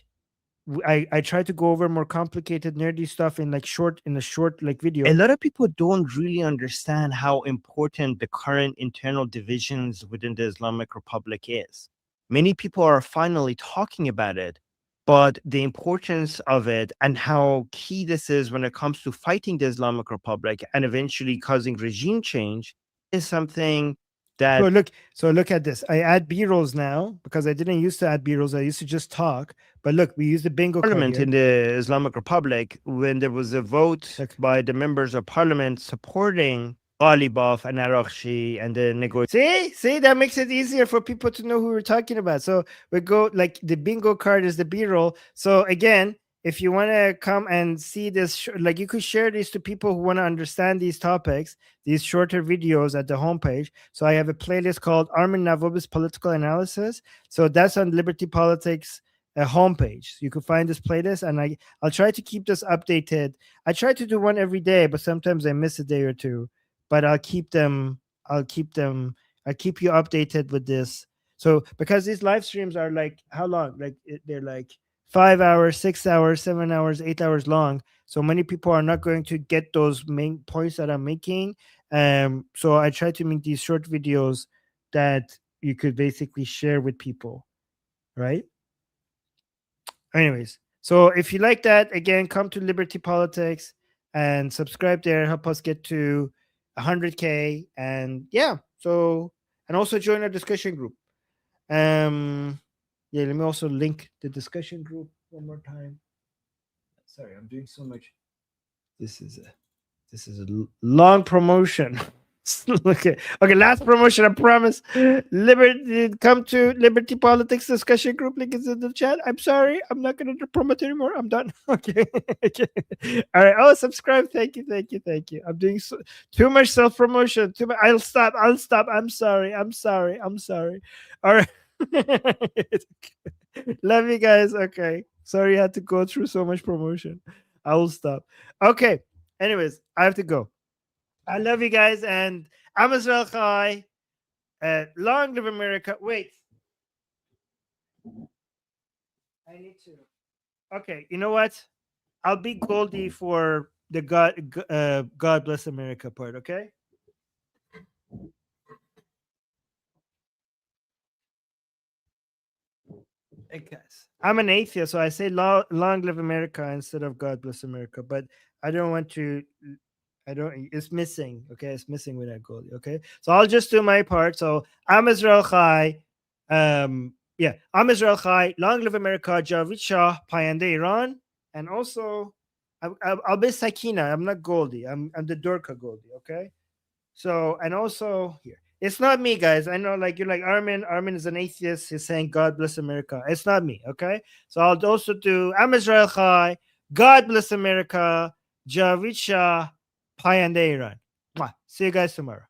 I try to go over more complicated nerdy stuff in a short like video. A lot of people don't really understand how important the current internal divisions within the Islamic Republic is. Many people are finally talking about it, but the importance of it and how key this is when it comes to fighting the Islamic Republic and eventually causing regime change is something that. So look at this. I add B-rolls now because I didn't used to add B-rolls. I used to just talk. But look, we use the bingo Parliament card in the Islamic Republic when there was a vote by the members of parliament supporting Ghalibaf and Araghchi and the negotiation. See, that makes it easier for people to know who we're talking about. So we go like the bingo card is the B-roll. So again, if you want to come and see this, like you could share these to people who want to understand these topics, these shorter videos at the homepage. So I have a playlist called Armin Navob's Political Analysis. So that's on Liberty Politics homepage. You can find this playlist, and I'll try to keep this updated. I try to do one every day, but sometimes I miss a day or two. But I'll keep you updated with this. So because these live streams are like how long? Like they're like 5 hours, 6 hours, 7 hours, 8 hours long. So many people are not going to get those main points that I'm making. So I try to make these short videos that you could basically share with people, right? Anyways, so if you like that, again, come to Liberty Politics and subscribe there. Help us get to 100K. And yeah, so, and also join our discussion group. Yeah, let me also link the discussion group one more time. Sorry, I'm doing so much. This is a long promotion. Okay, last promotion, I promise. Come to Liberty Politics discussion group. Link is in the chat. I'm sorry, I'm not going to promote anymore. I'm done. Okay. All right. Oh, subscribe. Thank you. I'm doing too much self promotion. Too much. I'll stop. I'm sorry. All right. Love you guys. Okay. Sorry, I had to go through so much promotion. I will stop. Okay. Anyways, I have to go. I love you guys, and I'm Israel Chai. Long live America. Wait. I need to. Okay, you know what? I'll be Goldie for the God bless America part, okay? Hey guys, I'm an atheist, so I say long live America instead of God bless America, but I don't want to. It's missing. Okay, it's missing with that Goldie. Okay, so I'll just do my part. So I'm Israel Chai. I'm Israel Chai. Long live America. Javid Shah, Payande Iran, and also I'll be Sakina. I'm not Goldie. I'm the Dorka Goldie. Okay, so and also here. It's not me, guys. I know, like, you're like Armin. Armin is an atheist. He's saying God bless America. It's not me. Okay, so I'll also do I'm Israel Chai. God bless America. Javid Shah. Payande Iran. See you guys tomorrow.